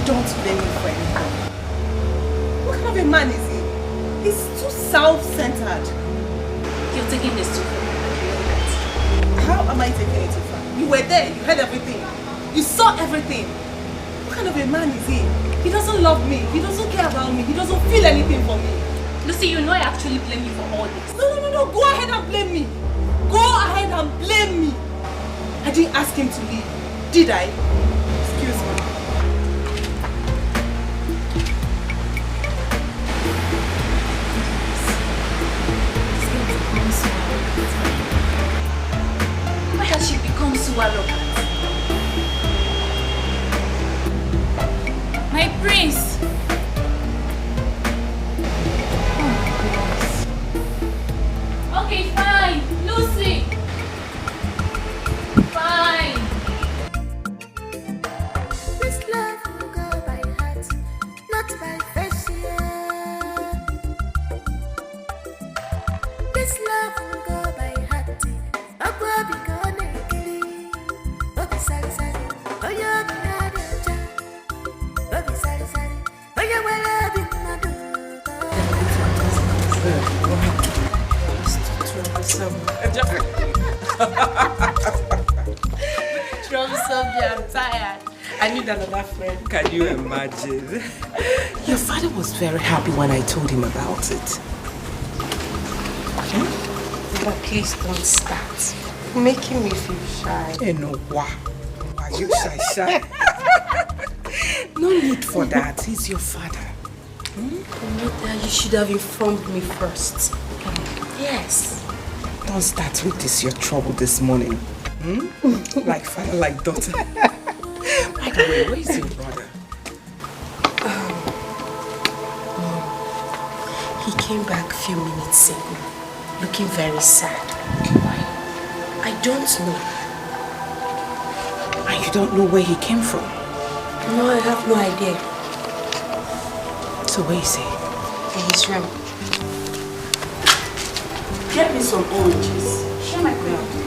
Don't blame me for anything. What kind of a man is he? He's too self-centered. You're taking this too far. How am I taking it too far? You were there, you heard everything. You saw everything. What kind of a man is he? He doesn't love me, he doesn't care about me, he doesn't feel anything for me. Lucy, you know I actually blame you for all this. No, go ahead and blame me. Go ahead and blame me. I didn't ask him to leave, did I? Excuse me. Why has she become so arrogant? My prince! Oh, okay, fine. Lucy! Fine. This love will go by heart, not by face, yeah. This love will go by heart. Baby, go naked. Baby, sorry. Oh, you're the other. Baby, sorry. Oh, you're well, Troublesome, I'm tired. I need another friend. Can you imagine? Your father was very happy when I told him about it. But please don't start. You're making me feel shy. You know why? Are you shy? No need for that. He's your father. You should have informed me first. Yes. Don't start with this, your trouble this morning. Like father, like daughter. By the way, where is your brother? He came back a few minutes ago, looking very sad. Why? I don't know. And you don't know where he came from? No, I have no idea. So where is he? In his room. Get me some oranges. Share my prayer, please.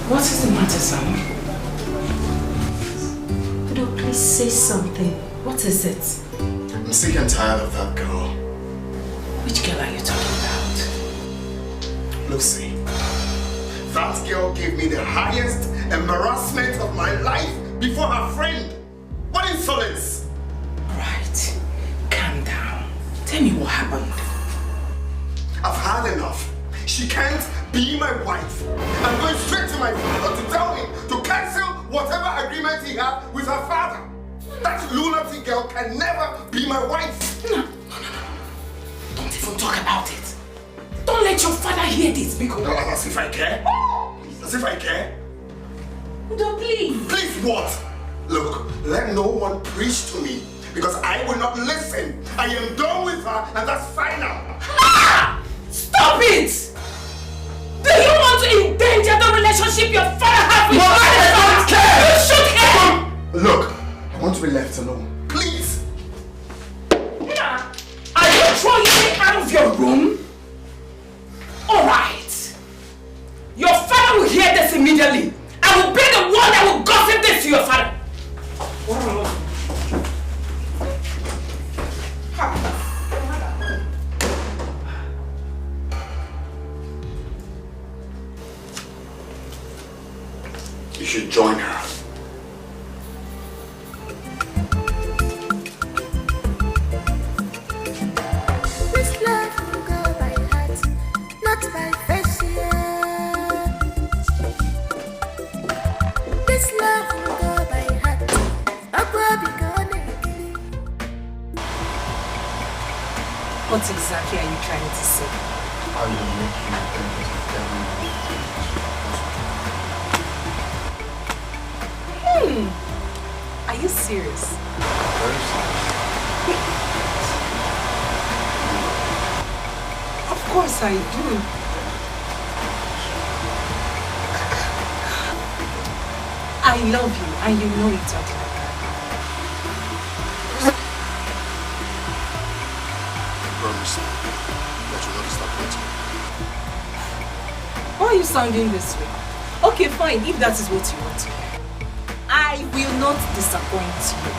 What is the matter, son? Edo, please say something. What is it? I'm sick and tired of that girl. Which girl are you talking about? Lucy. That girl gave me the highest embarrassment of my life before her friend. What insolence! Right. Calm down. Tell me what happened. I've had enough. She can't be my wife. I'm going straight to my father to tell him to cancel whatever agreement he had with her father. That lunatic girl can never be my wife. No. Don't even talk about it. Don't let your father hear this, because... As if I care? As if I care? Edo, please. Please what? Look, let no one preach to me, because I will not listen. I am done with her, and that's final. Ah! Stop it! Do you want to endanger the relationship your father has with your father? You should care! Look, I want to be left alone. Please! Are you throwing me out of your room? Alright. Your father will hear this immediately. I will be the one that will gossip this to your father. You should join her. This love will go by heart, not by face, yeah. This love will go by heart. Baby, go naked. What exactly are you trying to say? how you make me think of everyone. Are you serious? Very serious. Of course I do. I love you and you know it, Adinaka. Promise that you'll not disappoint me. Why are you sounding this way? Okay, fine, if that is what you want to hear. I will not disappoint you.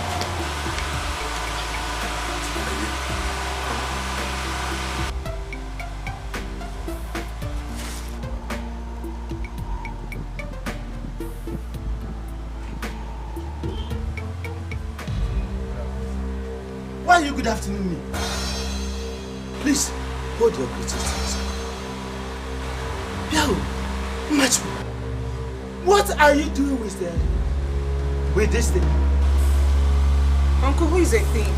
Why are you good afternoon me? Please, hold your greetings to yourself. Biao, Machu, what are you doing with this thing? Uncle, who is a thing?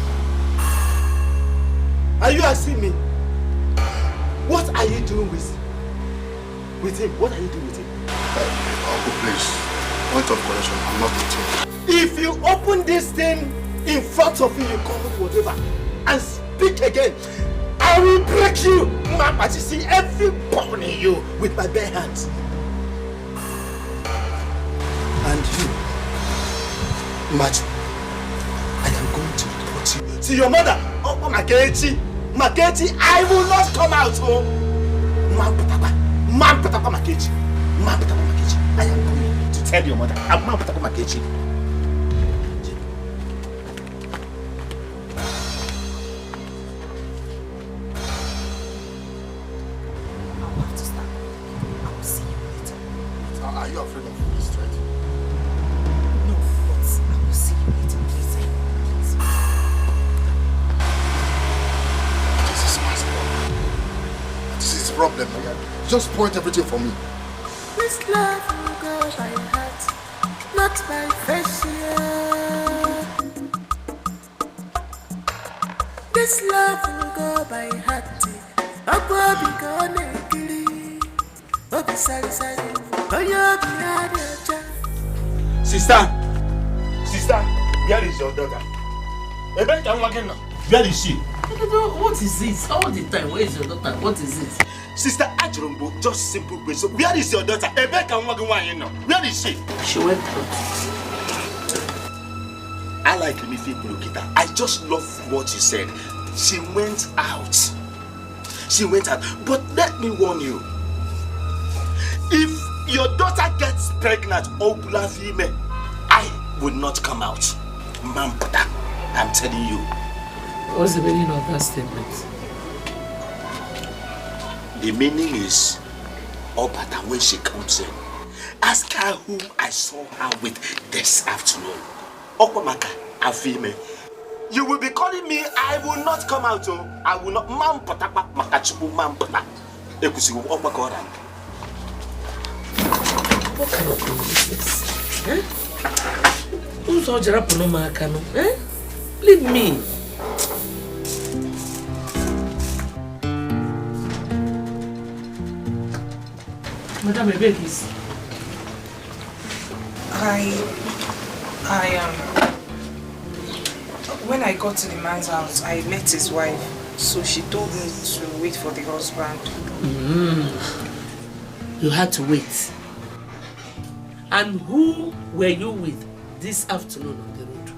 Are you asking me? What are you doing with him? What are you doing with him? Uncle, please. Point of correction, I'm not with him. If you open this thing in front of you, you call it whatever, and speak again, I will break you, Mama, to see every bone in you with my bare hands. And you, Machu, I am going to report you to your mother. Oh, Makechi, I will not come out. Oh, Mampatapa Makechi, I am going to tell your mother. I'm Mampatapa Makechi. Are you afraid of this threat? No, but I will see you later, please. This is my problem. This is his problem. Just point everything for me. This love will go by heart, not by face. This love will go by heart. Sister, where is your daughter? Where is she? What is this? All the time, where is your daughter? What is it? Sister Ajurumbo, just simple question. Where is your daughter? Where is she? She went out. I like Mifi Kulukita. I just love what you said. She went out. But let me warn you. If your daughter gets pregnant, Obula female, I will not come out. Mampata, I'm telling you. What's the meaning of that statement? The meaning is, Obata, when she comes in, ask her whom I saw her with this afternoon. Okwamaka, a female. You will be calling me, I will not come out. I will not. Mampata, makachubu mampata. Ekusi Okwakora. What kind of thing is this? Who's all Jarapono Makano? Leave me. Madam, I beg this. When I got to the man's house, I met his wife. So she told me to wait for the husband. You had to wait. And who were you with this afternoon on the road?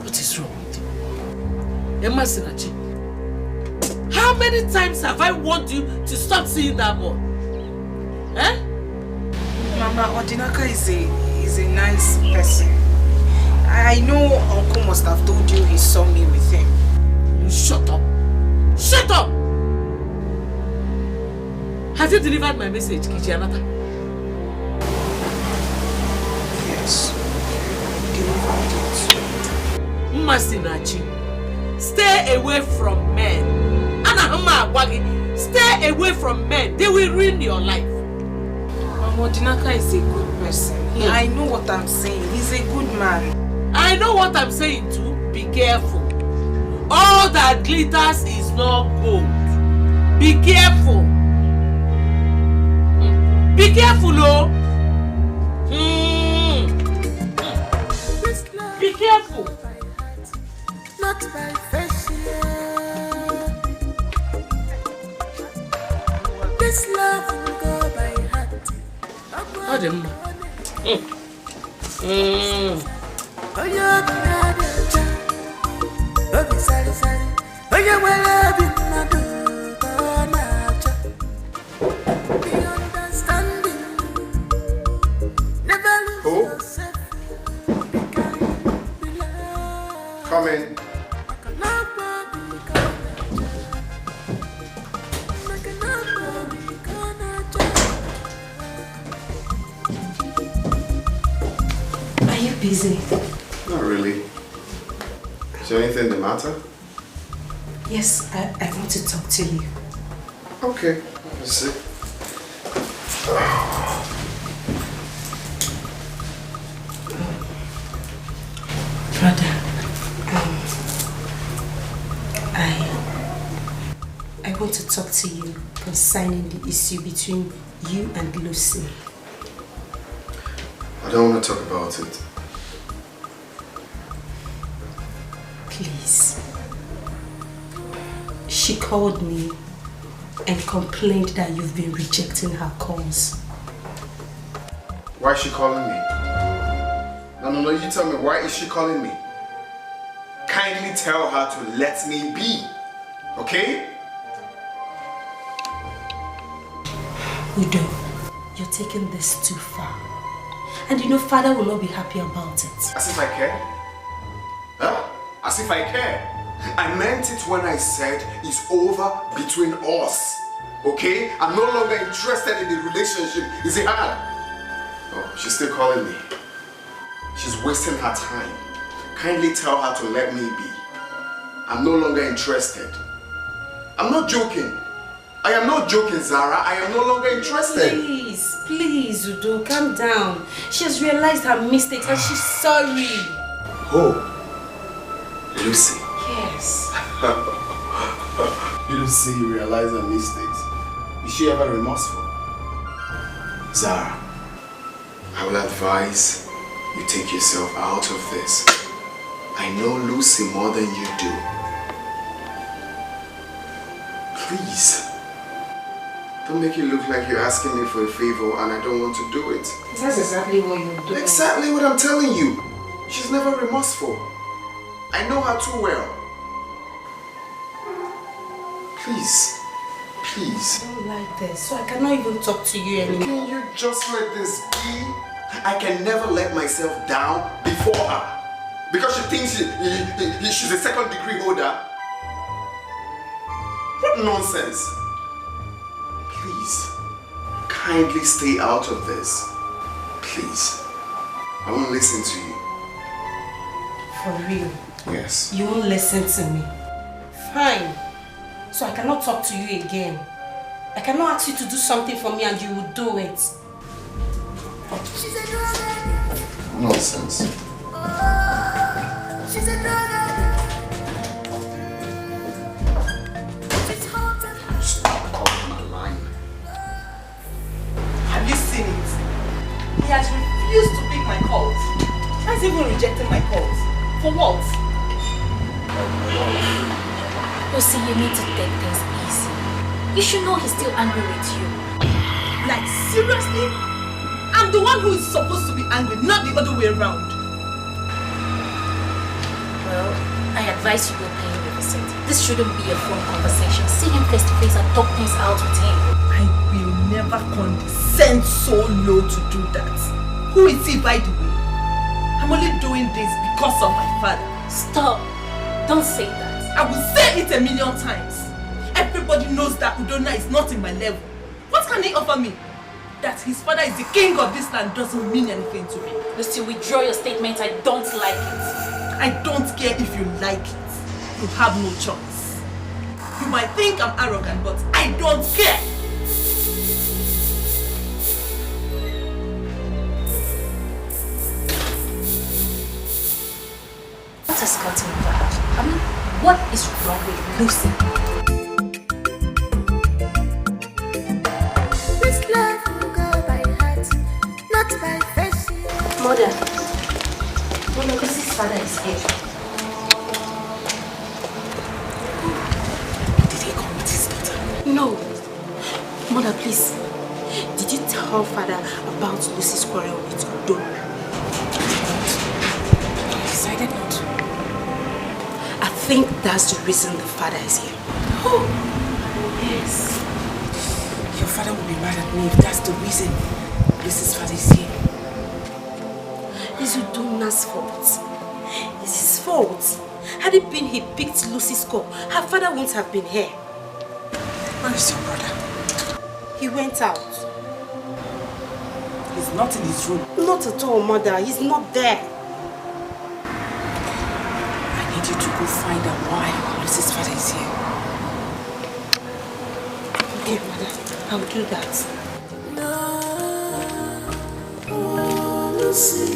What is wrong with you? Emma Sinachi, how many times have I warned you to stop seeing that boy? Mama, Odinaka is a nice person. I know Uncle must have told you he saw me with him. You shut up! Shut up! Have you delivered my message, Kichianata? Yes, delivered it. Masinachi, stay away from men. Anahama Agwagi, stay away from men. They will ruin your life. Dinaka is a good person. I know what I'm saying. He's a good man. I know what I'm saying too. Be careful. All that glitters is not gold. Be careful. Be careful, oh. Be careful. Not by face, this love will go by heart. Adam. Oh, you're the other sorry. Oh, you're well, be understanding. Never lose yourself. Be kind, be loved. Come in. Are you busy? Not really. Is there anything the matter? Yes, I want to talk to you. Okay, let's see. Brother, I want to talk to you concerning the issue between you and Lucy. I don't want to talk about it. Please. She called me and complained that you've been rejecting her calls. Why is she calling me? No, you tell me, why is she calling me? Kindly tell her to let me be, okay? Udo, you're taking this too far. And you know father will not be happy about it. As if I care? Huh? As if I care? I meant it when I said it's over between us, okay? I'm no longer interested in the relationship. Is it hard? Oh, she's still calling me. She's wasting her time. Kindly tell her to let me be. I'm no longer interested. I'm not joking. I am not joking, Zara. I am no longer interested. Please, Udo, calm down. She has realized her mistakes and she's sorry. Oh, Lucy. Yes. Lucy realized her mistakes. Is she ever remorseful? Zara, I will advise you take yourself out of this. I know Lucy more than you do. Please. Don't make it look like you're asking me for a favor and I don't want to do it. That's exactly what you're doing. Exactly what I'm telling you. She's never remorseful. I know her too well. Please. I don't like this, so I cannot even talk to you anymore. Can you just let this be? I can never let myself down before her. Because she thinks she's a second degree holder. What nonsense. Please, kindly stay out of this. Please. I won't listen to you. For real? Yes. You won't listen to me. Fine. So I cannot talk to you again. I cannot ask you to do something for me and you will do it. She's a drug addict. Nonsense. She's a drug addict. She's haunted. Stop calling my line. Have you seen it? He has refused to pick my calls. He's even rejecting my calls. For what? Lucy, you need to take things easy. You should know he's still angry with you. Like, seriously? I'm the one who is supposed to be angry, not the other way around. Well, I advise you go pay him a visit. This shouldn't be a phone conversation. See him face to face and talk things out with him. I will never condescend so low to do that. Who is he, by the way? I'm only doing this because of my father. Stop. Don't say that. I will say it 1,000,000 times. Everybody knows that Udona is not in my level. What can he offer me? That his father is the king of this land doesn't mean anything to me. Lucy, withdraw your statement. I don't like it. I don't care if you like it. You have no choice. You might think I'm arrogant, but I don't care. has gotten over her? I mean, what is wrong with Lucy? This love will go by heart, not by face. Mother, Lucy's father is here. Did he come with his daughter? No. Mother, please. Did you tell father about Lucy's quarrel with Udo? I decided not to. I think that's the reason the father is here. Oh, yes. Your father will be mad at me if that's the reason Lucy's father is here. It's Udona's fault. It's his fault. Had it been he picked Lucy's call, her father wouldn't have been here. Where is your brother? He went out. He's not in his room. Not at all, Mother. He's not there. I need you to go find out why Lucy's father is here. Okay, Mother. I'll do that. Lucy,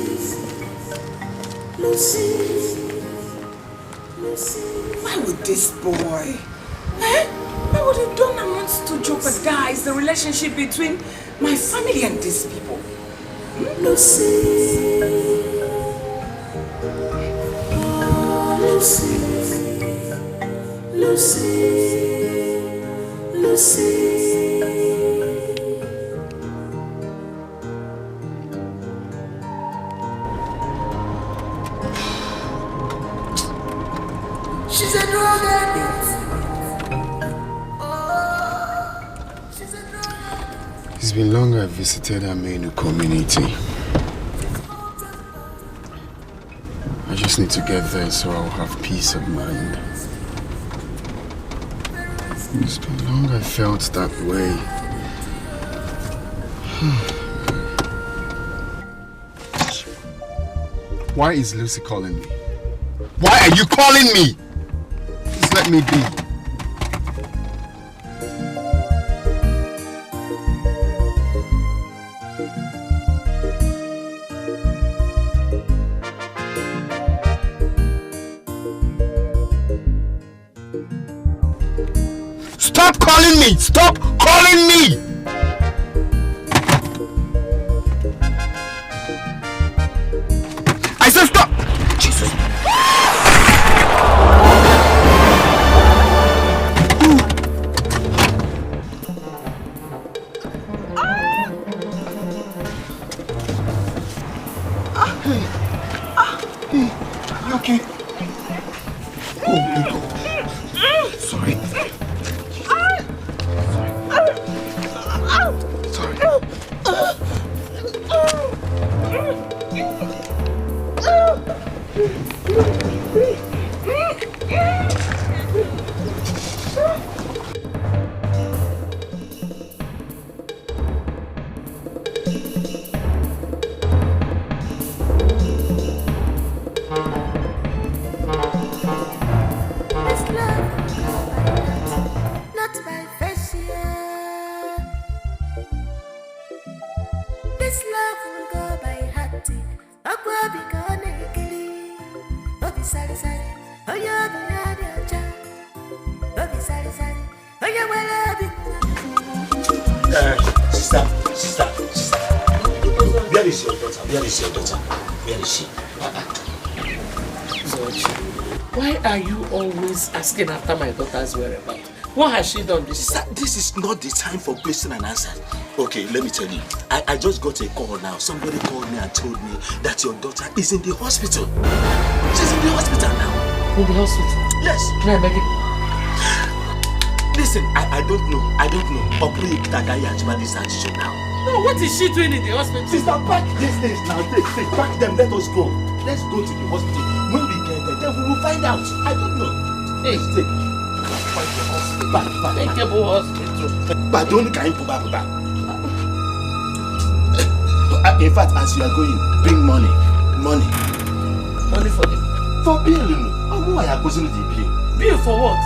Lucy, Lucy. Why would this boy? Why would Udona want to jeopardize the relationship between my family and these people? Lucy, Lucy, Lucy, Lucy. She's a drug addict. She's a drug addict. It's been long I visited Amenu community. I just need to get there so I'll have peace of mind. It's been long I felt that way. Why is Lucy calling me? Why are you calling me? Please let me be. Stop calling me! Stop calling me! I said stop! Jesus! Hey, you okay? Oh my God. Sorry. This love will go by heart, not by face. This love will go by heart. Akwa bikone kili, obi sari sari, oyo biyadi aja, obi sari sari, oyo wala bi. Sister. Where is your daughter? Where is your daughter? Where is she? Why are you always asking after my daughter's whereabouts? What has she done this time? This is not the time for question and answer. Okay, let me tell you. I just got a call now. Somebody called me and told me that your daughter is in the hospital. She's in the hospital now. In the hospital? Yes. Can I beg you? Listen, I don't know. No, what is she doing in the hospital? Sister, pack these things now. Take, pack them. Let us go. Let's go to the hospital. When we get there, then we will find out. I don't know. Hey, take. Find the hospital. Back. Take your hospital. But don't kind of back. In fact, as you are going, bring money. Money for them. For bill. Why are you going to the bill? Bill for what?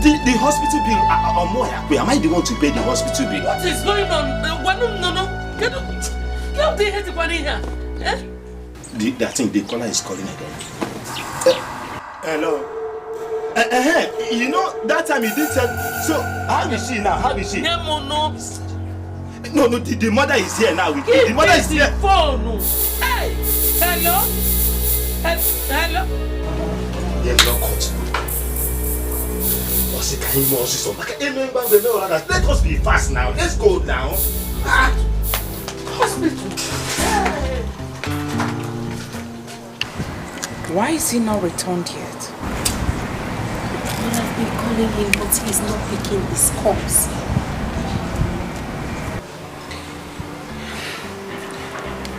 The hospital bill. Am I the one to pay the hospital bill? What is going on? No. Get up the head of here. I think the caller is calling again. Hello. You know, that time you did tell. So, how is she now? How is she? No. No, the mother is here now with you. The mother is here. Phone. Hey, hello. Hello. Yes, no cut. Let us be fast now. Let's go down. Hospital. Hey. Why is he not returned yet? I've been calling him, but he's not picking his calls.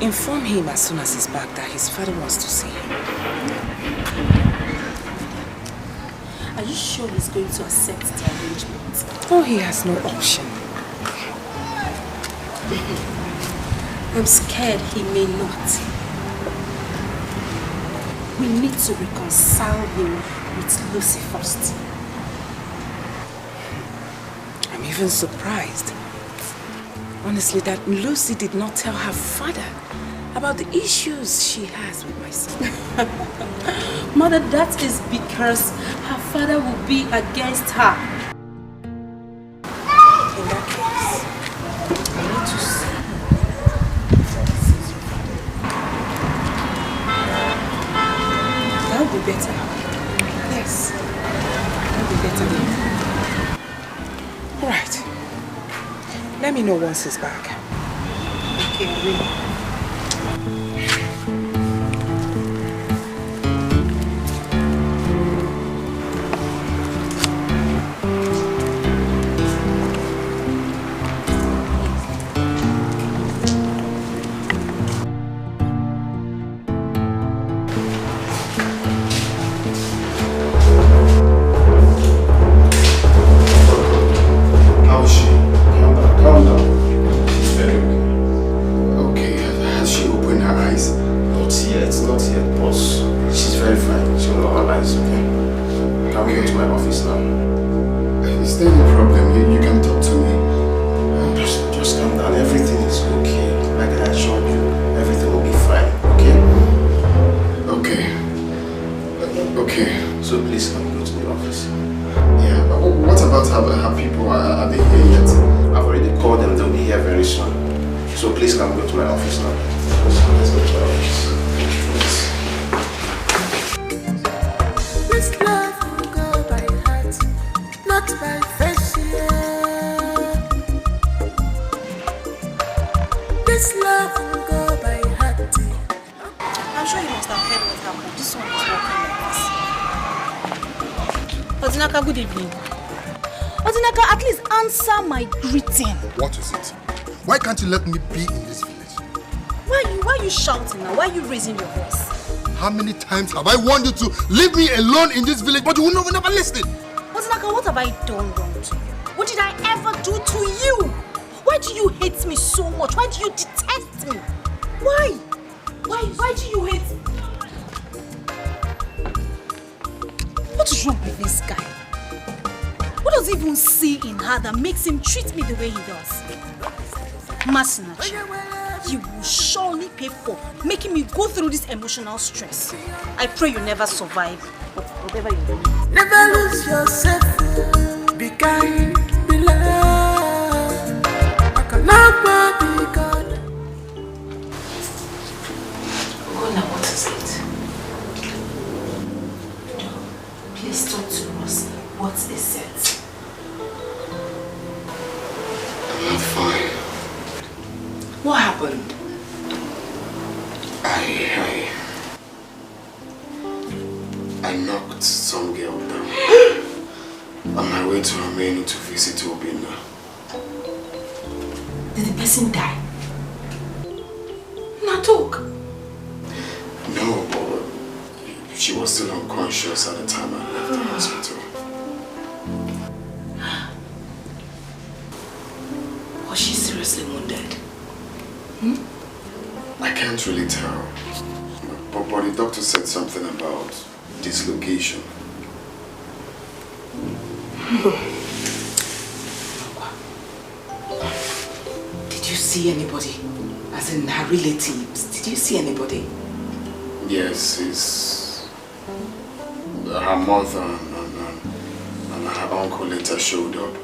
Inform him as soon as he's back that his father wants to see him. Are you sure he's going to accept the arrangement? Oh, he has no option. I'm scared he may not. We need to reconcile him with Lucy first. I'm even surprised, honestly, that Lucy did not tell her father about the issues she has with my son. Mother, that is because her father will be against her. In that case, I need to see that would be better. Yes, that would be better. All right. Let me know once he's back. Okay, I will. Good evening. Odinaka, at least answer my greeting. What is it? Why can't you let me be in this village? Why are you shouting now? Why are you raising your voice? How many times have I warned you to leave me alone in this village, but you will never listen? Odinaka, what have I done wrong to you? What did I ever do to you? Why do you hate me so much? Why do you detest me? Why? Why do you hate me? What is wrong with this guy? What does he even see in her that makes him treat me the way he does? Masinachi, you will surely pay for making me go through this emotional stress. I pray you never survive, whatever you do. Never lose yourself. Be kind, be loved. I cannot be God. Gona, what is it? No, please talk to us. What is it? I'm not fine. What happened? I knocked some girl down on my way to Romania to visit Obina. Did the person die? Not talk. No, but she was still unconscious at the time I left the hospital. Was she seriously wounded? I can't really tell. But the doctor said something about dislocation. Did you see anybody? As in her relatives? Did you see anybody? Yes, his her mother and her uncle later showed up.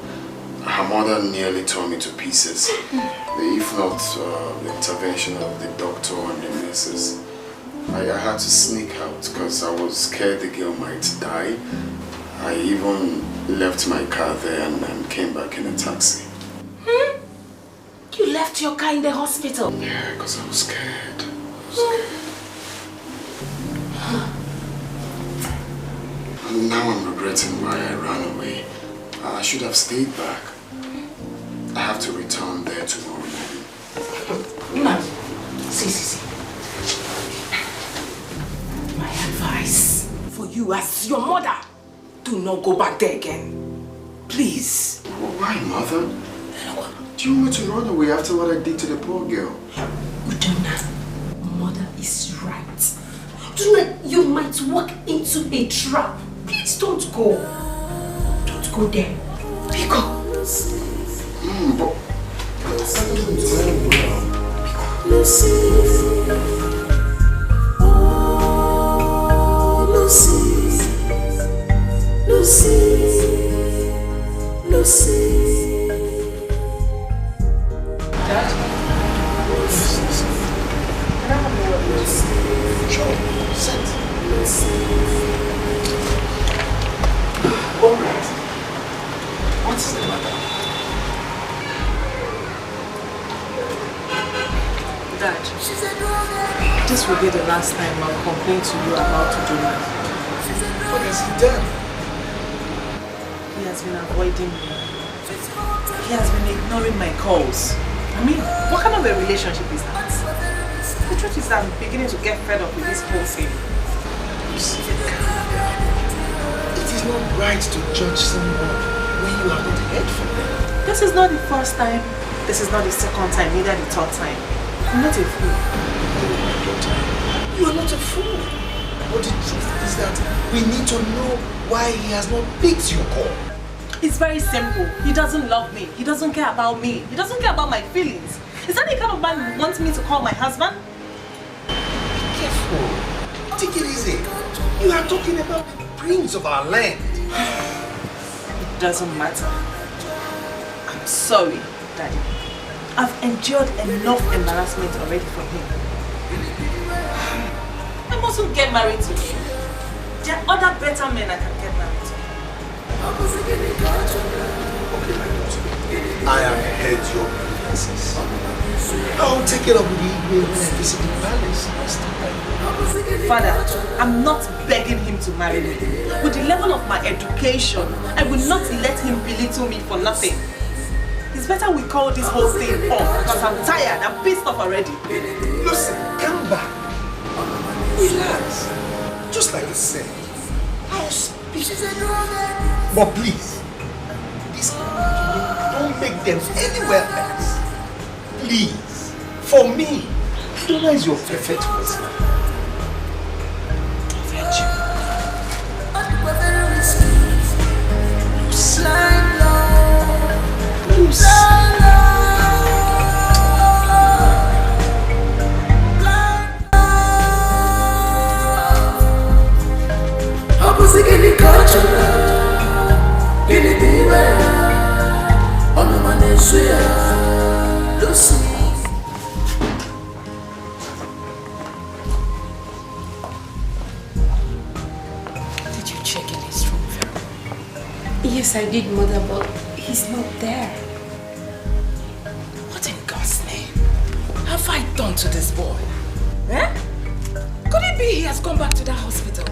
Her mother nearly tore me to pieces. If not the intervention of the doctor and the nurses. I had to sneak out because I was scared the girl might die. I even left my car there and came back in a taxi. You left your car in the hospital? Yeah, because I was scared. And now I'm regretting why I ran away. I should have stayed back. I have to return there tomorrow morning. No. See. My advice for you as your mother, do not go back there again. Please. Why, Mother? Do you want me to run away after what I did to the poor girl? Udonna, Mother is right. Tonight you might walk into a trap. Please don't go. Don't go there. Because... but... that doesn't end well. Lucy. Oh, Lucy. Lucy. Lucy. Dad? Can I have a word with you? Sure. Sit. All right. What's the matter? Dad, this will be the last time I'll complain to you about Udonna. What has he done? He has been avoiding me. He has been ignoring my calls. I mean, what kind of a relationship is that? The truth is that I'm beginning to get fed up with this whole thing. You see, calm down. It is not right to judge someone when you have not heard from them. This is not the first time. This is not the second time, neither the third time. I'm not a fool. Oh, my daughter, you are not a fool. But the truth is that we need to know why he has not picked your call. It's very simple. He doesn't love me. He doesn't care about me. He doesn't care about my feelings. Is that the kind of man who wants me to call my husband? Be careful. Take it easy. You are talking about the prince of our land. It doesn't matter. I'm sorry, Daddy. I've endured enough embarrassment already from him. I mustn't get married to him. There are other better men I can get married to. Okay, my daughter. I have heard your grievances. I'll take it up with you when I visit the palace next time. Father, I'm not begging him to marry me. With the level of my education, I will not let him belittle me for nothing. It's better we call this whole thing off because I'm tired. I'm pissed off already. Listen, come back. Relax. Just like I said, I'll speak. But please, this don't make them anywhere else. Please, for me, Udonna is your perfect husband. Did you check in his room, Vera? Yes, I did, Mother, but he's not there. What in God's name have I done to this boy? Eh? Could it be he has gone back to that hospital?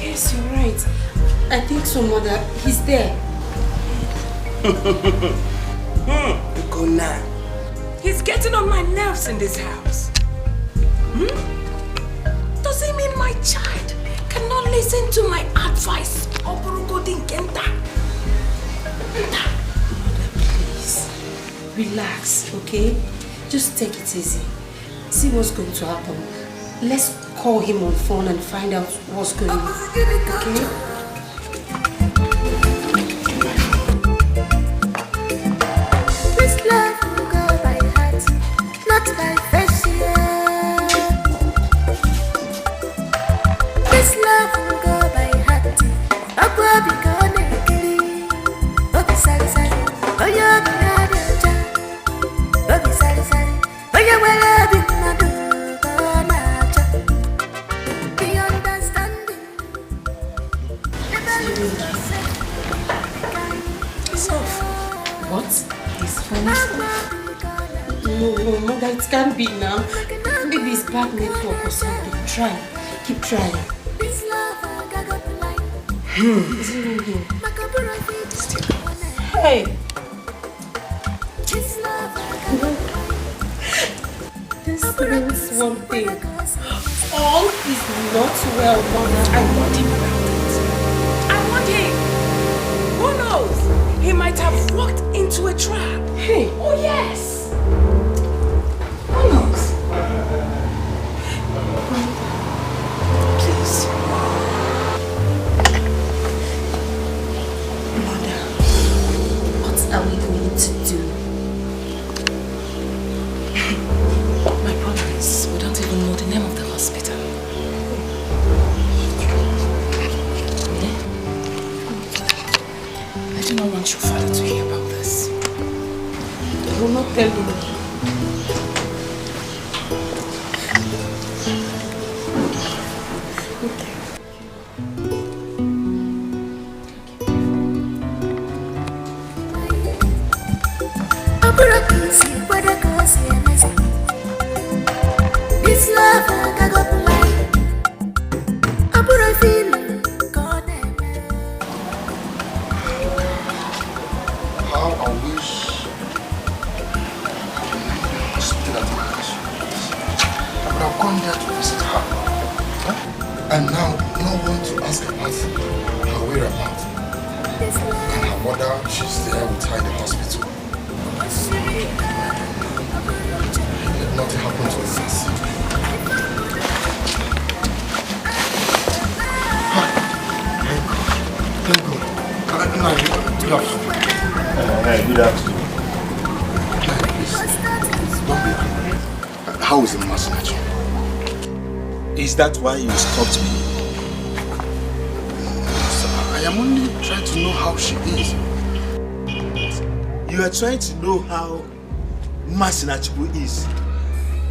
Yes, you're right. I think so, Mother. He's there. Go now. He's getting on my nerves in this house. Does he mean my child cannot listen to my advice? Please, relax, okay? Just take it easy. See what's going to happen. Let's call him on phone and find out what's going on, okay? This love will go by heart, not by fashion. No, Mother, it can't be now. Maybe it's bad network or something. Try. Keep trying. Still. Hey! This means one thing. All is not well, Mother. I want him around it. I want him. Who knows? He might have walked into a trap. Hey! Oh yes. Who knows? Please. Mother, what are we going to do? My problem is we don't even know the name of the hospital. I do not want your father to hear about this. I will not tell him. This love I got to lie. I put a feeling. How I wish still at my house. I would have gone there to visit her. And now no one to ask about her whereabouts. And her mother, she's there with her in the hospital. Let nothing happen to us. Thank God. Good afternoon. Good afternoon. Don't be angry. How is the message? Is that why you stopped me? Sir, I am only trying to know how she is. You are trying to know how Masinachibu is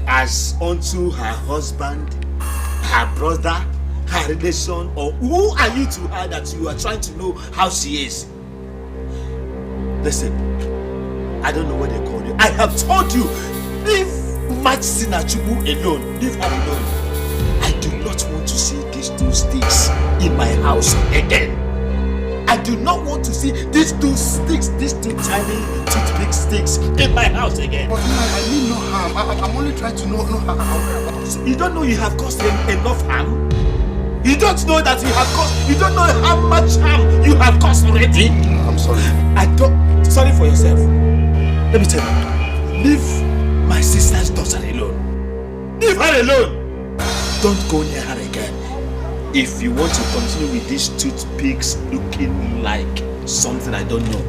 as unto her husband, her brother, her relation, or who are you to her that you are trying to know how she is? Listen, I don't know what they call you. I have told you, leave Masinachibu alone. Leave her alone. I do not want to see these two sticks in my house again. I do not want to see these two sticks, these two tiny toothpick sticks in my house again. But I mean no harm. I'm only trying to know her whereabouts. You don't know you have caused enough harm? You don't know that you have caused, you don't know how much harm you have caused already? I'm sorry. Sorry for yourself. Let me tell you, leave my sister's daughter alone. Leave her alone. Don't go near her again. If you want to continue with these toothpicks looking like something I don't know,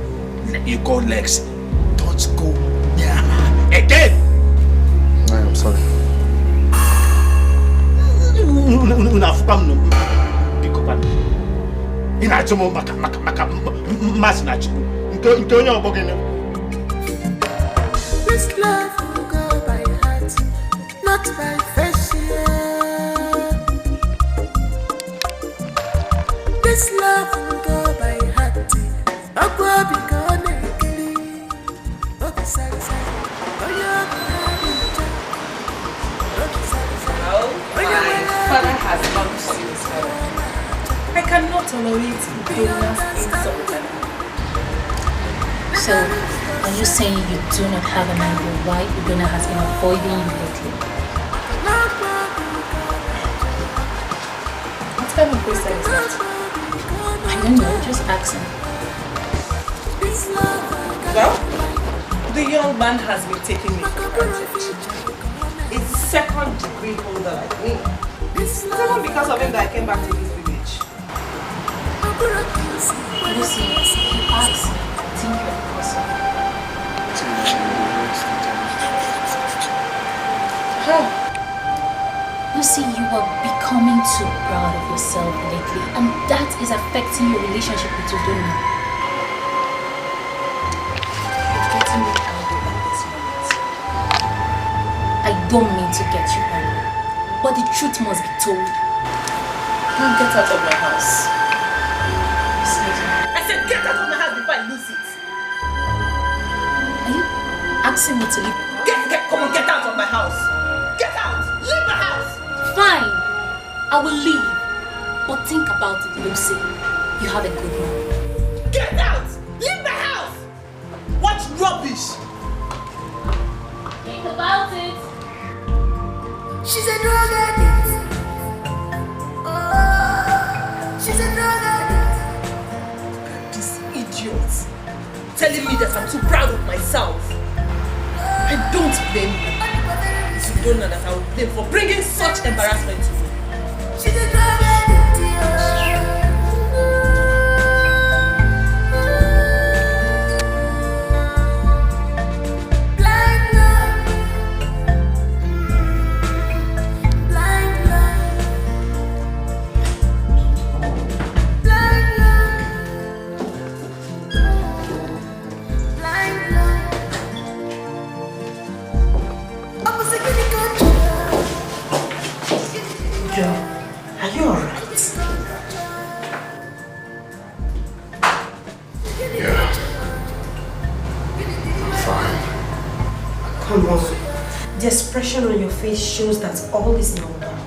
you call legs, don't go near her again. I am sorry. This love will go by heart, not by fashion. This love will go by heart. Akwa bikone kili. Obi sari sari. Oya bikone. Obi sari sari. My father has gone suicidal. I cannot tolerate Udona's insult. So, are you saying you do not have an idea why Udona has been avoiding you lately? What kind of question is that? I don't know, just asking. Well, the young man has been taking me for granted. It's second degree holder like me. It's not because of him that I came back to this village. Lucy, you asked, I think you're a person. Lucy, you are becoming too proud of yourself lately, and that is affecting your relationship with Udona. You're getting me angry at this moment. I don't mean to get you angry, but the truth must be told. Now get out of my house. Excuse me. I said get out of my house before I lose it. Are you asking me to leave? Get Come on, get out of my house. Get out! Leave my house! Fine, I will leave. But think about it, Lucy. You have a good one. Get out! Leave my house! What rubbish! Think about it. She's a drug addict. Oh, she's a drug addict. This idiot telling me that I'm too proud of myself. I don't blame you. If you don't know that I will blame for bringing such embarrassment to me. She's a drug addict. Blind love. Blind love. Blind love. Blind love. I'm a second control. Joe, are you alright? Yeah. I'm fine. Come on. The expression on your face shows that all is not well.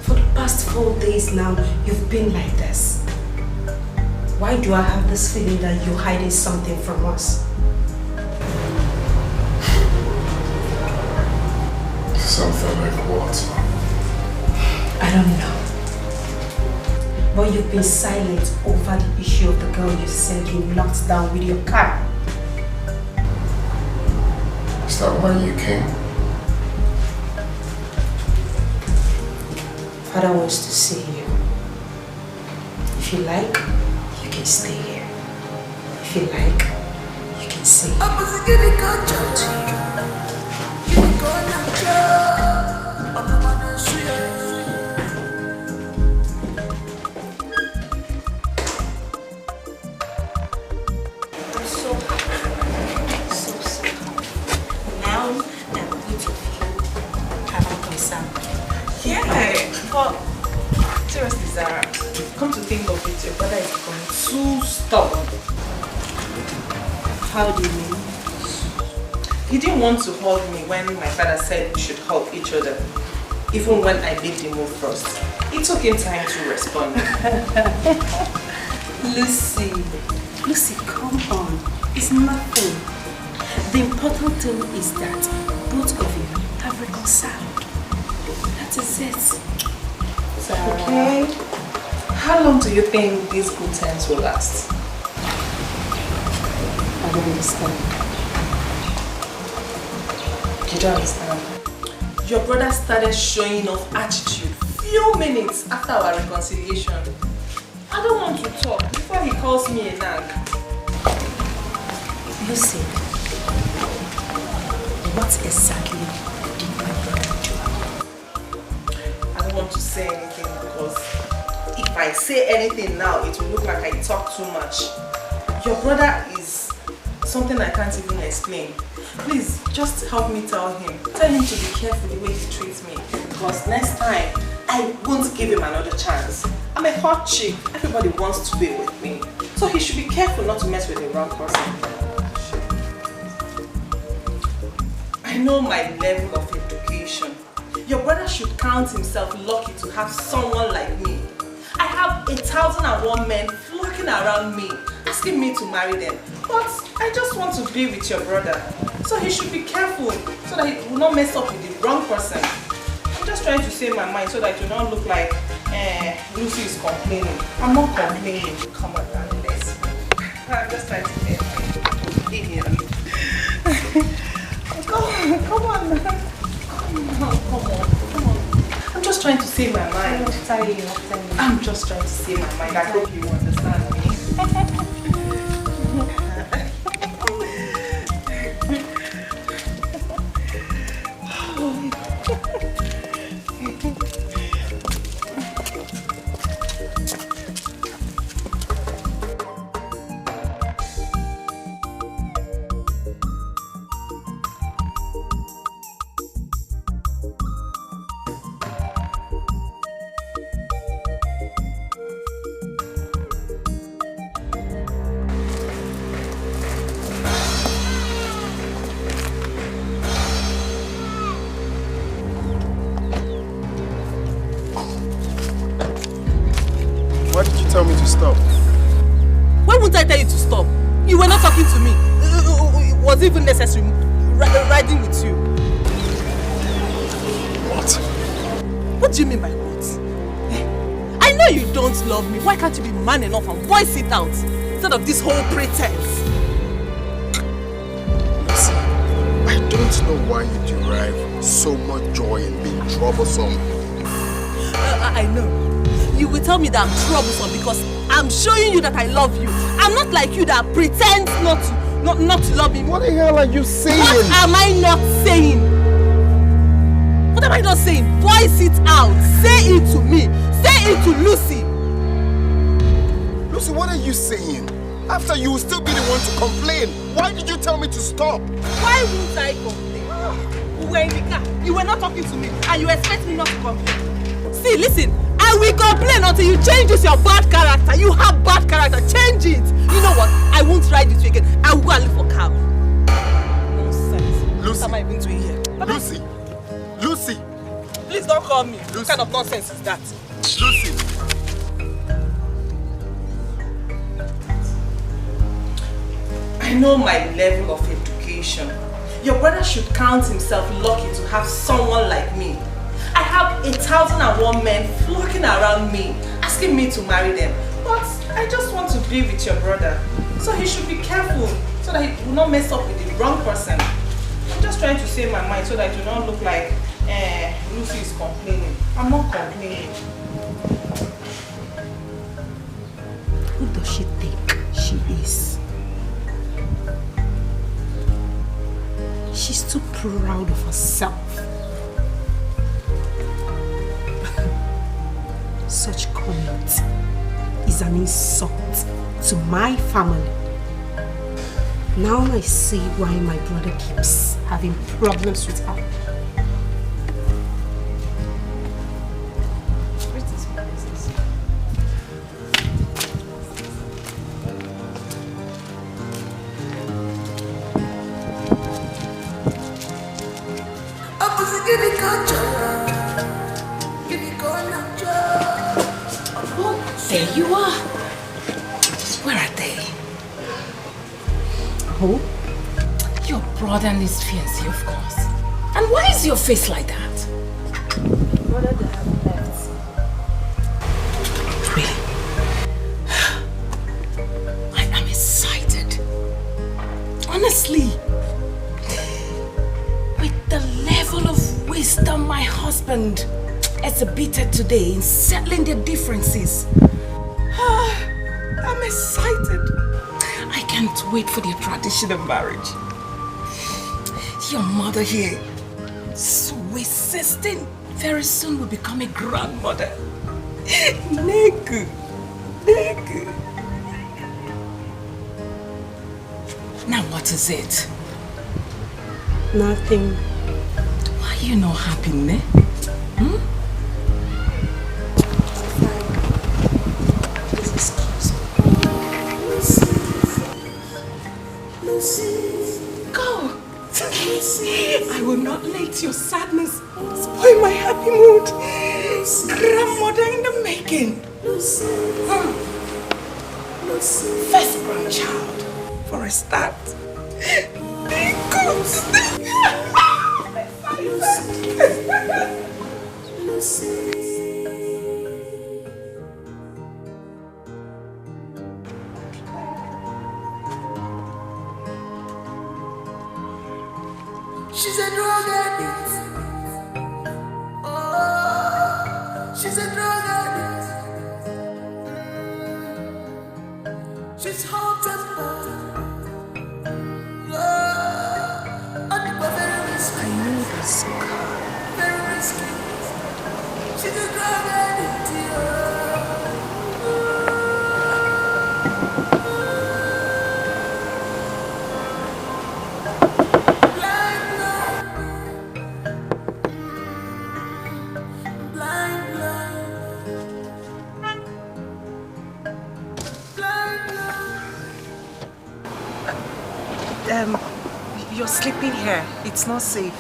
For the past 4 days now, you've been like this. Why do I have this feeling that you're hiding something from us? Something like what? I don't know. But you've been silent over the issue of the girl you said you locked down with your car. Is that why you came? Father wants to see you. If you like, you can stay here. If you like, you can stay here. I'm a second control. You go now. I'm the one who's sweet. I'm so happy. So happy. Now I'm going to feel about myself. Yeah, but seriously, Zara, come to think of it, your brother is becoming too stubborn. How do you mean? He didn't want to hug me when my father said we should hug each other, even when I made the move first. It took him time to respond. Lucy, come on. It's nothing. The important thing is that both of you have reconciled. That is it. Zara, okay. How long do you think these good times will last? I don't understand. You don't understand. Your brother started showing off attitude few minutes after our reconciliation. I don't want to talk before he calls me a nag. Lucy, what exactly did my brother do? I don't want to say anything because if I say anything now, it will look like I talk too much. Your brother is something I can't even explain. Please, just help me tell him. Tell him to be careful the way he treats me. Because next time, I won't give him another chance. I'm a hot chick. Everybody wants to be with me. So he should be careful not to mess with the wrong person. I know my level of education. Your brother should count himself lucky to have someone like me. I have 1,001 men flocking around me, asking me to marry them. But I just want to be with your brother. So he should be careful so that he will not mess up with the wrong person. I'm just trying to say my mind so that it will not look like Lucy is complaining. I'm not complaining. Come on, darling, let's go. I'm just trying to say my opinion. Come on. I'm just trying to say my mind. I'm just trying to say my mind. I hope you understand me. to stop. Why won't I tell you to stop? You were not talking to me. It was even necessary riding with you. What? What do you mean by what? I know you don't love me. Why can't you be man enough and voice it out instead of this whole pretense? Listen, I don't know why you derive so much joy in being troublesome. I know. You will tell me that I'm troublesome because I'm showing you that I love you. I'm not like you that pretends not to love me. What the hell are you saying? What am I not saying? What am I not saying? Voice it out. Say it to me. Say it to Lucy. Lucy, what are you saying? After you will still be the one to complain. Why did you tell me to stop? Why won't I complain? We were in the car. You were not talking to me and you expect me not to complain. See, listen. I will complain until you change this your bad character. You have bad character. Change it. You know what? I won't ride with you again. I will go and look for cab. Nonsense. Lucy. What am I even doing here? Lucy. Lucy. Please don't call me. Lucy. What kind of nonsense is that? Lucy. I know my level of education. Your brother should count himself lucky to have someone like me. I have 1,001 men flocking around me, asking me to marry them. But I just want to be with your brother. So he should be careful so that he will not mess up with the wrong person. I'm just trying to save my mind so that it will not look like Lucy is complaining. I'm not complaining. Who does she think she is? She's too proud of herself. Such comment is an insult to my family. Now I see why my brother keeps having problems with her. There you are. Where are they? Who? Your brother and his fiancée, of course. And why is your face like that? Brother, they have left. Really? I am excited. Honestly. With the level of wisdom my husband exhibited today in settling their differences. I'm excited. I can't wait for their traditional marriage. Your mother here, sweet sister, very soon will become a grandmother. Negu. Now what is it? Nothing. Why are you not happy, ne? Hmm? Go! I will not let your sadness spoil my happy mood. Grandmother in the making. First grandchild for a start. She's a drug addict. Oh, she's a drug addict. She's hot and very risky. I know this. Very risky. She's a drug addict. You're sleeping here. It's not safe.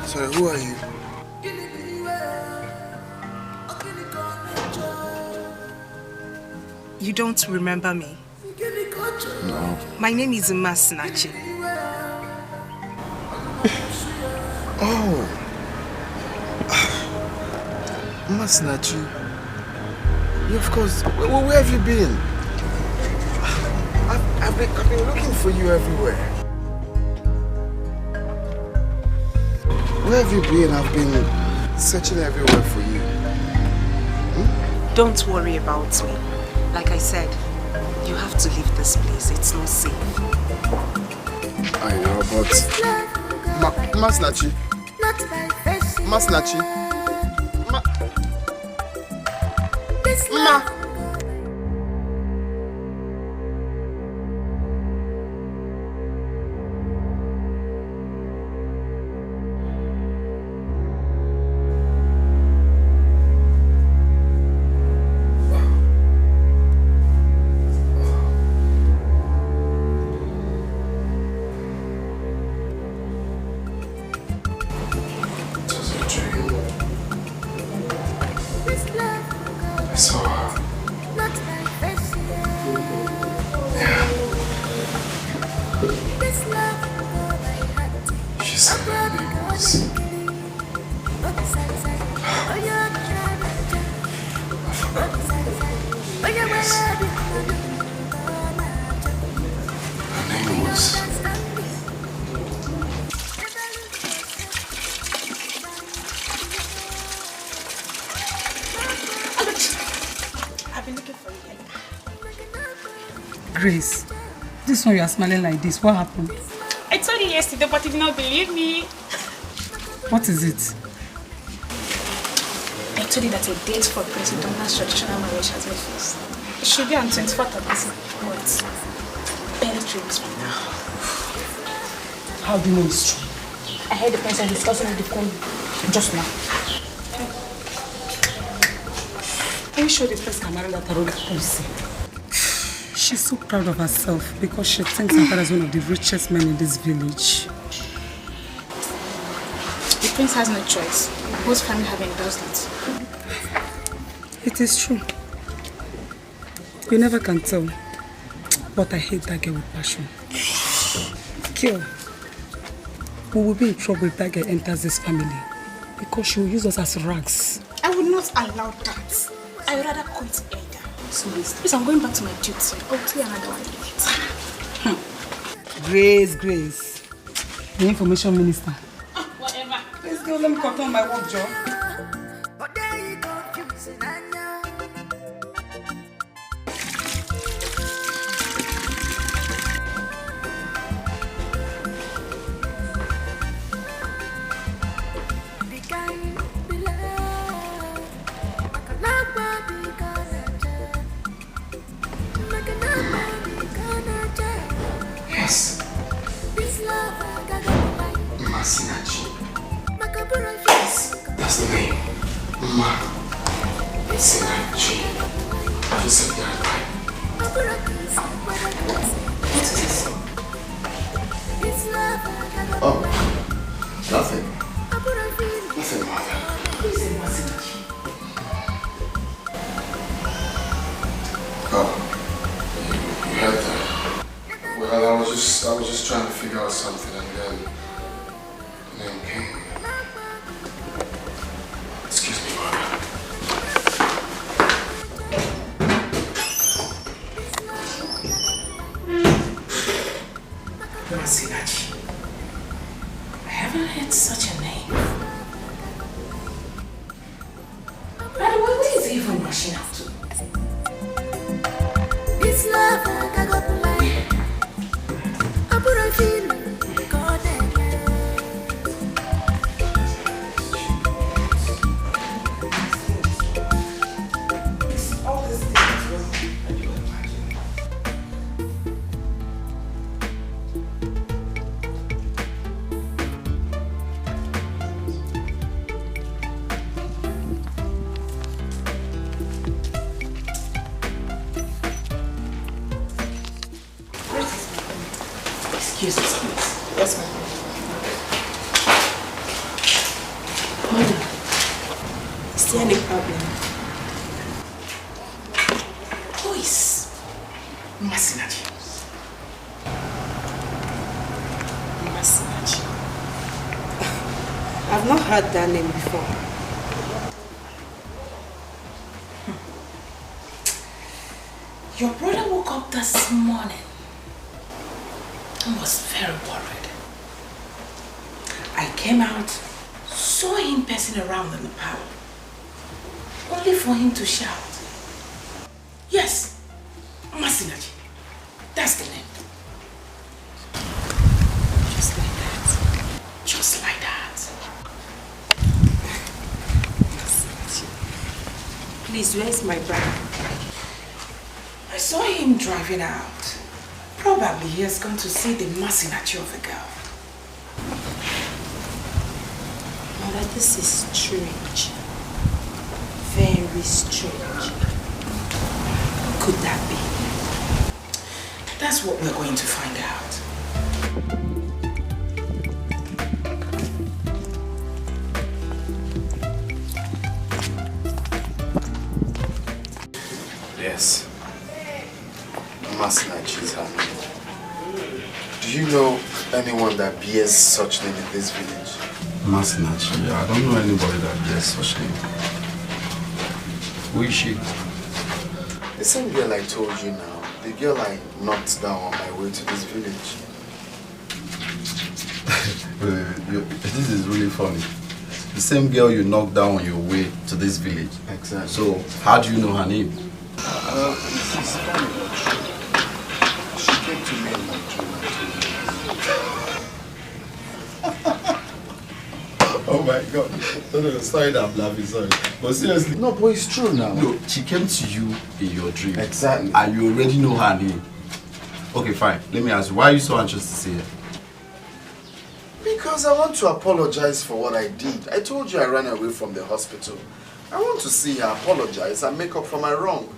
Sorry, who are you? You don't remember me? No. My name is Masinachi. Oh. Masinachi. Yeah, of course. Where have you been? I've been looking for you everywhere. Where have you been? I've been searching everywhere for you. Don't worry about me. Like I said, you have to leave this place. It's not safe. I know, but... Masinachi. Masinachi. Ma. Grace, this one you are smiling like this. What happened? I told you yesterday, but you did not believe me. What is it? I told you that a date for Prince Donald's traditional marriage has been fixed. It should be on 24th of this month. Barely 3 weeks from now. How do you know it's true? I heard the princess discussing with the queen just now. Are you sure the first can marry that Aroga policy? She's so proud of herself because she thinks her father is one of the richest men in this village. The prince has no choice. Both families have endorsed it. It is true. You never can tell. But I hate that girl with passion. Kill. We will be in trouble if that girl enters this family. Because she will use us as rags. I would not allow that. I would rather quit Ada. So please, I'm going back to my duty. I'll tell you another one later. Grace. The information minister. Whatever. Let's go, let me cut on my work job. I was just trying to figure out something and then came. Excuse me, Mother. Masinachi. I haven't heard such a name. By the way, where is he even rushing out to? This love I got to lie. I put a feeling God All these things, well, can you imagine? Excuse me, please. Yes, ma'am. Mother, is there any problem? Who is Masinachi. I've not heard that name before. Your brother woke up this morning and was very worried. I came out, saw him passing around in the parlor, only for him to shout. Yes, Masinachi. That's the name. Just like that. Just like that. Masinachi. Please, where's my brother? I saw him driving out. Probably he has gone to see the Masinachi of the girl. Mother, this is strange. Very strange. Could that be? That's what we're going to find out. Yes. Masinachi is her name. Do you know anyone that bears such name in this village? Masinachi, I don't know anybody that bears such name. Who is she? The same girl I told you now. The girl I knocked down on my way to this village. This is really funny. The same girl you knocked down on your way to this village. Exactly. So, how do you know her name? It's funny. She came to me in my dream and told me. Oh my God. No, sorry that I'm laughing, sorry. But seriously. No, but it's true now. No, she came to you in your dream. Exactly. And you already know her name. Okay, fine. Let me ask you, why are you so anxious to see her? Because I want to apologize for what I did. I told you I ran away from the hospital. I want to see her apologize and make up for my wrong.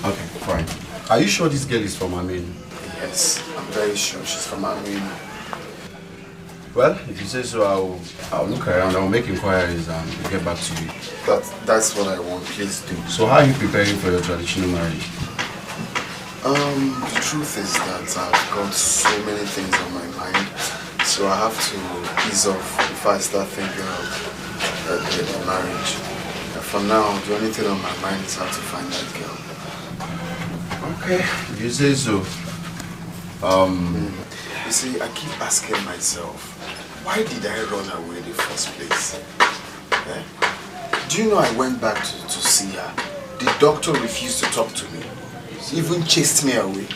Okay, fine. Are you sure this girl is from Armenia? Yes, I'm very sure she's from Armenia. Well, if you say so, I'll look around, I'll make inquiries and get back to you. That's what I want, please do. So how are you preparing for your traditional marriage? The truth is that I've got so many things on my mind, so I have to ease off before I start thinking of the marriage. For now, the only thing on my mind is how to find that girl. Okay, if you say so. You see, I keep asking myself, why did I run away in the first place? Eh? Do you know I went back to see her? The doctor refused to talk to me. He even chased me away.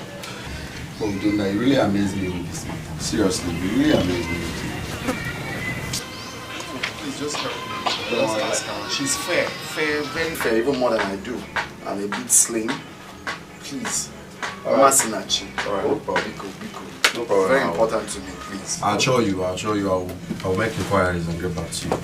Oh, Dunda, you really amazed me with this. Seriously, you really amazed me. Please just help me. Just ask her. She's fair, very fair, even more than I do. I'm a bit slim. Please. Masinachi. Alright, Biko. No problem. Very important to me, please. I'll show you. I'll make inquiries and get back to you.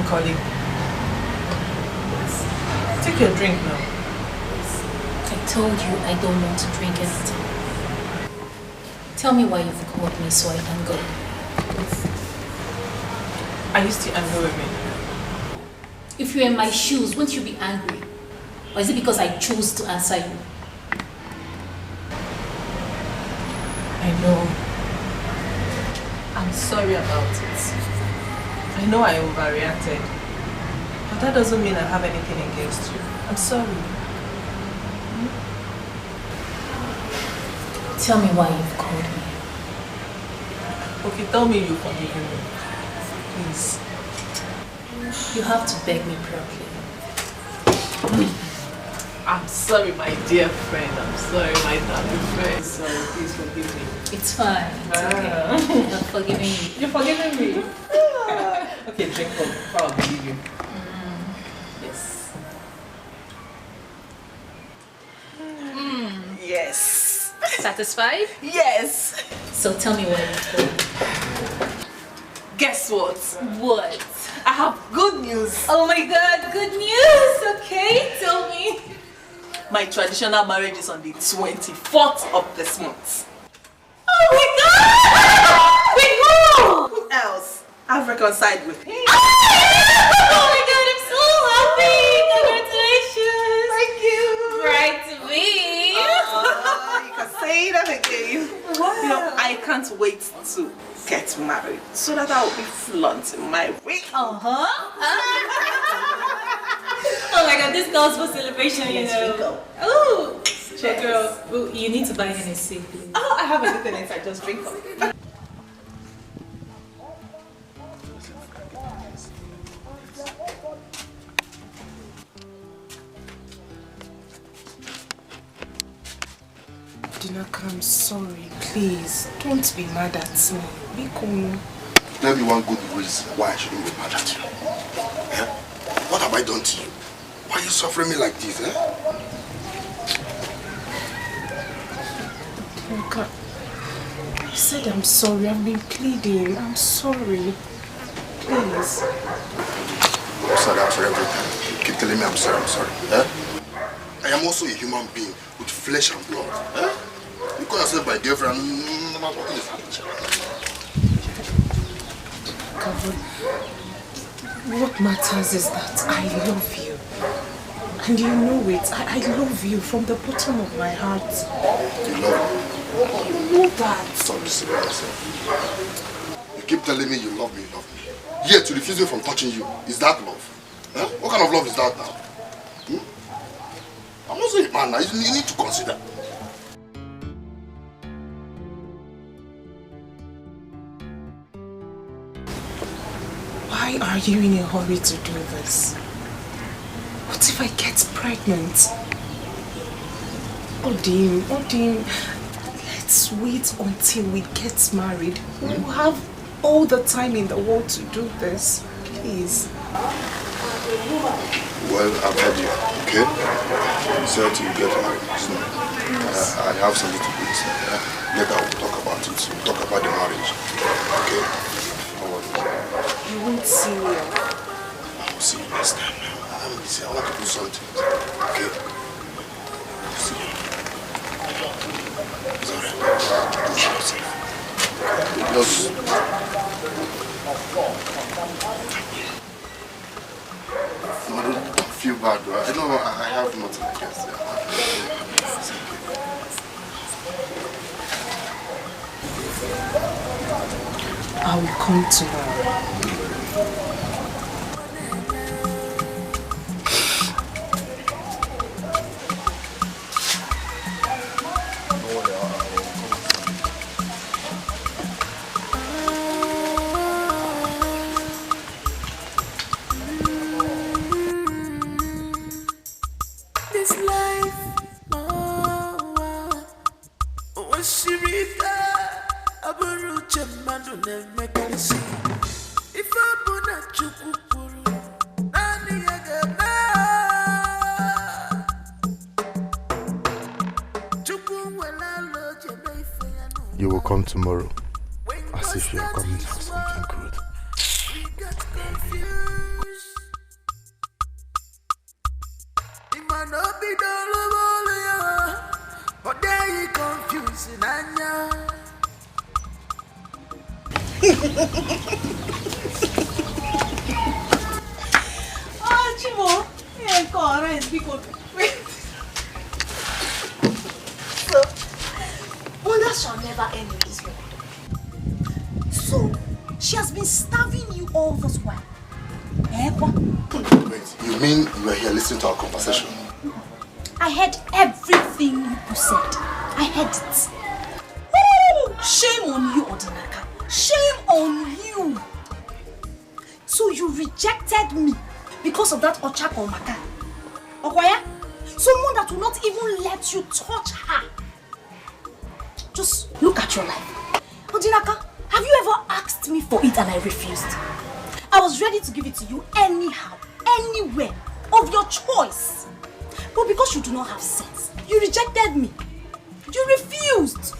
Colleague, take your drink now. I told you I don't want to drink anything. Tell me why you've called me so I can go. Are you still angry with me? If you were in my shoes, wouldn't you be angry? Or is it because I chose to answer you? I know. I'm sorry about it. I know I overreacted. But that doesn't mean I have anything against you. I'm sorry. Tell me why you've called me. Okay, tell me you forgive me. Please. You have to beg me properly. I'm sorry, my dear friend. I'm sorry, my darling friend. Sorry, please forgive me. It's fine. It's okay. I'm forgiving you. You're forgiving me? Okay, drink up before I'll believe you. Yes. Yes. Satisfied? Yes. So tell me why you've called me. Guess what? What? I have good news. Oh my god, good news! Okay, tell me. My traditional marriage is on the 24th of this month. Oh my god! Wait, who? Who else? I've reconciled with him. Oh my god, I'm so happy! Congratulations! Thank you. Bride to be. You can say that again. Wow. You know, I can't wait to get married so that I'll be flaunting my ring. Oh my god, this calls for celebration, you know. Oh, girl, you need to buy Hennessy, please. Oh, I have everything inside, just drink up. Dinaka, I'm sorry. Please, don't be mad at me. Be cool. Tell me one good reason why I shouldn't be mad at you. Eh? What have I done to you? Why are you suffering me like this, eh? Dinaka, I said I'm sorry. I've been pleading. I'm sorry. Please. I'm sorry everything. You keep telling me I'm sorry, eh? I am also a human being with flesh and blood, eh? You call yourself my girlfriend, What matters is that I love you. And you know it. I love you from the bottom of my heart. You love me? You know that. Stop deceiving yourself. You keep telling me you love me. Yet to refuse me from touching you, is that love? Eh? What kind of love is that now? I'm also a man now, you need to consider. Why are you in a hurry to do this? What if I get pregnant? Odin, let's wait until we get married. We'll have all the time in the world to do this. Please. Well, I've heard you, okay? You said you get married. So, I have something to do. Later we'll talk about it. We'll talk about the marriage. Okay? You won't see me. I will see you next time. I'm busy. I want to do something. Okay? See you. It's alright. Do yourself. Just... No, don't feel bad, bro. I know I have nothing against you. I will come tomorrow. You will come tomorrow, as if you are coming for something good. Oh, Alright, people. So, wonder shall never end in this world. So, she has been starving you all this while. Wait, you mean you were here listening to our conversation? I heard everything you said. I heard it. Woo! Shame on you, Odinaka. Shame on you. So you rejected me because of that Ochako Maka. Okwaya? Someone that will not even let you touch her. Just look at your life. Odinaka, have you ever asked me for it and I refused? I was ready to give it to you anyhow, anywhere, of your choice. But because you do not have sense, you rejected me. You refused.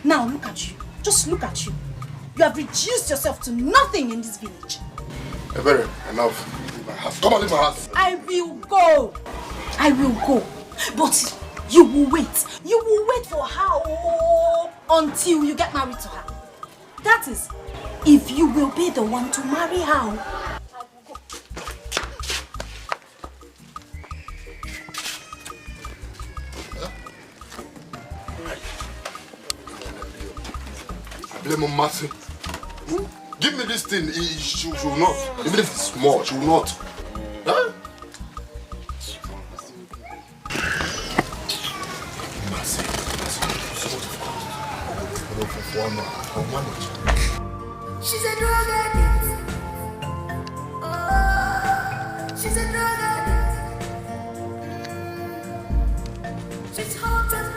Now look at you. Just look at you. You have reduced yourself to nothing in this village. Very enough. Leave my house. Come on, leave my house. I will go. I will go. But you will wait. You will wait for her until you get married to her. That is, if you will be the one to marry her. I blame on Martin. Give me this thing. She will not. Even if it's small, she will not. Huh? I'll manage. She's a drug addict. Oh, she's a drug addict. She's hot and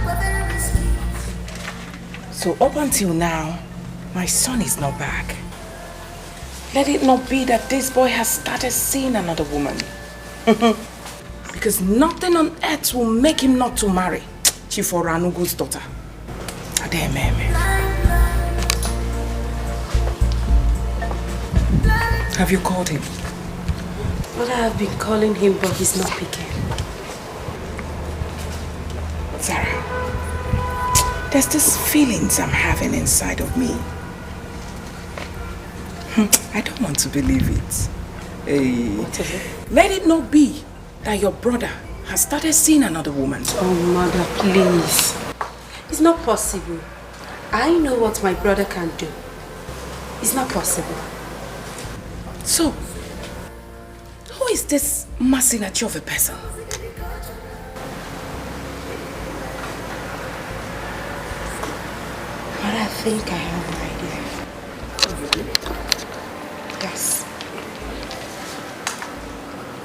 very risky. So up until now, my son is not back. Let it not be that this boy has started seeing another woman. Because nothing on earth will make him not to marry Chief Oranugo's daughter. Have you called him? Well, I have been calling him, but he's not picking. Sarah, there's this feelings I'm having inside of me. I don't want to believe it. Hey. What is it? Let it not be that your brother has started seeing another woman. Oh, mother, please. It's not possible. I know what my brother can do. It's not possible. So, who is this Masinachi of a person? But I think I have an idea. Yes.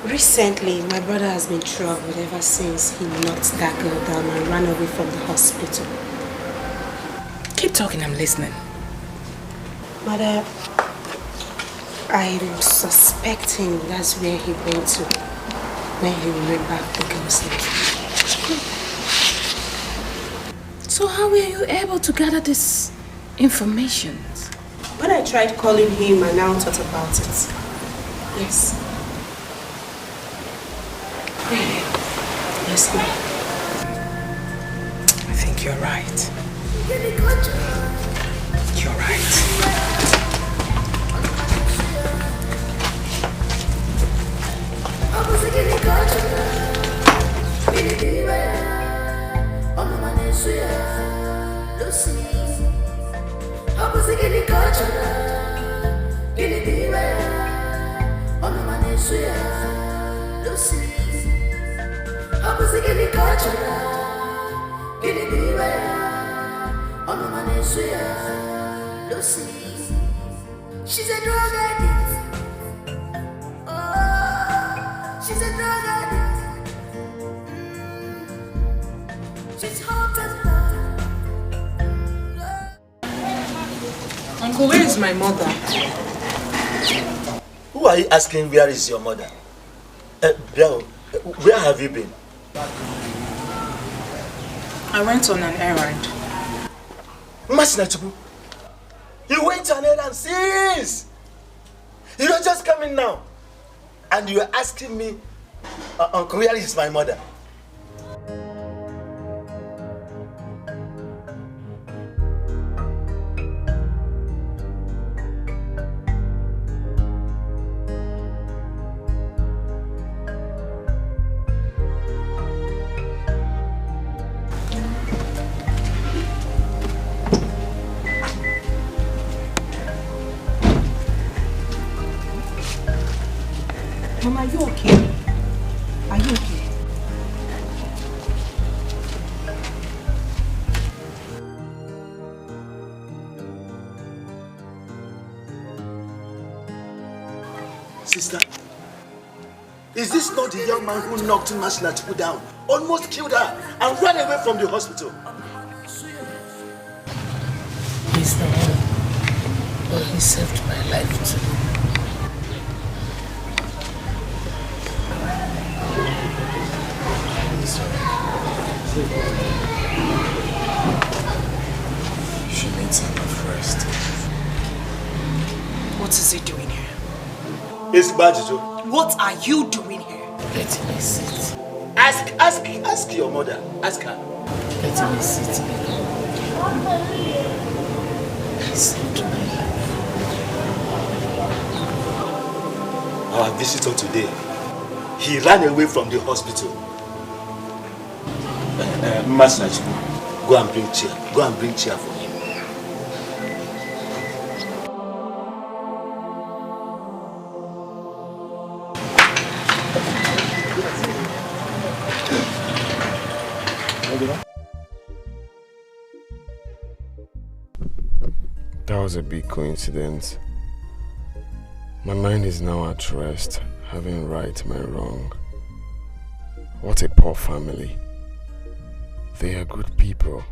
Recently, my brother has been troubled ever since he knocked that girl down and ran away from the hospital. Keep talking, I'm listening. Mother, I'm suspecting that's where he went to when he remembered the girl's name. So how were you able to gather this information? When I tried calling him, I now thought about it. Yes. Yes, ma'am. I think you're right. You're right. She's a drug addict. Oh, she's a drug addict. She's hot and Uncle, where is my mother? Who are you asking where is your mother? Where have you been? I went on an errand. Masinachubu, you went on an errand since. You don't just come in now. And you are asking me, Uncle, where is my mother? Mama, are you okay? Are you okay? Sister, is this not the young man who knocked Masnachukwu down, almost killed her, and ran away from the hospital? He's the one, but he saved my life too. She needs enough rest. What is he doing here? It's Bajijo. What are you doing here? Let me sit. Ask your mother. Ask her. Let me sit. He saved my life. Our visitor today, he ran away from the hospital. Masnachukwu, go and bring chair. Go and bring chair for him. That was a big coincidence. My mind is now at rest, having right my wrong. What a poor family. They are good people.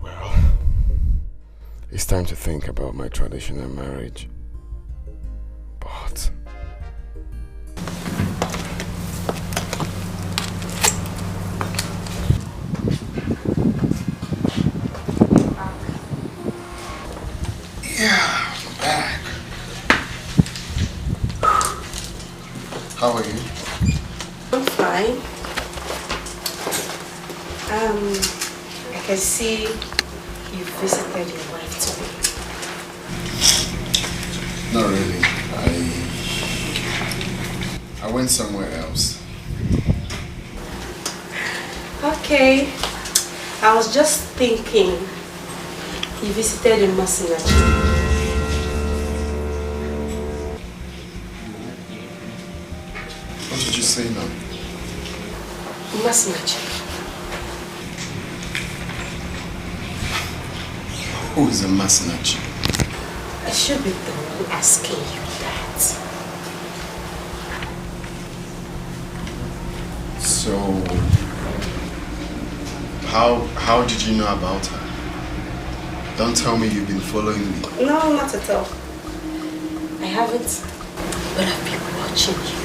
Well, it's time to think about my traditional marriage. But yeah, I'm back. How are you? I'm fine. I can see you visited your wife today. Not really. I went somewhere else. Okay. I was just thinking you visited in Masinachi. What did you say now? Masinachi. Who is a Masinachi? I should be the one asking you that. So, how did you know about her? Don't tell me you've been following me. No, not at all. I haven't, but I've been watching you.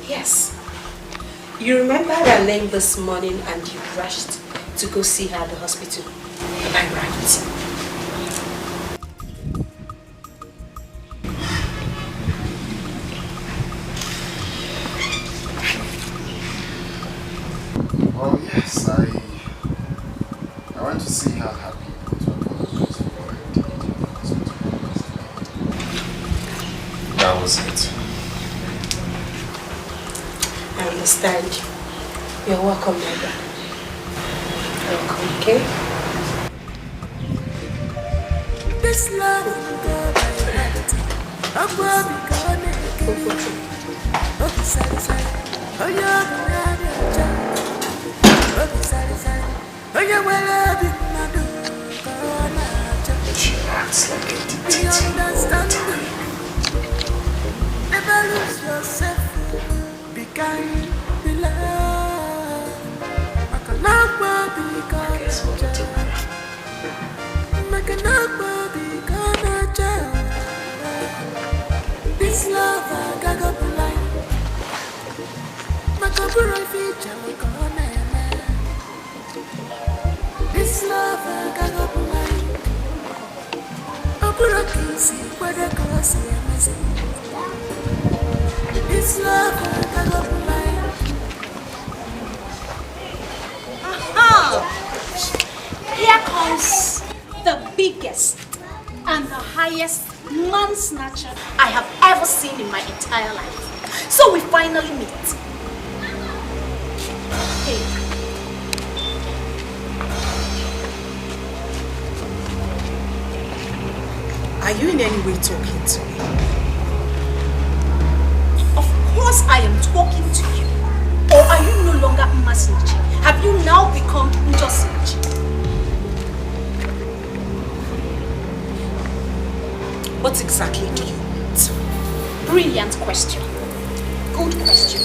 Yes. You remember that name this morning and you rushed to go see her at the hospital. Am I right? Well, yes, I went to see how happy that was it. I understand. You're welcome, my brother. Welcome, okay? This love will go by reality. I'm going to be gone again. Oh, sorry, sorry. Oh, you're the child. Oh, sorry, sorry. Oh, you're well, She acts like a be understanding. Never lose yourself. Be kind, be love. I cannot be gone. I cannot be gone. This love I got up blind. My couple feature will go on. This love I got up blind. I put a kiss in where the cross is. This love I got up blind. Aha! Here comes the biggest and the highest man snatcher I have ever seen in my entire life. So we finally meet. Hey. Are you in any way talking to me? because I am talking to you? Or are you no longer Masinachi? Have you now become Njosinachi? What exactly do you want? Brilliant question. Good question.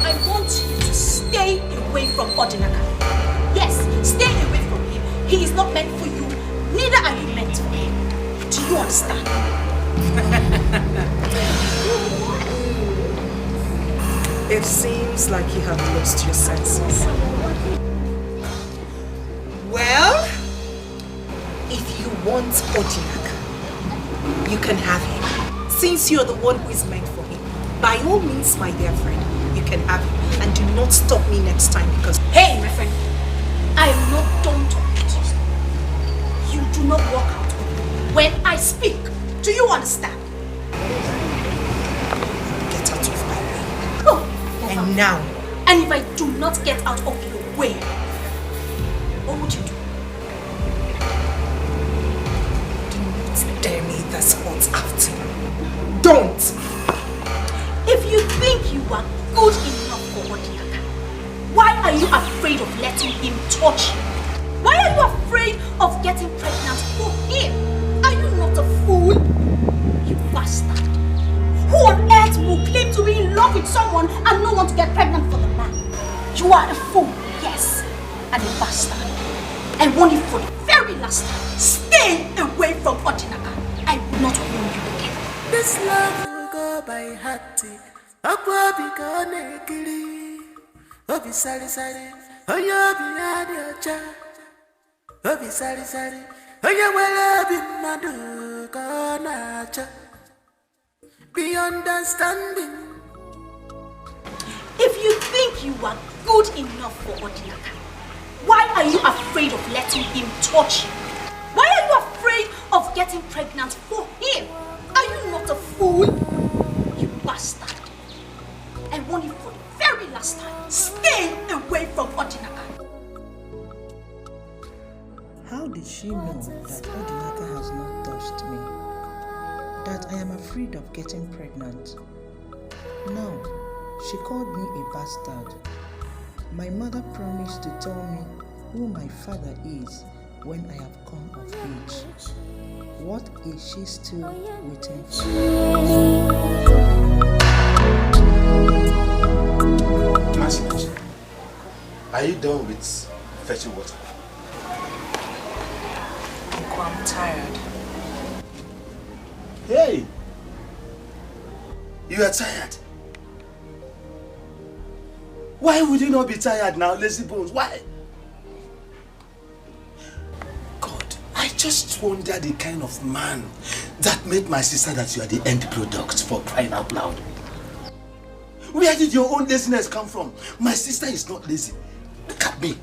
I want you to stay away from Odinaka. Yes, stay away from him. He is not meant for you. Neither are you meant for him. Do you understand? It seems like you have lost your senses. Well, if you want Odinaka, you can have him. Since you're the one who is meant for him, by all means, my dear friend, you can have him. And do not stop me next time because... Hey, my friend, I am not done talking to you. You do not walk out when I speak. Do you understand? Get out of my way. Oh, and now. And if I do not get out of your way, what would you do? Do not dare me this hot afternoon. Don't! If you think you are good enough for Odiaka, why are you afraid of letting him touch you? Why are you afraid of getting pregnant for him? Are you not a fool? You bastard. Who on earth will claim to be in love with someone and not want to get pregnant for the man? You are a fool, yes, and a bastard. I warn you for the very last time. Stay away from Odinaka. I will not warn you again. This love will go by hearty. Akwa bika nekili. Obi sari sari. Oyo bi adiocha. Obi sari sari. Oyo wele bi madu konacha. Be understanding. If you think you are good enough for Odinaka, why are you afraid of letting him touch you? Why are you afraid of getting pregnant for him? Are you not a fool? You bastard. I warn you for the very last time. Stay away from Odinaka. How did she know that Odinaka has not touched me? That I am afraid of getting pregnant? No, she called me a bastard. My mother promised to tell me who my father is when I have come of age. What is she still waiting for? Masinachi, are you done with fetching water? Uncle, I'm tired. Hey! You are tired? Why would you not be tired now, lazy bones? Why? God, I just wonder the kind of man that made my sister that you are the end product, for crying out loud. Where did your own laziness come from? My sister is not lazy. Look at me.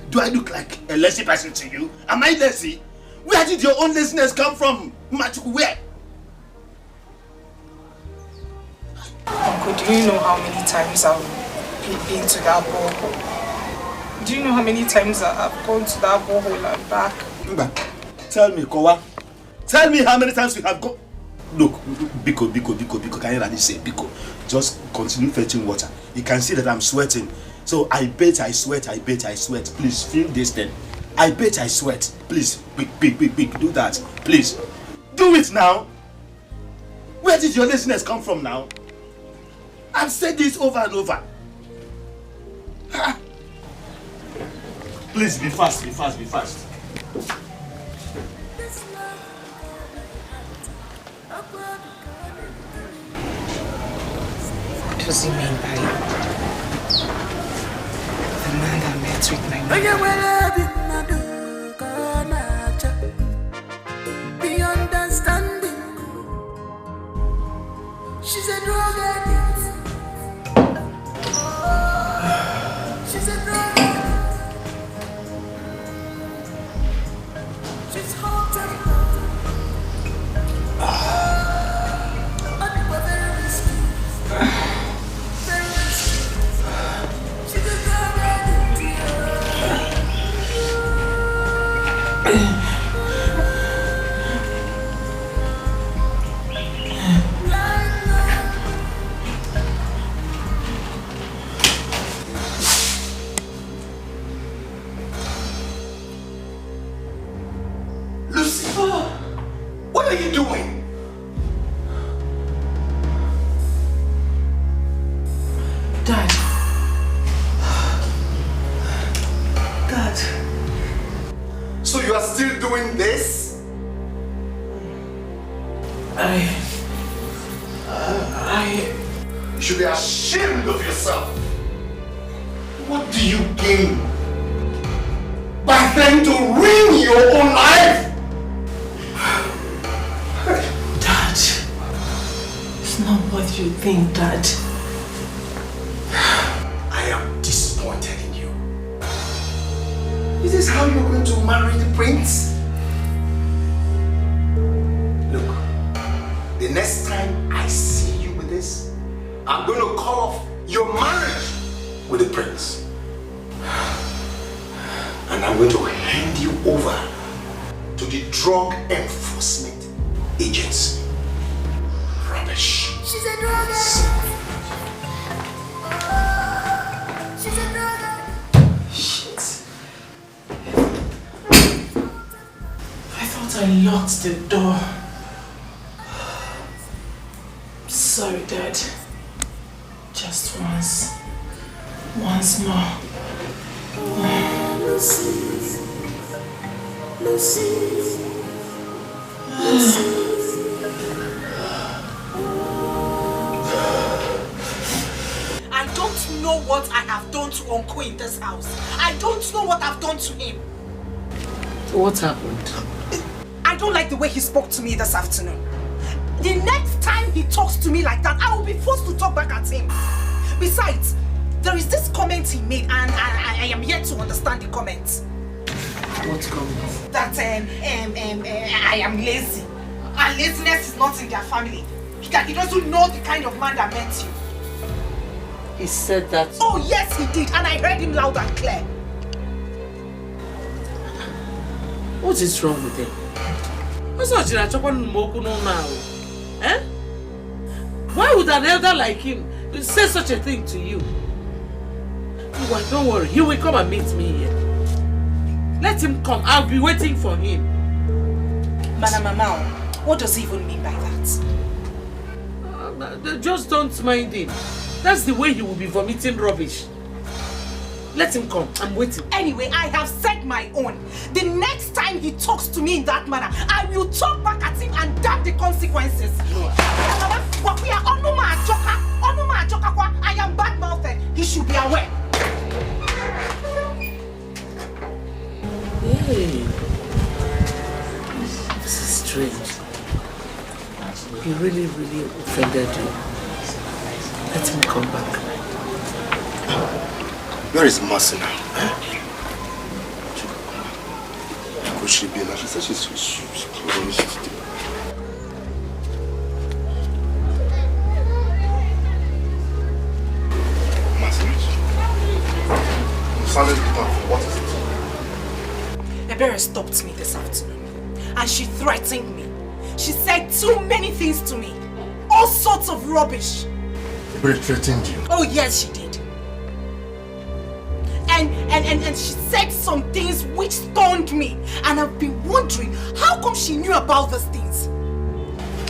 Do I look like a lazy person to you? Am I lazy? Where did your own laziness come from? Where? Uncle, do you know how many times I've been to that borehole? Do you know how many times I've gone to that borehole and back? Tell me, Kowa. Tell me how many times you have gone. Look, Biko, can you really say Biko? Just continue fetching water. You can see that I'm sweating. So I bet I sweat. Please, feel this then. I bet I sweat. Please, quick, do that. Please. Do it now. Where did your laziness come from now? I've said this over and over. Please, be fast. What does he mean by the man that met with my mother? Be understanding. She's a drug addict. She's a drug addict. She's haunted. are you doing? Dad. Dad. So you are still doing this? You should be ashamed of yourself. What do you gain by trying to ruin your own life? Dad. It's not what you think, Dad. I am disappointed in you. Is this how you're going to marry the prince? Look, the next time I see you with this, I'm going to call off your marriage with the prince. And I'm going to hand you over to the Drug Enforcement Agency. Rubbish. She's a drug addict. She's a drug addict. Shit. I thought I locked the door. Sorry, Dad. Just once. Once more. I don't know what I have done to Uncle in this house. I don't know what I've done to him. What happened? I don't like the way he spoke to me this afternoon. The next time he talks to me like that, I will be forced to talk back at him. Besides, there is this comment he made and I am yet to understand the comment. What comment? That I am lazy. And laziness is not in their family. He doesn't know the kind of man that met you. He said that. Oh yes, he did, and I heard him loud and clear. What is wrong with him? Eh? Why would an elder like him say such a thing to you? Well, don't worry, he will come and meet me here. Let him come, I'll be waiting for him. Mama, what does he even mean by that? Just don't mind him. That's the way he will be vomiting rubbish. Let him come, I'm waiting. Anyway, I have said my own. The next time he talks to me in that manner, I will talk back at him and damn the consequences. I am bad-mouthed. He should be aware. Hey, this is strange. He really offended you. Let him come back. Where is Mercy now? Could she be now? She said she's close. Mercy? You sounded tough. What is it? Ebere stopped me this afternoon and she threatened me. She said too many things to me. All sorts of rubbish. Ebere threatened you? Oh yes, she did. And she said some things which stunned me. And I've been wondering, how come she knew about these things?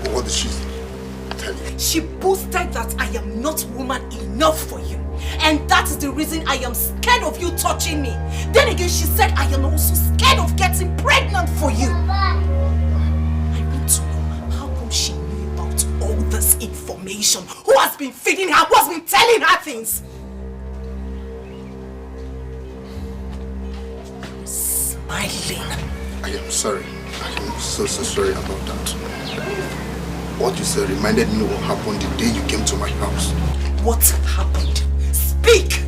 What did she tell you? She boasted that I am not woman enough for you. And that is the reason I am scared of you touching me. Then again, she said I am also scared of getting pregnant for you. I want to know, how come she knew about all this information? Who has been feeding her? Who has been telling her things? Smiling. I am sorry. I am so sorry about that. What you said reminded me what happened the day you came to my house. What happened? Speak!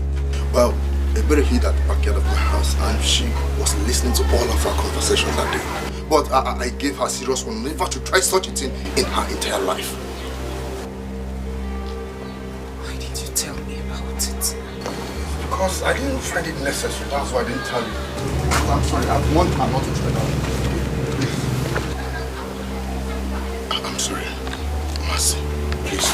Well, Ebere hid at the backyard of my house and she was listening to all of our conversation that day. But I gave her serious warning never to try such a thing in her entire life. Why did you tell me about it? Because I didn't find it necessary. That's why I didn't tell you. I'm sorry. I want her not to try that. Please. I'm sorry. Mercy, please.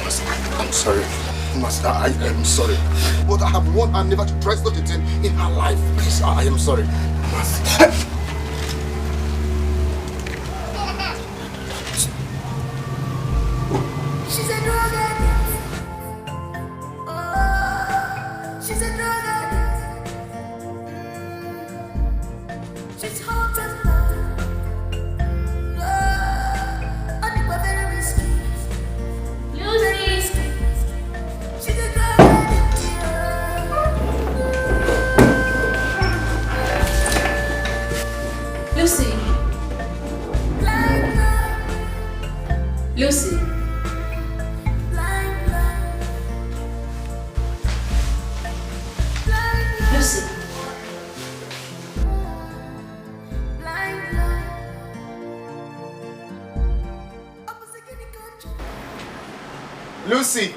Mercy, I'm sorry. Master, I am sorry. But I have warned her never to try such a thing in her life. Please, I am sorry. Master. She's a drug addict. Oh, she's a drug addict. She's hot and cold. Oh, and we're very risky. Lucy. She's a drug addict. Lucy. Lucy. Lucy. Lucy!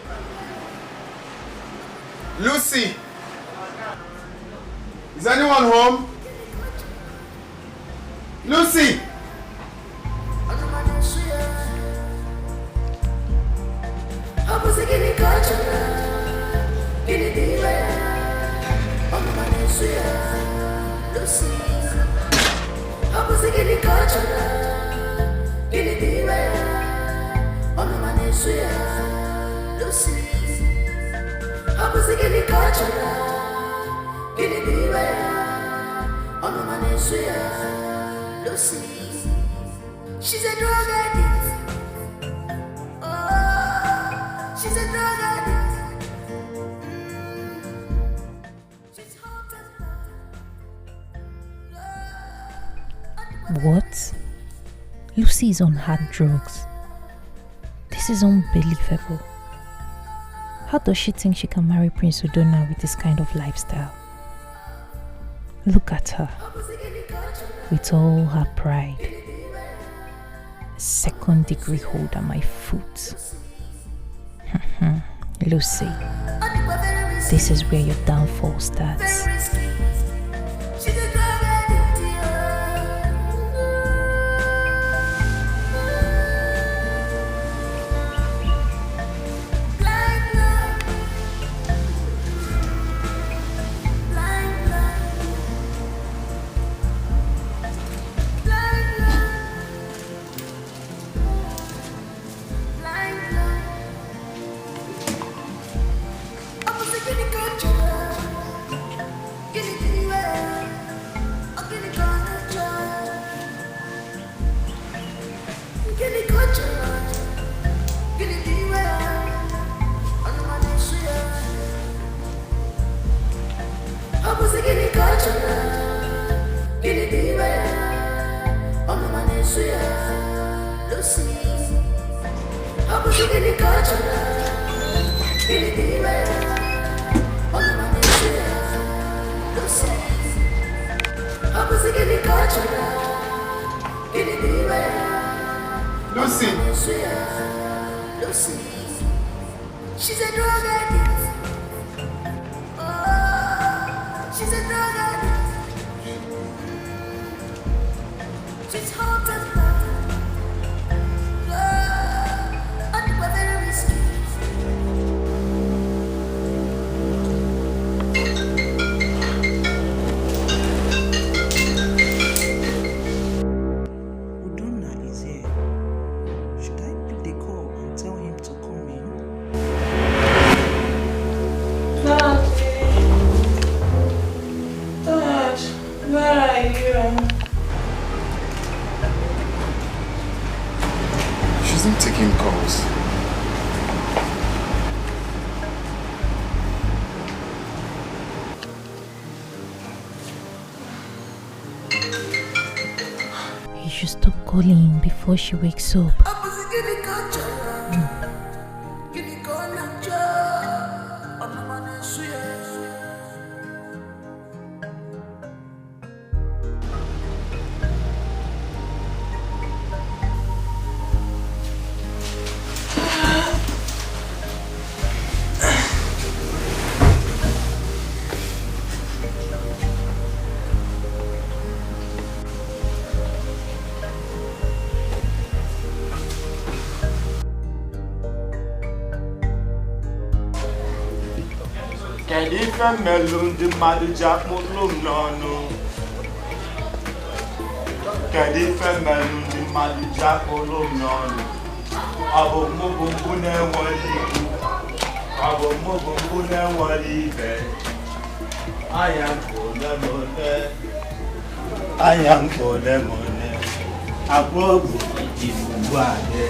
Lucy! Is anyone home? Lucy! She's a drug addict. Oh, she's a drug addict. She's hot and What? Lucy is on hard drugs. This is unbelievable. How does she think she can marry Prince Udona with this kind of lifestyle? Look at her. With all her pride. A second-degree hold on my foot. Lucy, this is where your downfall starts. Lucy! She's a drug addict. Oh, she's a drug addict. She's hot and cold. Oh, and we're very risky. Udona is here. Should I pick the call and tell him to come in? Dad, where are you? She isn't taking calls. You should stop calling before she wakes up. femelu ndi mmadụ ji akpụlụ m n'ọnụ? Kedu femelu ndi mmadụ ji akpụlụ m n'ọnụ? Ọ bụ mụ bụ mbụ na-enweghị ikwu. Ọ bụ mụ bụ mbụ na-enweghị ibe. Anya mkpone mone. Anya mkpone mone. Abụọ bụ ibu adị.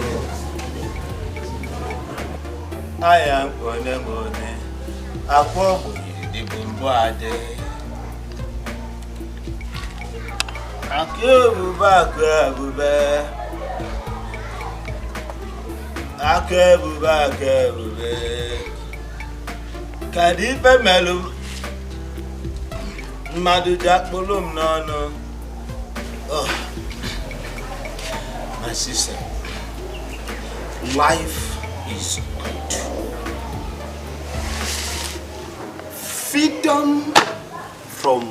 Anya mkpone mone. Abụọ bụ ibu adị. Akụ ebube akụ ebube. Akụ ebube akụ ebube. Kedu ife melụ mmadụ ji akpụlụ m n'ọnụ? Oh, my sister, life is good. Freedom from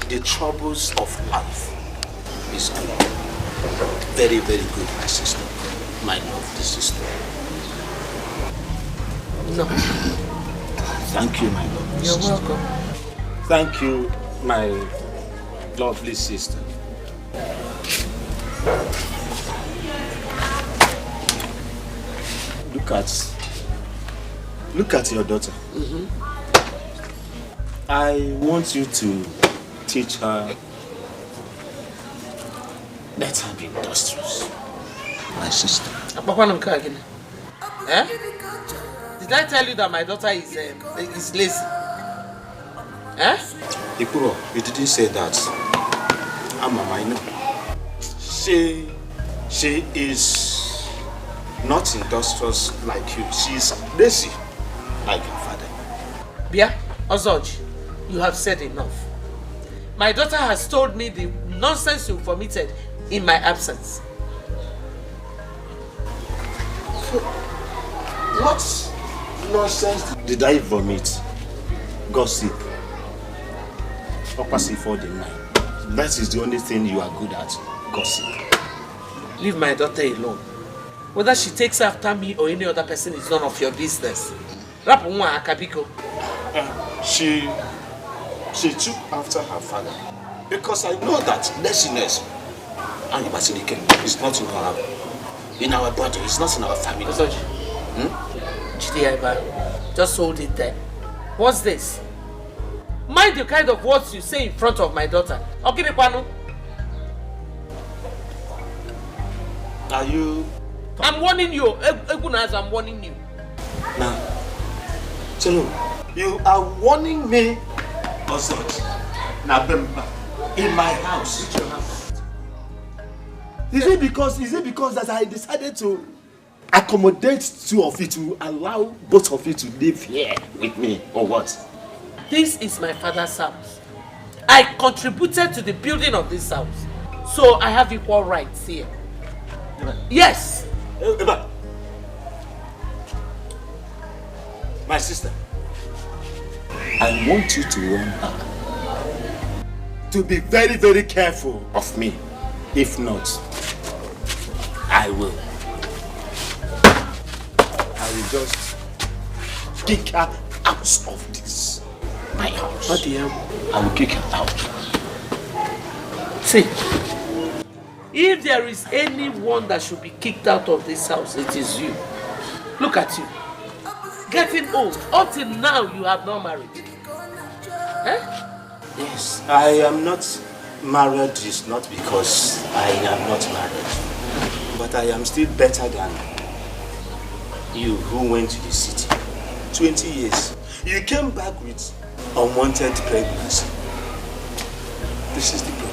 the troubles of life is good. Very, very good, my sister. My lovely sister. No. Thank you, my lovely sister. You're welcome. Thank you, my lovely sister. Look at your daughter. I want you to teach her. Let her be industrious, my sister. Eh? Did I tell you that my daughter is lazy? Eh? Ikuro, you didn't say that. I know. She is not industrious like you. She is lazy like her father. Bia, Ozoj, you have said enough. My daughter has told me the nonsense you vomited in my absence. What nonsense did I vomit? Gossip. Opposite for the night. That is the only thing you are good at. Gossip. Leave my daughter alone. Whether she takes after me or any other person is none of your business. She took after her father because I know that laziness and is not in our body, it's not in our family. Just hold it there. What's this? Mind the kind of words you say in front of my daughter. Okay, are you? I'm warning you. I'm warning you. Now, Chelo, you are warning me also. In my house. Is it because that I decided to accommodate two of you, to allow both of you to live here with me, or what? This is my father's house. I contributed to the building of this house, so I have equal rights here. Yes. My sister, I want you to warn her to be very, very careful of me. If not, I will just kick her out of this, my house. What the hell? I will kick her out. See, if there is anyone that should be kicked out of this house, it is you. Look at you. Getting old. Until now, you have not married. Eh? Yes, I am not married. Is not because I am not married, but I am still better than you who went to the city. 20 years. You came back with unwanted pregnancy. This is the product.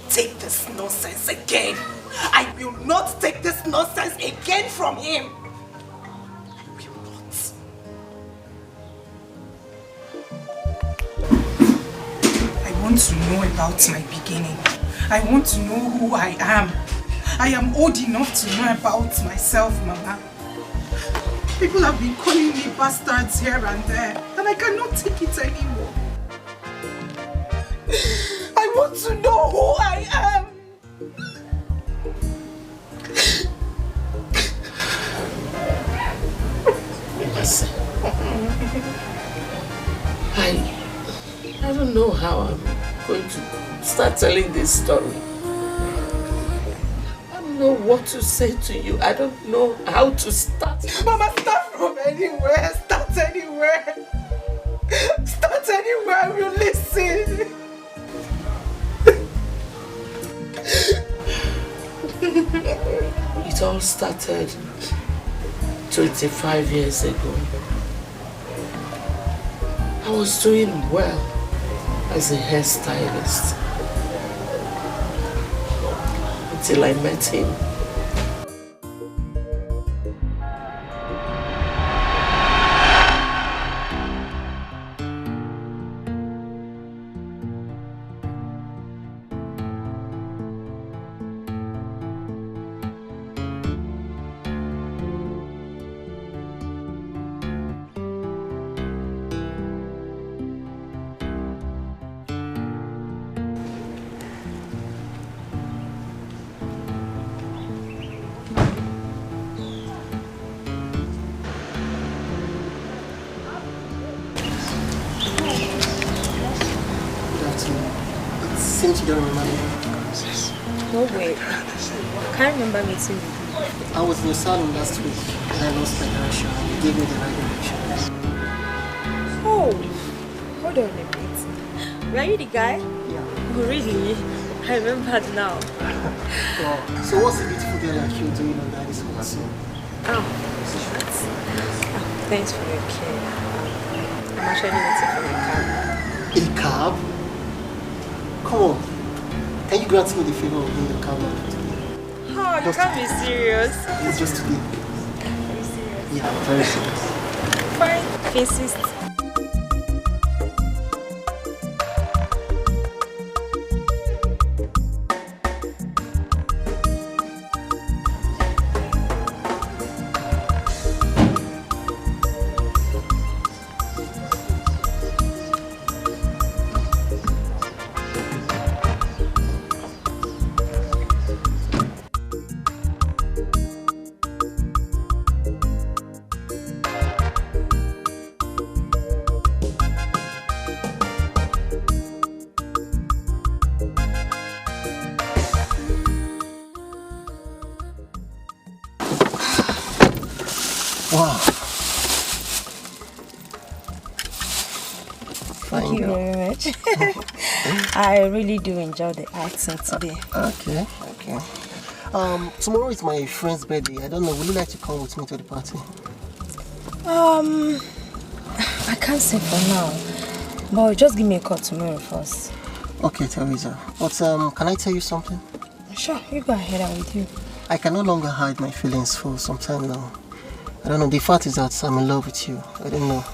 Take this nonsense again. I will not take this nonsense again from him. I will not. I want to know about my beginning. I want to know who I am. I am old enough to know about myself, Mama. People have been calling me bastards here and there, and I cannot take it anymore. I want to know who I am. Listen, I don't know how I'm going to start telling this story. I don't know what to say to you. I don't know how to start. Mama, start from anywhere. Start anywhere. Start anywhere. I will listen. It all started 25 years ago. I was doing well as a hairstylist until I met him. Since you don't remember me. No way. I can't remember meeting you. I was in your salon last week and I lost my direction and you gave me the right direction. Oh, hold on a bit. Were you the guy? Yeah. Oh, really? I remembered now. Wow. So what's a beautiful girl like you doing on Daddy's home soon? Oh, thanks for your care. I'm actually waiting for my cab. A cab? Come on. Can you grant me the favor of being your cab today? Oh, you can't be serious. It's just today. Are you serious? Yeah, I'm very serious. Fine, if you insist. Wow. Thank you very much. I really do enjoy the acting today. Okay. Tomorrow is my friend's birthday. I don't know, would you like to come with me to the party? I can't say for now, but just give me a call tomorrow first. Okay, Teresa. But can I tell you something? Sure, you go ahead, I'm with you. I can no longer hide my feelings for some time now. I don't know, the fact is that I'm in love with you. I don't know.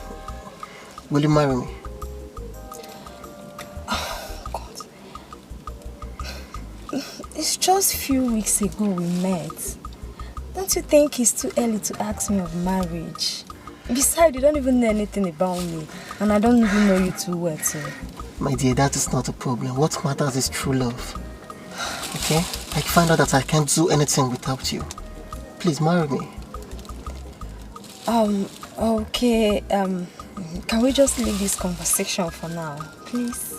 Will you marry me? Oh, God. It's just a few weeks ago we met. Don't you think it's too early to ask me of marriage? Besides, you don't even know anything about me. And I don't even know you too well, too. My dear, that is not a problem. What matters is true love. Okay? I find out that I can't do anything without you. Please marry me. Okay, can we just leave this conversation for now, please?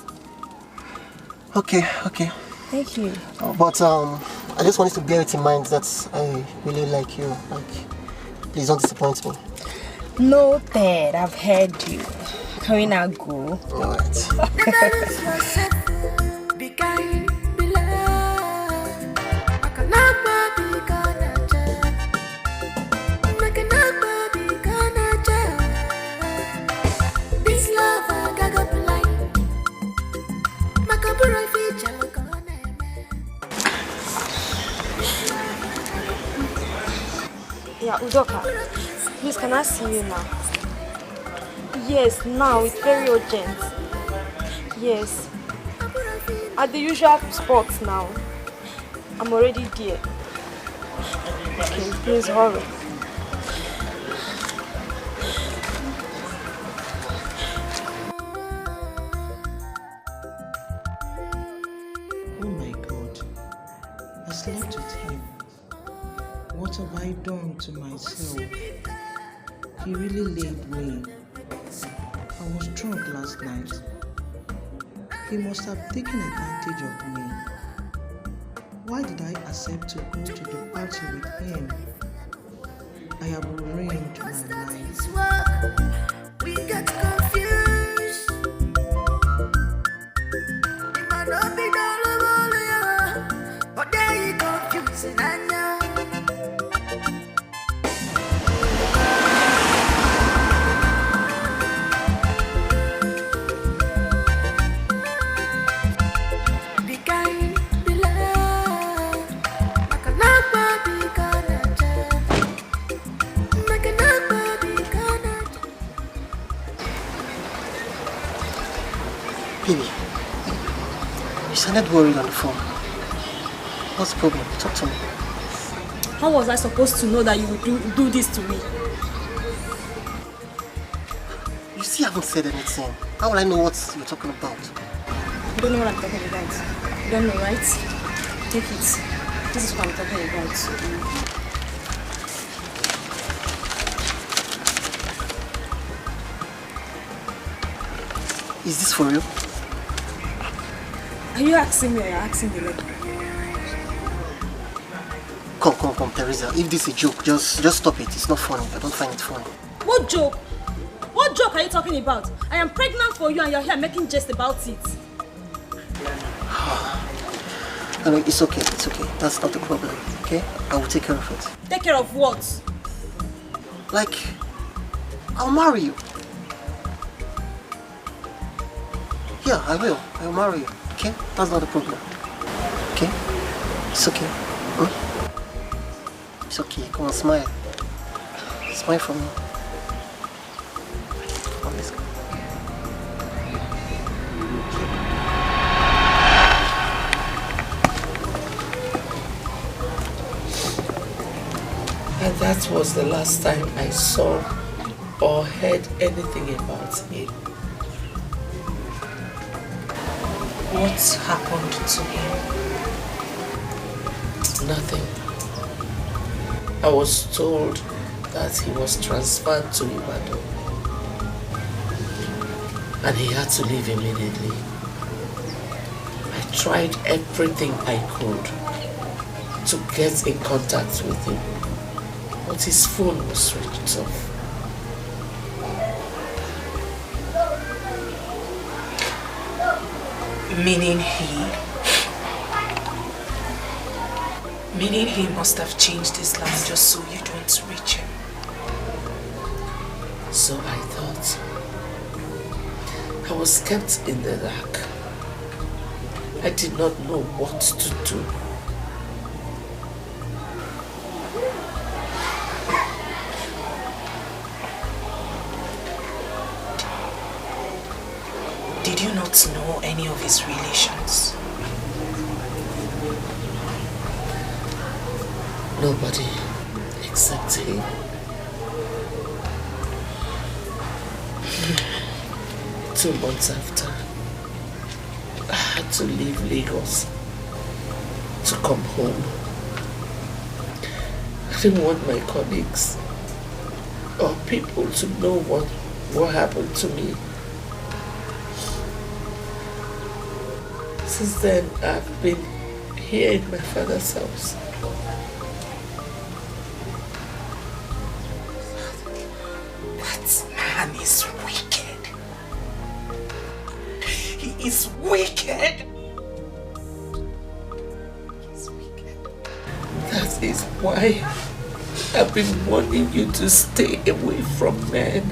Okay. Thank you. But I just want you to bear it in mind that I really like you. Please don't disappoint me. Noted, I've heard you. Can we now go? Alright. Be kind, be loved. I cannot be gonna this love I got blind. Makabura feature look on Yeah, Udoka, please can I see you now? Yes, now, it's very urgent. Yes. At the usual spots now. I'm already there. Okay, please hurry. Oh my God. I slept with him. What have I done to myself? He really laid me. I was drunk last night. He must have taken advantage of me. Why did I accept to go to the party with him? I have ruined my life. We get confused. It might not be normal, but there you confusing and now. Baby, you sounded worried on the phone. What's the problem? Talk to me. How was I supposed to know that you would do this to me? You still haven't said anything. How will I know what you're talking about? You don't know what I'm talking about. You don't know, right? Take it. This is what I'm talking about. Is this for real? Are you asking me or you're asking the lady? Come, Teresa. If this is a joke, just stop it. It's not funny. I don't find it funny. What joke? What joke are you talking about? I am pregnant for you and you're here making jest about it. No, it's okay. It's okay. That's not the problem. Okay? I will take care of it. Take care of what? Like, I'll marry you. Yeah, I will. I'll marry you. Okay? That's not the problem. Okay? It's okay. It's okay. Come on, smile. Smile for me. Come on, let's go. And that was the last time I saw or heard anything about him. What happened to him? Nothing. I was told that he was transferred to Ibadan and he had to leave immediately. I tried everything I could to get in contact with him, but his phone was switched off. Meaning he must have changed his line just so you don't reach him. So I thought. I was kept in the dark. I did not know what to do. Did you not know any of his relations? Nobody except him. 2 months after, I had to leave Lagos to come home. I didn't want my colleagues or people to know what happened to me. Since then, I've been here in my father's house. That man is wicked. He is wicked. He's wicked. That is why I've been warning you to stay away from men.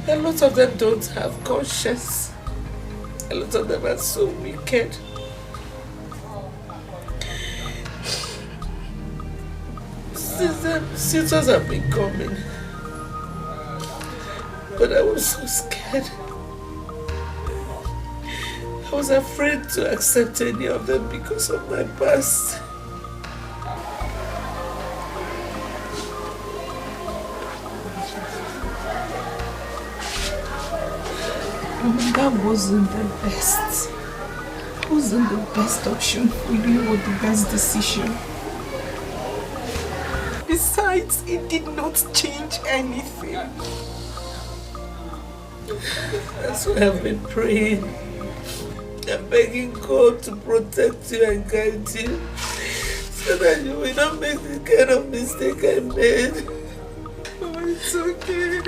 A lot of them don't have conscience. A lot of them are so wicked. Suitors have been coming. But I was so scared. I was afraid to accept any of them because of my past. That wasn't the best. That wasn't the best option for you or the best decision. Besides, it did not change anything. That's why I've been praying and begging God to protect you and guide you so that you will not make the kind of mistake I made. Oh, it's okay.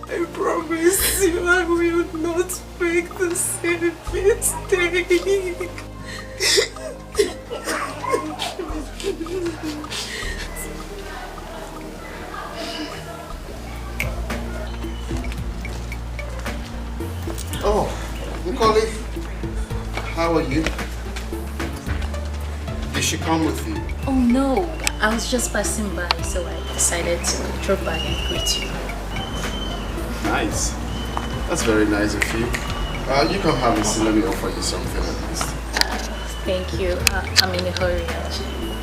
I promise you I will not make the same mistake. Oh, Nkoli, how are you? Did she come with you? Oh no, I was just passing by, so I decided to drop by and greet you. Nice. That's very nice of you. You can have a seat. Let me offer you something at least. Thank you. I'm in a hurry actually.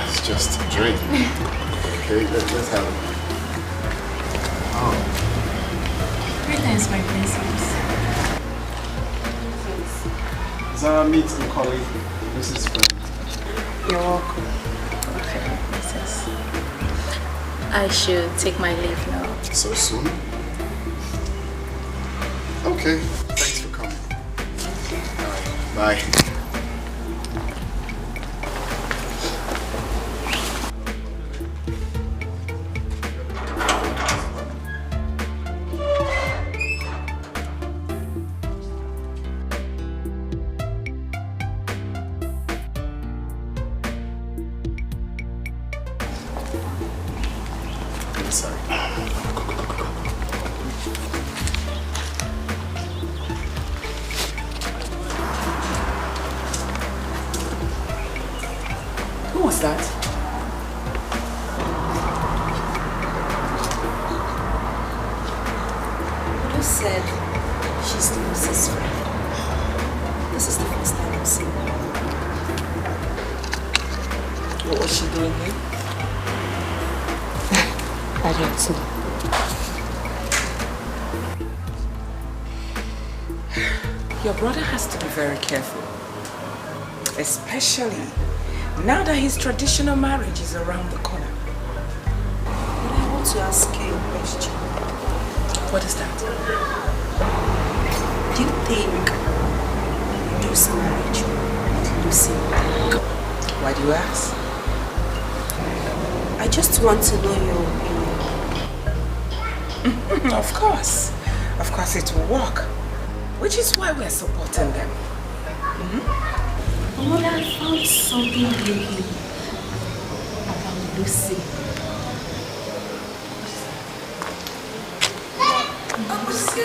It's just a drink. Okay, let's have it. Oh. Greetings, my princess. Zara, meet Nkoli. This is friend. You're welcome. Okay, princess. I should take my leave now. So soon? Okay, thanks for coming. Bye. Who was that? Who said she's the Lucy's friend? This is the first time I've seen her. What was she doing here? I don't know. Your brother has to be very careful. Especially now that his traditional marriage is around the corner. But I want to ask you a question. What is that? Do you think this marriage with Lucy will work? Why do you ask? I just want to know your opinion. Of course it will work. Which is why we're supporting them. But I found something lately about Lucy. Lucy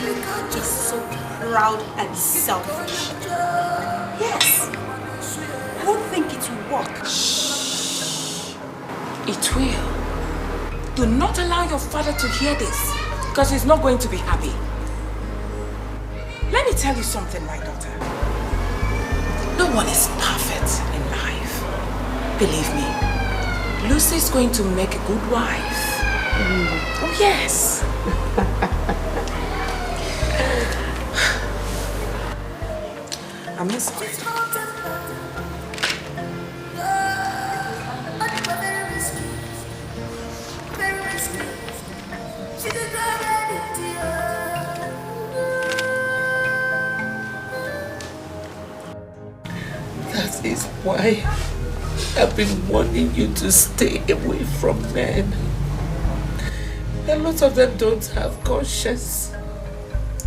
is so proud and selfish. Yes. I don't think it will work. It will. Do not allow your father to hear this, because he's not going to be happy. Let me tell you something, my daughter. No one is perfect in life. Believe me, Lucy's going to make a good wife. Oh, yes. I miss her. That is why I've been wanting you to stay away from men. A lot of them don't have conscience.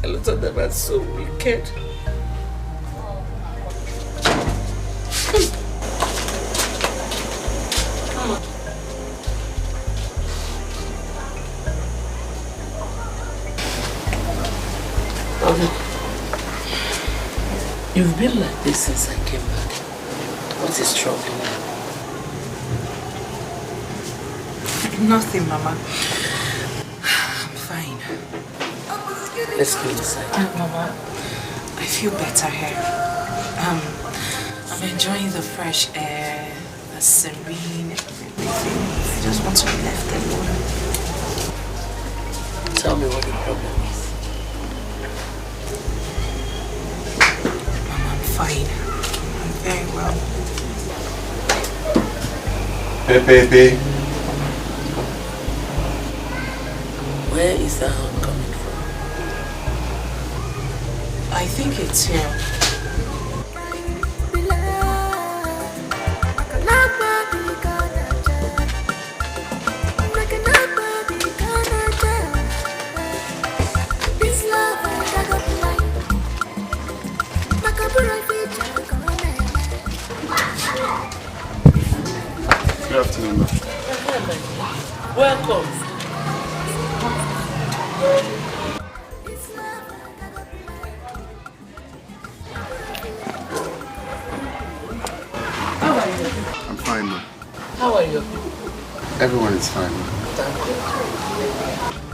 A lot of them are so wicked. You've been like this since I came back. What is troubling you? Nothing, Mama. I'm fine. Let's go inside. Mama, I feel better here. I'm enjoying the fresh air, the serene everything. I just want to be left alone. Tell me what the problem is. I'm fine. I'm very well. Pepe. Where is the hand coming from? I think it's here. Good afternoon, ma'am. Welcome. I'm fine, ma'am. How are you? Everyone is fine, ma'am. Thank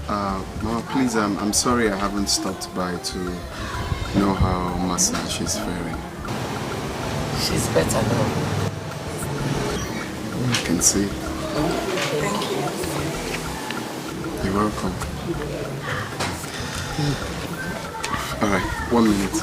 God. Mama, please, I'm sorry I haven't stopped by to know how Massage is faring. She's better now. I can see. Thank you. You're welcome. Alright, 1 minute.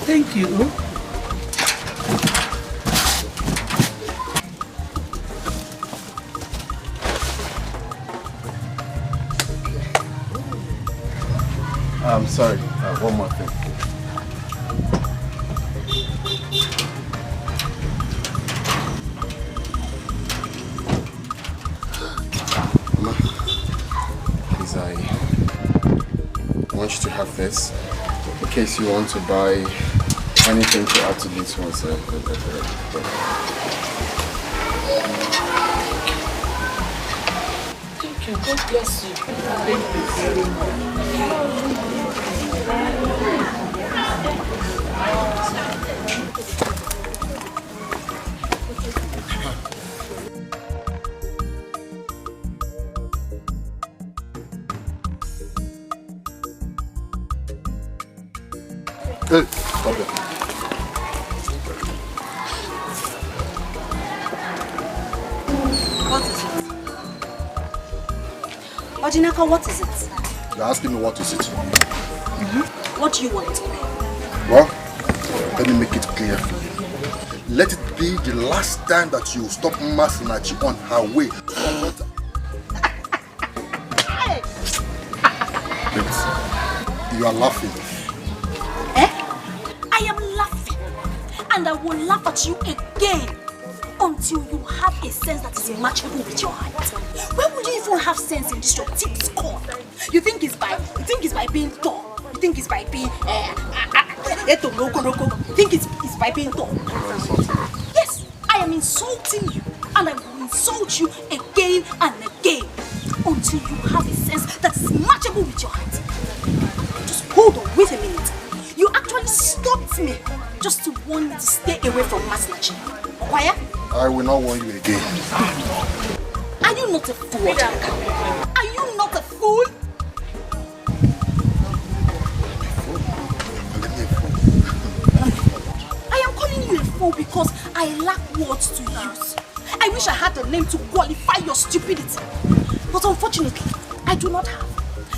Thank you. I'm sorry, one more thing. Mama, please, I want you to have this in case you want to buy anything to add to this one, sir. Thank you. God bless you. Thank you very Hey, stop it. What is it? Odinaka, what is it? You're asking me what is it? What do you want? Well, let me make it clear. Let it be the last time that you stop Masinachi on her way. You are laughing. I am laughing, and I will laugh at you again until you have a sense that is matchable with your heart. Where would you even have sense in this your tip score? You think it's by being tall? You think it's by being you think it's by being tall? Yes, I am insulting you, and I will insult you again and again until you have a sense that is matchable with your heart. Just hold on, wait a minute. You actually stopped me just to warn me to stay away from Masinachi. Why? I will not warn you again. Are you not a fool? Are you not a fool? I am calling you a fool because I lack words to use. I wish I had a name to qualify your stupidity. But unfortunately, I do not have.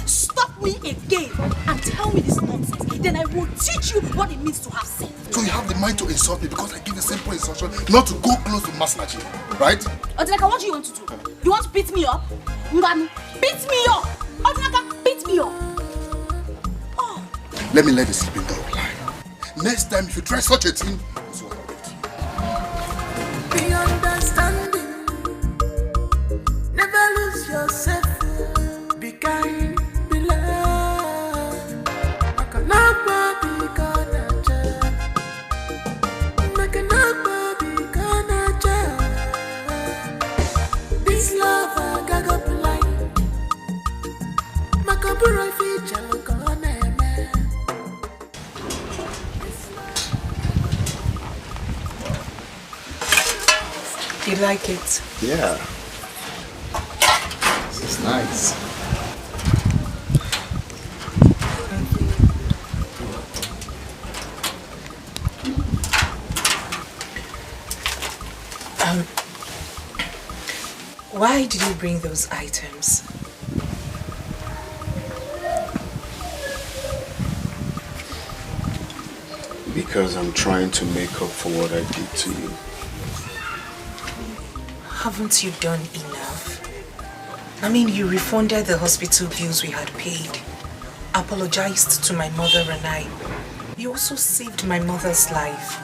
Stop me again and tell me this nonsense. Then I will teach you what it means to have sense. So you have the mind to insult me because I give a simple instruction not to go close to Masinachi, right? Odinaka, what do you want to do? You want to beat me up? Ngani, beat me up! Odinaka, beat me up! Let me let the sleeping dog lie. Next time, if you try such a thing, it's what Be understanding. Never lose yourself. Be kind, be loved. I can never be gonna judge. I can never be gonna judge. This love I got up line. Makabura feature look on You like it? Yeah. This is nice. Why did you bring those items? Because I'm trying to make up for what I did to you. Haven't you done enough? I mean, you refunded the hospital bills we had paid, apologized to my mother and I. You also saved my mother's life.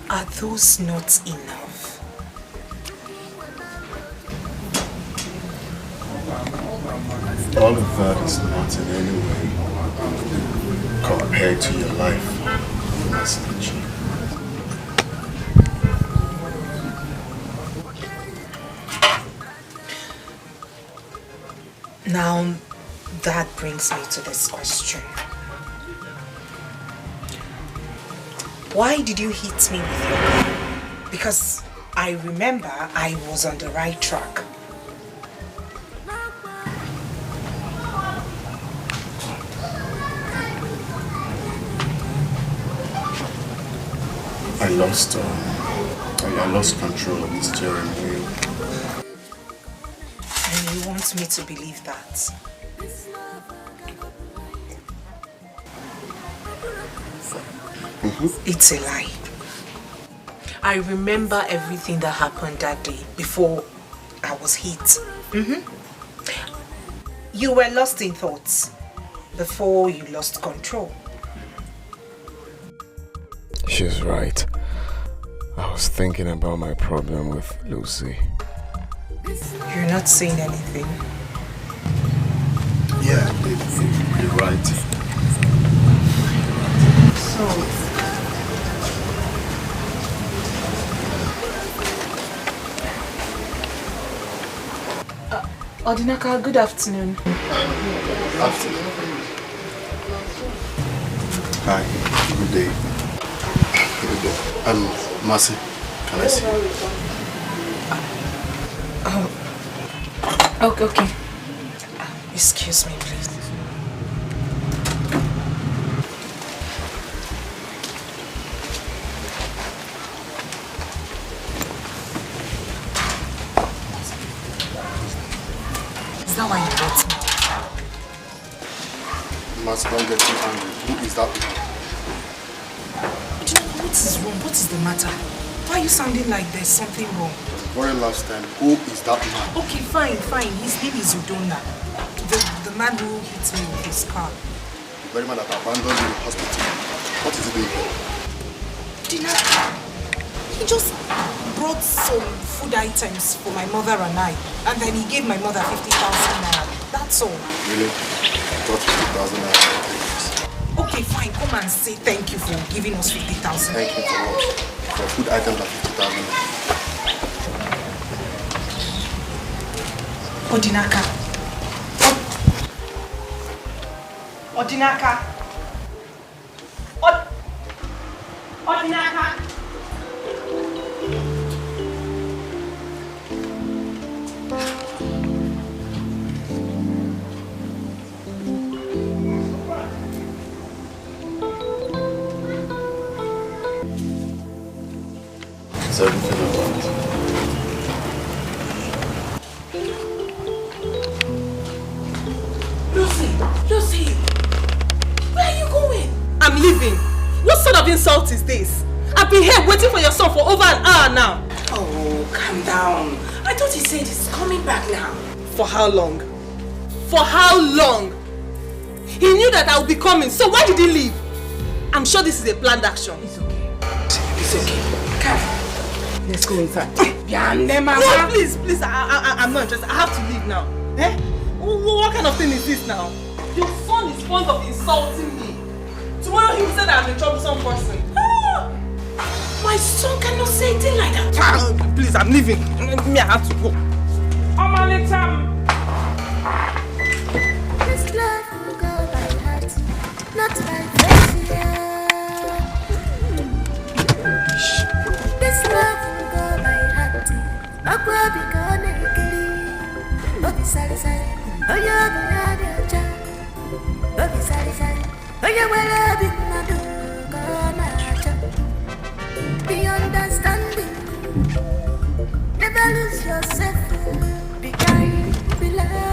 Are those not enough? All of that is not in any way compared to your life, Master. Now, that brings me to this question. Why did you hit me with your gun? Because I remember I was on the right track. I lost control of the steering wheel. And you want me to believe that? It's a lie. I remember everything that happened that day before I was hit. You were lost in thoughts before you lost control. She's right. I was thinking about my problem with Lucy. You're not saying anything. Yeah, you're right. So, Odinaka, good afternoon. Afternoon. Hi, good day. Good day. Mercy, can I see you? Okay. Excuse me, please. Is that why you brought me? Mercy, don't get too angry. Who is that man? What is wrong? What is the matter? Why are you sounding like there's something wrong? The very last time, who is that man? Okay, fine. His name is Udona. The man who hit me with his car. The very man that abandoned you in the hospital. What is he doing here? Dinner. He just brought some food items for my mother and I. And then he gave my mother 50,000 naira. That's all. Really? I thought 50,000 naira. Okay, fine. Come and say thank you for giving us 50,000. Thank you for what? For food items at 50,000. Odinaka. Odinaka. Odinaka. Is everything alright? Lucy! Where are you going? I'm leaving. What sort of insult is this? I've been here waiting for your son for over an hour now. Oh, calm down. I thought he said he's coming back now. For how long? For how long? He knew that I would be coming, so why did he leave? I'm sure this is a planned action. It's okay. It's okay. Come. Let's go inside. No, please, I'm not interested. I have to leave now. Eh? What kind of thing is this now? Your son is fond of insulting me. Tomorrow he will say that I'm a troublesome person. My son cannot say a thing like that. Please, I'm leaving. Me, I have to go. This love will go by heart, not by facial. This love will go by heart. Akwa biko nekili. Obi sari sari. Oyo bi aja. Obi sari sari. Oyo wele bi madu kona aja. Be understanding. Never lose yourself. Be kind, be loved.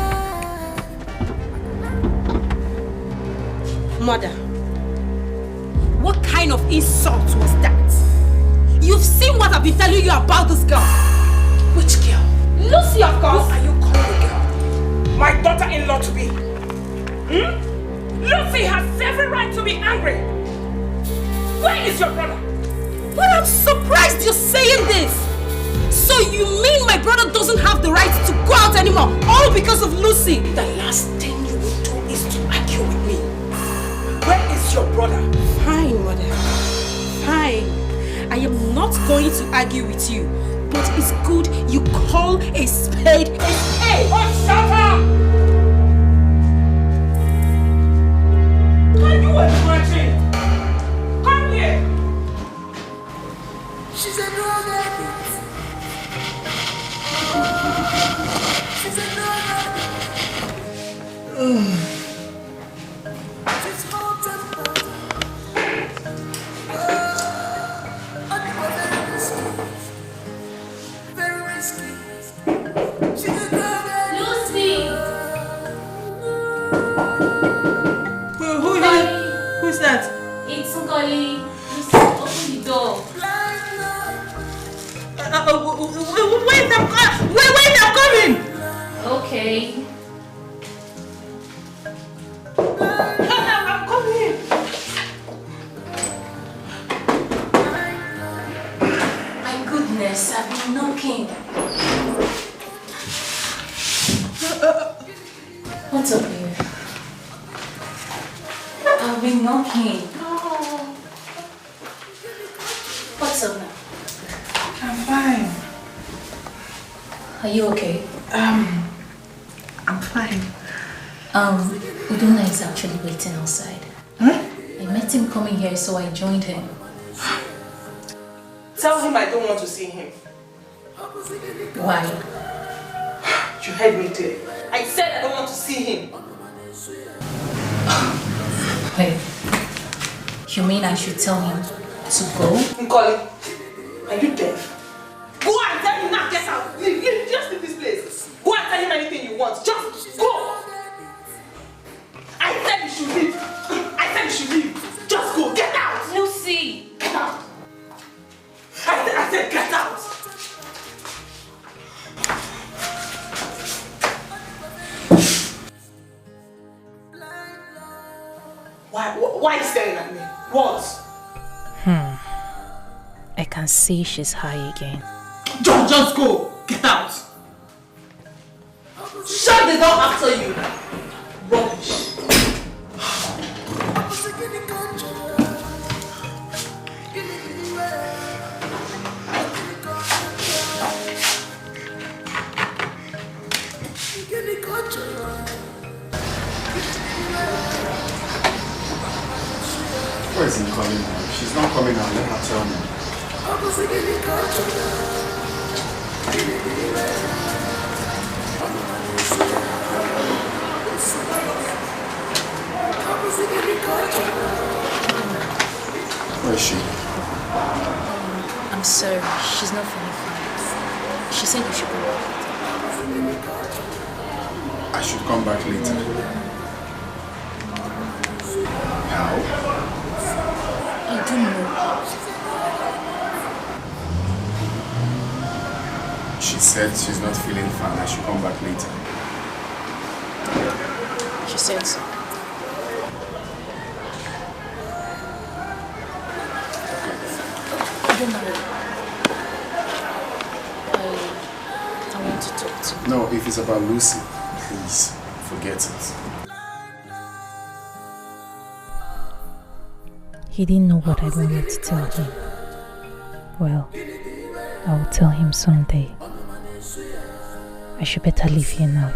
Mother, what kind of insult was that? You've seen what I've been telling you about this girl. Which girl? Lucy, of course. What are you calling a girl? My daughter-in-law to be? Lucy has every right to be angry. Where is your brother? But I'm surprised you're saying this. So you mean my brother doesn't have the right to go out anymore, all because of Lucy? The last thing you will do is to argue with me. Where is your brother? Fine, mother. Fine. I am not going to argue with you, but it's good you call a spade a spade. Oh, shut up! Can you imagine? Come here. She's a drug addict. She's a drug addict. She's hot and hot. Very risky. She's a drug addict. Lucy! Who's that? It's Ngoli. Lucy, open the door. Wait, I'm coming! Okay. I'm coming! My goodness, I've been knocking. What's up here? I've been knocking. What's up now? I'm fine. Are you okay? I'm fine. Udona is actually waiting outside. Huh? I met him coming here, so I joined him. Tell him I don't want to see him. Why? You heard me clear. I said I don't want to see him. Wait. You mean I should tell him to go? Nkoli, are you deaf? Go and tell him now, get out. Leave, just leave this place. Go and tell him anything you want. Just go. I said you should leave. I said you should leave. Just go. Get out. Lucy. Get out. I said get out. Why are you staring at me? What? I can see she's high again. Just go. Get out. Shut the door after you. Rubbish. Why isn't coming now? She's not coming now. Let her tell me. Where is she? I'm sorry, she's not feeling fine. She said you should go back. I should come back later. How? I don't know. She said she's not feeling fine. I should come back later. said so. I want to talk to you. No, if it's about Lucy, please forget it. He didn't know what I wanted to tell him. Well, I'll tell him someday. I should better leave here now.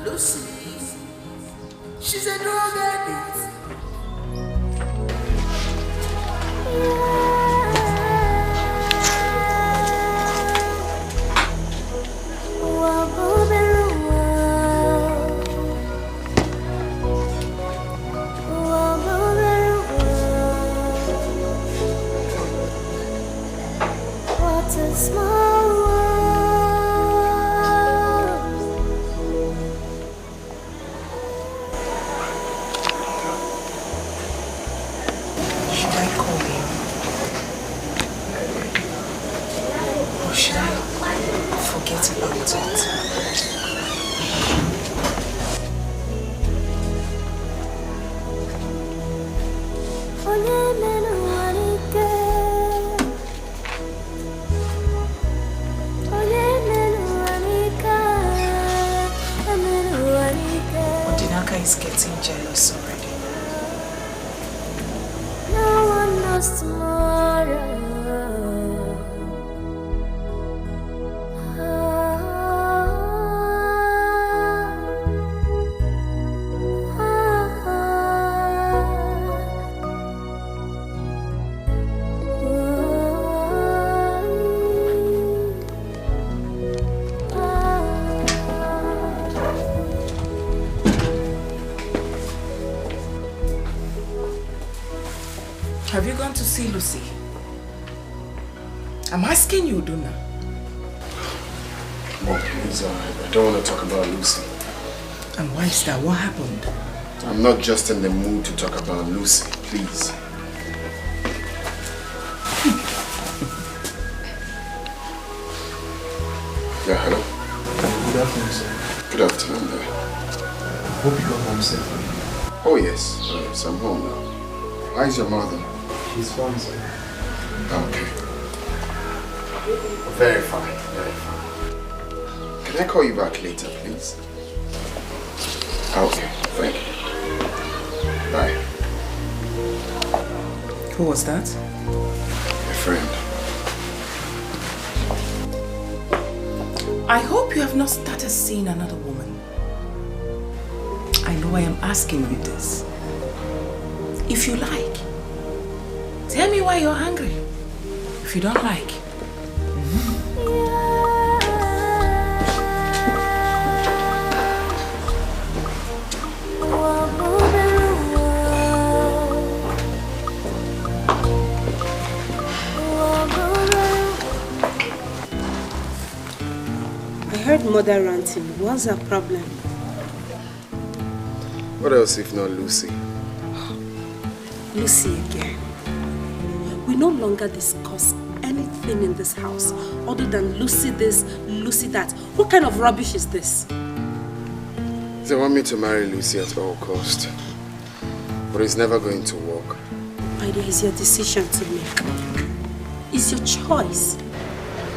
Lucy, she's a drug addict. What a small Should I call him? Or should I forget about it? Odinaka is getting jealous already. No one knows tomorrow. Have you gone to see Lucy? I'm asking you, Duna. Mom, please, I don't want to talk about Lucy. And why is that? What happened? I'm not just in the mood to talk about Lucy, please. Yeah, hello? Good afternoon, sir. Good afternoon there. Hope you got home safely. Oh yes, yes, I'm home now. How is your mother? She's fine, sir. Okay. Very fine, very fine. Can I call you back later, please? Okay, thank you. Bye. Who was that? A friend. I hope you have not started seeing another woman. I know I am asking you this. If you like, tell me why you're angry. If you don't like, I heard mother ranting. What's her problem? What else if not Lucy? Lucy again. We no longer discuss anything in this house other than Lucy this, Lucy that. What kind of rubbish is this? They want me to marry Lucy at all cost. But it's never going to work. My dear, it's your decision to make. It's your choice.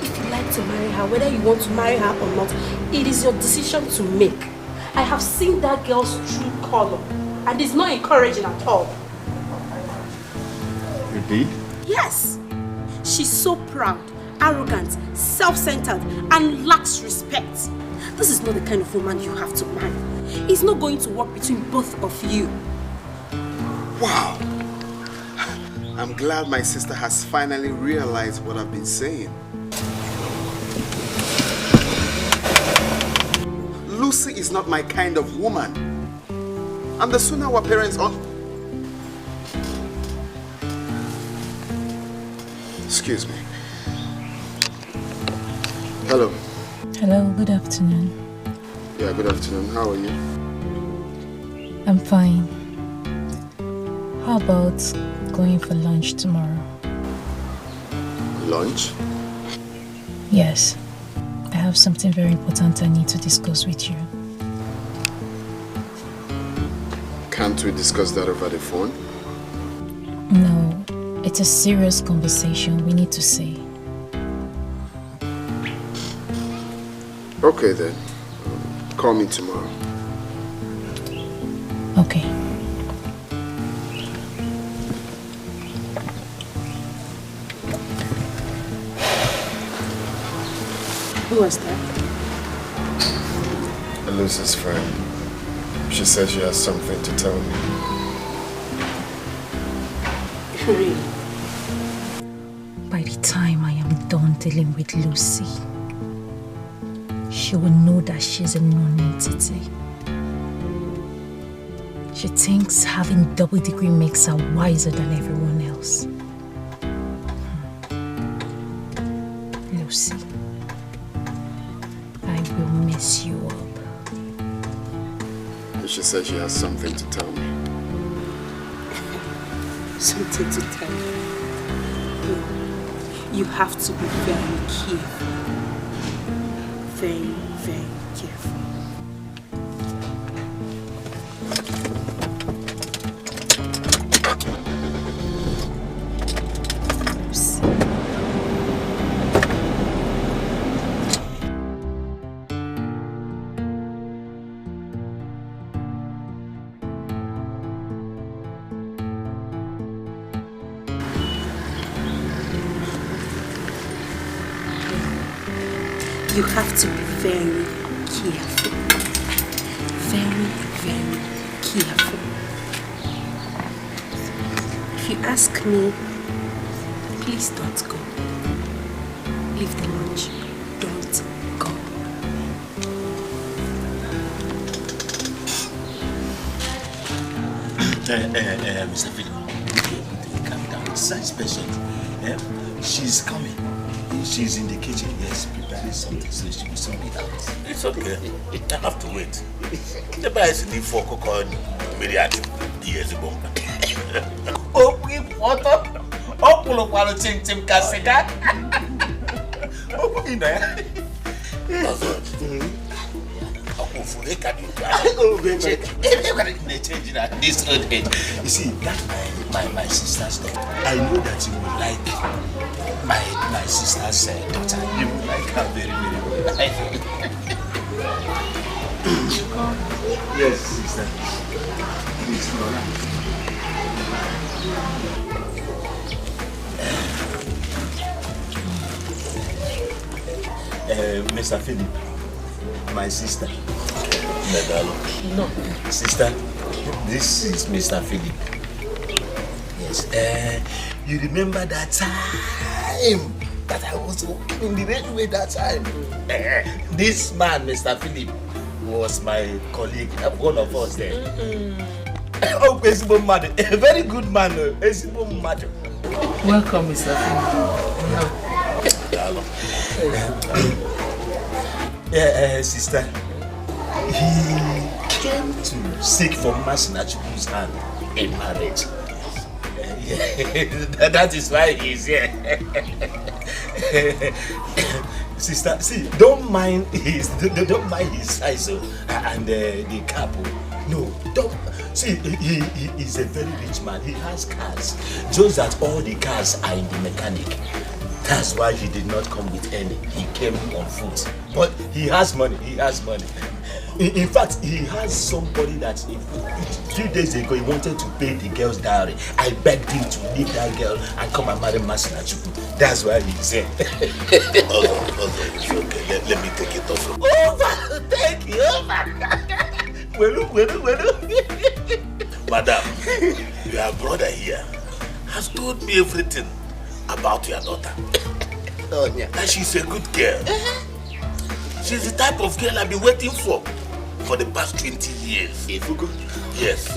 If you like to marry her, whether you want to marry her or not, it is your decision to make. I have seen that girl's true color, and it's not encouraging at all. You did? Yes. She's so proud, arrogant, self-centered, and lacks respect. This is not the kind of woman you have to marry. It's not going to work between both of you. Wow! I'm glad my sister has finally realized what I've been saying. Lucy is not my kind of woman. And the sooner our parents are... Excuse me. Hello. Hello, good afternoon. Yeah, good afternoon. How are you? I'm fine. How about going for lunch tomorrow? Lunch? Yes. I have something very important I need to discuss with you. Can't we discuss that over the phone? No, it's a serious conversation we need to say. Okay then. Call me tomorrow. Okay. Who was that? Lucy's friend. She says she has something to tell me. Really? By the time I am done dealing with Lucy, she will know that she's a non-entity. She thinks having double degree makes her wiser than everyone else. Lucy, I will mess you up. She says she has something to tell me. Something to tell you. You have to be very careful. Very, very careful. You have to be very careful. Very, very careful. If you ask me, please don't go. Leave the lodge. Don't go. Mr. Philmond, calm down. It's a patient. She's coming. She's in the kitchen, yes, preparing something, so she will soon be out. It's okay. I have to wait. The guy is in for cocoa, Miriam, years ago. Oh, we water. Oh, pull up while Tim Cassica. Oh, in there. That's what. This old age. You see, that's my sister's daughter. I know that you will like my sister's daughter. You will like her very, very well. Yes, sister. Please, Lola. Mr. Philip, my sister. No. Sister, this is Mr. Philip. Yes. You remember that time that I was working in the railway that time? This man, Mr. Philip, was my colleague, one of us there. Oh, a very good man. Welcome, Mr. Philip. Sister, he came to seek for Masinachukwu's hand in marriage. That is why he's here. Sister, see, don't mind his size and the couple. No, don't. See, he is a very rich man. He has cars. Just that all the cars are in the mechanic. That's why he did not come with any. He came on foot. But he has money. He has money. In fact, he has somebody that a few days ago he wanted to pay the girl's dowry. I begged him to leave that girl and come and marry Masinachuku. That's why he's here. It's okay. Let me take it off. Over! Take it over! Madam, your brother here has told me everything about your daughter. Oh, yeah. And she's a good girl. She's the type of girl I've been waiting for the past 20 years. Yes.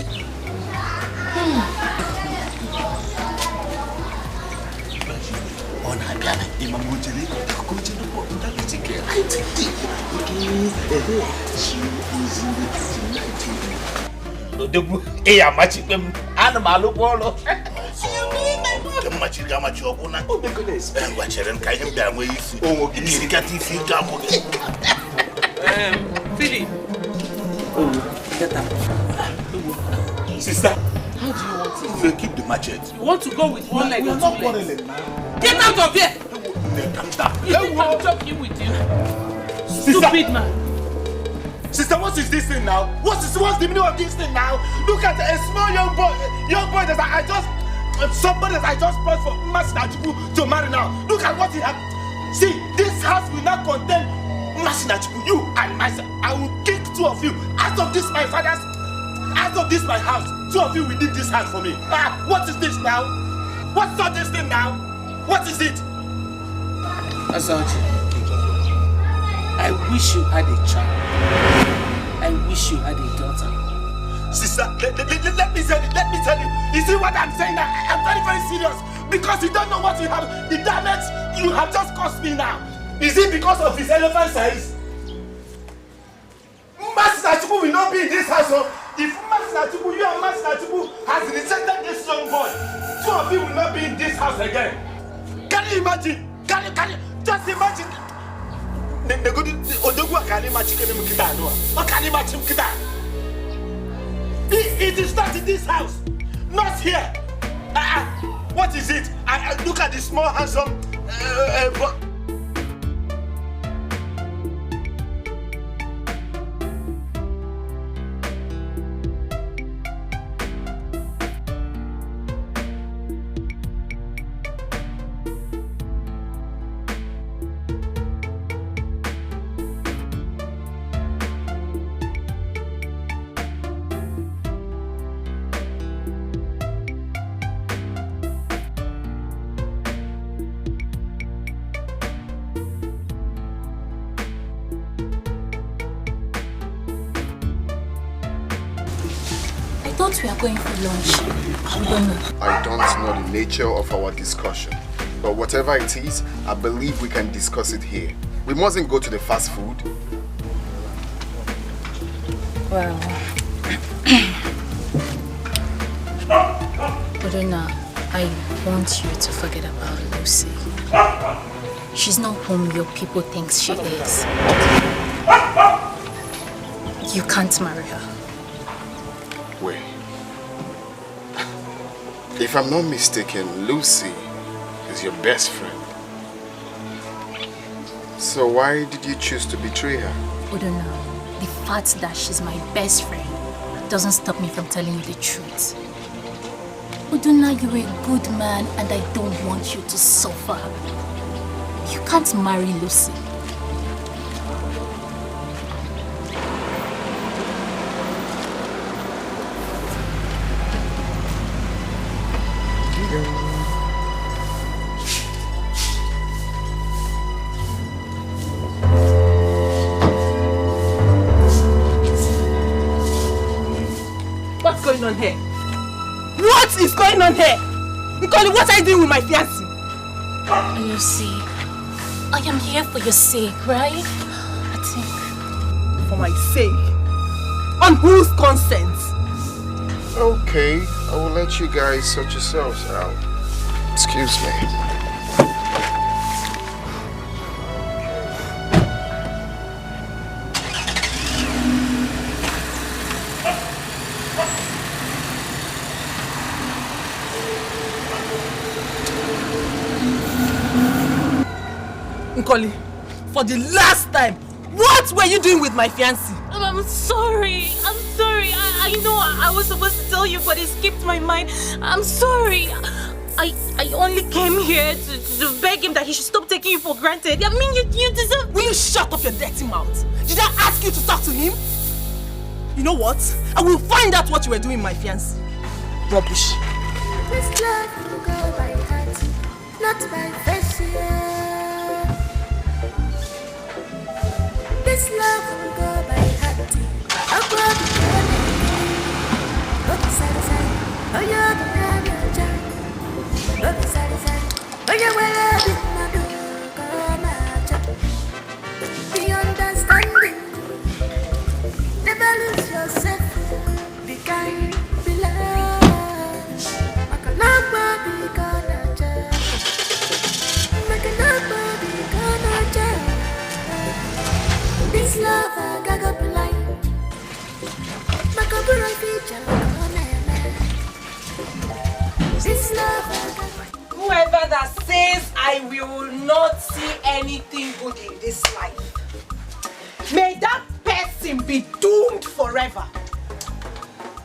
Oh my goodness. Philip. Oh, get up. Sister, how do you want to keep the machete? You want to go with one leg or two legs? Get out of here! You think I'm joking with you? Stupid man. Sister, what is this thing now? What's the meaning of this thing now? Look at a small young boy that somebody that I just brought for Masinachuku to marry now. Look at what he has. See, this house will not contain Masinachuku, you and myself. I will kick two of you out of this my house. Two of you will leave this house for me. What is this now? What's all this thing now? What is it? Asachi, I wish you had a child. I wish you had a daughter. Sister, let me tell you. You see what I'm saying now? I'm very, very serious. Because you don't know what you have. The damage you have just caused me now. Is it because of his elephant size? Masinachuku will not be in this house. If Masinachuku, you and Masinachuku has rejected this young boy, two of you will not be in this house again. Can you imagine? Can you just imagine? It is not in this house, not here. What is it? I look at the small handsome boy. We are going for lunch. We don't know. I don't know the nature of our discussion. But whatever it is, I believe we can discuss it here. We mustn't go to the fast food. Well, Odona, I want you to forget about Lucy. She's not whom your people think she is. You can't marry her. Wait. If I'm not mistaken, Lucy is your best friend. So why did you choose to betray her? Odona, the fact that she's my best friend doesn't stop me from telling you the truth. Odona, you're a good man and I don't want you to suffer. You can't marry Lucy. What's going on here? What is going on here? Nicole, what are you doing with my fiancé? Lucy, I am here for your sake, right? I think. For my sake? On whose consent? Okay, I will let you guys sort yourselves out. Excuse me. Nkoli, for the last time, what were you doing with my fiancé? I'm sorry. I know I was supposed to tell you, but it skipped my mind. I'm sorry. I only came here to beg him that he should stop taking you for granted. I mean, you deserve... Will you shut up your dirty mouth? Did I ask you to talk to him? You know what? I will find out what you were doing with my fiancé. Rubbish. This love will go by heart, not by face. This love will go by heart. I'll go by oh, you're the man, you're Jack. Oh, you're well, be understanding. Never lose yourself. Be kind, be loved. I can love, be gonna judge. Whoever that says I will not see anything good in this life, may that person be doomed forever.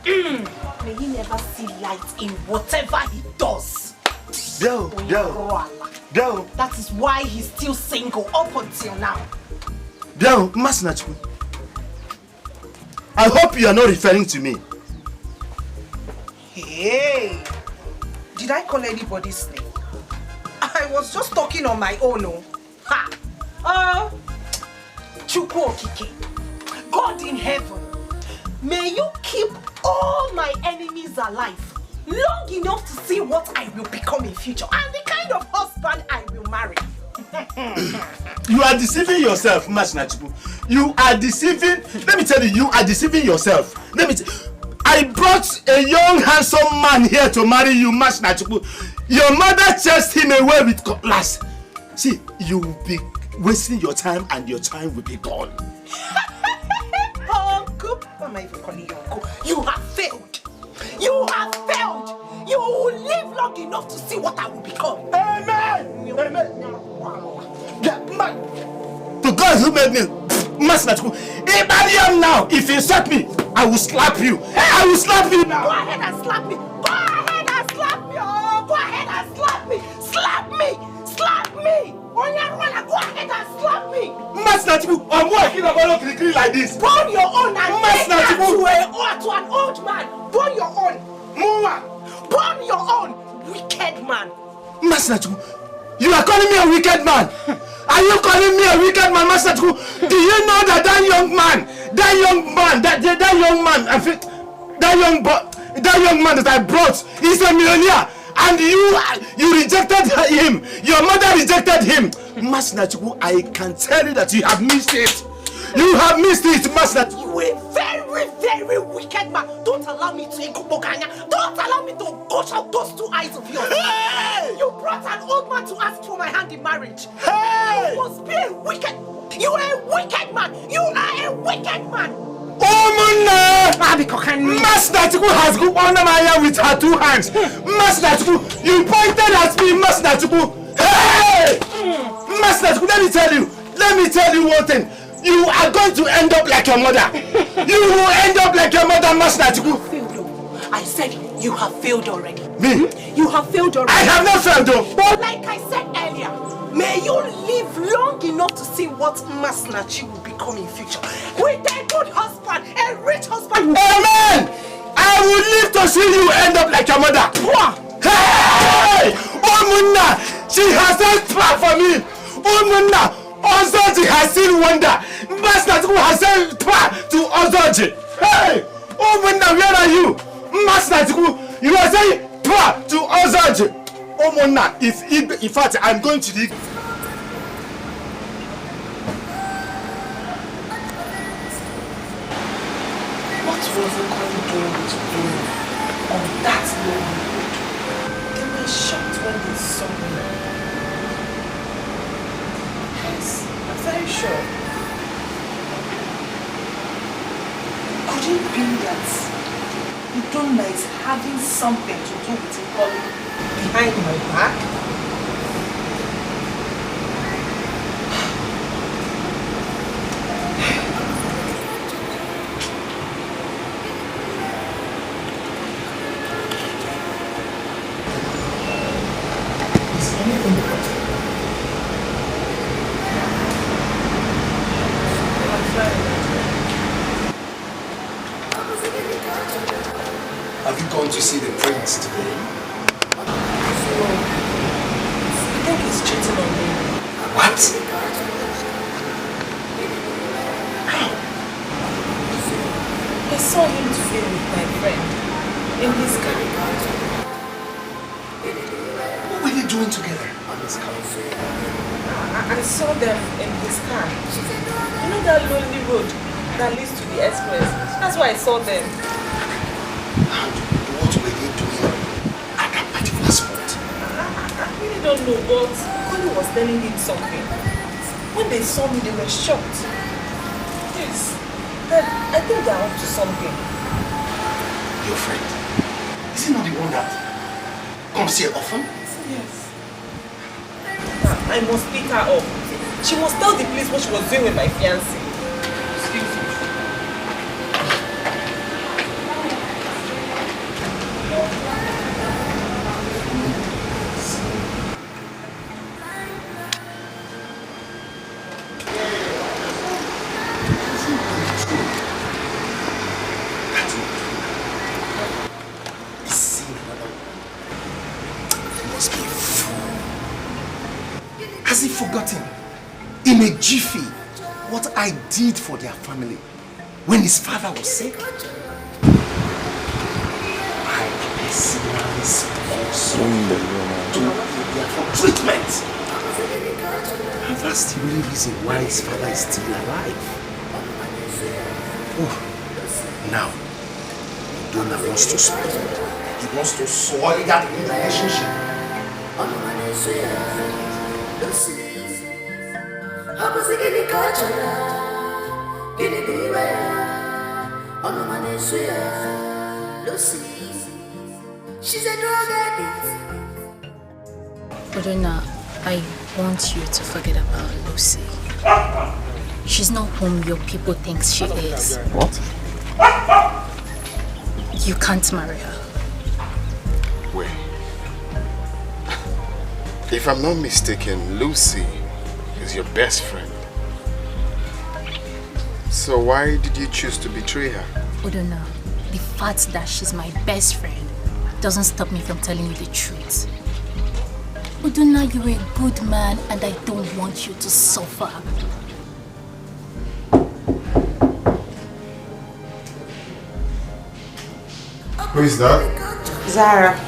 May he never see light in whatever he does. Girl. That is why he's still single up until now. Girl, Masinachu. I hope you are not referring to me. Hey, did I call anybody's name? I was just talking on my own. Oh. Ha! Chukwu Okike, God in heaven, may you keep all my enemies alive long enough to see what I will become in future and the kind of husband I will marry. You are deceiving yourself, Masinachu. You are deceiving. Let me tell you, you are deceiving yourself. I brought a young, handsome man here to marry you, Masinachu. Your mother chased him away with cutlass. See, you will be wasting your time and your time will be gone. Uncle, why am I even calling you uncle? You have failed. You have failed. You will live long enough to see what I will become. Amen. The God who made me, Masinachu, if I am now, if you insult me, I will slap you. I will slap you now. Go ahead and slap me. Go ahead and slap me. Oh, go ahead and slap me. Slap me. Slap me. Onyarwala, go ahead and slap me. Masinachu, I'm working about a like this. Burn your own and take that to an old man. Burn your own. Burn your own, wicked man. Masinachu, you are calling me a wicked man. Are you calling me a wicked man, Masinachu? Do you know that that young man that I brought is a millionaire, and you rejected him. Your mother rejected him. Masinachu, I can tell you that you have missed it. You have missed it, Masinachu. You a very, very wicked man. Don't allow me to Ekuboganya. Don't allow me to gush out those two eyes of yours. Hey! You brought an old man to ask for my hand in marriage. Hey! You must be a wicked. You are a wicked man. You are a wicked man. Oh, Masinachu has gone under my hair with her two hands. Masinachu, you pointed at me, Masinachu. Hey! Masinachu, let me tell you one thing. You are going to end up like your mother. You will end up like your mother, Masinachu. I said you have failed already. Me? You have failed already. I have not failed though. But like I said earlier, may you live long enough to see what Masinachu will become in future. With a good husband, a rich husband. Amen! I will live to see you end up like your mother. Hey! Oh, Munna! She has done plan for me. Oh, Munna! Ozoji has seen wonder. Masinachu has sent plan to Ozoji. Hey! Oh, Munna, where are you? Masinachu, you are saying plan to Ozoji. Oh, Munna, in fact, I'm going to the... What was the going on that Nollywood? They were shocked when they saw me. Yes, I'm very sure. Could it be that Udonna is having something to do with Ikoli behind my back? Have you gone to see the prince today? I think he's cheating on me. What? I saw him today with my friend in his car. What were they doing together on his car? I saw them in his car. You know that lonely road that leads to the express? That's why I saw them. What were they doing at that particular spot? I really don't know, but Koli was telling him something. When they saw me, they were shocked. Yes, I think they're up to something. Your friend? Is he not the one that comes here often? Yes. I must pick her up. She must tell the police what she was doing with my fiancé. Excuse me. Has he forgotten in a jiffy what I did for their family when his father was sick? I personally sponsored for treatment. And that's the only reason why his father is still alive. Oh, now, Donna wants to spoil. He wants to soil that relationship. She's a drug addict. Odona, I want you to forget about Lucy. She's not whom your people think she is. What? You can't marry her. Wait. If I'm not mistaken, Lucy is your best friend. So why did you choose to betray her? Odona, the fact that she's my best friend doesn't stop me from telling you the truth. Odona, you're a good man and I don't want you to suffer. Who is that? Zara.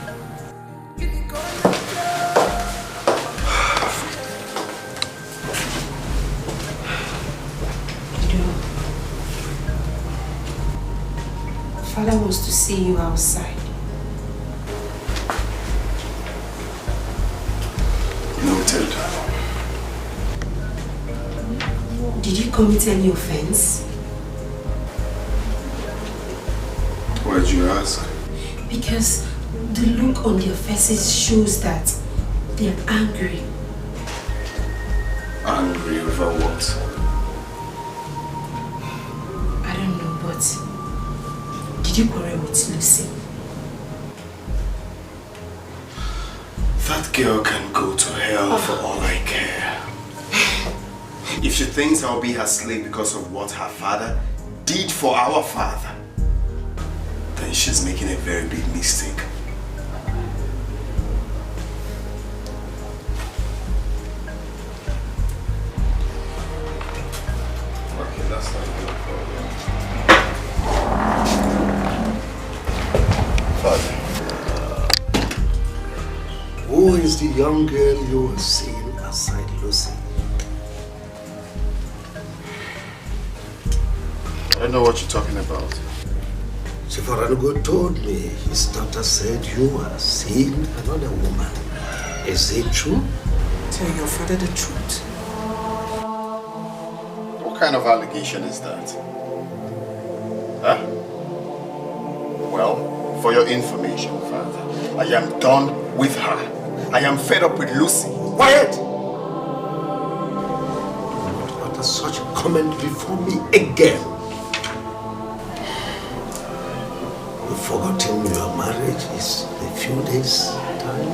Father wants to see you outside. Noted. Did you commit any offense? Why'd you ask? Because the look on their faces shows that they're angry. Angry over what? I don't know, but did you quarrel with Lucy? That girl can go to hell for all I care. If she thinks I'll be her slave because of what her father did for our father, then she's making a very big mistake. Okay, that's not a good problem. Father, who is the young girl you have seen aside Lucy? I don't know what you're talking about. Sifaranugo told me his daughter said you are seeing another woman. Is it true? Tell your father the truth. What kind of allegation is that? Huh? Well, for your information, Father, I am done with her. I am fed up with Lucy. Quiet! Do not utter such a comment before me again. You've forgotten your marriage is a few days' time?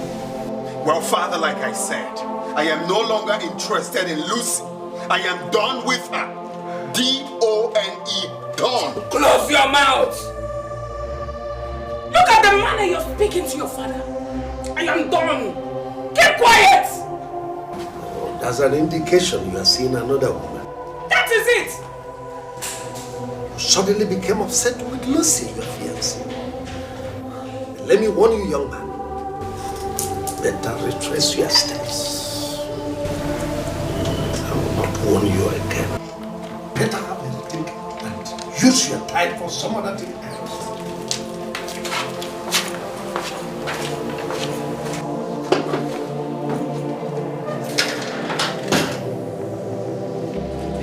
Well, Father, like I said, I am no longer interested in Lucy. I am done with her. D-O-N-E, done. Close your mouth! Look at the manner you're speaking to your father. I am done. Keep quiet! Oh, that's an indication you are seeing another woman. That is it! You suddenly became upset with Lucy, your fiancée. Let me warn you, young man. Better retrace your steps. I will not warn you again. Better have a rethink and use your time for some other thing else.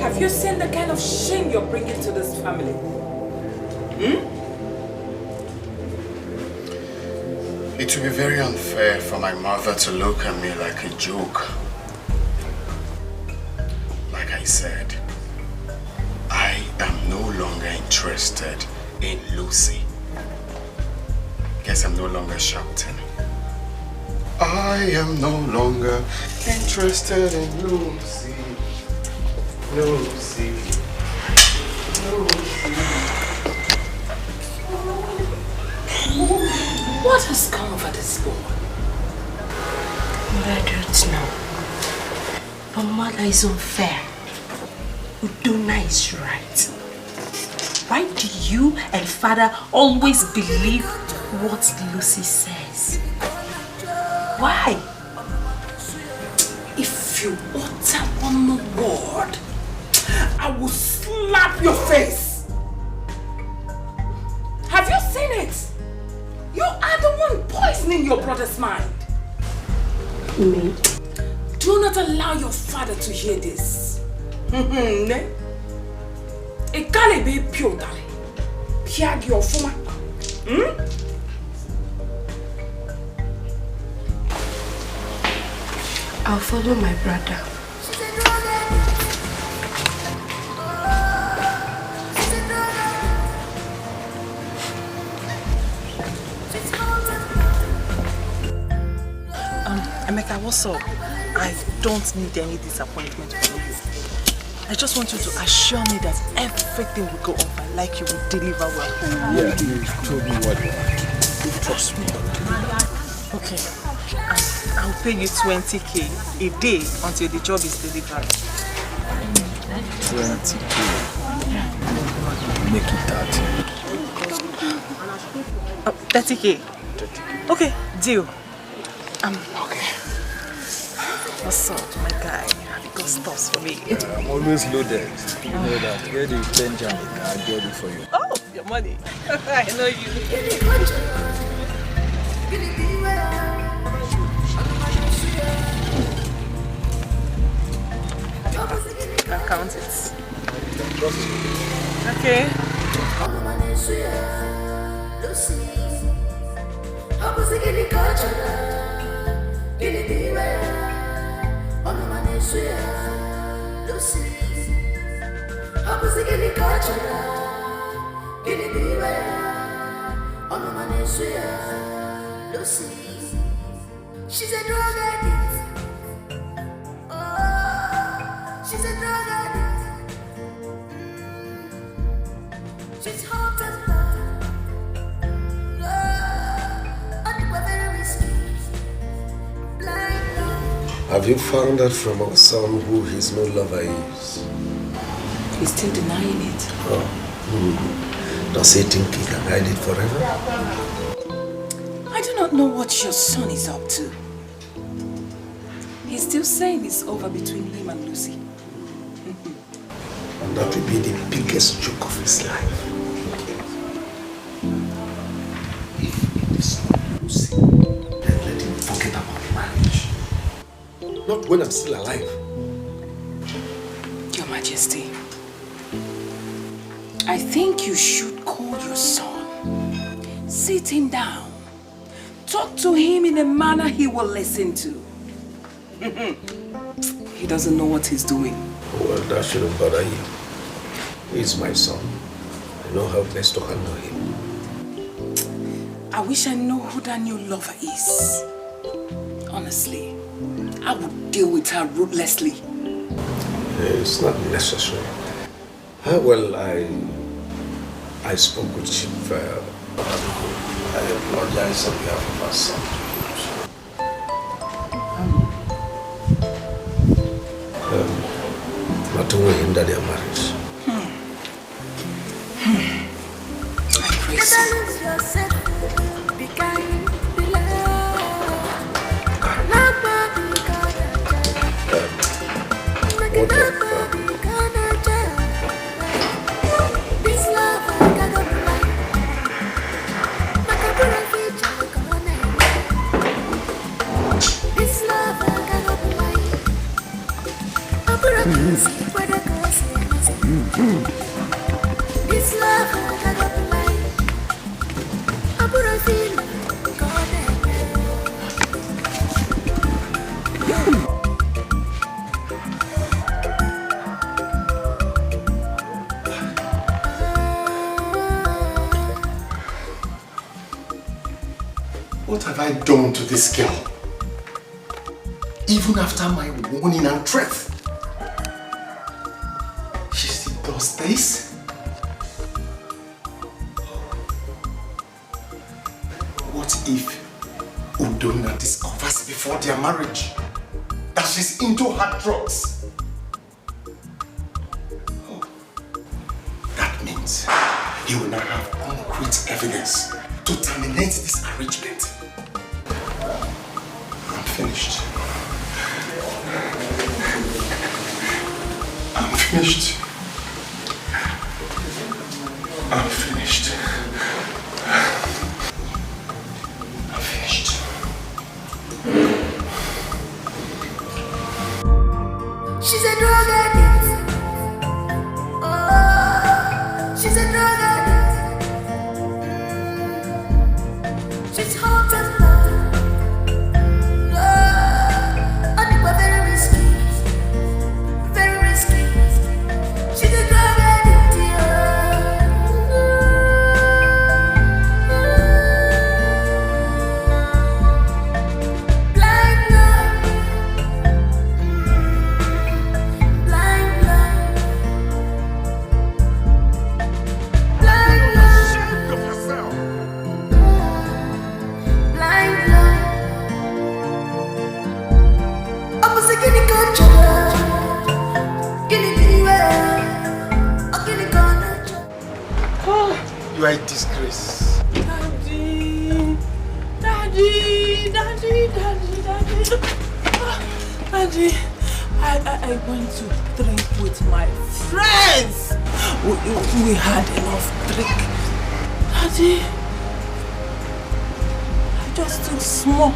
Have you seen the kind of shame you're bringing to this family? It will be very unfair for my mother to look at me like a joke. Like I said, I am no longer interested in Lucy. Guess I'm no longer shouting. I am no longer interested in Lucy. Lucy. What has come over this boy? I don't know. But mother is unfair. Udona is right. Why do you and father always believe what Lucy says? Why? If you utter one more word, I will slap your face. Have you seen it? You are the one poisoning your brother's mind. Me? Do not allow your father to hear this. It can't be pure, darling. Piag your former. I'll follow my brother. Emeka, what's up? I don't need any disappointment from you. I just want you to assure me that everything will go off and like you will deliver well. Yeah, you told me what you want. Trust me. Okay. I'll pay you 20k a day until the job is delivered. 20k. Make it 30. 30k. Okay, deal. Okay. What's up, my guy? Have you got stuff for me? I'm always loaded. You know that. Where the Benjamin, I'll get it for you. Oh, your money. I know you. I'll count it. Okay. She's a drug addict. Oh, she's a drug addict. She's hot and cold. And very risky. Blind love. Have you found out from our son who his new lover is? He's still denying it. Oh. Does he think he can hide it forever? I do not know what your son is up to. He's still saying it's over between him and Lucy. And that will be the biggest joke of his life. If it is not Lucy, then let him forget about marriage. Not when I'm still alive. Your Majesty, I think you should call your son. Sit him down. Talk to him in a manner he will listen to. He doesn't know what he's doing. Well, that shouldn't bother you. He's my son. I know how best to handle him. I wish I know who that new lover is. Honestly, I would deal with her ruthlessly. It's not necessary. Well, I spoke with Chief. I apologize on behalf of our son. Not to hinder their marriage. I praise you. Be kind, be loved. Love, be kind. This love, I got up right. This love, I got up right. This love, I got up right. What have I done to this girl? Even after my warning and threat, she still does this? What if Udonna discovers before their marriage that she's into hard drugs? Oh, that means he will now have concrete evidence to terminate this arrangement. I'm finished. I'm finished. I'm finished. I'm finished. She's a drug addict. Oh, she's a drug addict. She's hot and loud. Oh, and very risky. Very risky. She's a drug addict. Blind love. Blind love. Blind love. Ashamed of yourself. Blind love. I'm a second culture. You are a disgrace. Daddy, I went to drink with my friends. We had enough drink. Daddy, I just took small.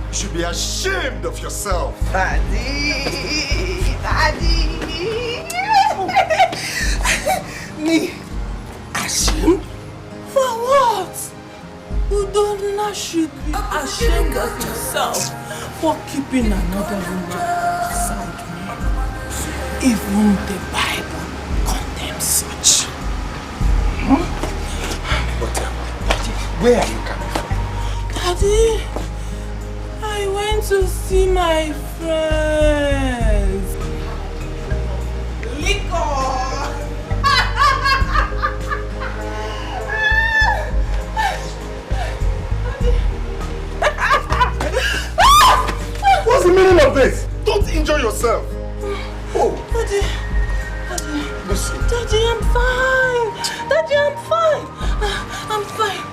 You should be ashamed of yourself. Daddy. Me? Ashamed? For what? Udonna should be ashamed of himself for keeping another woman beside me. Even the Bible condemns such. But where are you coming from? Daddy, I went to see my friends. Liquor! What's the meaning of this? Don't injure yourself. Oh. Daddy, Lucy. Daddy, I'm fine. Daddy, I'm fine. I'm fine.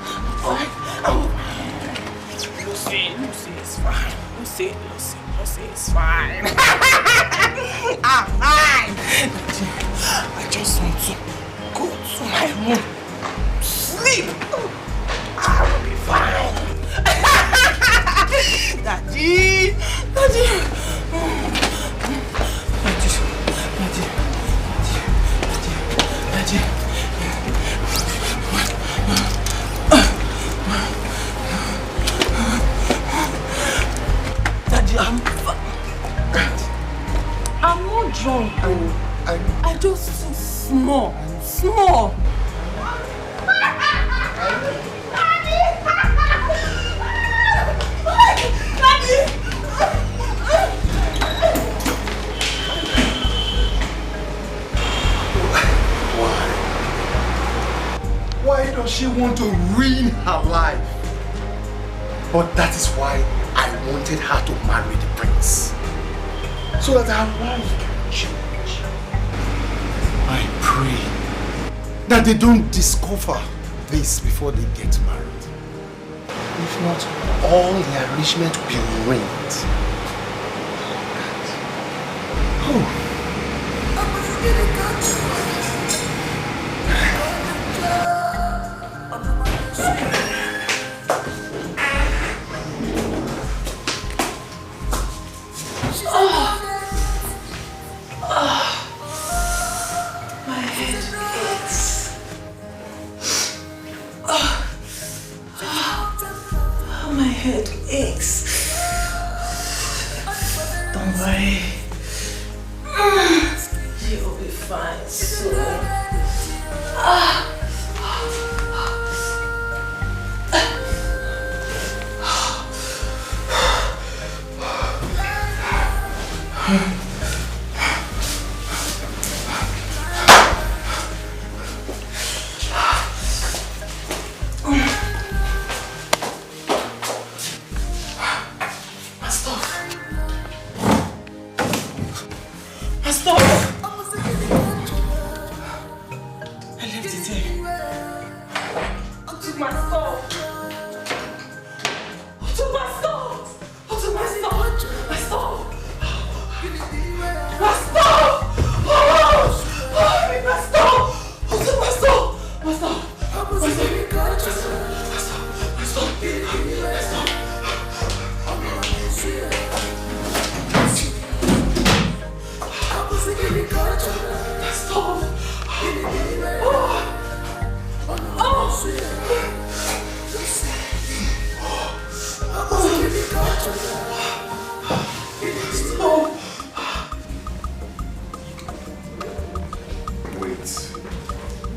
Lucy is fine. Lucy is fine. I'm fine. Daddy, I just want to go to my room, sleep. I will be fine. Daddy. I'm not drunk. I just took small. Why does she want to ruin her life? But that is why I wanted her to marry the prince. So that her life can change. I pray that they don't discover this before they get married. If not, all the arrangement will be ruined. Oh. You'll be fine soon.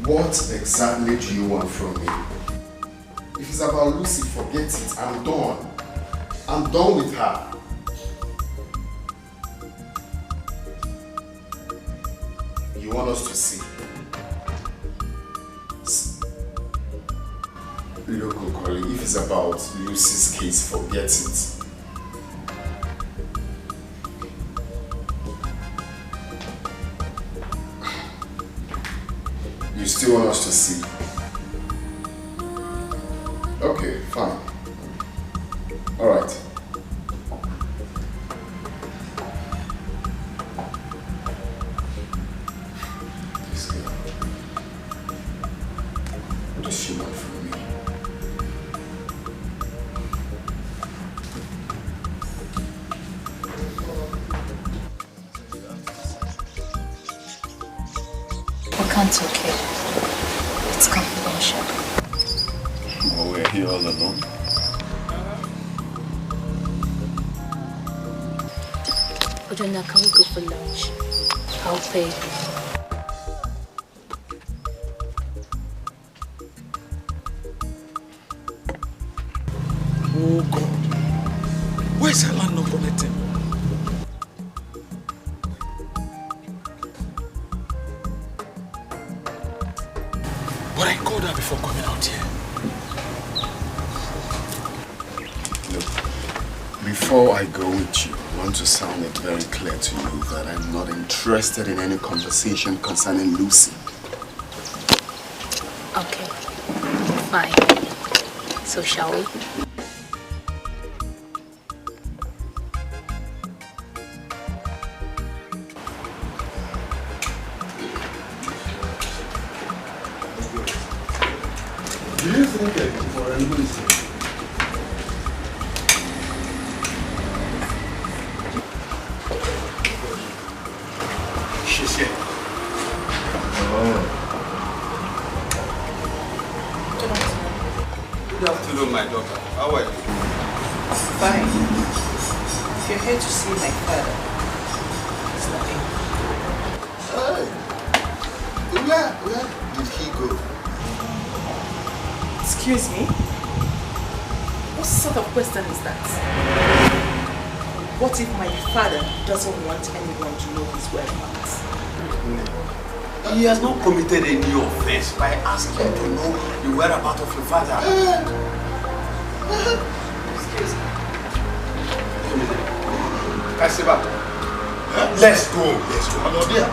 What exactly do you want from me? If it's about Lucy, forget it. I'm done. I'm done with her. You want us to see? Look, Okoli, if it's about Lucy's case, forget it. You still want us to see? Okay, fine. Alright. This girl. What does she want from me? We can't talk here. It's confidential. Oh, we're here all alone. Ojona, can we go for lunch? I'll pay. Oh God. Where's her land not connecting? But I called her before coming out here. Look, before I go with you, I want to sound it very clear to you that I'm not interested in any conversation concerning Lucy. Okay, fine. So shall we? Do you think I can for Lucy? She's here. Good afternoon, my daughter. How are you? Fine. If you're here to see my father, it's nothing. Hey, where did he go? Excuse me? What sort of question is that? What if my father doesn't want anyone to know his whereabouts? He has not committed any offense by asking to know the whereabouts of your father. Excuse me. Kasiba, let's go. I'm not there.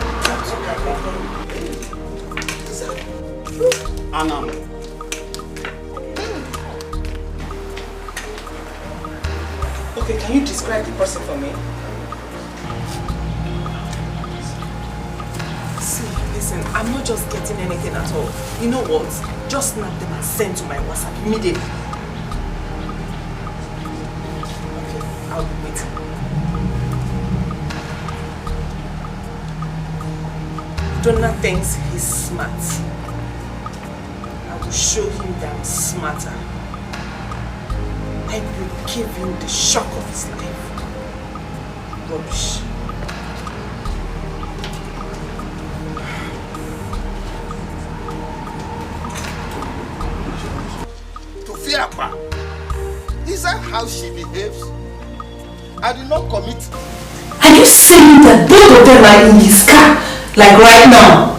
Anna. Okay, can you describe the person for me? See, listen, I'm not just getting anything at all. You know what? Just snap them and send to my WhatsApp immediately. Okay, I'll be waiting. Donna thinks he's smart. I will show him that I'm smarter. I will give him the shock of his life. Rubbish. Tofiapa, is that how she behaves? I did not commit. Are you saying that both of them are in his car, like right now?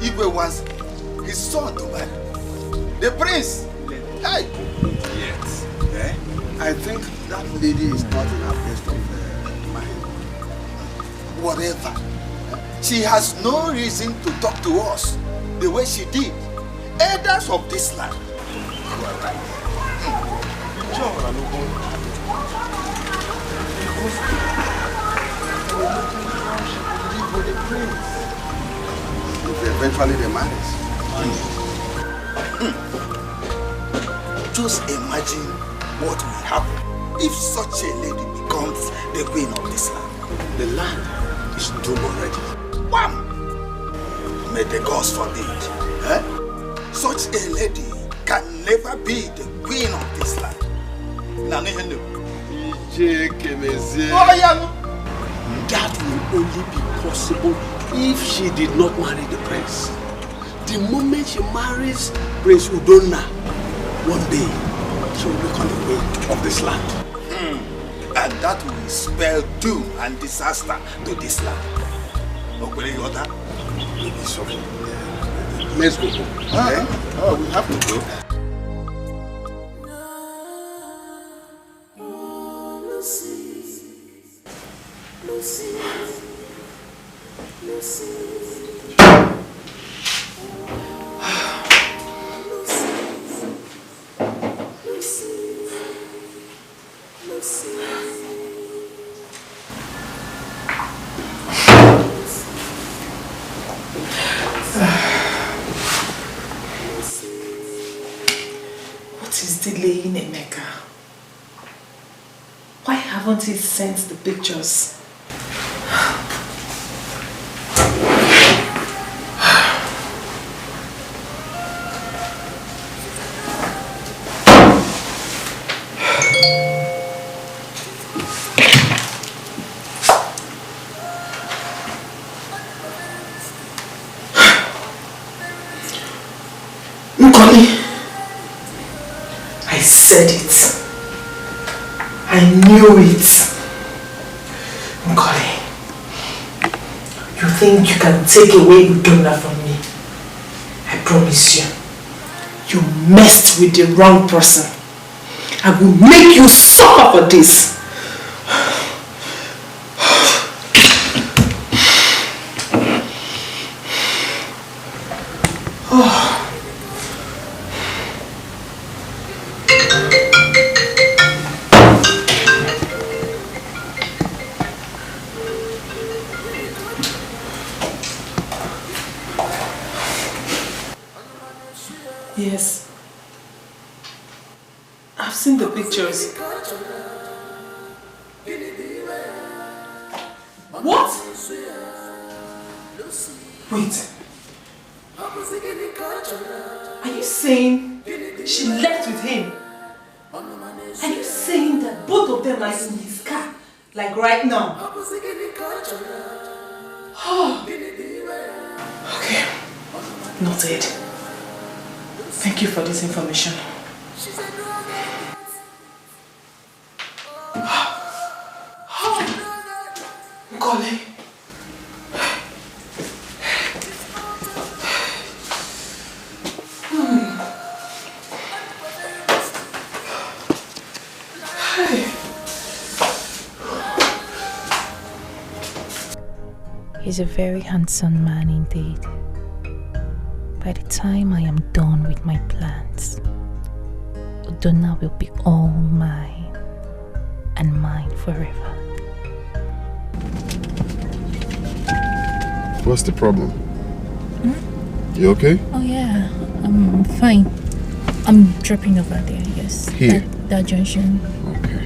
Igwe was his son to marry. The prince. Hey. Yes. Eh? I think that lady is not in her best of mind. Whatever. She has no reason to talk to us the way she did. Elders of this land. You are right. Eventually they marry. Just imagine what will happen if such a lady becomes the queen of this land. The land is doomed already. Wham! May the gods forbid. Eh? Such a lady can never be the queen of this land. Oh, yeah. That will only be possible if she did not marry the prince. The moment she marries Prince Udonna, one day she will become the queen of this land. And that will spell doom and disaster to this land. Okay, you order? Let's go home. Oh, we have to go. What is delaying Emeka? Why haven't he sent the pictures? I said it. I knew it. Nkoli, you think you can take away Udonna from me? I promise you, you messed with the wrong person. I will make you suffer for this. Yes. I've seen the pictures. What? Wait. Are you saying she left with him? Are you saying that both of them are in his car? Like right now? Oh. Okay. Noted. Thank you for this information. Nkoli. He's a very handsome man indeed. By the time I am done with my plans, Udonna will be all mine and mine forever. What's the problem? You okay? Oh yeah, I'm fine. I'm dropping over there, yes. Here? That junction. Okay.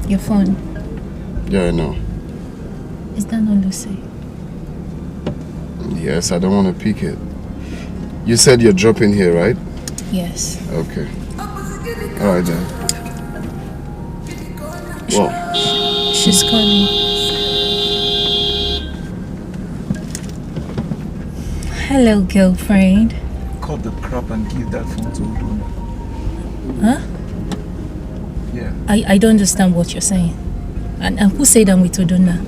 Your phone, Yeah, I know. is that not Lucy? Yes, I don't want to pick it. You said you're dropping here, right? Yes. Okay. Alright then. Well, She's calling. Hello, girlfriend. Cut the crap and give that phone to Udonna. Huh? Yeah. I don't understand what you're saying. And who said I'm with Udonna?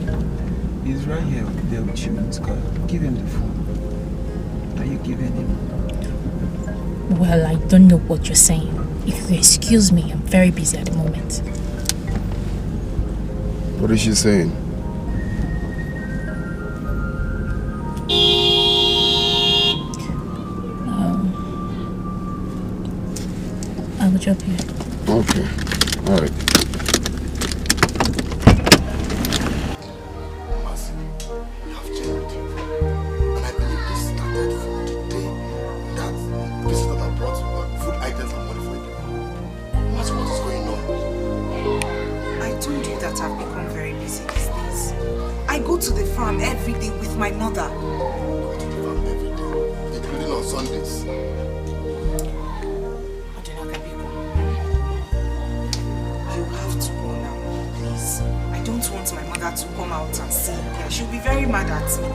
He's right here there with you in his car. Give him the phone. Are you giving him? Well, I don't know what you're saying. If you excuse me, I'm very busy at the moment. what is she saying? I will drop you. Okay. Alright. To the farm every day with my mother. Including on Sundays. You have to go now, please. want my mother to come out and see. Yeah, she'll be very mad at me.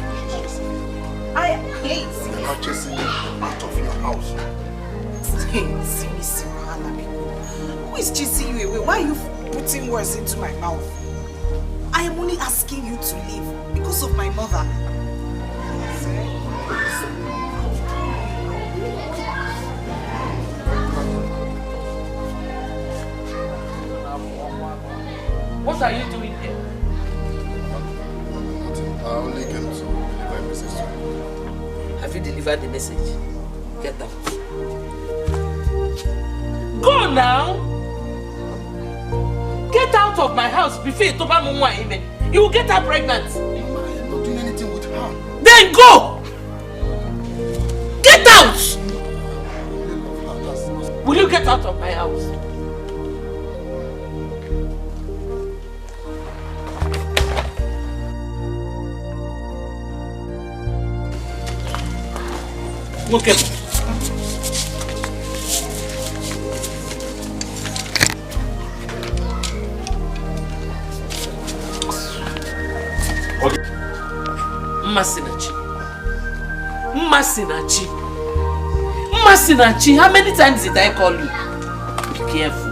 Please. You're not chasing me out of your house. Who is chasing you away? Why are you putting words into my mouth? I am only asking you to leave because of my mother. What are you doing here? I only came to deliver a message to you. Have you delivered the message? Get out. Go now! Get out of my house before you toba mumwa ime. You will get her pregnant. I am not doing anything with her. Then go! Get out! Will you get out of my house? Okay. Masinachi, how many times did I call you? Be careful.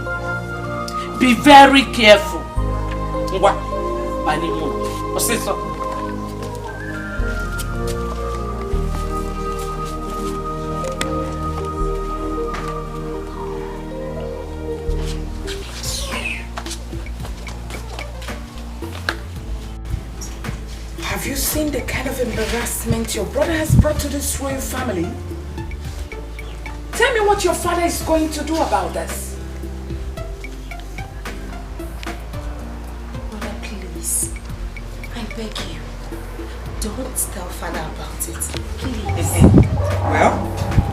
Be very careful. Ngwa, banimo. Osiso. Have you seen the kind of embarrassment your brother has brought to this royal family? Tell me what your father is going to do about this. Mother, please. I beg you. Don't tell father about it. Please. Well,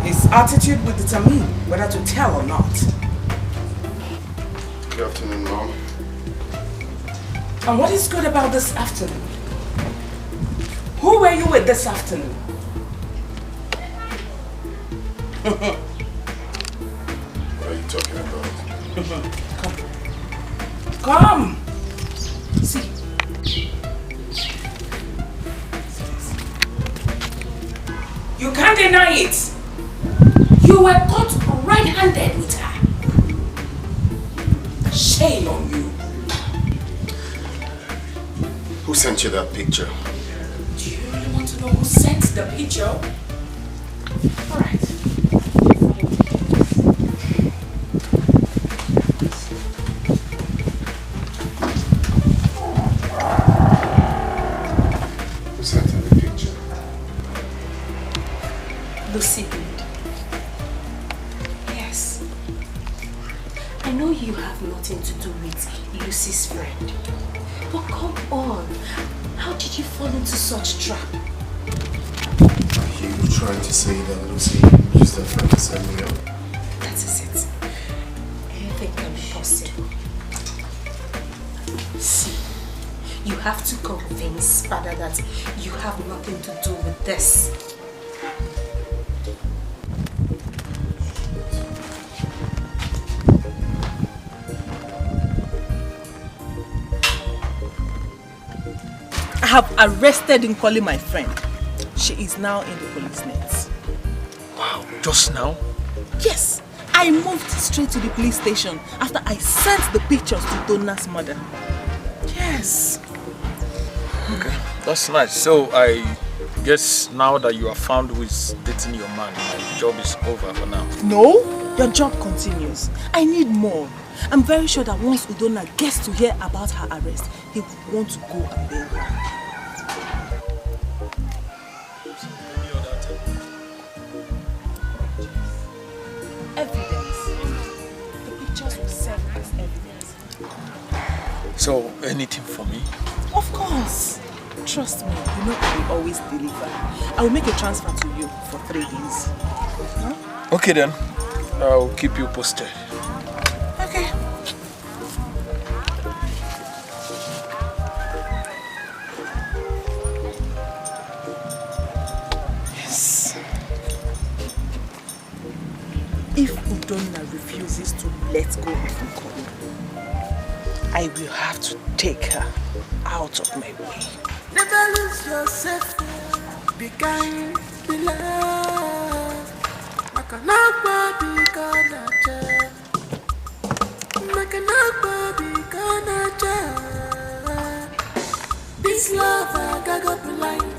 his attitude will determine whether to tell or not. Good afternoon, Mom. And what is good about this afternoon? Who were you with this afternoon? What are you talking about? Come. See. You can't deny it. You were caught red-handed with her. Shame on you. Who sent you that picture? Do you really want to know who sent the picture? All right. Who sent her the picture? Lucy did. Yes. I know you have nothing to do with Lucy's friend. But come on. How did you fall into such trap? Are you trying to say that Lucy used her friend to set me up? That is it. Anything can be possible. See, you have to convince father that you have nothing to do with this. I have arrested Nkoli, my friend. She is now in the police nets. Wow, just now? Yes, I moved straight to the police station after I sent the pictures to Donna's mother. Yes. Okay, that's nice. So I guess now that you have found who is dating your man, my job is over for now. No, your job continues. I need more. I'm very sure that once Udonna gets to hear about her arrest, he would want to go and bail her. Evidence. The pictures will serve as evidence. So, anything for me? Of course. Trust me, you know I will always deliver. I will make a transfer to you for 3 days. Huh? Okay then, I'll keep you posted. Okay. Yes. If Udonna refuses to let go of Nkoli, I I will have to take her out of my way. Never lose yourself. Be kind, be loved. Makanakwa be kanacha. Makanakwa be kanacha. This love I got up line.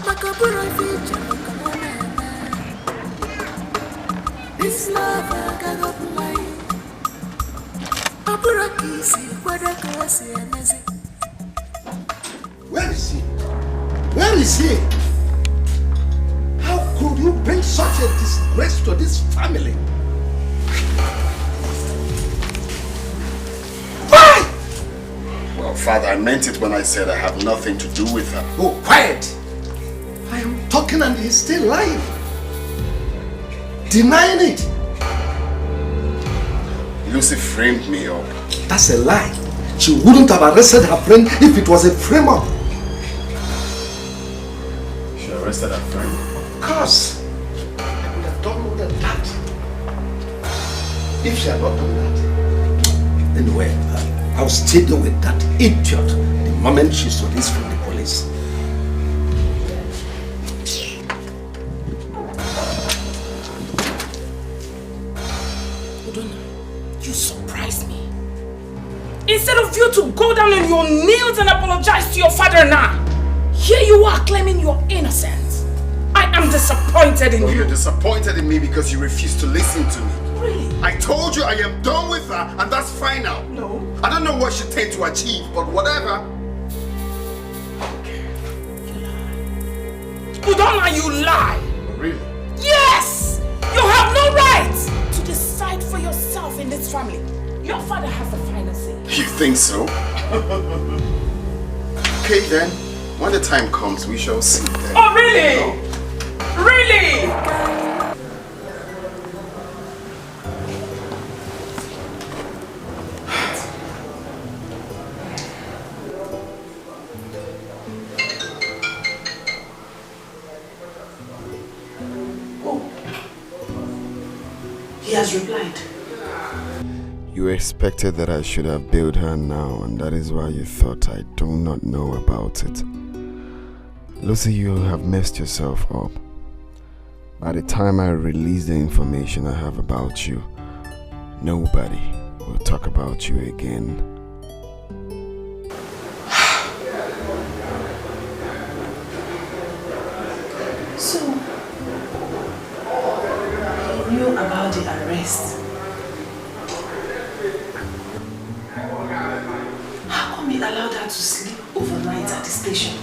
Makabura feature. This love I got up line. Apura kisi, wada kasi anezi. Where is he? Where is he? How could you bring such a disgrace to this family? Why? Well, Father, I meant it when I said I have nothing to do with her. Oh, quiet! I am talking and he's still lying. Denying it. Lucy framed me up. That's a lie. She wouldn't have arrested her friend if it was a frame-up. She arrested her friend? Of course. I would have done more than that. If she had not done that. Anyway, I'll still deal with that idiot the moment she's released from the police. You surprised me. Instead of you to go down on your knees and apologize to your father now, here you are claiming you're innocent. I am disappointed in you. You're disappointed in me because you refuse to listen to me. Really? I told you I am done with her and that's final. No. I don't know what she tend to achieve, but whatever. Udonna, you lie. Really? Yes! You have no right to decide for yourself in this family. Your father has the final say. You think so? Okay then, when the time comes, we shall see then. Oh really? Really? He has replied. You expected that I should have billed her now, and that is why you thought I do not know about it. Lucy, you have messed yourself up. By the time I release the information I have about you, nobody will talk about you again. So, he knew about the arrest. How come he allowed her to sleep overnight at the station?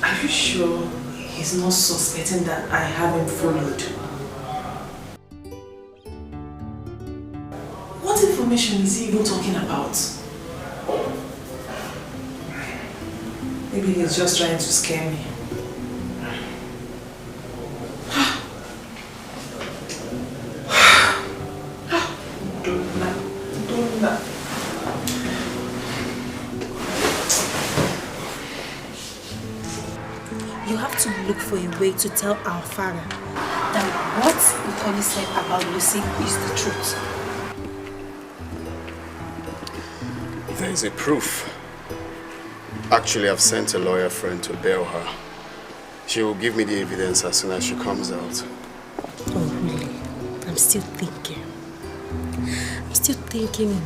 Are you sure he's not suspecting that I have him followed? What information is he even talking about? Maybe he's just trying to scare me. You have to look for a way to tell our father that what Nicole said about Lucy is the truth. There is a proof. Actually, I've sent a lawyer friend to bail her. She will give me the evidence as soon as she comes out. Oh, really? I'm still thinking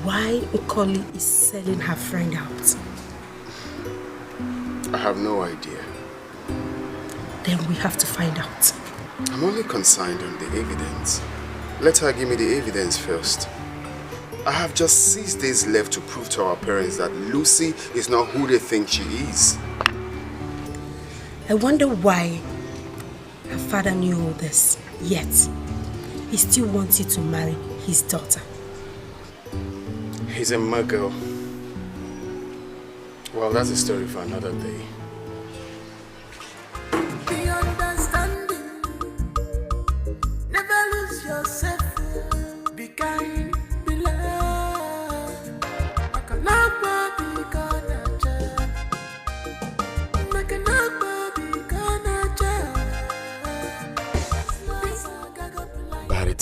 why Nicole is selling her friend out. I have no idea. Then we have to find out. I'm only concerned on the evidence. Let her give me the evidence first. I have just 6 days left to prove to our parents that Lucy is not who they think she is. I wonder why her father knew all this, yet he still wants you to marry his daughter. He's a muggle. Well, that's a story for another day. Be understanding. Never lose yourself. Be kind, be loved. Makanakwa be kanacha. Makanakwa be kanacha.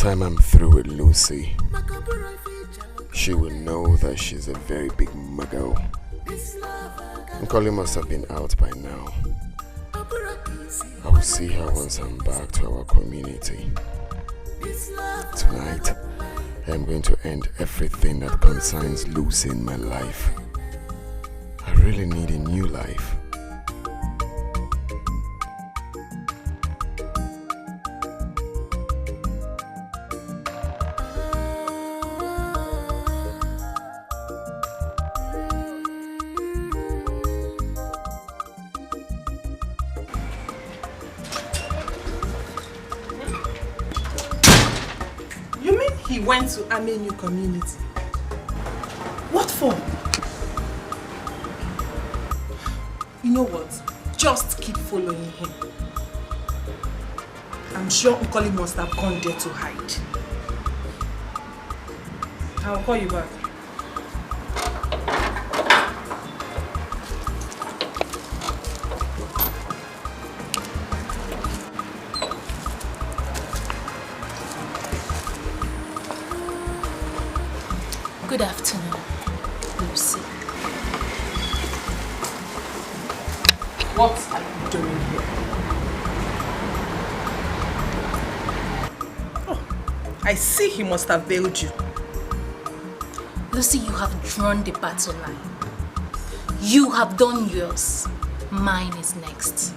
time I'm through with Lucy, she will know that she's a very big muggle. Nkoli must have been out by now. I will see her once I'm back to our community. Tonight, I am going to end everything that concerns Lucy in my life. I really need a new life. He went to Amenu community. What for? You know what? Just keep following him. I'm sure Nkoli must have gone there to hide. I'll call you back. Good afternoon, Lucy. What are you doing here? Oh, I see he must have bailed you. Lucy, you have drawn the battle line. You have done yours. Mine is next.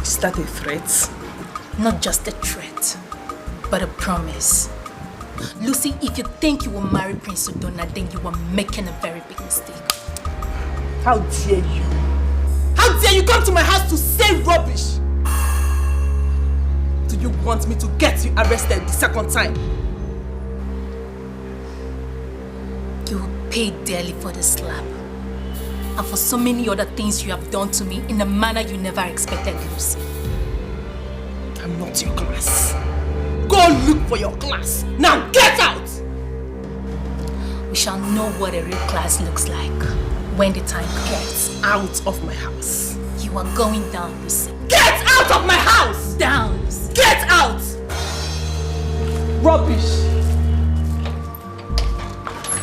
Is that a threat? Not just a threat, but a promise. Lucy, if you think you will marry Prince Udonna, then you are making a very big mistake. How dare you? How dare you come to my house to say rubbish? Do you want me to get you arrested the second time? You will pay dearly for the slap. And for so many other things you have done to me in a manner you never expected, Lucy. I'm not your class. Go look for your class. Now get out! We shall know what a real class looks like when the time comes. Get out of my house. You are going down, Lucy. Get out of my house! Down, Lucy. Get out! Rubbish.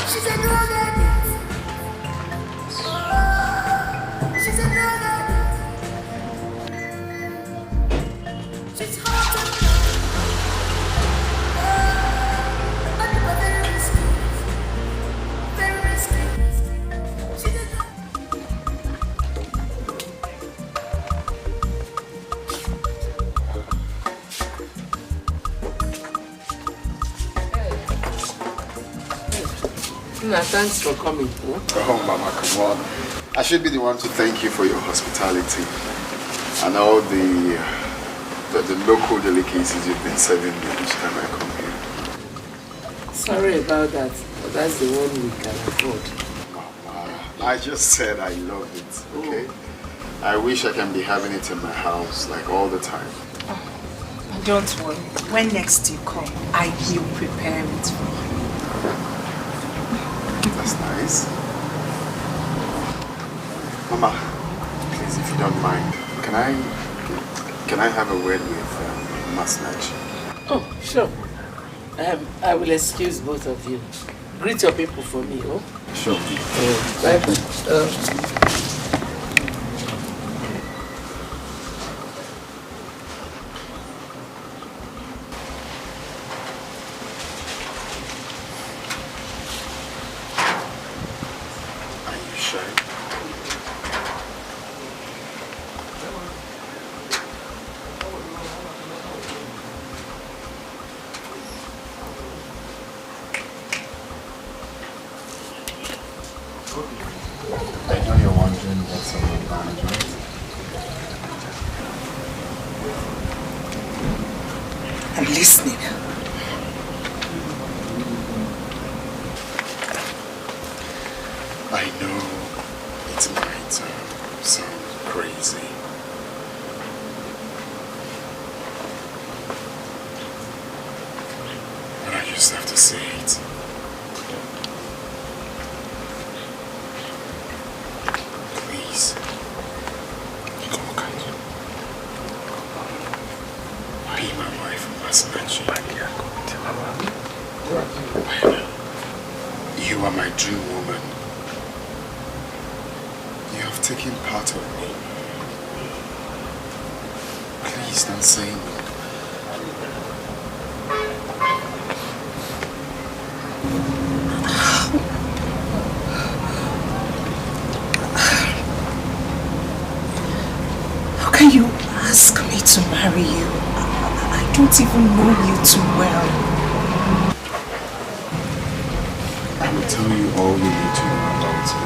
She's a drug addict. She's a drug addict. She's hot. Thanks for coming. Oh, Mama, come on. I should be the one to thank you for your hospitality and all the local delicacies you've been serving me each time I come here. Sorry about that, but that's the one we can afford. Mama, I just said I love it, okay? I wish I can be having it in my house like all the time. Oh, don't worry. When next you come, I will prepare it for you. That's nice. Mama, please, if you don't mind, can I have a word with Masnach? Oh, sure. I will excuse both of you. Greet your people for me, oh? Sure. Bye. I know you're wondering what's on my mind, right? I'm listening. I know it might sound crazy. But I just have to say it. Please. Be my wife. You are my dream woman. You have taken part of me. Please don't say no. How can you ask me to marry you? I don't even know you too well. I will tell you all you need to know about me.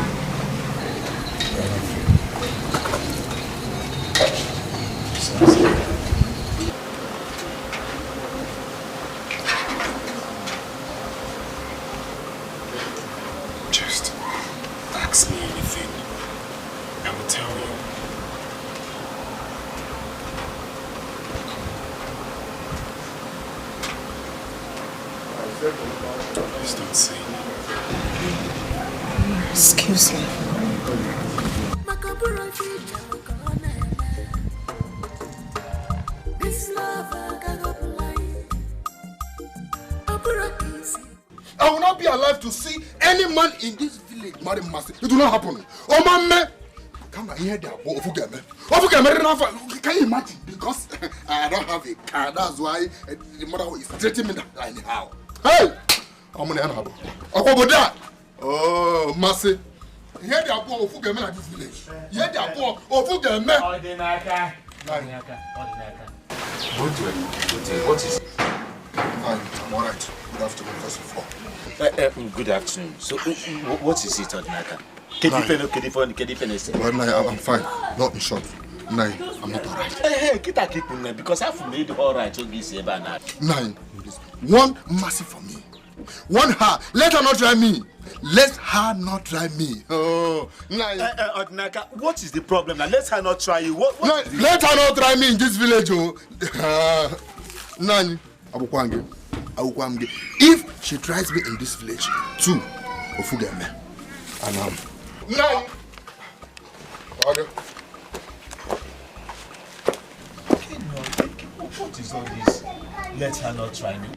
Just ask me anything. I will tell you. Please don't say no. Excuse me. I will not be alive to see any man in this village marry Mercy. It will not happen. Oh, man, come on here, there. Can you imagine? Because I don't have a car. That's why the mother is treating me that anyhow. Hey! I'm going to have a oh, Mercy. Here they are poor of Fugame at this village. Here they are poor of Fugame. What is it? I'm alright. Good afternoon, first of all. Good afternoon. So, what is it, Odinaka? Well, I'm fine. Not in short. Nine, I'm not alright. Hey, because I've made alright. Nine, one mercy for me. One her. Let her not try me. Let her not try me. Oh, nine. Odinaka, what is the problem now? Let her not try you. What let her not try me in this village. Oh. Nine, Abukwamge. If she tries me in this village, two, Ofugame. And nine. Okay. What is all this? Let her not try me.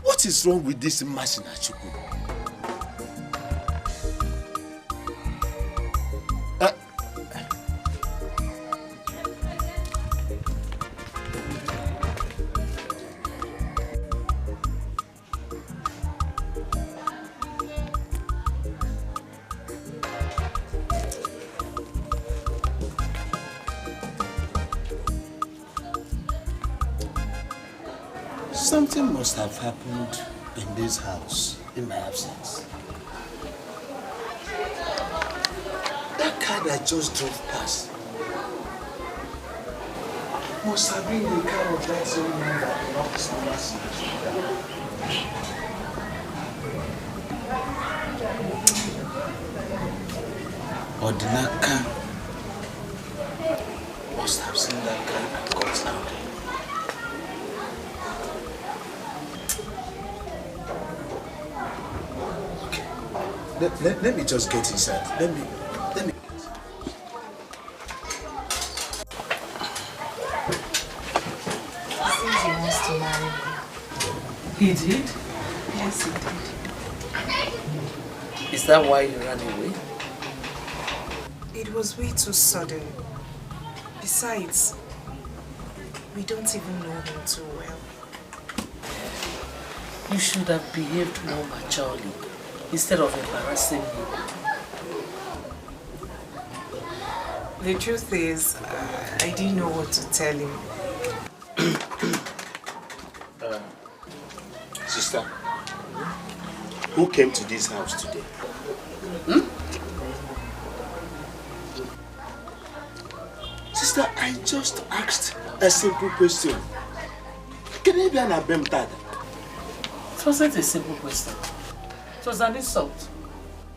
What is wrong with this Masinachuku? Something must have happened in this house in my absence. That car that just drove past must have been the car of that young man that knocks Mercy. Odinaka must have seen that car and got out. Let me just get inside. Let me. He says he wants to marry me. He did? Yes, he did. Is that why you ran away? It was way too sudden. Besides, we don't even know him too well. You should have behaved more maturely instead of embarrassing me. The truth is, I didn't know what to tell him. Sister, who came to this house today? Sister, I just asked a simple question. Can you be an abemtad? It wasn't a simple question. It was an insult.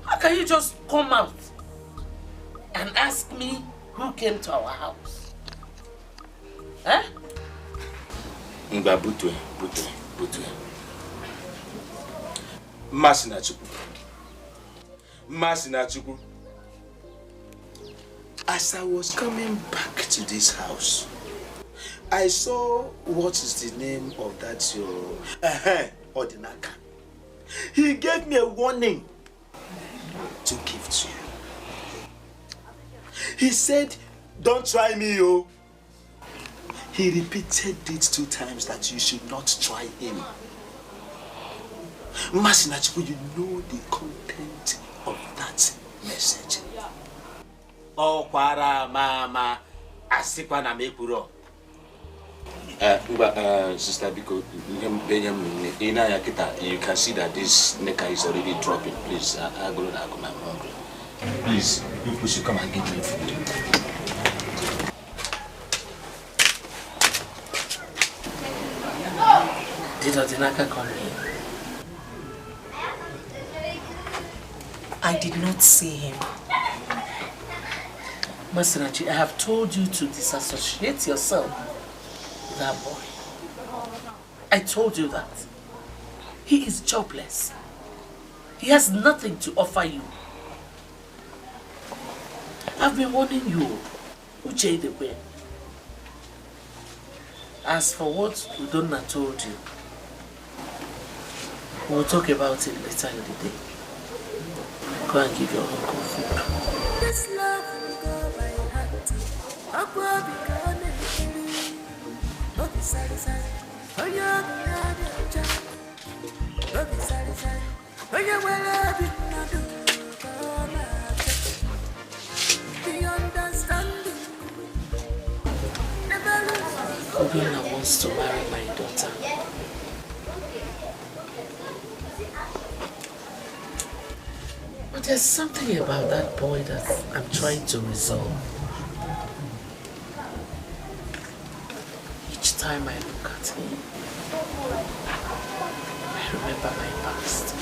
How can you just come out and ask me who came to our house? Eh? Butwe. Masinachuku. As I was coming back to this house, I saw, what is the name of that your Ordinaka. He gave me a warning to give to you. He said, don't try me, oh. He repeated it 2 times that you should not try him. Masinachi, you know the content of that message. Oh, kwara mama, asikwa na mekuro. Sister Biko, you can see that this neka is already dropping. Please, I'm hungry. Please, you should come and give me food. Did Odinaka come here? I did not see him. Masinachi, I have told you to disassociate yourself with that boy. I told you that. He is jobless. He has nothing to offer you. I've been warning you. Uche the way. As for what Udonna told you, we'll talk about it later in the day. Go and give your uncle food. This love will go by heart. Aqua be gone and killing. Oh, be sorry, sorry. Oh, you're the other. Oh, be sorry, sorry. Oh, you're well, be not do. The understanding. Never lose. Obina wants to marry my daughter. But there's something about that boy that I'm trying to resolve. Each time I look at him, I remember my past.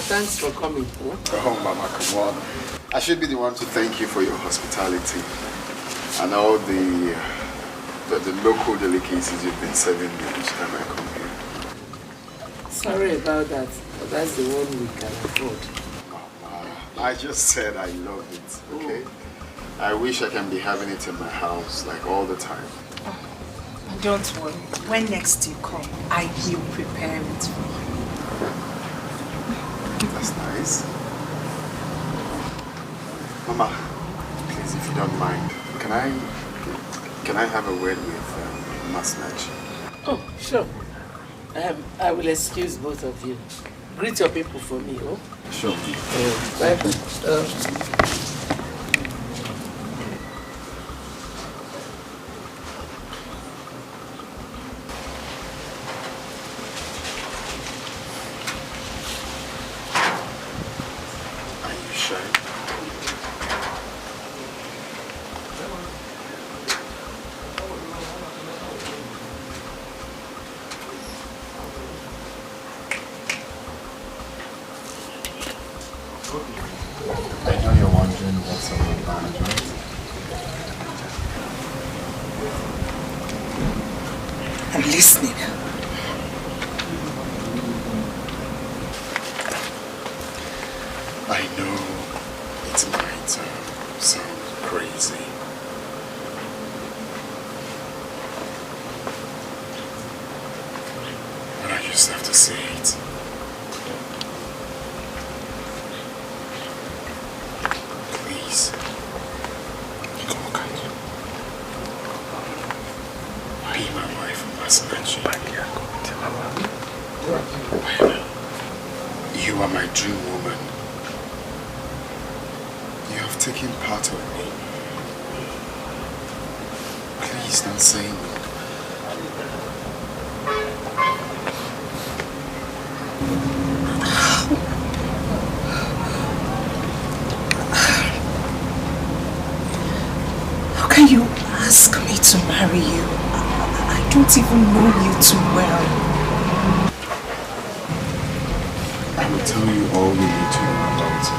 Thanks for coming. Oh, Mama, come on. I should be the one to thank you for your hospitality and all the local delicacies you've been serving me each time I come here. Sorry about that, but that's the one we can afford. I just said I love it, okay? I wish I can be having it in my house like all the time. Don't worry. When next you come, I will prepare it for you. That's nice. Mama, please, if you don't mind, can I have a word with Masinachi? Oh, sure. I will excuse both of you. Greet your people for me, oh? Sure. Bye. I know you're wondering what's on my mind, right? I'm listening. I know it might sound crazy. But I just have to say it. Please. Be my wife, Masinachi. You are my dream woman. You have taken part of me. Please don't say no. How can you ask me to marry you? I don't even know you too well. I will tell you all you need to know about it.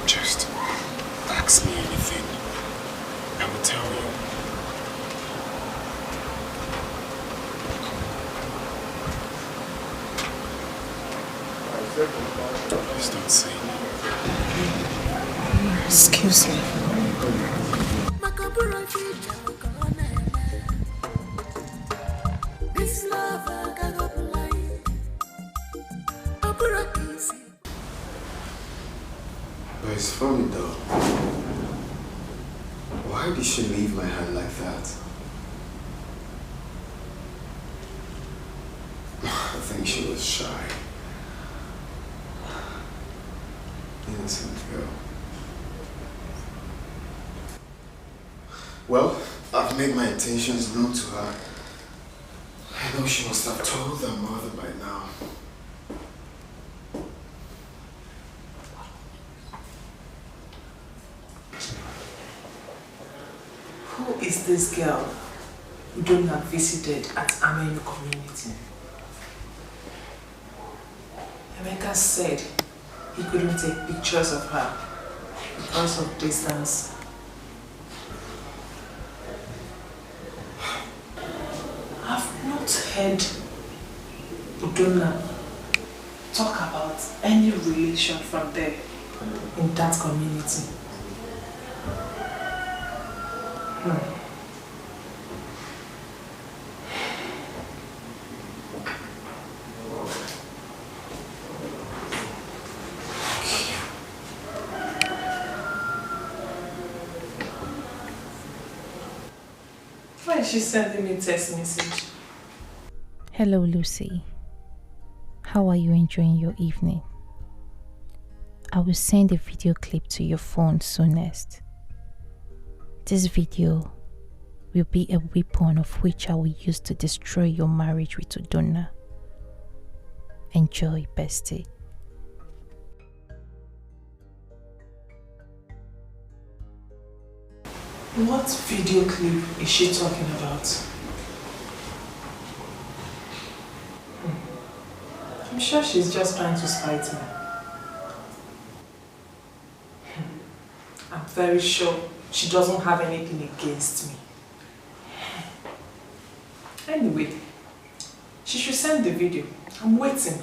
Just ask me anything. I will tell you. Please don't say no. Excuse me. But it's funny though. Why did she leave my hand like that? I think she was shy. Innocent girl. Well, I've made my intentions known to her. I know she must have told her mother by now. Who is this girl you don't have visited at Amenu community? Emeka said he couldn't take pictures of her because of distance. I've not heard Udonna talk about any relation from there in that community. Why is she sending me a text message? Hello, Lucy. How are you enjoying your evening? I will send a video clip to your phone soonest. This video will be a weapon of which I will use to destroy your marriage with Udonna. Enjoy, bestie. What video clip is she talking about? I'm sure she's just trying to spite me. I'm very sure she doesn't have anything against me. Anyway, she should send the video. I'm waiting.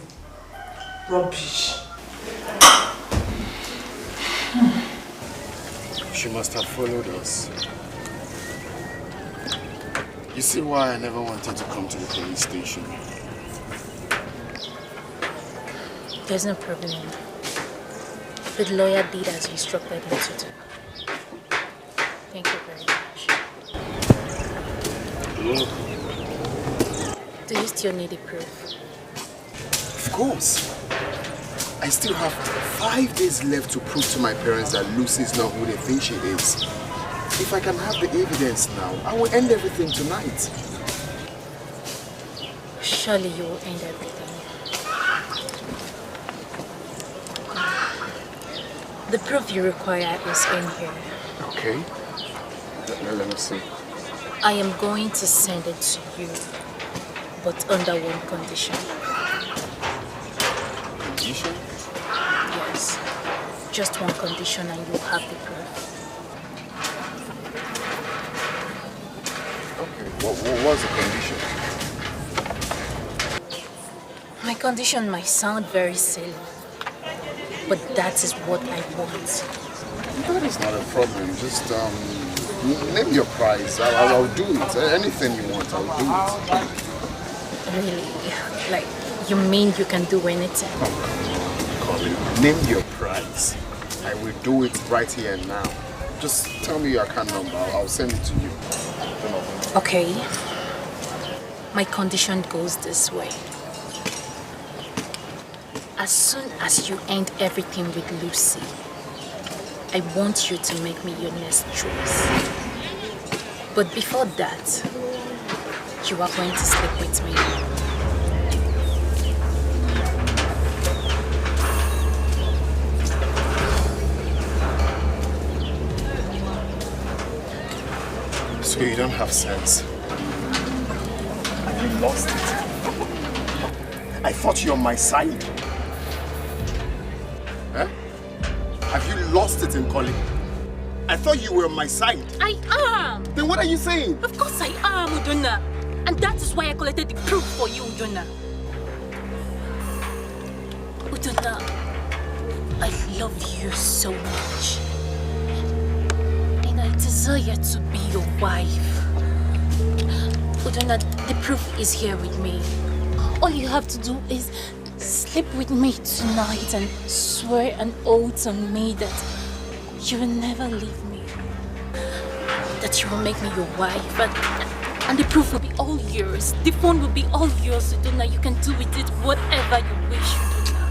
Rubbish. She must have followed us. You see why I never wanted to come to the police station? There's no problem. The lawyer did as you instructed him to do. Thank you very much. Do you still need a proof? Of course. I still have 5 days left to prove to my parents that Lucy is not who they think she is. If I can have the evidence now, I will end everything tonight. Surely you will end everything. The proof you require is in here. Okay. Let me see. I am going to send it to you, but under one condition. Condition? Yes. Just one condition and you'll have the proof. Okay. What was the condition? My condition might sound very silly, but that is what I want. That is not a problem. Just name your price. I'll do it. Anything you want, I'll do it. Really? Like, you mean you can do anything? Colin, name your price. I will do it right here and now. Just tell me your account number. I'll send it to you. Okay. My condition goes this way. As soon as you end everything with Lucy, I want you to make me your next choice. But before that, you are going to sleep with me. So you don't have sense. Have you lost it? I thought you're on my side. Huh? Have you lost it in calling? I thought you were on my side. I am! Then what are you saying? Of course I am, Udonna. And that is why I collected the proof for you, Udonna. Udonna, I love you so much. And I desire to be your wife. Udonna, the proof is here with me. All you have to do is sleep with me tonight and swear an oath on me that you will never leave me. That you will make me your wife. And the proof will be all yours. The phone will be all yours, Udonna. You can do with it whatever you wish, Udonna.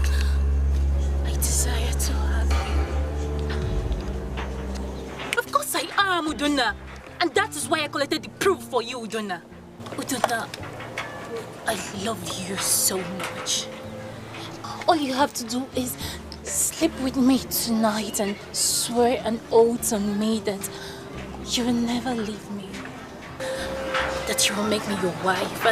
I desire to have you. Of course I am, Udonna. And that is why I collected the proof for you, Udonna. Udonna, I love you so much. All you have to do is sleep with me tonight and swear an oath on me that you will never leave me. That you will make me your wife.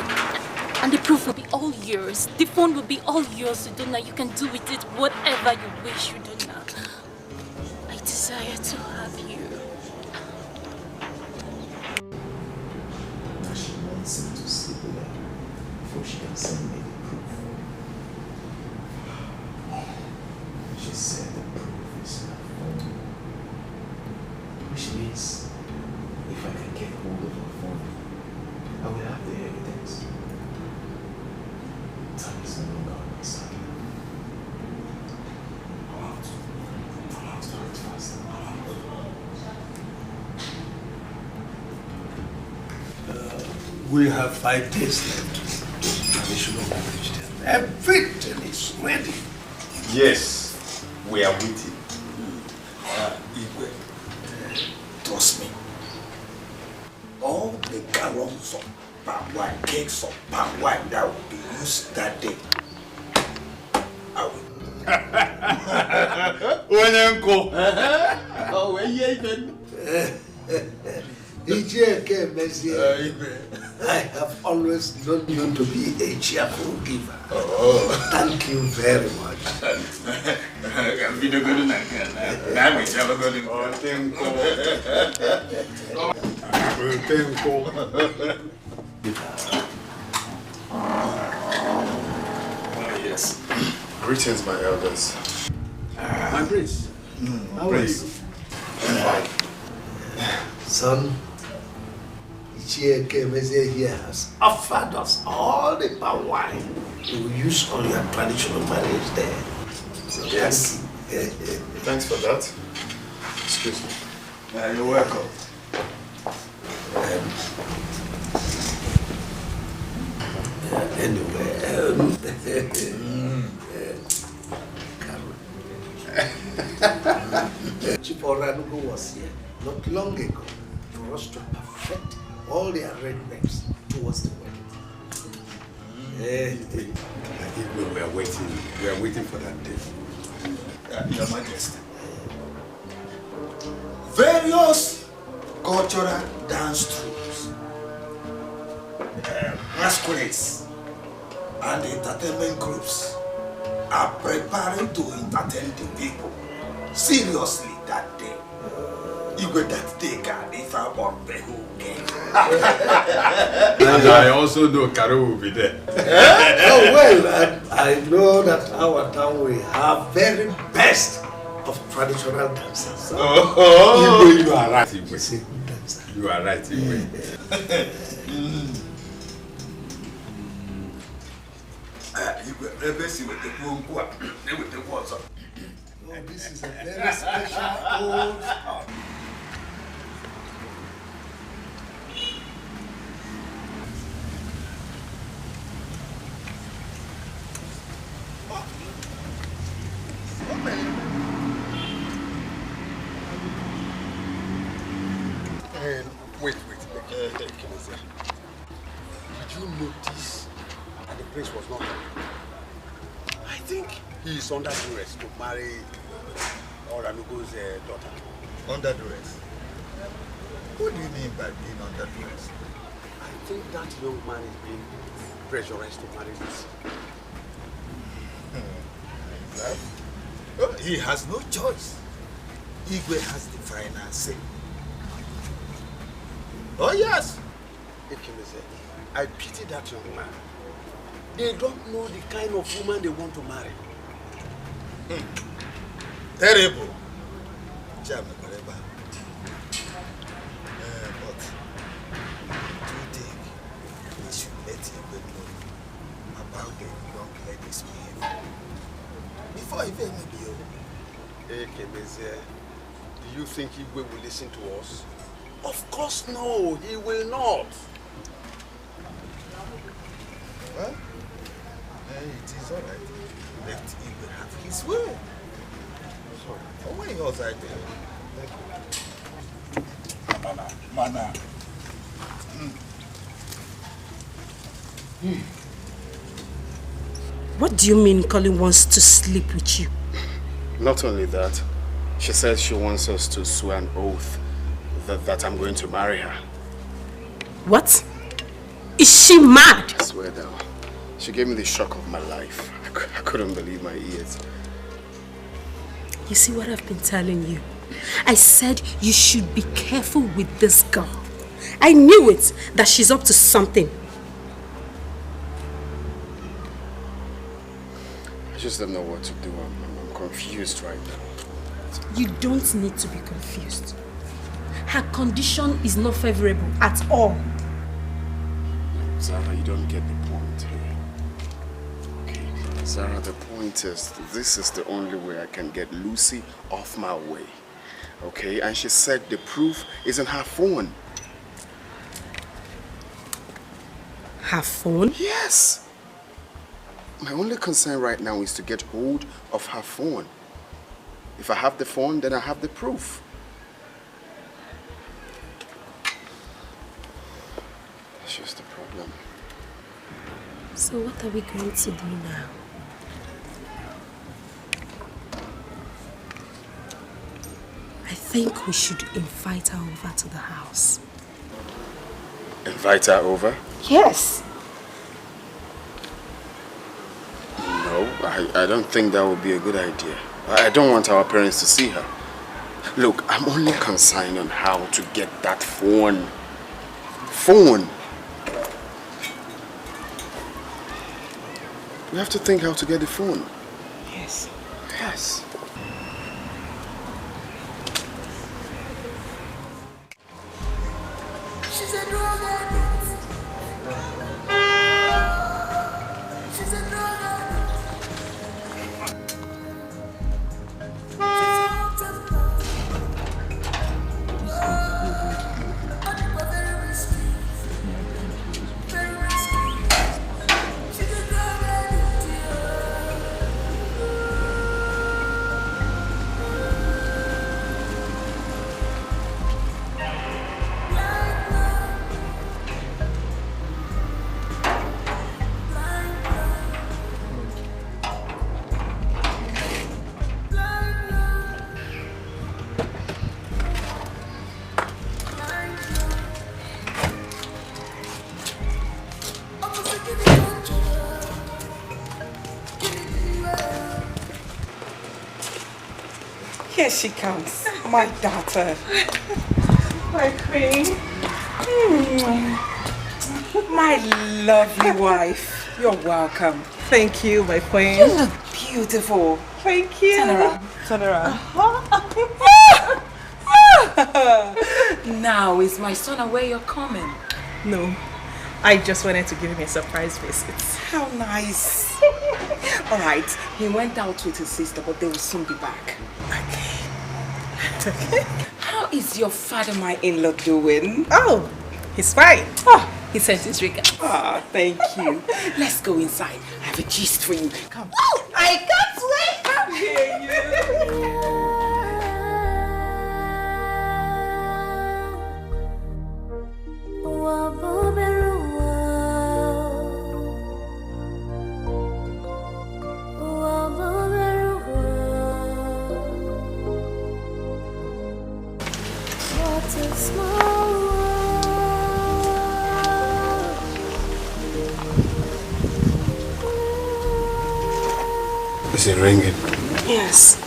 And the proof will be all yours. The phone will be all yours, Udonna. You can do with it whatever you wish, Udonna. I desire to have you. She wants him to sleep with her before she can send me the proof. She said the proof is her phone. Which means if I can get hold of her phone, I will have the evidence. Time is no longer on my side. I'll have to do it fast. We have 5 days left. Traditional marriage. Everything is ready. Yes, we are waiting. Igwe, trust me. All the gallons of palm wine, cakes of palm wine that will be used that day, I will. Oh, where you even? I have always known you to be a cheerful giver. Thank you very much. Yes. Greetings, my elders. My prince, how are you? Son, Ichieke Meze here has offered us all the palm wine we will use on your traditional marriage there. So Yes. Thanks for that. Excuse me. You're welcome. Chief Oranugo was here not long ago for us to perfect all the arrangements towards the wedding. I think we are waiting for that day. Your Majesty. Various cultural dance troupes, masquerades, and entertainment groups are preparing to entertain the people seriously that day. Igwe that day can if I want the whole game. And I also know Karo will be there. Oh well, I know that our town will have very best of traditional dancers. Igwe, you are right, Igwe. You are right, Igwe. This is a very special old house. Wait. Did you notice that the prince was not happy? I think he is under duress to marry Oranugo's daughter. Under duress? What do you mean by being under duress? I think that young man is being pressurized to marry this. Right? Oh, he has no choice. Igwe has the final say. Oh yes! I pity that young man. They don't know the kind of woman they want to marry. Terrible. But do you think we should let Igwe know about the young lady's behavior before he may be over? Do you think Igwe will listen to us? Of course no, he will not. Well, it is alright. Let Igwe have his way. Sorry. Oh, why else I tell you? Mana. What do you mean Colin wants to sleep with you? Not only that, she says she wants us to swear an oath that I'm going to marry her. What? Is she mad? I swear down. She gave me the shock of my life. I couldn't believe my ears. You see what I've been telling you? I said you should be careful with this girl. I knew it, that she's up to something. I just don't know what to do. I'm confused right now. You don't need to be confused. Her condition is not favorable at all. Zara, you don't get the point here. Okay, Zara, the point is, this is the only way I can get Lucy off my way. Okay, and she said the proof is in her phone. Her phone? Yes. My only concern right now is to get hold of her phone. If I have the phone, then I have the proof. That's just the problem. So what are we going to do now? I think we should invite her over to the house. Invite her over? Yes. No, I don't think that would be a good idea. I don't want our parents to see her. Look, I'm only concerned on how to get that phone. Phone! We have to think how to get the phone. Yes. Yes. She's a drug addict. She's a drug addict. Very risky. Very risky. She's a drug addict. Here she comes, my daughter. My queen. My lovely wife. You're welcome. Thank you, my queen. You look beautiful. Thank you. Turn around. Turn around. Now is my son aware you're coming? No, I just wanted to give him a surprise visit. How nice. All right, he went out with his sister, but they will soon be back. Okay. How is your father-my-in-law doing? Oh, he's fine. Oh, he sent his regards. Ah, thank you. Let's go inside. I have a gist for you. Come. Oh, I can't wait. Come here, you. What a small world. Is it ringing? Yes.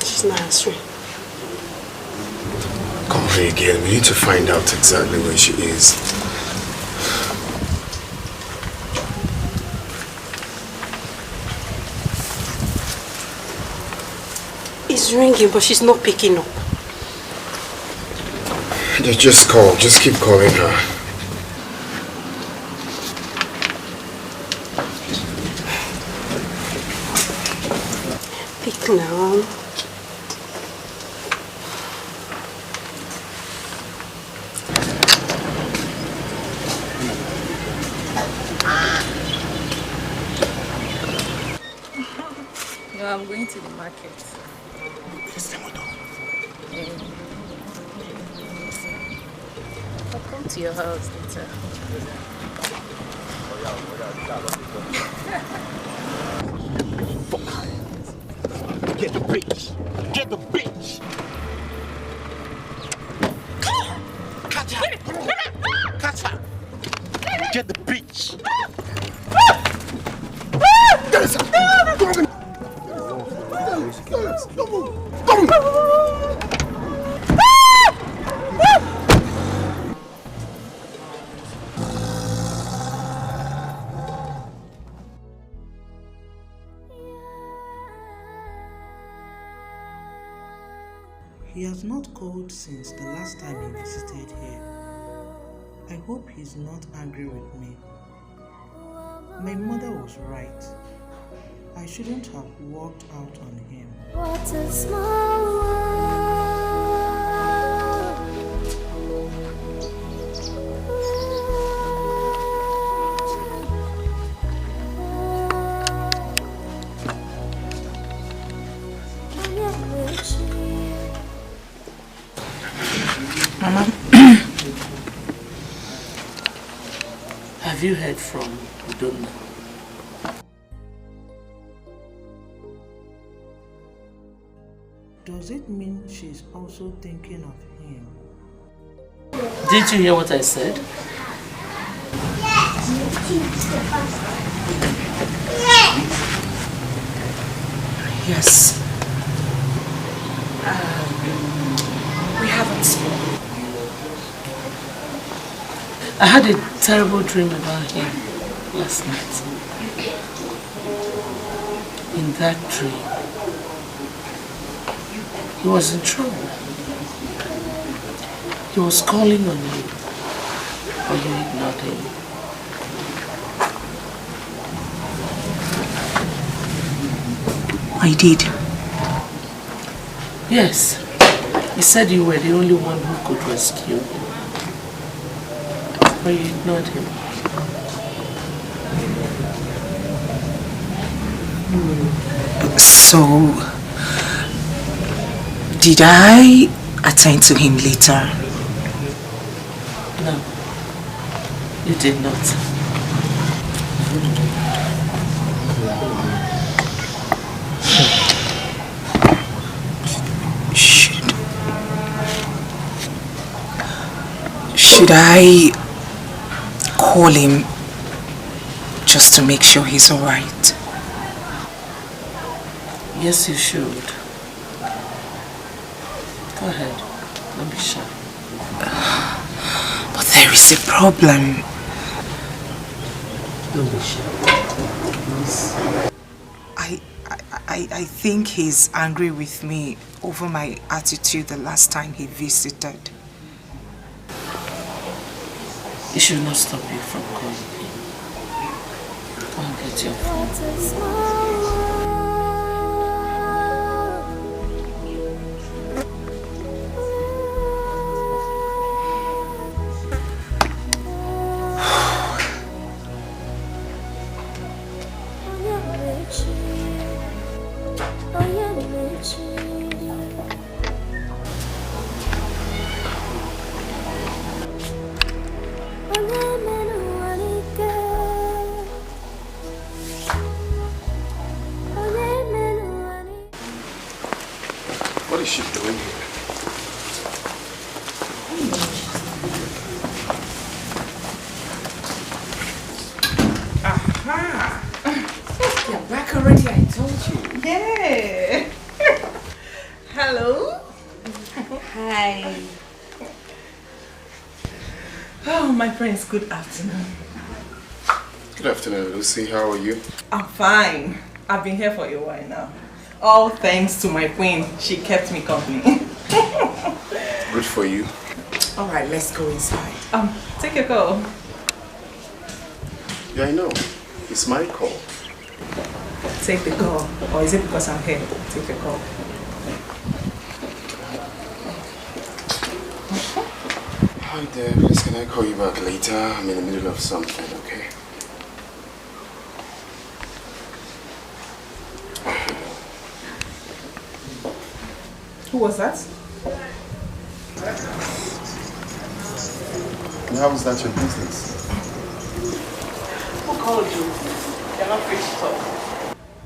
She's not answering. Come here again. We need to find out exactly where she is. It's ringing, but she's not picking up. Just call. Just keep calling her. Pick now. No, I'm going to the market. I'll come to your house later. Get the bitch! Get the bitch! Catch her! Catch her! Get the bitch! He has not called since the last time he visited here. I hope he's not angry with me. My mother was right. I shouldn't have walked out on him. What a small world. Mama, have you heard from Udonna? Does it mean she's also thinking of him? Did you hear what I said? Yes. We haven't spoken. I had a terrible dream about him last night. In that dream, he was in trouble. He was calling on you, but you ignored him. I did. Yes. He said you were the only one who could rescue him. But you ignored him. So, did I attend to him later? No, you did not. Should I call him just to make sure he's alright? Yes, you should. Go ahead. Don't be shy. But there is a problem. Don't be shy. Please. I think he's angry with me over my attitude the last time he visited. It should not stop you from calling him. Go and get your phone. is she doing here? Aha! You're back already, I told you. Yeah. Hello. Hi. Oh, my friends, good afternoon. Good afternoon, Lucy. How are you? I'm fine. I've been here for a while now. All thanks to my queen. She kept me company. Good for you. Alright, let's go inside. Take your call. Yeah, I know. It's my call. Take the call. Or is it because I'm here? Take the call. Hi there, please can I call you back later? I'm in the middle of something, okay? Who was that? And how is that your business? Who called you? You're not free to talk.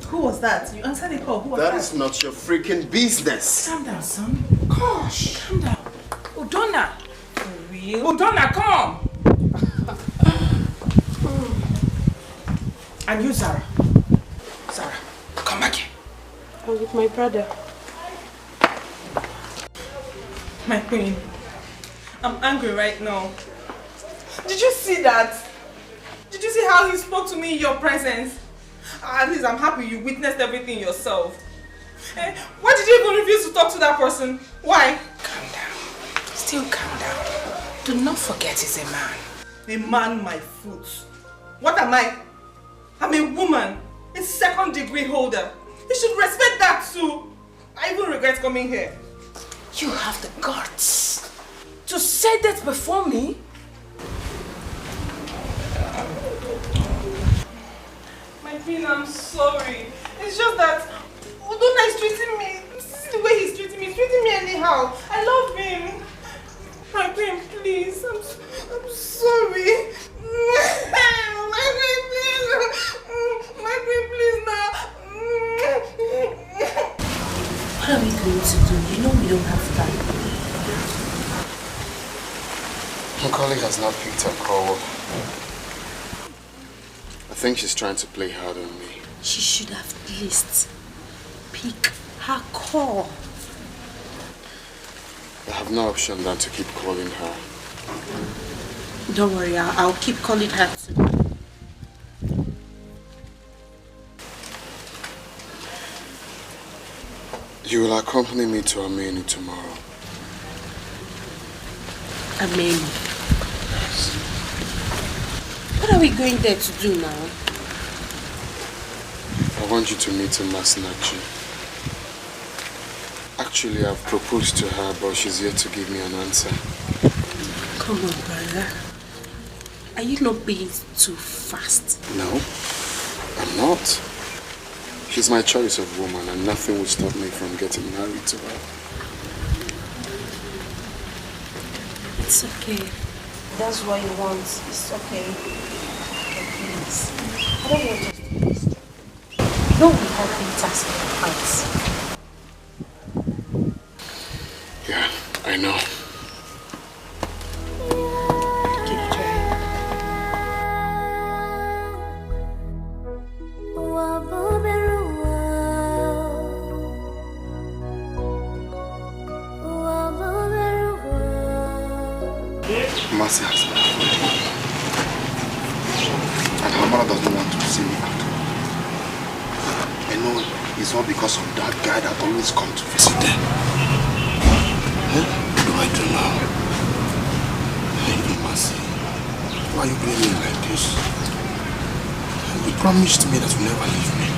Who was that? You answered the call. Who was that? That is not your freaking business. Calm down, son. Gosh, calm down. Udonna. For real? Udonna, come! And you, Sarah. Sarah, come back here. I'm with my brother. My queen, I'm angry right now. Did you see that? Did you see how he spoke to me in your presence? At least I'm happy you witnessed everything yourself. Why did you even refuse to talk to that person? Why? Calm down. Still calm down. Do not forget he's a man. A man, my foot. What am I? I'm a woman. A second-degree holder. You should respect that too. I even regret coming here. You have the guts to say that before me? My queen, I'm sorry. It's just that Udonna is treating me. This is the way he's treating me. He's treating me anyhow. I love him. My queen, please. I'm sorry. My queen, please now. What are we going to do? You know we don't have time. My colleague has not picked her call. I think she's trying to play hard on me. She should have at least pick her call. I have no option than to keep calling her. Don't worry, I'll keep calling her too. You will accompany me to Ameni tomorrow. Ameni? What are we going there to do now? I want you to meet Masinachi. Actually, I've proposed to her, but she's yet to give me an answer. Come on, brother. Are you not being too fast? No, I'm not. She's my choice of woman, and nothing will stop me from getting married to her. It's okay. That's what you want. It's okay. Okay, please. I don't want us to be distracted. No, we have been tasked with fights. Yeah, I know. Keep trying. Mercy has left. And her mother doesn't want to see me at all. I know it's all because of that guy that always comes to visit them. What do I do now? Hey, Mercy, why are you doing me like this? You promised me that you'll never leave me.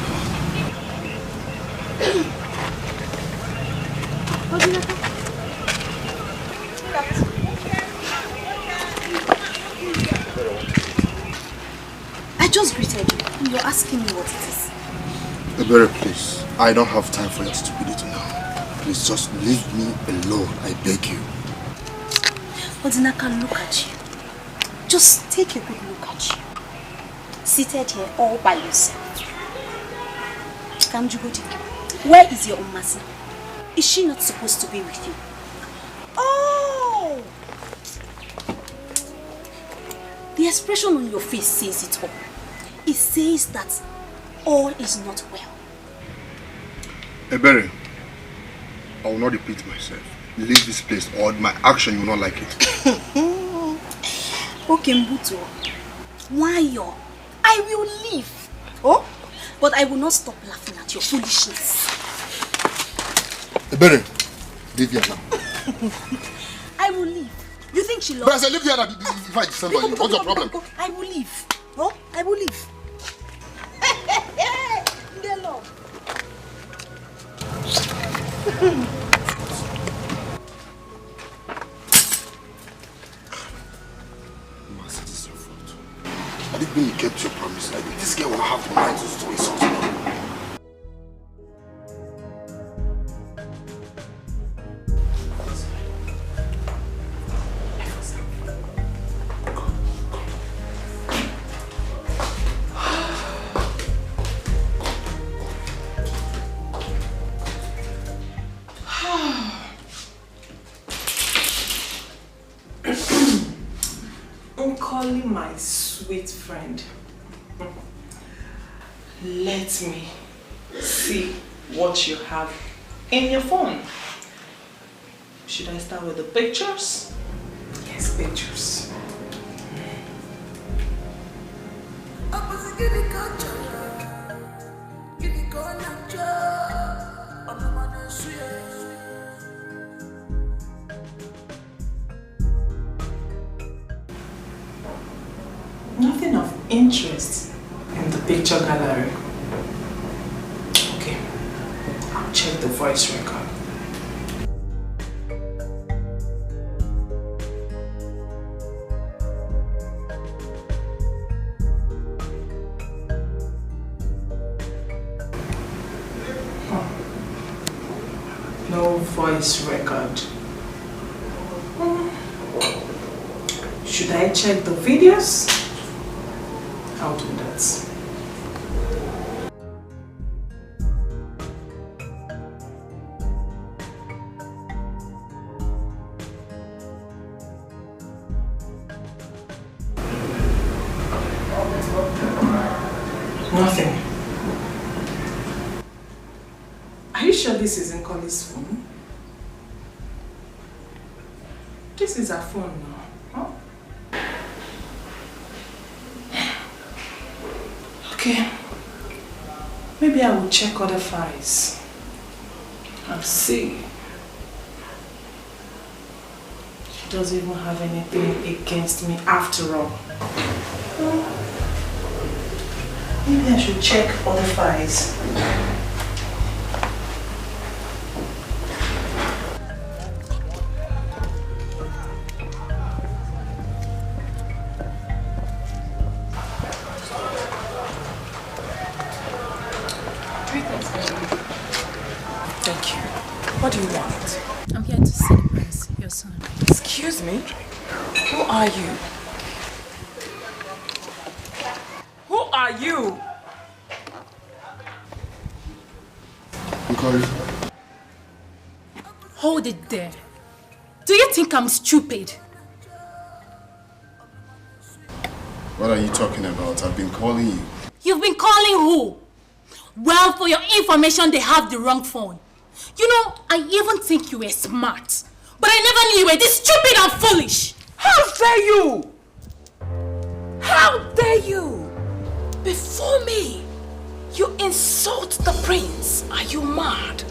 I just greeted you. You're asking me what it is. Ebere, please. I don't have time for your stupidity now. Please just leave me alone. I beg you. Odinaka, look at you. Just take a good look at you. Seated here all by yourself. Kamjugodi, where is your Umasi? Is she not supposed to be with you? Oh! The expression on your face says it all. It says that all is not well. Ebere, I will not repeat myself. Leave this place or my action, you will not like it. Okay, Mbuto. Why? I will leave. Oh? But I will not stop laughing at your foolishness. Ebere, leave here now. I will leave. You think she loves But I said leave here now if I descend on you. What's your problem? I will leave. Oh? I will leave. Ndelo. I didn't mean you kept your promise. Like this girl will have the mind to do something. My sweet friend, let me see what you have in your phone. Should I start with the pictures? Yes, pictures. Nothing of interest in the picture gallery. Okay, I'll check the voice record. No voice record. Should I check the videos? I'll do that. Nothing. Are you sure this isn't Collie's phone? This is her phone now. Huh? Okay, maybe I will check other files and see. She doesn't even have anything against me after all. Maybe I should check other files. Thank you. What do you want? I'm here to see the prince, your son. Excuse me? Who are you? Who are you? Hold it there. Do you think I'm stupid? What are you talking about? I've been calling you. You've been calling who? Well, for your information, they have the wrong phone. You know, I even think you were smart. But I never knew you were this stupid and foolish. How dare you? How dare you? Before me, you insult the prince. Are you mad?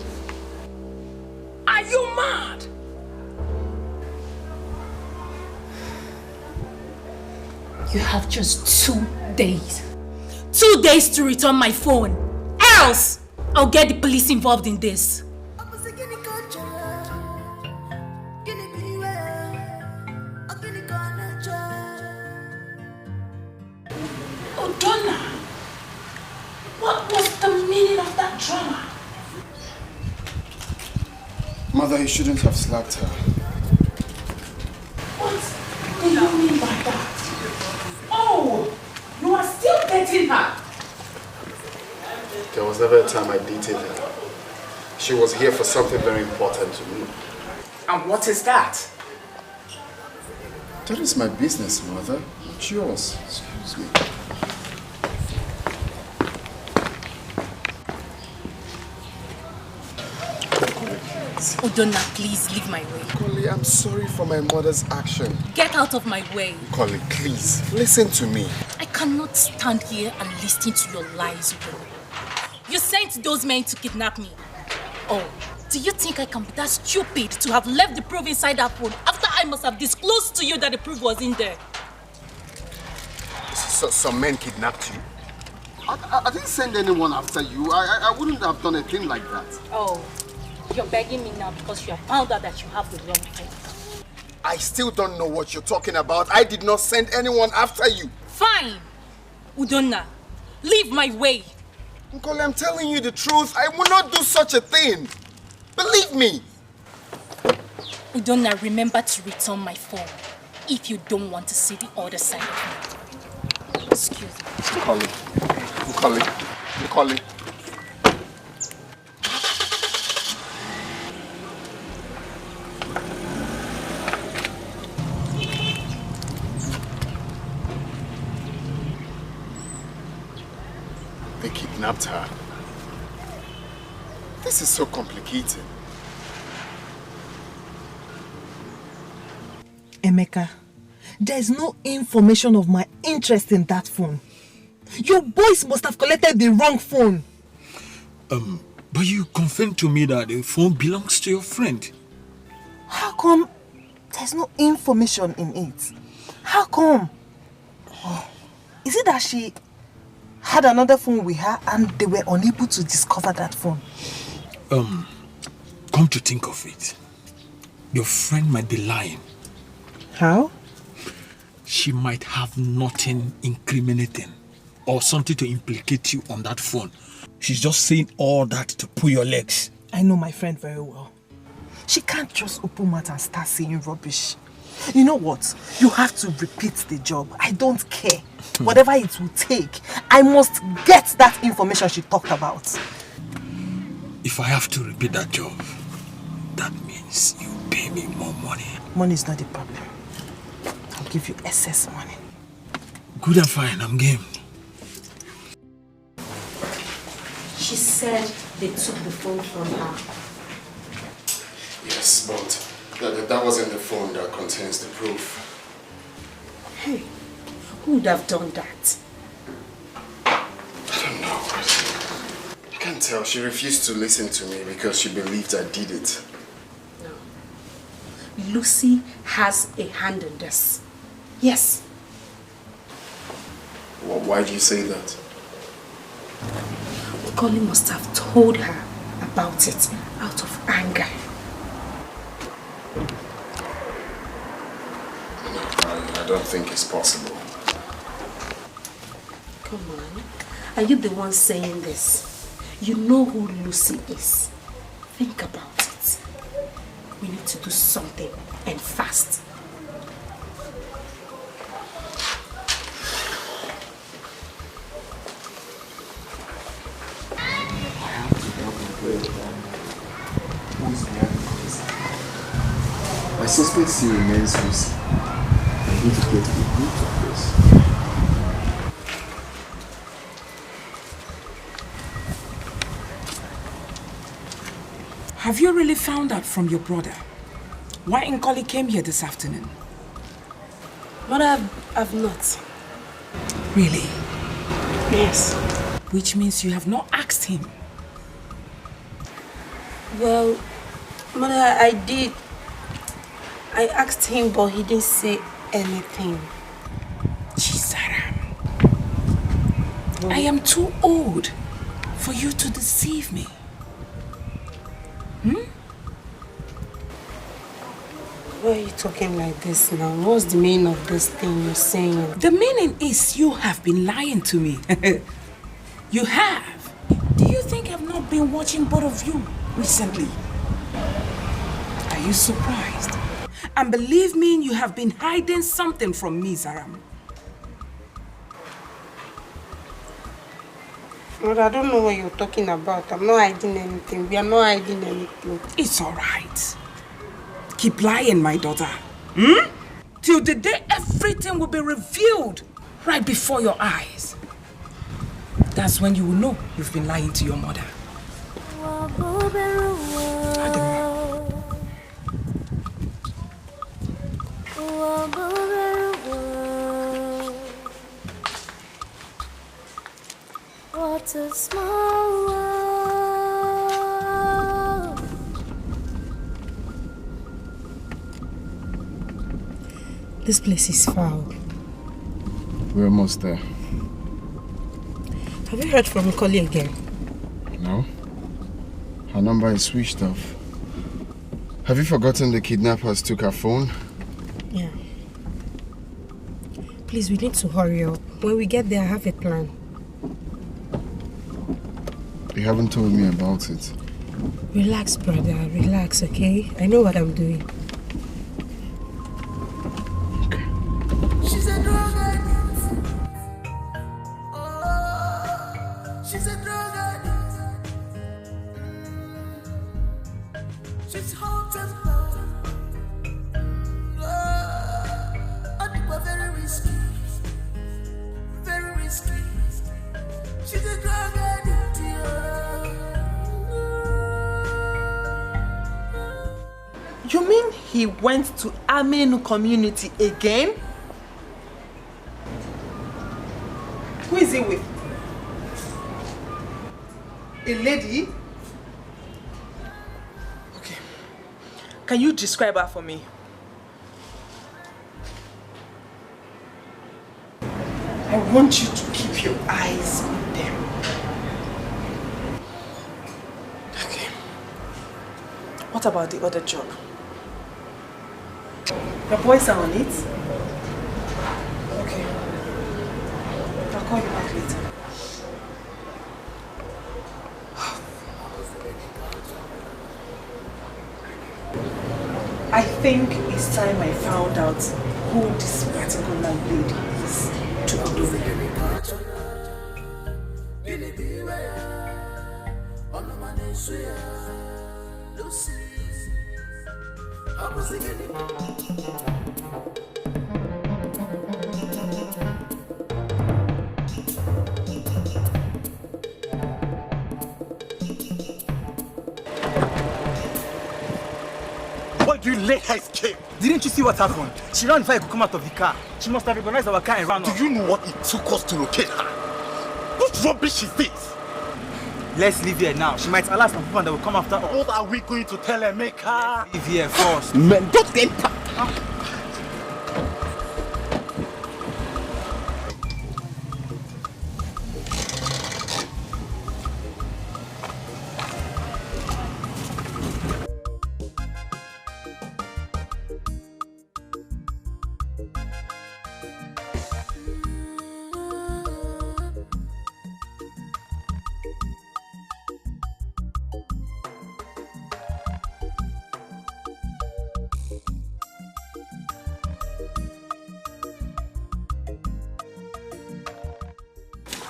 Are you mad? You have just 2 days. 2 days to return my phone. Else, I'll get the police involved in this. Oh, Donna, what was the meaning of that drama? Mother, you shouldn't have slapped her. What do you mean by that? Oh, you are still dating her. There was never a time I dated her. She was here for something very important to me. And what is that? That is my business, Mother. It's yours. Excuse me. Udonna, please leave my way. Collie, I'm sorry for my mother's action. Get out of my way. Collie, please, listen to me. I cannot stand here and listen to your lies, Udonna. You sent those men to kidnap me. Oh, do you think I can be that stupid to have left the proof inside that phone after I must have disclosed to you that the proof was in there? So, some men kidnapped you? I didn't send anyone after you. I wouldn't have done a thing like that. Oh, you're begging me now because you have found out that you have the wrong phone. I still don't know what you're talking about. I did not send anyone after you. Fine. Udonna, leave my way. Nkole, I'm telling you the truth. I will not do such a thing. Believe me. Udonna, remember to return my phone if you don't want to see the other side of me. Excuse me. Nkole. They kidnapped her. This is so complicated. Emeka, there's no information of my interest in that phone. Your boys must have collected the wrong phone. But you confirmed to me that the phone belongs to your friend. How come there's no information in it? How come? Is it that she had another phone with her and they were unable to discover that phone? Come to think of it, your friend might be lying. How? She might have nothing incriminating or something to implicate you on that phone. She's just saying all that to pull your legs. I know my friend very well. She can't just open mouth and start saying rubbish. You know what? You have to repeat the job. I don't care. Whatever it will take, I must get that information she talked about. If I have to repeat that job, that means you pay me more money. Money is not the problem. I'll give you excess money. Good and fine, I'm game. She said they took the phone from her. Yes, but that wasn't the phone that contains the proof. Hey, who would have done that? I don't know. I can't tell. She refused to listen to me because she believed I did it. No. Lucy has a hand in this. Yes. Well, why do you say that? Colin must have told her about it out of anger. No, I don't think it's possible. Come on. Are you the one saying this? You know who Lucy is. Think about it. We need to do something and fast. My suspect still remains Lucy. I need to get to the root of this. Have you really found out from your brother why Nkoli came here this afternoon? Mother, I've not. Really? Yes. Which means you have not asked him. Well, Mother, I did. I asked him, but he didn't say anything. Chisaram, I am too old for you to deceive me. Why are you talking like this now? What's the meaning of this thing you're saying? The meaning is you have been lying to me. You have. Do you think I've not been watching both of you recently? Are you surprised? And believe me, you have been hiding something from me, Zaram. But I don't know what you're talking about. I'm not hiding anything. We are not hiding anything. It's alright. Keep lying, my daughter. Till the day everything will be revealed right before your eyes. That's when you will know you've been lying to your mother. What a small world. This place is foul. We're almost there. Have you heard from Nikoli again? No. Her number is switched off. Have you forgotten the kidnappers took her phone? Yeah. Please, we need to hurry up. When we get there, I have a plan. You haven't told me about it. Relax, brother. Relax, okay? I know what I'm doing. She's a drug addict. She's a drug addict. She's haunted. I think we're very risky. Very risky. She's a drug addict. You mean he went to Aminu community again? Who is he with? A lady? Okay. Can you describe her for me? I want you to keep your eyes on them. Okay. What about the other job? Your boys are on it? Okay. I'll call you back later. I think it's time I found out who this particular lady is to Odori. Why do you let her escape? Didn't you see what happened? She ran before I could come out of the car. She must have recognized our car and ran off. Do you know what it took us to locate her? What rubbish is this? Let's leave here now. She might allow some people and they will come after us. What are we going to tell Emeka? Leave here first. Man, don't enter.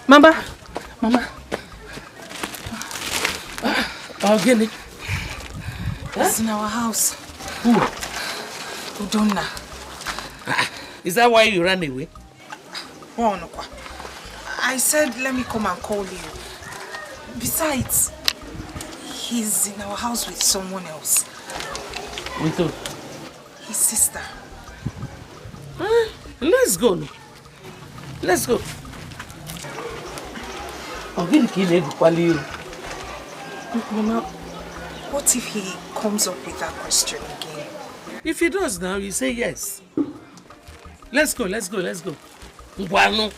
Mama. Ogini. It's in our house. Who? Udonna. Is that why you ran away? I said, let me come and call you. Besides, he's in our house with someone else. With who? His sister. Let's go. Let's go. Mama, what if he comes up with that question again? If he does now, you say yes. Let's go. Guano.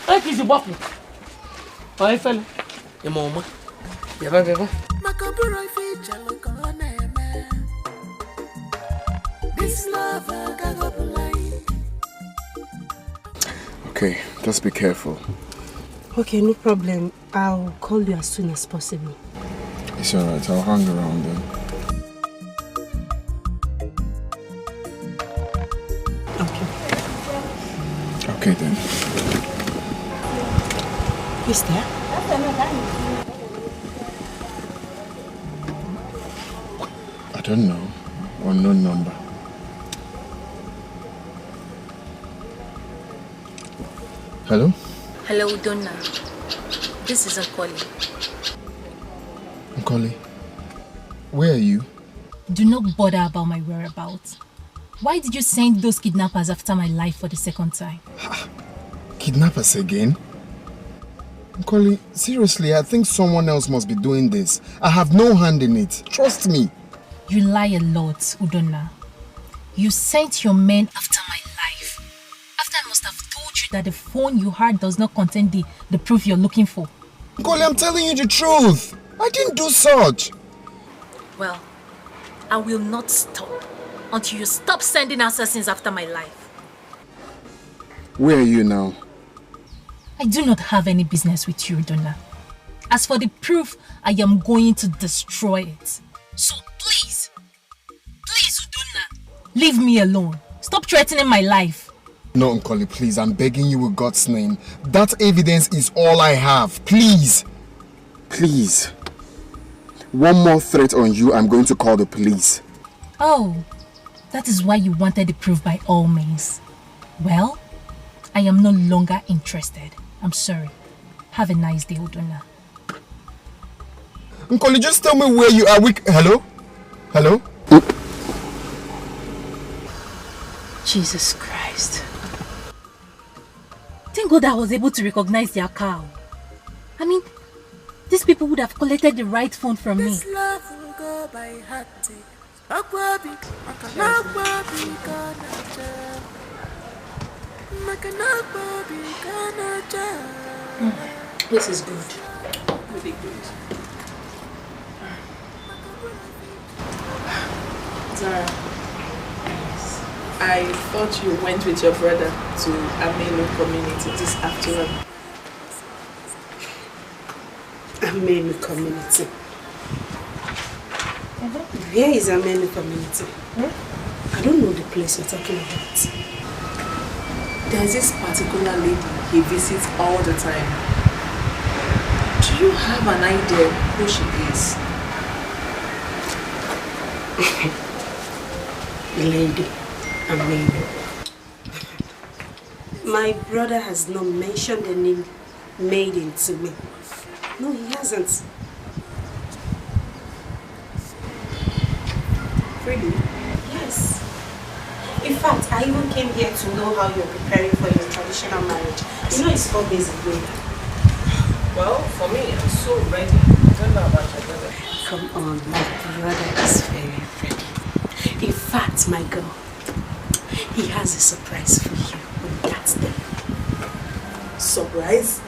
What is the bottle? Why, fella? Your mama. Beba. This love can go blind. Okay, just be careful. Okay, no problem. I'll call you as soon as possible. It's alright, I'll hang around then. Okay. Okay then. Who's there? I don't know. Unknown number. Hello? Hello, Donna. This is Nkoli. Nkoli, where are you? Do not bother about my whereabouts. Why did you send those kidnappers after my life for the second time? Kidnappers again? Nkoli, seriously, I think someone else must be doing this. I have no hand in it. Trust me. You lie a lot, Udonna. You sent your men after my life. After I must have told you that the phone you had does not contain the proof you're looking for. Nkoli, I'm telling you the truth. I didn't do such. Well, I will not stop until you stop sending assassins after my life. Where are you now? I do not have any business with you, Donna. As for the proof, I am going to destroy it. So please, Udonna, leave me alone. Stop threatening my life. No, Nkoli, please, I'm begging you with God's name. That evidence is all I have. Please. Please. One more threat on you, I'm going to call the police. Oh, that is why you wanted the proof by all means. Well, I am no longer interested. I'm sorry. Have a nice day, Udonna. Nkoli, just tell me where you are. Hello? Hello? Jesus Christ. Thank God I was able to recognize their car. I mean, these people would have collected the right phone from me. This love will go by hearty. This is good. Really good. Zara, I thought you went with your brother to Amelu community this afternoon. Amelu community. Where is Amelu community? I don't know the place you're talking about. There's this particular lady he visits all the time. Do you have an idea who she is? Lady Amelu. My brother has not mentioned the name Maiden to me. No, he hasn't. Really? Yes. In fact, I even came here to know how you're preparing for your traditional marriage. You know it's 4 days away. Well, for me, I'm so ready. I don't know about your brother. Come on, my brother is very ready. In fact, my girl, he has a surprise for you on that day. Surprise?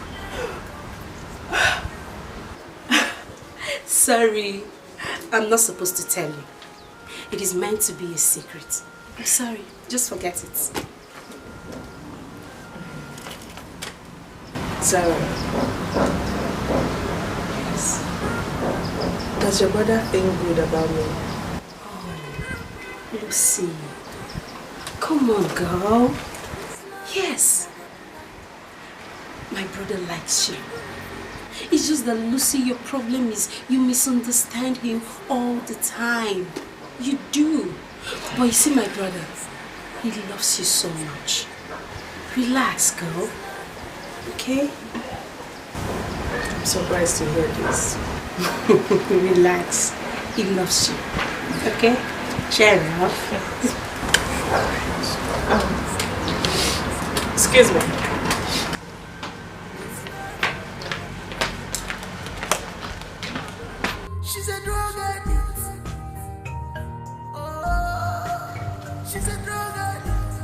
Sorry, I'm not supposed to tell you. It is meant to be a secret. I'm sorry, just forget it. Sarah. Yes. Does your brother think good about me? Oh, Lucy. Come on, girl. Yes. My brother likes you. It's just that, Lucy, your problem is you misunderstand him all the time. You do. But you see, my brother, he loves you so much. Relax, girl. Okay? I'm surprised to hear this. Relax. He loves you. Okay? Cheer up. Excuse me. She's a drug addict. Oh, she's a drug addict.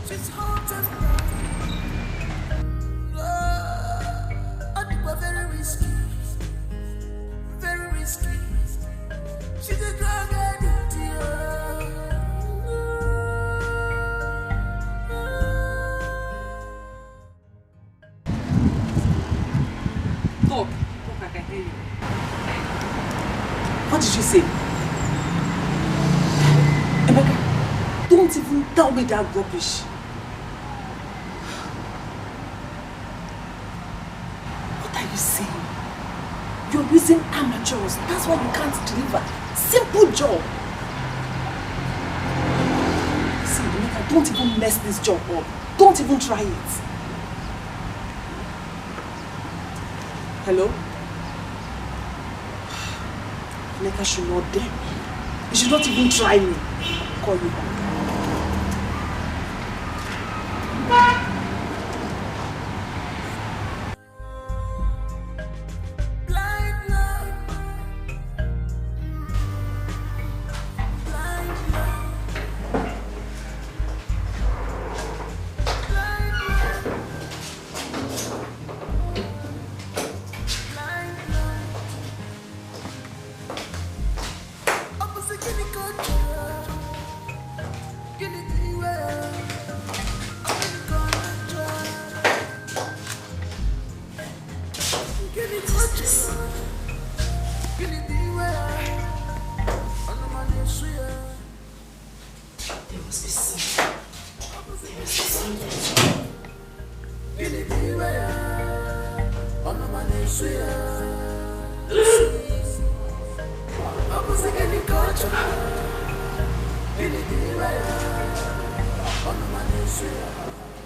She's hot and I think we're very risky. Very risky. She's a drug addict. Talk, I can hear you. What did you say? Emeka, don't even tell me that rubbish. you saying? You're using amateurs. That's why you can't deliver. Simple job. See, Emeka, don't even mess this job up. Don't even try it. Hello? Emeka should not dare me. You should not even try me. I'll call you back.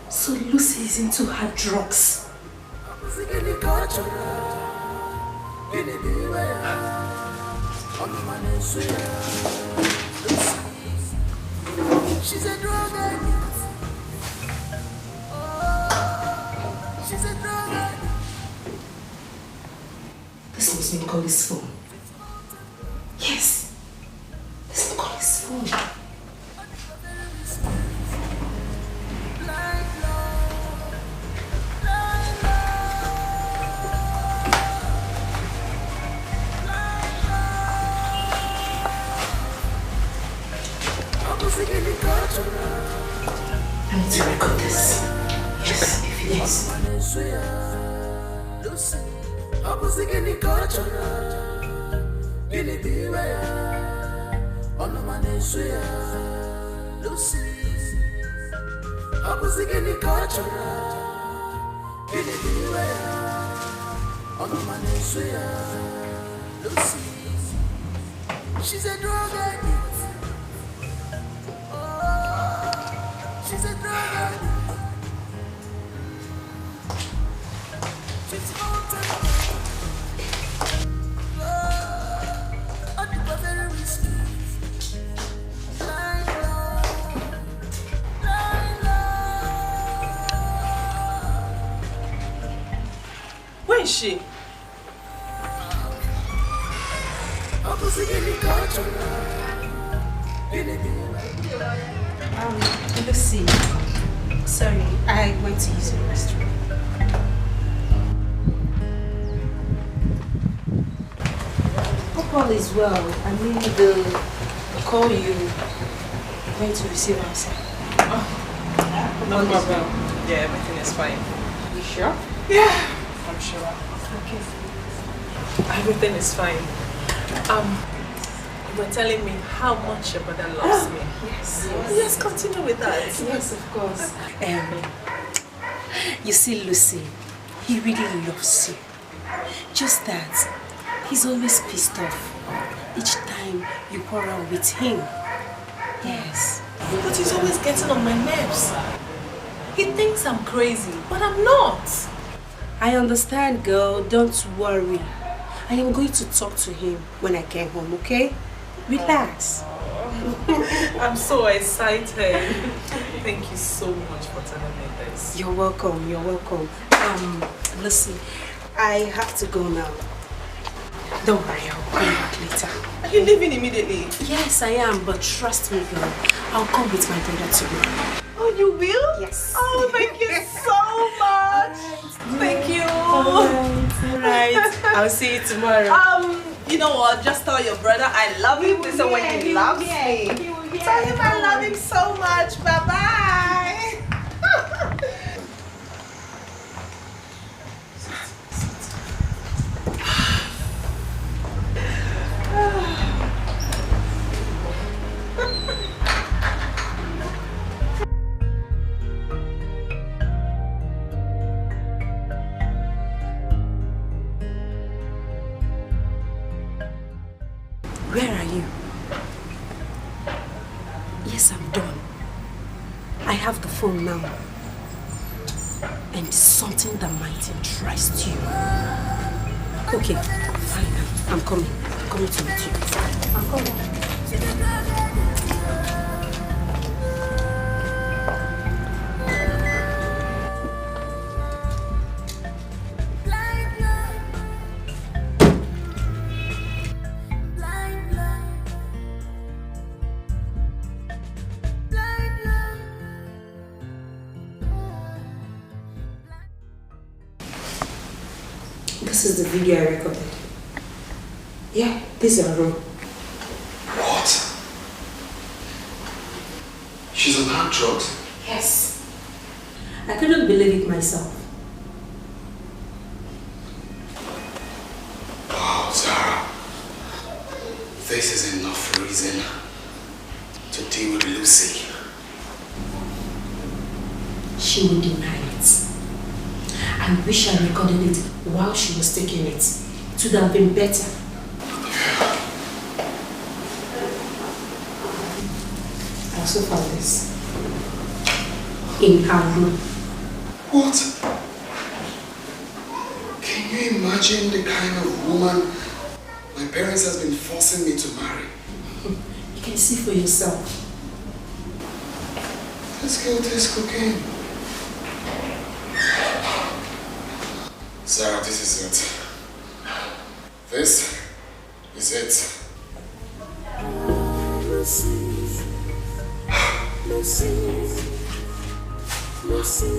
So Lucy is into her drugs. She's a drug addict. She's a drug addict. This must be Nicola's phone. Yes, this is Nicola's phone. I need to record this. Yes, if it is. She's a drug addict. She's a drug addict. She's haunted. Very risky. Where is she? Lucy, sorry, I went to use the restroom. Hope all is well. I mean, the call you went to receive outside. No problem. Yeah, everything is fine. You sure? Yeah, I'm sure. Okay. Everything is fine. You were telling me how much your brother loves me. Yes. Yes, continue with that. Yes, of course. You see, Lucy, he really loves you. Just that, he's always pissed off each time you quarrel with him. Yes. But he's always getting on my nerves. He thinks I'm crazy, but I'm not. I understand, girl. Don't worry. I am going to talk to him when I get home, okay? Relax. I'm so excited. Thank you so much for telling me this. You're welcome. You're welcome. Listen, I have to go now. Don't worry, I'll come back later. Are you leaving immediately? Yes, I am, but trust me, girl. I'll come with my brother tomorrow. Oh, you will? Yes. Oh, thank you so much. Thank you. Alright. I'll see you tomorrow. You know what? Just tell your brother I love him. This is when he loves me. Tell him I love him so much. Bye-bye. Where are you? Yes, I'm done. I have the phone now. And it's something that might interest you. Okay, fine. I'm coming. I'm coming to meet you. I'm coming. This is the video I recorded. Yeah, this is our room. What? She's on hard drugs? Yes. I couldn't believe it myself. Wow, Zara. This is enough reason to deal with Lucy. She would deny it. I wish I recorded it while she was taking it. It would have been better. I also found this in her room. What? Can you imagine the kind of woman my parents have been forcing me to marry? You can see for yourself. This girl tastes cocaine. Sarah, this is it. This is it. Lucy. Lucy. Lucy.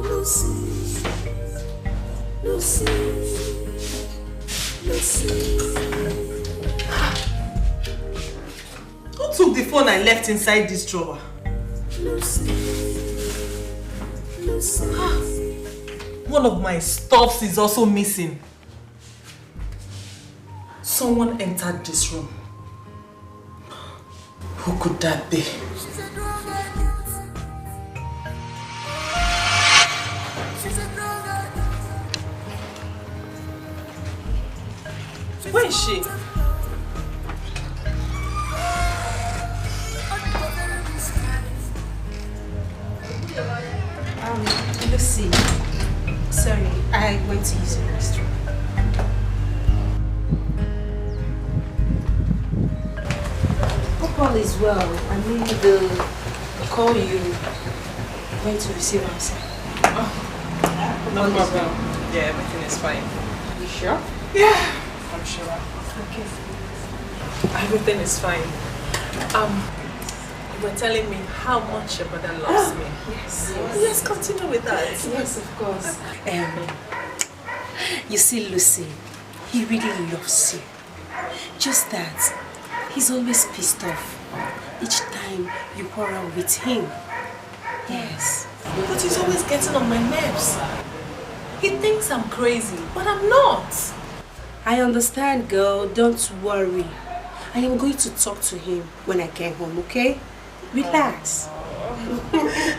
Lucy. Lucy. Lucy. Who took the phone I left inside this drawer? Lucy. One of my stuffs is also missing. Someone entered this room. Who could that be? Where is she? Lucy. Sorry, I went to use the restroom. Hope all is well. I mean, the call you went to receive outside. No problem. Yeah, everything is fine. You sure? Yeah, I'm sure. Okay. Everything is fine. You were telling me how much your brother loves me. Yes. Let's continue with that. Yes, of course. You see, Lucy, he really loves you. Just that he's always pissed off each time you quarrel with him. Yes. But he's always getting on my nerves. He thinks I'm crazy, but I'm not. I understand, girl. Don't worry. I am going to talk to him when I get home, okay? Relax.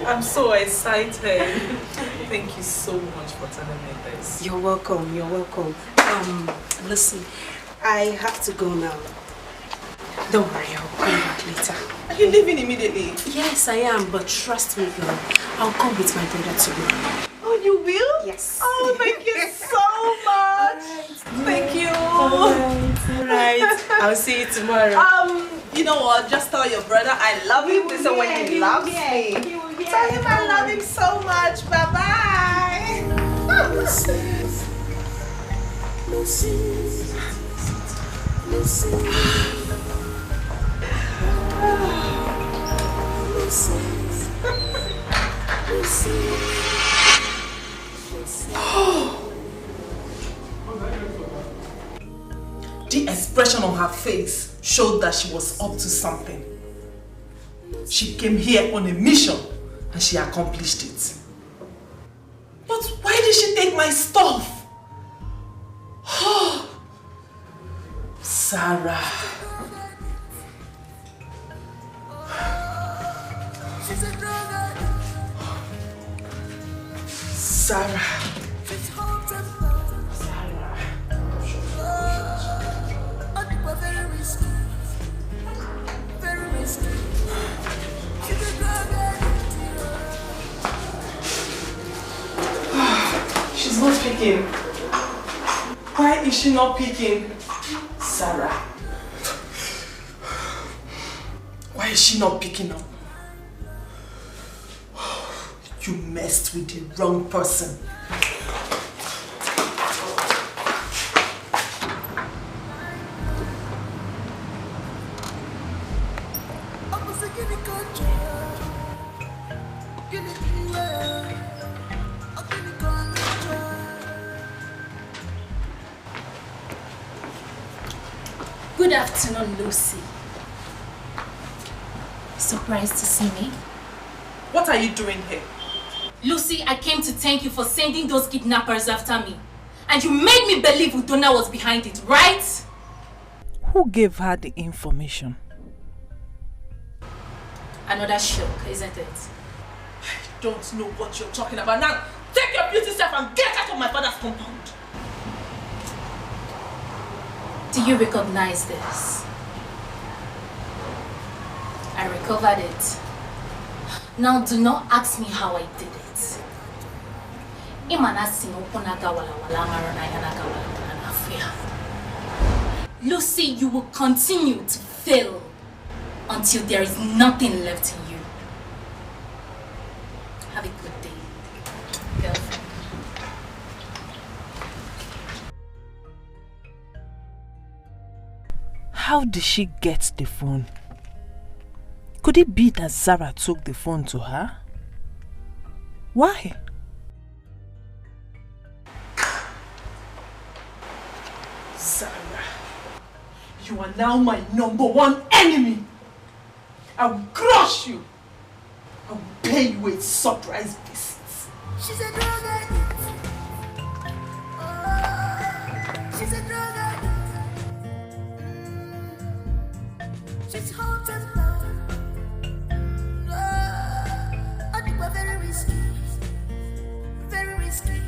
I'm so excited. Thank you so much for telling me this. You're welcome. You're welcome. Listen, I have to go now. Don't worry, I'll come back later. Are you leaving immediately? Yes, I am, but trust me, girl. I'll come with my brother tomorrow. Oh, you will? Yes. Oh, thank you so much. Thank you. Alright. I'll see you tomorrow. You know what? Just tell your brother I love him. This is when he loves me. Tell him I love him so much. Bye-bye. The expression on her face showed that she was up to something. She came here on a mission and she accomplished it. But why did she take my stuff? Sarah. Sarah. picking? Why is she not picking? Sarah. Why is she not picking up? You messed with the wrong person. Good afternoon, Lucy. Surprised to see me? What are you doing here? Lucy, I came to thank you for sending those kidnappers after me. And you made me believe Udona was behind it, right? Who gave her the information? Another shock, isn't it? I don't know what you're talking about. Now, take your beauty self and get out of my father's compound. Do you recognize this? I recovered it. Now do not ask me how I did it. Lucy, you will continue to fail until there is nothing left in you. Have a good day, girlfriend. How did she get the phone? Could it be that Zara took the phone to her? Why? Zara, you are now my #1 enemy. I will crush you. I will pay you a surprise visit. She's a drug addict. She's a drug addict. She's hot and cold. I think we're very risky. Very risky.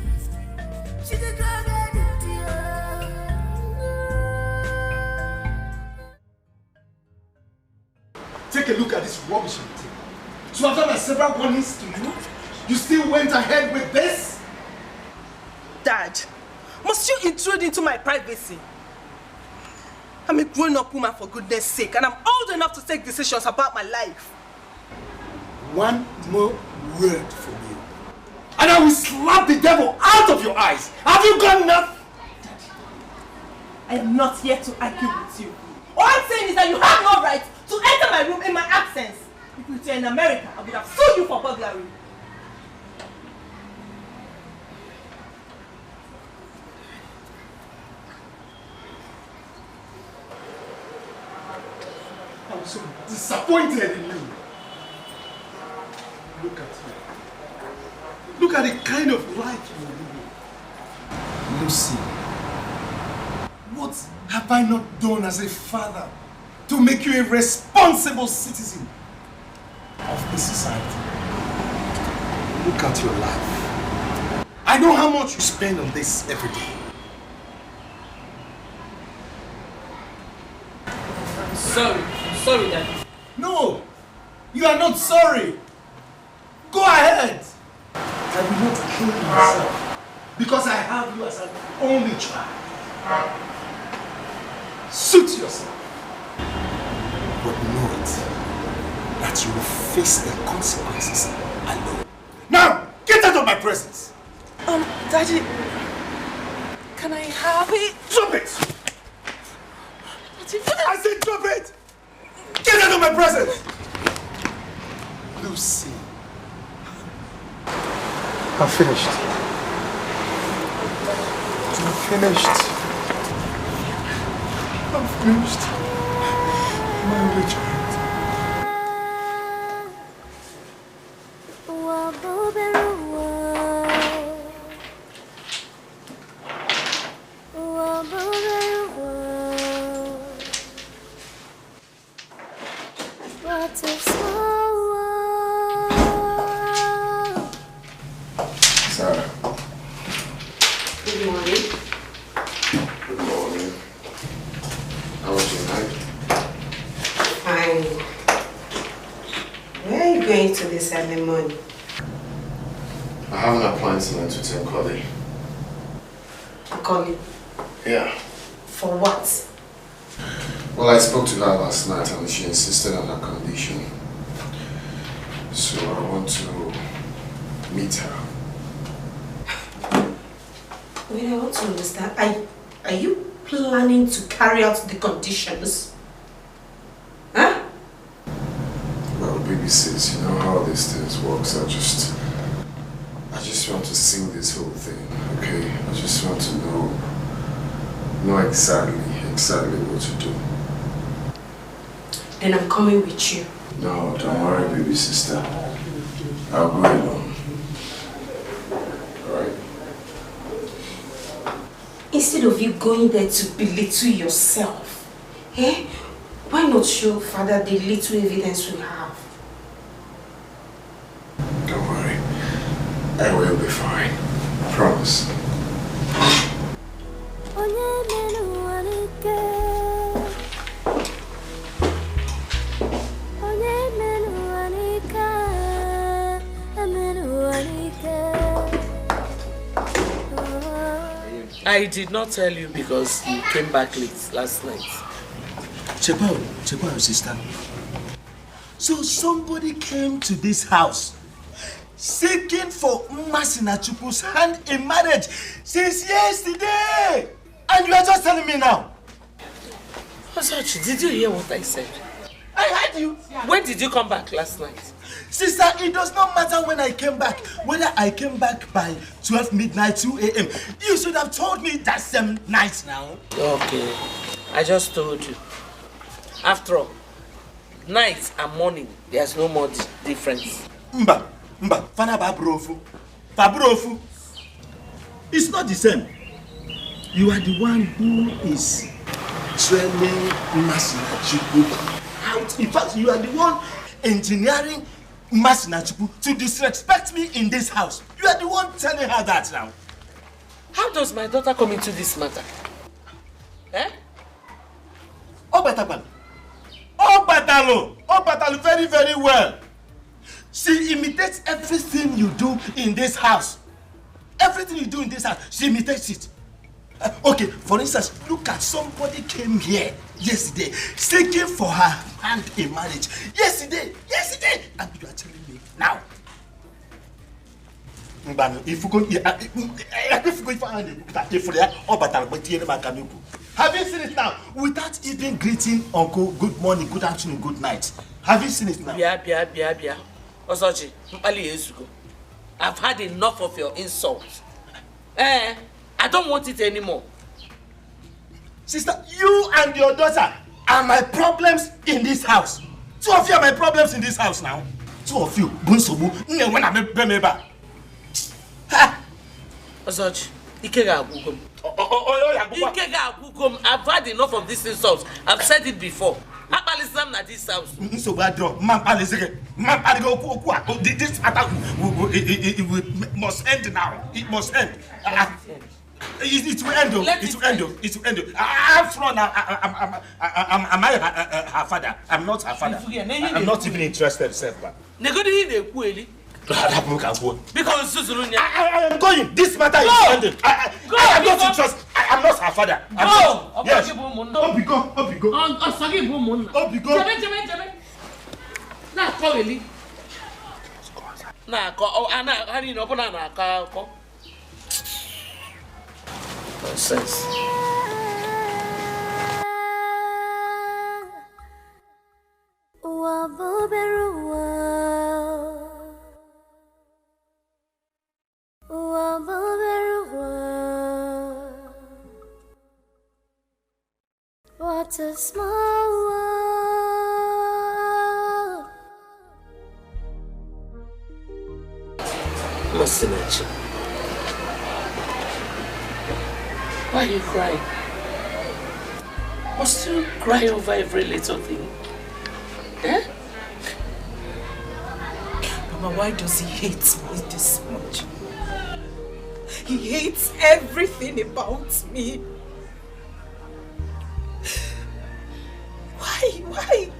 She's a drug addict. Take a look at this rubbish on the table. So after my several warnings to you, you still went ahead with this? Dad, must you intrude into my privacy? I'm a grown-up woman, for goodness sake, and I'm old enough to take decisions about my life. One more word from you, and I will slap the devil out of your eyes. Have you got enough? I am not here to argue with you. All I'm saying is that you have no right to enter my room in my absence. If you were in America, I would have sued you for burglary. I'm so disappointed in you. Look at you. Look at the kind of life you're living. Lucy, what have I not done as a father to make you a responsible citizen of this society? Look at your life. I know how much you spend on this every day. I'm sorry, Daddy. No, you are not sorry. Go ahead. I will not kill myself because I have you as an only child. Suit yourself. But know it, that you will face the consequences alone. Now, get out of my presence. Daddy, can I have it? Drop it! I said drop it! Get out of my presence! Lucy. I'm finished. I'm finished. I'm finished. My only child. Calling. Yeah. For what? Well, I spoke to her last night and she insisted on her condition. So I want to meet her. Wait, I want to understand. Are you planning to carry out the conditions? Huh? Well, baby sis, you know how these things work. I just want to sing this whole thing, okay? I just want to know exactly what to do. Then I'm coming with you. No, don't worry, baby sister. I'll go alone. Alright? Instead of you going there to belittle yourself, why not show Father the little evidence we have? Don't worry. I will be fine. I promise. I did not tell you because you came back late last night. Check out, sister. So somebody came to this house seeking for Masinachukwu's hand in marriage since yesterday! And you are just telling me now? Osachi, did you hear what I said? I heard you. When did you come back last night? Sister, it does not matter when I came back. Whether I came back by 12 midnight, 2 a.m. You should have told me that same night now. Okay, I just told you. After all, night and morning, there's no more difference. Mba, Fana Babrofu. It's not the same. You are the one who is training Masinachuku out. In fact, you are the one engineering Masinachuku to disrespect me in this house. You are the one telling her that now. How does my daughter come into this matter? Obatalo very, very well. She imitates everything you do in this house. Everything you do in this house, she imitates it. Okay, for instance, look at somebody came here yesterday seeking for her hand in marriage. Yesterday, and you are telling me now. Have you seen it now? Without even greeting Uncle, good morning, good afternoon, good night. Have you seen it now? Bia. Osachi, I've had enough of your insults. I don't want it anymore. Sister, you and your daughter are my problems in this house. Two of you are my problems in this house now. Two of you, Bunsobu, Bemeba. Osachi, I've had enough of these insults. I've said it before. Abalisam at this house. This must end now. It must end. It will end. It will end. Am I her father? I'm not her father. I'm not even interested, self. Because I am going. This matter is ended. I am not interested. I am not her father. Go. Yes. Nonsense. What a small world. Masinachi, why are you crying? Must you cry over every little thing? Mama, why does he hate me this much? He hates everything about me. Why?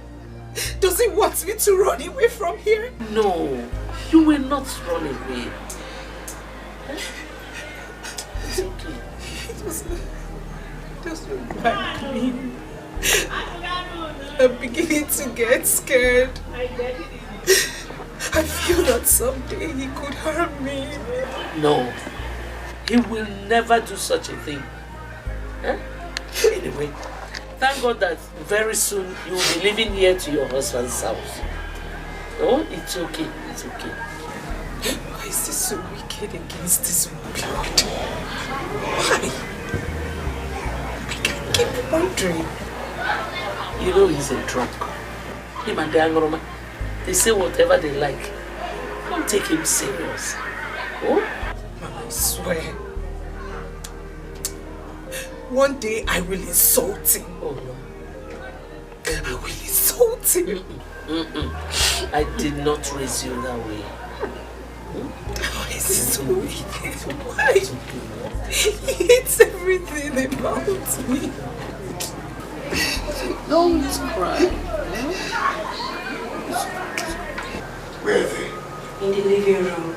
Does he want me to run away from here? No, you will not run away. It's okay. doesn't like me. I'm beginning to get scared. I feel that someday he could harm me. No, he will never do such a thing. Huh? Anyway, thank God that very soon you will be living here to your husband's house. Oh, it's okay, it's okay. Why is this so wicked against this blood? Why? I can't keep wondering. You know he's a drunk. Him and the Angoroma, they say whatever they like. Don't take him serious. Oh? Mama, I swear. One day I will insult him. Oh no. I will insult him. I did not raise you that way. Why is this so wicked? Why? He hates everything about me. Don't cry. Where are they? In the living room.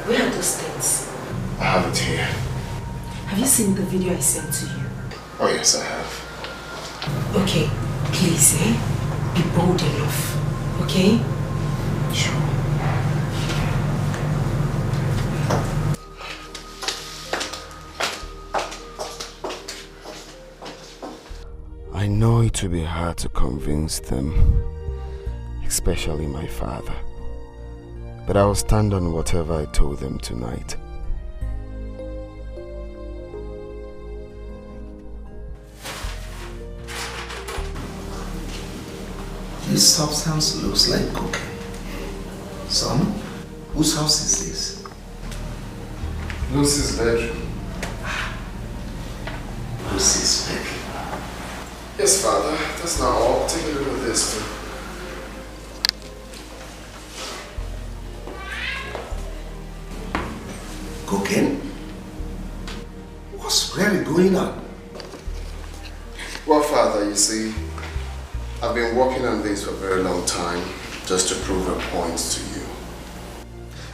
Where are those things? I have it here. Have you seen the video I sent to you? Oh yes, I have. Okay, please, be bold enough, okay? Sure. I know it will be hard to convince them, especially my father. But I will stand on whatever I told them tonight. This substance looks like cocaine. Son, whose house is this? Lucy's bedroom. Lucy's bedroom. Yes, Father. That's not all. Take a look at this too. Cocaine? What's really going on? Well, Father, you see, I've been working on this for a very long time just to prove a point to you.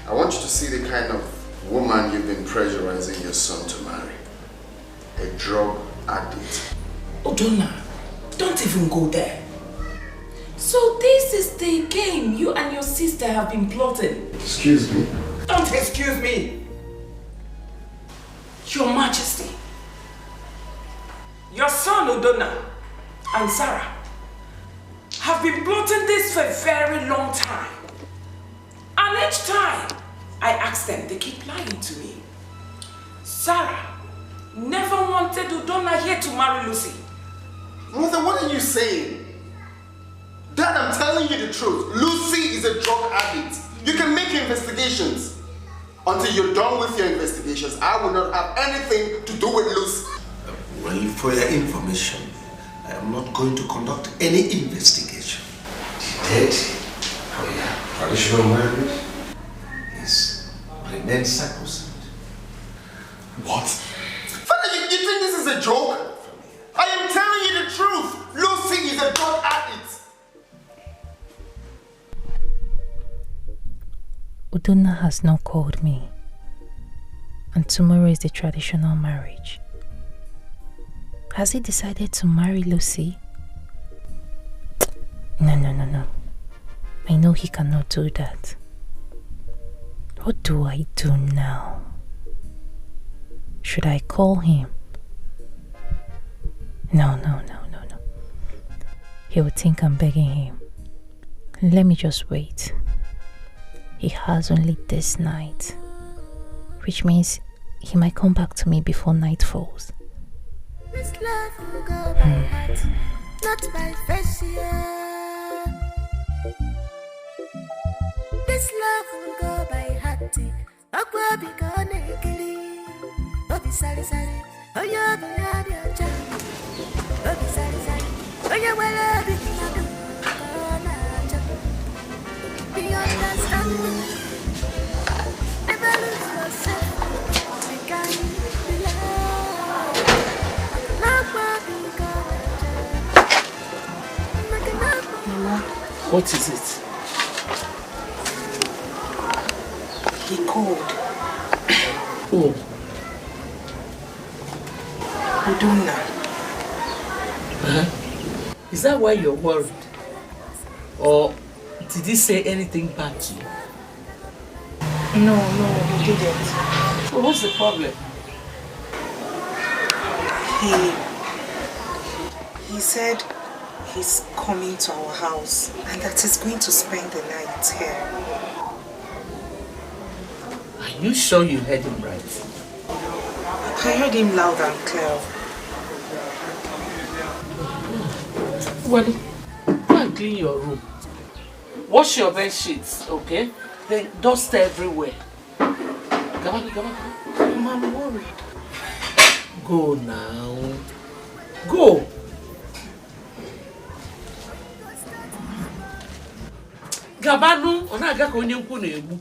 I want you to see the kind of woman you've been pressurizing your son to marry. A drug addict. Odonna, don't even go there. So this is the game you and your sister have been plotting? Excuse me? Don't excuse me! Your Majesty, your son Odonna and Sarah have been plotting this for a very long time. And each time I ask them, they keep lying to me. Sarah never wanted Odonna here to marry Lucy. Mother, what are you saying? Dad, I'm telling you the truth. Lucy is a drug addict. You can make investigations. Until you're done with your investigations, I will not have anything to do with Lucy. Well, for your information, I am not going to conduct any investigation. The traditional marriage is remain sacrosanct. What? Father, you think this is a joke? I am telling you the truth. Lucy is a drug addict. Odonna has not called me, and tomorrow is the traditional marriage. Has he decided to marry Lucy? No. I know he cannot do that. What do I do now? Should I call him? No. He would think I'm begging him. Let me just wait. He has only this night, which means he might come back to me before night falls. This love will go by heart, not by fashion. This love will go by heart. Aqua be gone, killing. Obi sari sari, oh yeah, be your jam. Obi sari sari, oh yeah, well, be your be understanding. Never lose yourself. We can be loved. Mama, what is it? He called. Who? Udonna. Is that why you're worried? Or did he say anything bad to you? No, he didn't. So what's the problem? He said he's coming to our house and that he's going to spend the night here. Are you sure you heard him right? I heard him loud and clear. Well, go and clean your room. Wash your bed sheets, okay? Then dust everywhere. Come on. I'm worried. Go now. Go. Gabanu, onaga ka onye nkwu na-egbu.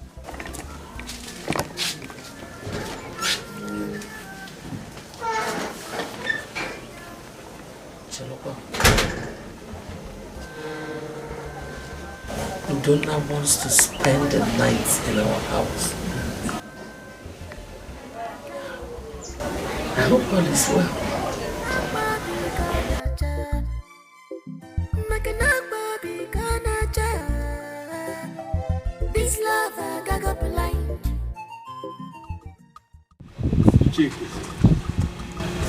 Udonna wants to spend the night in our house. I hope all is well. This love I got blind. Chief,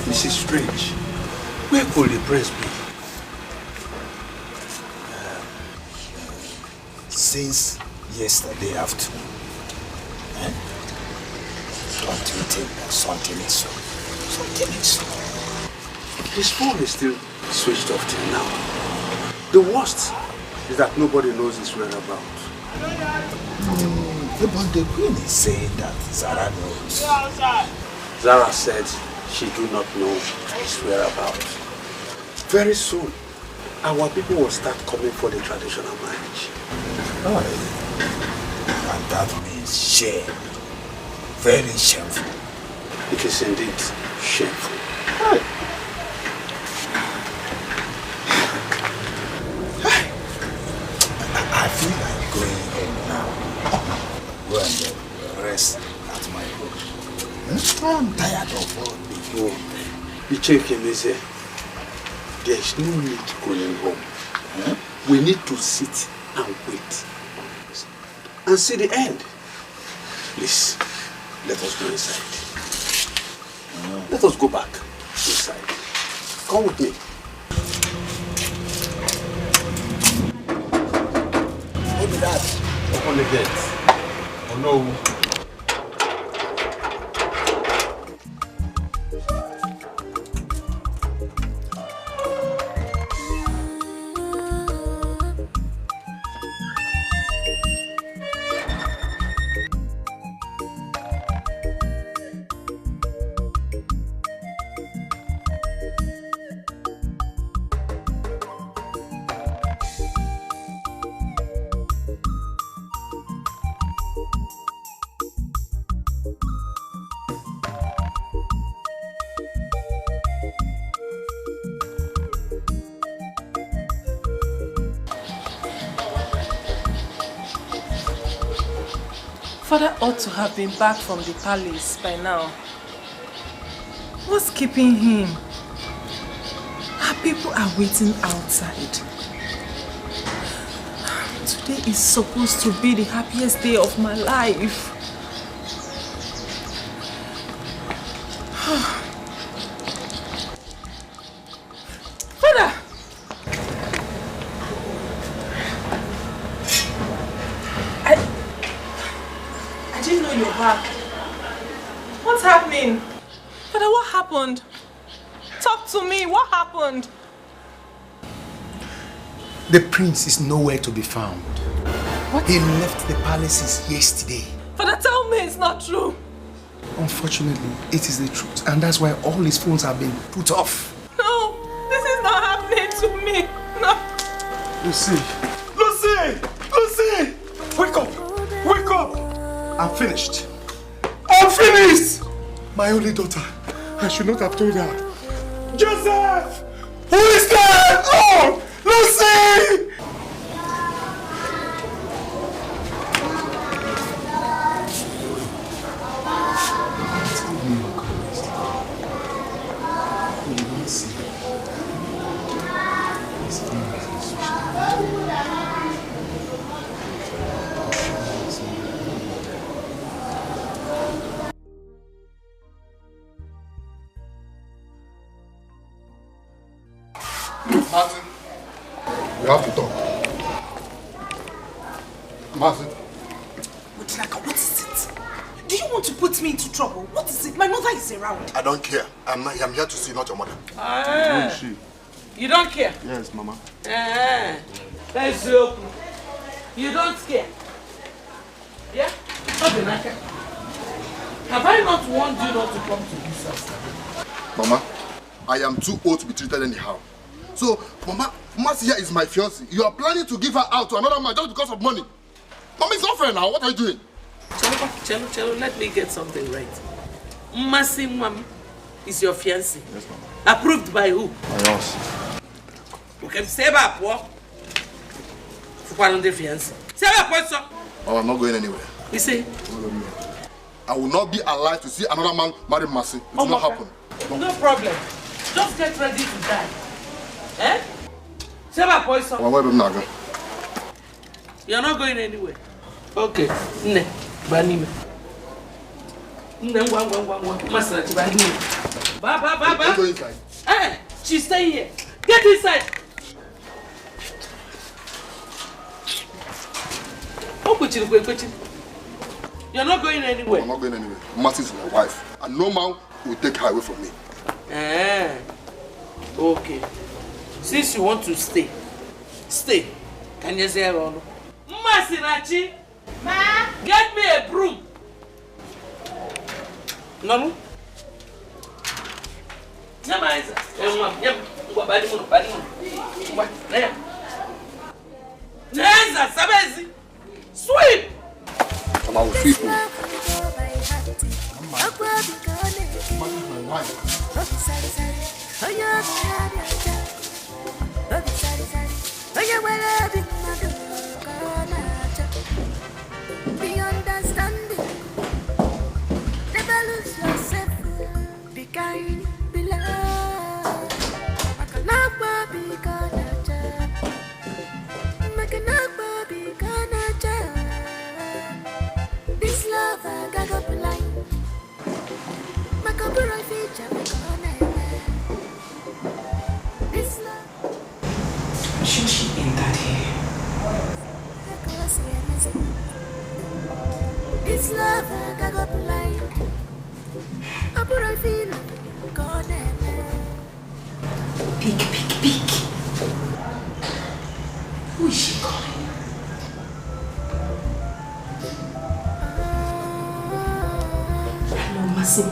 this is strange. Where could the prince be? Since yesterday afternoon. Don't you think that something is so? His phone is still switched off till now. The worst is that nobody knows his whereabouts. But the queen is saying that Zara knows. Zara said she do not know his whereabouts. Very soon, our people will start coming for the traditional marriage. And that means shame. Very shameful. It is indeed shameful. I feel like going home now. Go and rest at my home. I'm tired of all this. No, the chicken is here. There is no need going home. We need to sit and wait and see the end. Please, let us go inside. Let us go back inside. Come with me. Maybe that. Open the gate. Oh no. Father ought to have been back from the palace by now. What's keeping him? Our people are waiting outside. Today is supposed to be the happiest day of my life. Father! I didn't know you were back. What's happening? Father, what happened? Talk to me, what happened? The prince is nowhere to be found. What? He left the palaces yesterday. Father, tell me it's not true. Unfortunately, it is the truth, and that's why all his phones have been put off. No, this is not happening to me. No. Lucy! Lucy! Lucy! Wake up! Wake up! I'm finished. I'm finished! My only daughter. I should not have told her. Joseph! Who is there? Oh! Lucy! Martin, we have to talk. Martin. Dikeh, what is it? Do you want to put me into trouble? What is it? My mother is around. I don't care. I'm here to see, not your mother. You don't care? Yes, Mama. Let's go. You don't care? Yeah? Okay, Naka. Have I not warned you not to come to this house? Mama, I am too old to be treated anyhow. So, Mama, Marcia is my fiancée. You are planning to give her out to another man just because of money. Mama, it's not fair now. What are you doing? Chelo, let me get something right. Masi Mwam is your fiancé. Yes, Mama. Approved by who? My house. Okay, say about what? For one of the fiancé. Say about what, sir? Oh, I'm not going anywhere. You see? I will not be alive to see another man marry Mercy. It will not happen. No problem. Just get ready to die. Eh? Say about what, sir? You're not going anywhere. Okay. Ne. Banime. Ne, Master, Banime. Ba. Go inside. Eh, she's staying here. Get inside. You're not going anywhere. I'm not going anywhere. Mercy is my wife. And no man will take her away from me. Okay. Since you want to stay, stay. Can you say hello? Masinachi, Ma, get me a broom. No. Sweep. Come on, sweep. Be understanding. Never lose yourself. Be kind, be love. Make a number be gonna. Make a number be gonna. This love I got up line. Make a bright feature. This love. Should she enter here? This love I got up line. I put I feel gonna. Peek. Who is she calling? Hello, Masi.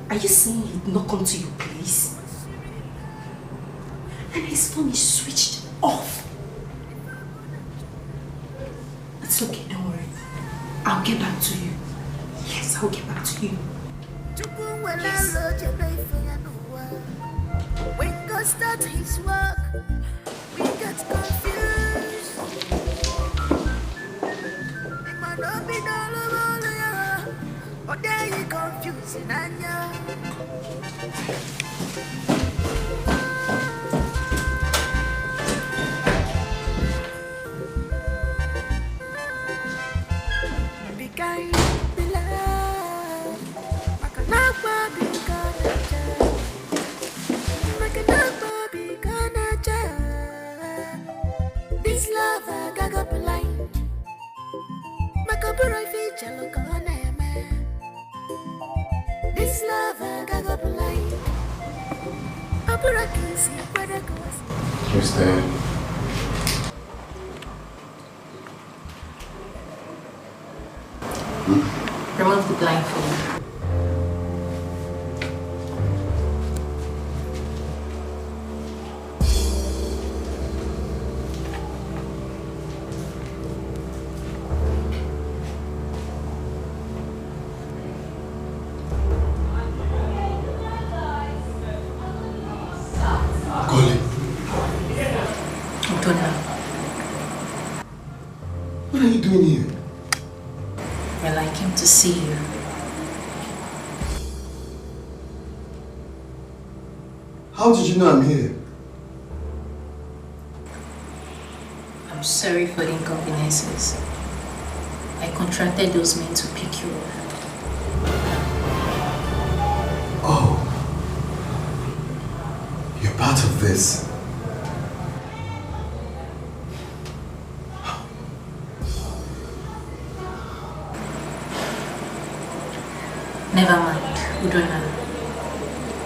Are you saying he'd not come to your place? And his phone is switched off. It's okay, don't worry. I'll get back to you. Yes, I'll get back to you. Yes. When God starts his work, we get confused. It might not be or there you confusing Anya. Be kind, be love. Make a number be gonna. Make a number be gonna. This love I got up line. Make a bright feature look on it. This love I got up line. I put a kiss in where it goes. Who's there? Remove the blindfold. What are you doing here? Well, I came to see you. How did you know I'm here? I'm sorry for the inconveniences. I contracted those men to pick you up. this? Never mind, Udona.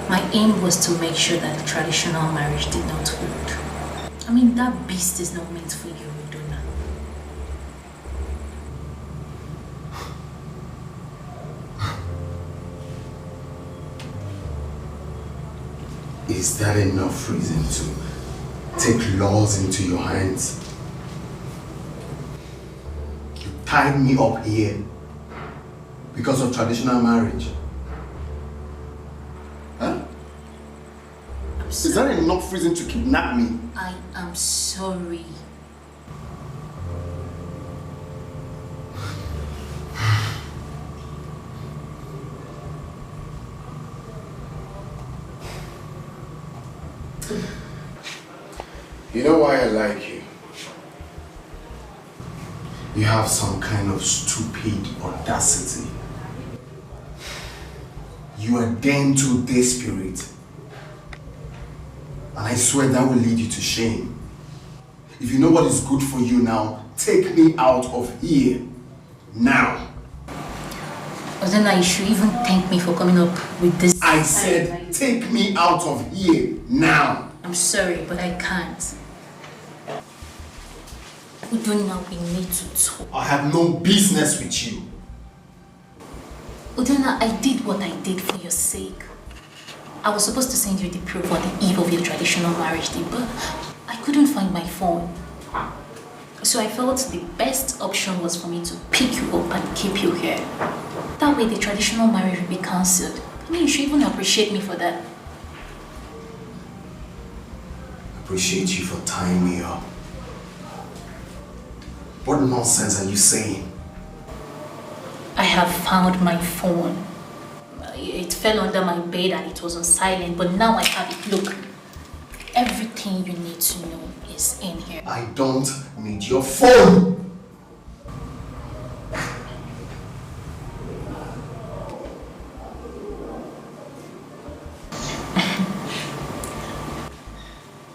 My aim was to make sure that the traditional marriage did not hold. I mean, that beast is not meant for you, Udona. Is that enough reason to take laws into your hands? You tied me up here because of traditional marriage. Huh? Is that enough reason to kidnap me? I am sorry. You know why I like you? You have some kind of stupid audacity. You are damned to desperate. And I swear that will lead you to shame. If you know what is good for you now, take me out of here. Now. Ozena, you should even thank me for coming up with this. I said, take me out of here. Now. I'm sorry, but I can't. Udona, we need to talk. I have no business with you. Udona, I did what I did for your sake. I was supposed to send you the proof on the eve of your traditional marriage day, but I couldn't find my phone. So I felt the best option was for me to pick you up and keep you here. That way the traditional marriage will be cancelled. I mean, you should even appreciate me for that. Appreciate you for tying me up. What nonsense are you saying? I have found my phone. It fell under my bed and it was on silent, but now I have it. Look, everything you need to know is in here. I don't need your phone!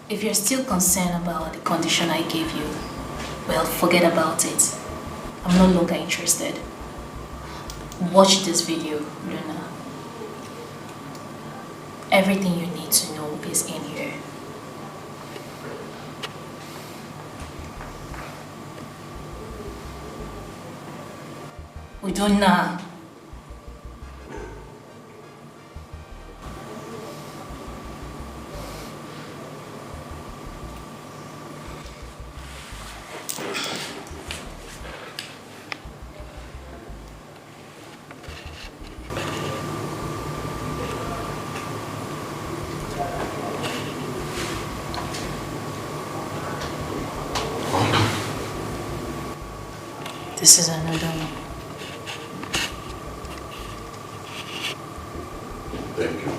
If you're still concerned about the condition I gave you, well, forget about it. I'm no longer interested. Watch this video, Luna. Everything you need to know is in here. Udona. This is another one. Thank you.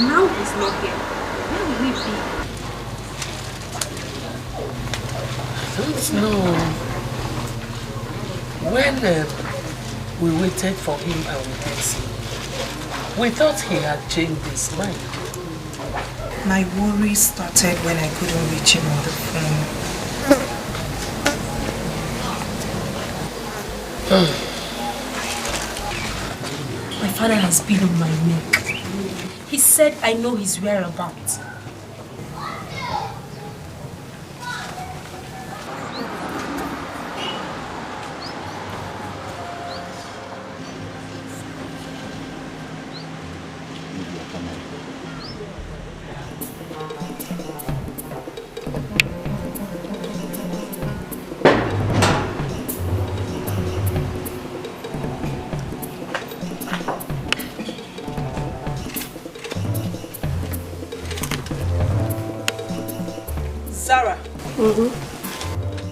Now he's not here. Where will he be? I don't know. When we waited for him and we didn't see him, we thought he had changed his mind. My worry started when I couldn't reach him on the phone. My father has been on my neck. He said I know his whereabouts.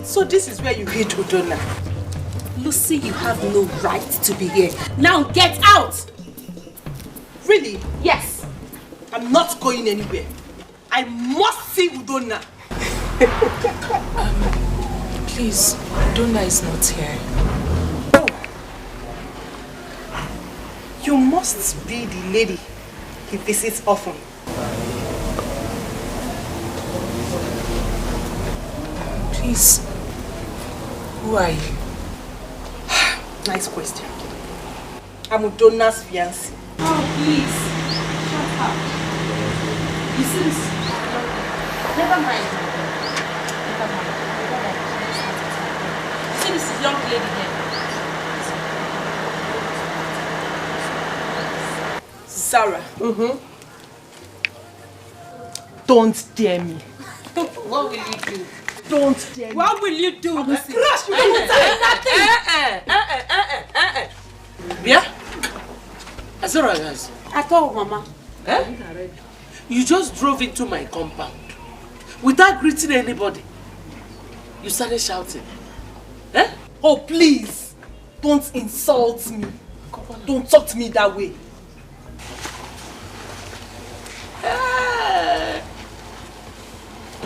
So this is where you hid Udona. Lucy, you have no right to be here. Now get out! Really? Yes. I'm not going anywhere. I must see Udona. Please, Udona is not here. You must be the lady he visits often. Please, who are you? Nice question. I'm Udona's fiancé. Oh, please. Shut up. You see, never mind. Never mind. You see this young lady here? Sarah. Don't dare me. What will you do? Don't dare me. What will you do? Crash you Yeah? Sarah, guys. At all, Mama. You just drove into my compound without greeting anybody. You started shouting. Oh, please. Don't insult me. Don't talk to me that way.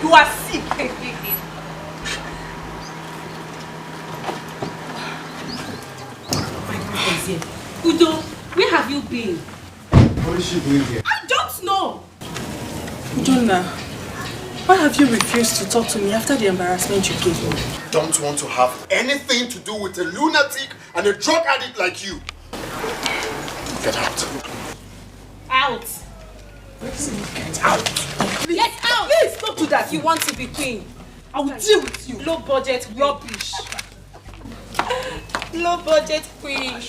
You are sick. Udo, where have you been? What is she doing here? I don't know. Udonna, why have you refused to talk to me after the embarrassment you gave me? Don't want to have anything to do with a lunatic and a drug addict like you. Get out. Out. Get out. Get out. Please, don't do that. You want to be queen. I will deal with you. Low budget rubbish. Low budget queen.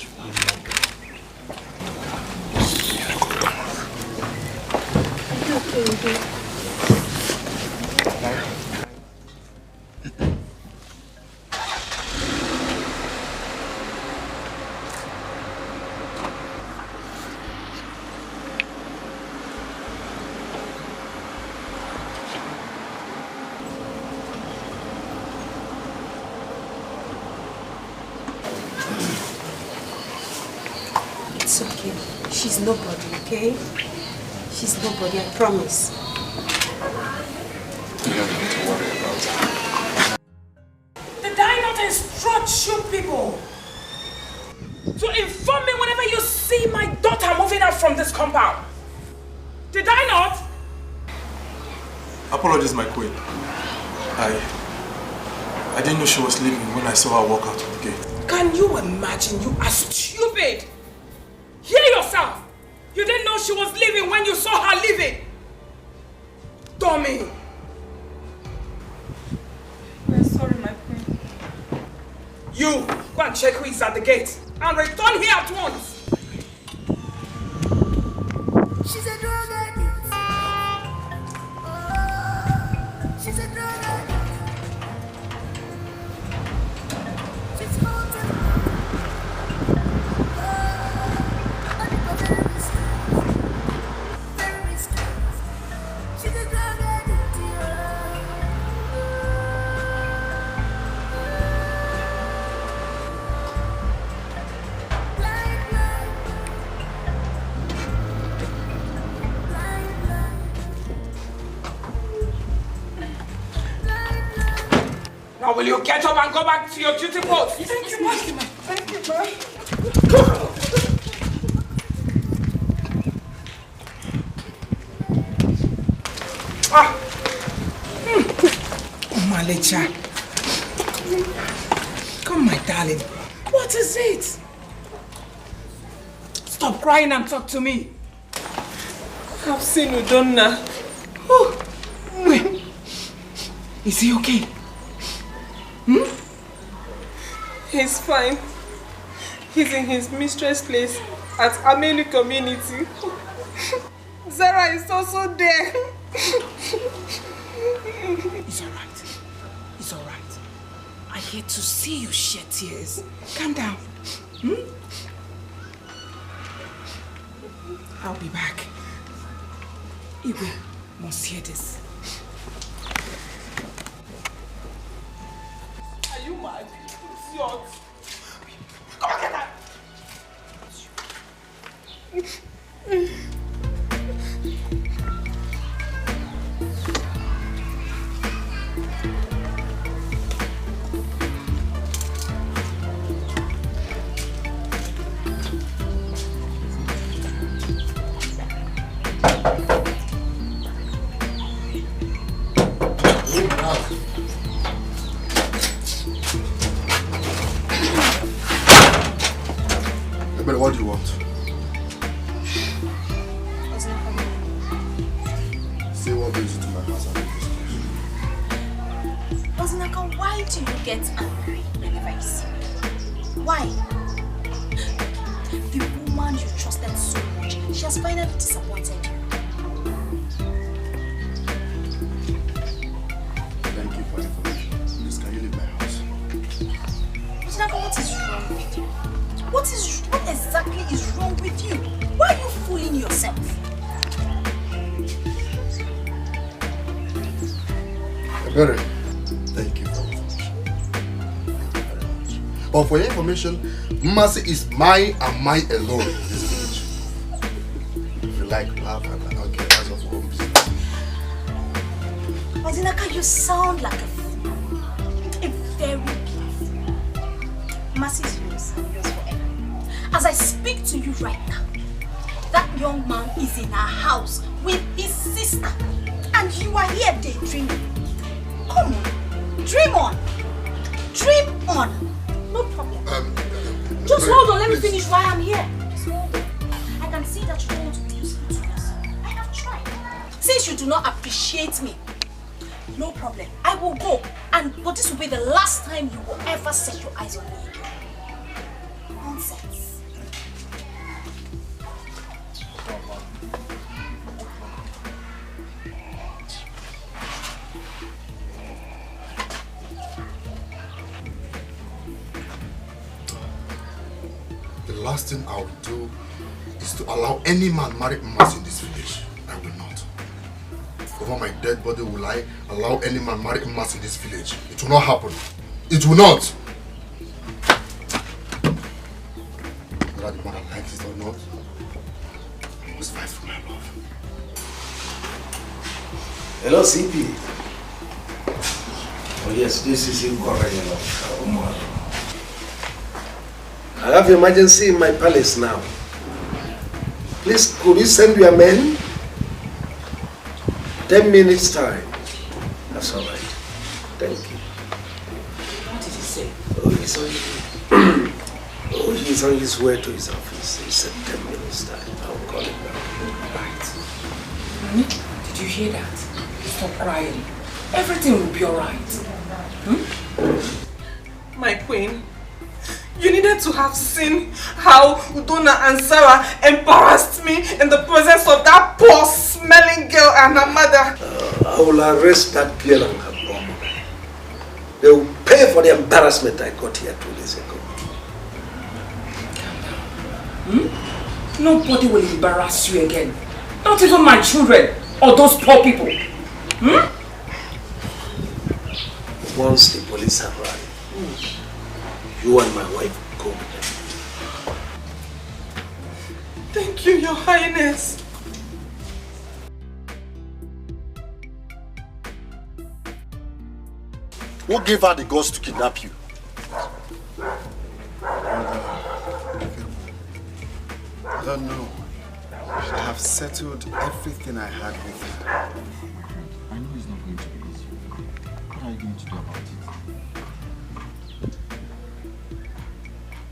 It's okay. She's nobody, okay? She's nobody, I promise. You don't need to worry about her. Did I not instruct you people to inform me whenever you see my daughter moving out from this compound? Did I not? Apologies, my queen. I didn't know she was leaving when I saw her walk out of the gate. Can you imagine? You are stupid. Hear yourself. You didn't know she was leaving when you saw her leaving. Dummy. We're sorry, my queen. You, go and check who is at the gate and return here at once. She's a drug addict. She's a drug addict. She's haunted. Very strange. She's a drug addict. Now will you get up and go back to your duty post? Thank you, ma. Thank you, ma. Oh, Malecha. Come, my darling. What is it? Stop crying and talk to me. I've seen Udonna. Oh, wait. Is he okay? He's fine. He's in his mistress' place at Amelu community. Zara is also there. It's alright. It's alright. I hate to see you shed tears. Calm down. I'll be back. Igwe must hear this. Are you mad? It's yours. Come on, get that. But what do you want? Say what brings you to my house and Ozinaka, why do you get angry whenever you see me? Why? The woman you trusted so much, she has finally disappointed you. Thank you for the information. Please, can you leave my house? Ozinaka, what is wrong with you? What exactly is wrong with you? Why are you fooling yourself? Better. Thank you for the information. Thank you very much. But for your information, Mercy is mine and mine alone in this village. If you like, laugh and I don't care as of home business. Ozinaka, you sound like a fool. A very big fool. Mercy is yours and yours forever. As I speak to you right now, that young man is in our house with his sister. And you are here daydreaming. Come on, dream on. Dream on. No problem. Just hold on, let me finish why I'm here. Just hold on. I can see that you don't want to do something to yourself. I have tried. Since you do not appreciate me, no problem. I will go. But this will be the last time you will ever set your eyes on me again. Nonsense. The last thing I will do is to allow any man marry Mercy in this village. I will not. Over my dead body will I allow any man marry Mercy in this village. It will not happen. It will not. Whether the mother likes it or not, I must fight for my love. Hello, CP. Oh yes, this is Incorrect. I have emergency in my palace now. Please, could you send your men? 10 minutes time. That's all right. Thank you. What did he say? He's on his way to his office. He said 10 minutes time. I'll call him now. Right. Did you hear that? Stop crying. Everything will be alright. My queen, you needed to have seen how Udona and Sarah embarrassed me in the presence of that poor smelling girl and her mother. I will arrest that girl and her mom. They will pay for the embarrassment I got here 2 days ago. Nobody will embarrass you again. Not even my children or those poor people. Once the police arrive, you and my wife go with them. Thank you, Your Highness. Who gave her the guts to kidnap you? I don't know. I have settled everything I had with her. I know it's not going to be easy. What are you going to do about it?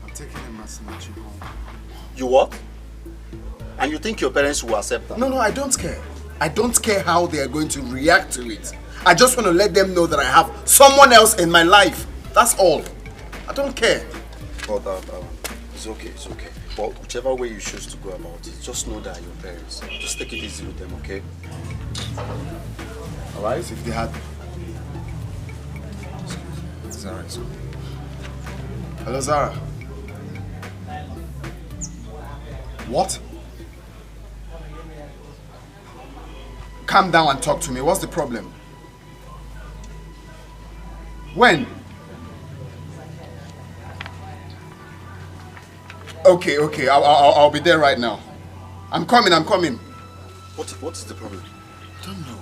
I'm taking a Masinachi home. You what? And you think your parents will accept that? No, I don't care. I don't care how they are going to react to it. I just want to let them know that I have someone else in my life. That's all. I don't care. Oh, it's okay. But whichever way you choose to go about it, just know that your parents. Just take it easy with them, okay? Alright, if they had... Zara is okay. Hello, Zara. What? Calm down and talk to me. What's the problem? When? Okay. I'll be there right now. I'm coming. What is the problem? I don't know.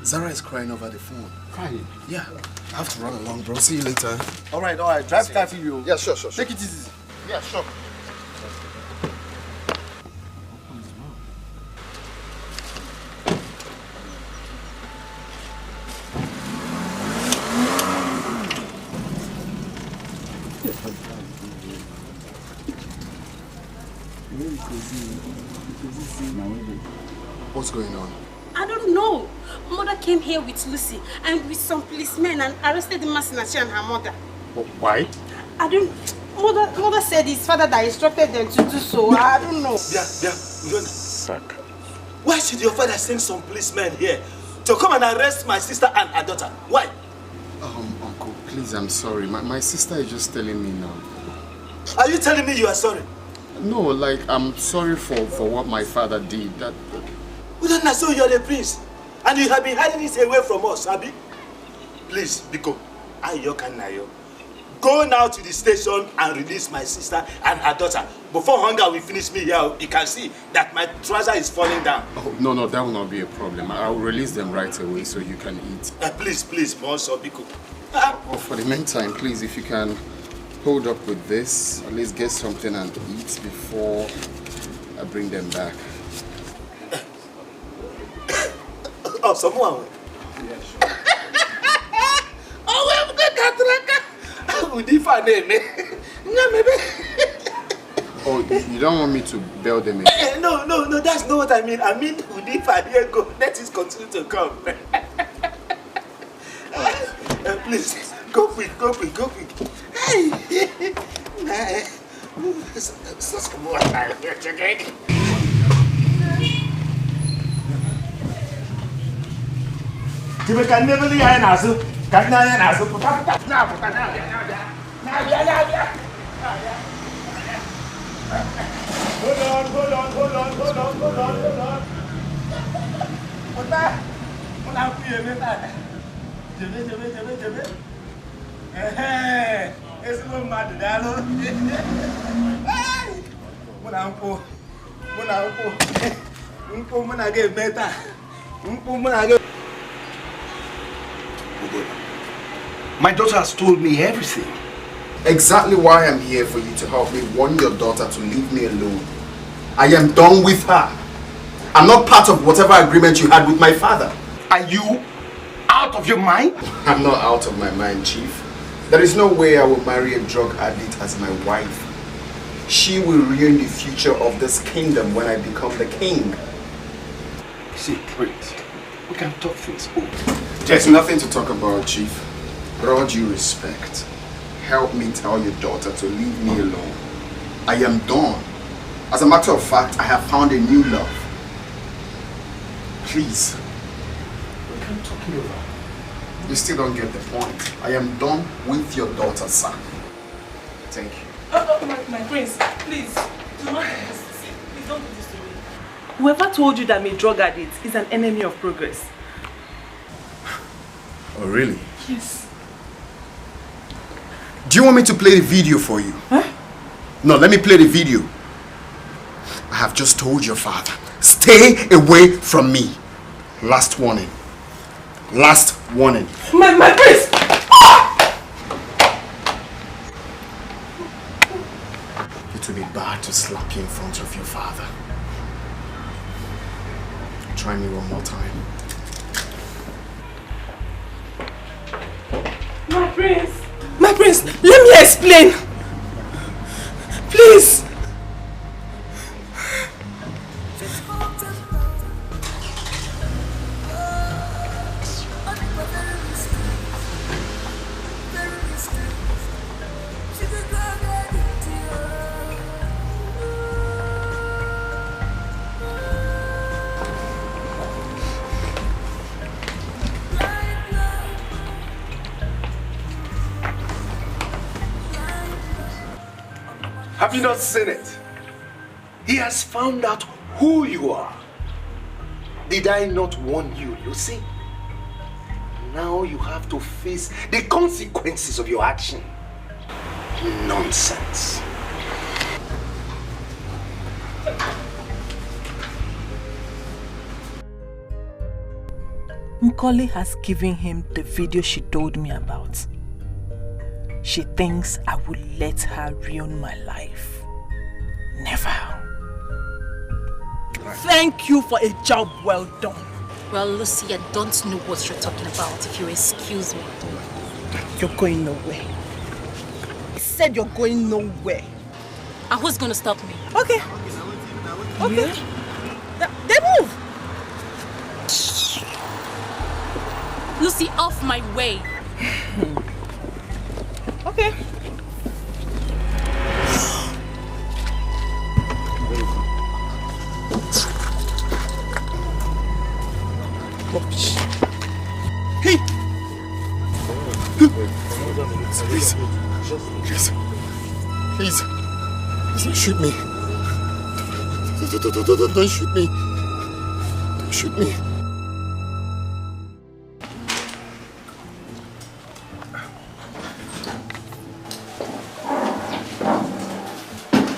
Zara is crying over the phone. Crying? Yeah. I have to run along, bro. See you later. Alright. Drive carefully, you. Yeah, sure. Take it easy. Yeah, sure. What's going on? I don't know. Mother came here with Lucy and with some policemen and arrested the Masinachi and her mother. Why? I don't... Mother said his father that instructed them to do so. I don't know. Why should your father send some policemen here to come and arrest my sister and her daughter? Why? Uncle, please, I'm sorry. My sister is just telling me now. Are you telling me you are sorry? No, like, I'm sorry for what my father did. Well, so you're the prince. And you have been hiding it away from us, Abi? Please, Biko, Ayo. Go now to the station and release my sister and her daughter. Before hunger will finish me here, you can see that my trouser is falling down. Oh, no, that will not be a problem. I'll release them right away so you can eat. Please, Monso, Biko. For the meantime, please, if you can hold up with this, at least get something and eat before I bring them back. Oh, someone. Yeah, sure. Oh, you don't want me to bail them in? No, that's not what I mean. I mean, Udifa, here go. Let us continue to come. Please, go quick. Hey! You can never leave an answer. Can I answer? Hold on. What that? What happened here? Jebe. It's no mad dalo. Hey! Muna get better. My daughter has told me everything. Exactly why I'm here, for you to help me warn your daughter to leave me alone. I am done with her. I'm not part of whatever agreement you had with my father. Are you out of your mind? I'm not out of my mind, Chief. There is no way I will marry a drug addict as my wife. She will ruin the future of this kingdom when I become the king. See, Prince, we can talk things over. There's nothing to talk about, Chief. With all due respect, help me tell your daughter to leave me alone. I am done. As a matter of fact, I have found a new love. Please. We can talk it over. You still don't get the point. I am done with your daughter, sir. Thank you. My prince, please, do not do this. Please don't do this to me. Whoever told you that I'm a drug addict is an enemy of progress. Oh, really? Yes. Do you want me to play the video for you? Huh? No, let me play the video. I have just told your father, stay away from me. Last warning. Last warning. My prince! It will be bad to slap you in front of your father. Try me one more time. My prince, let me explain. Please. Have you not seen it? He has found out who you are. Did I not warn you, Lucy? Now you have to face the consequences of your action. Nonsense. Nkoli has given him the video she told me about. She thinks I will let her ruin my life. Never. Thank you for a job well done. Well, Lucy, I don't know what you're talking about, if you excuse me. You're going nowhere. I said you're going nowhere. And who's going to stop me? Okay. Okay. Yeah? They move! Lucy, off my way. Okay. Hey! Please. Please. Please don't shoot me. Don't shoot me. Don't shoot me.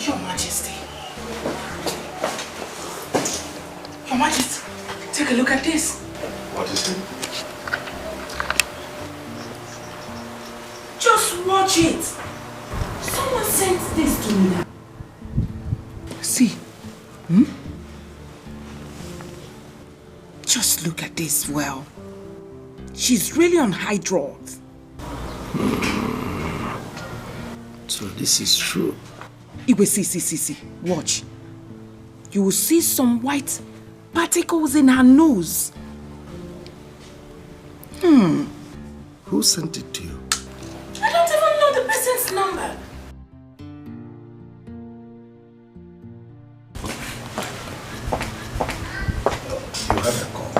Your Majesty. Your Majesty, take a look at this. What is it? Just watch it. Someone sent this to me. See. Just look at this well. She's really on high drugs. So this is true. Iwe, see. Watch. You will see some white particles in her nose. Who sent it to you? I don't even know the person's number. You had a call.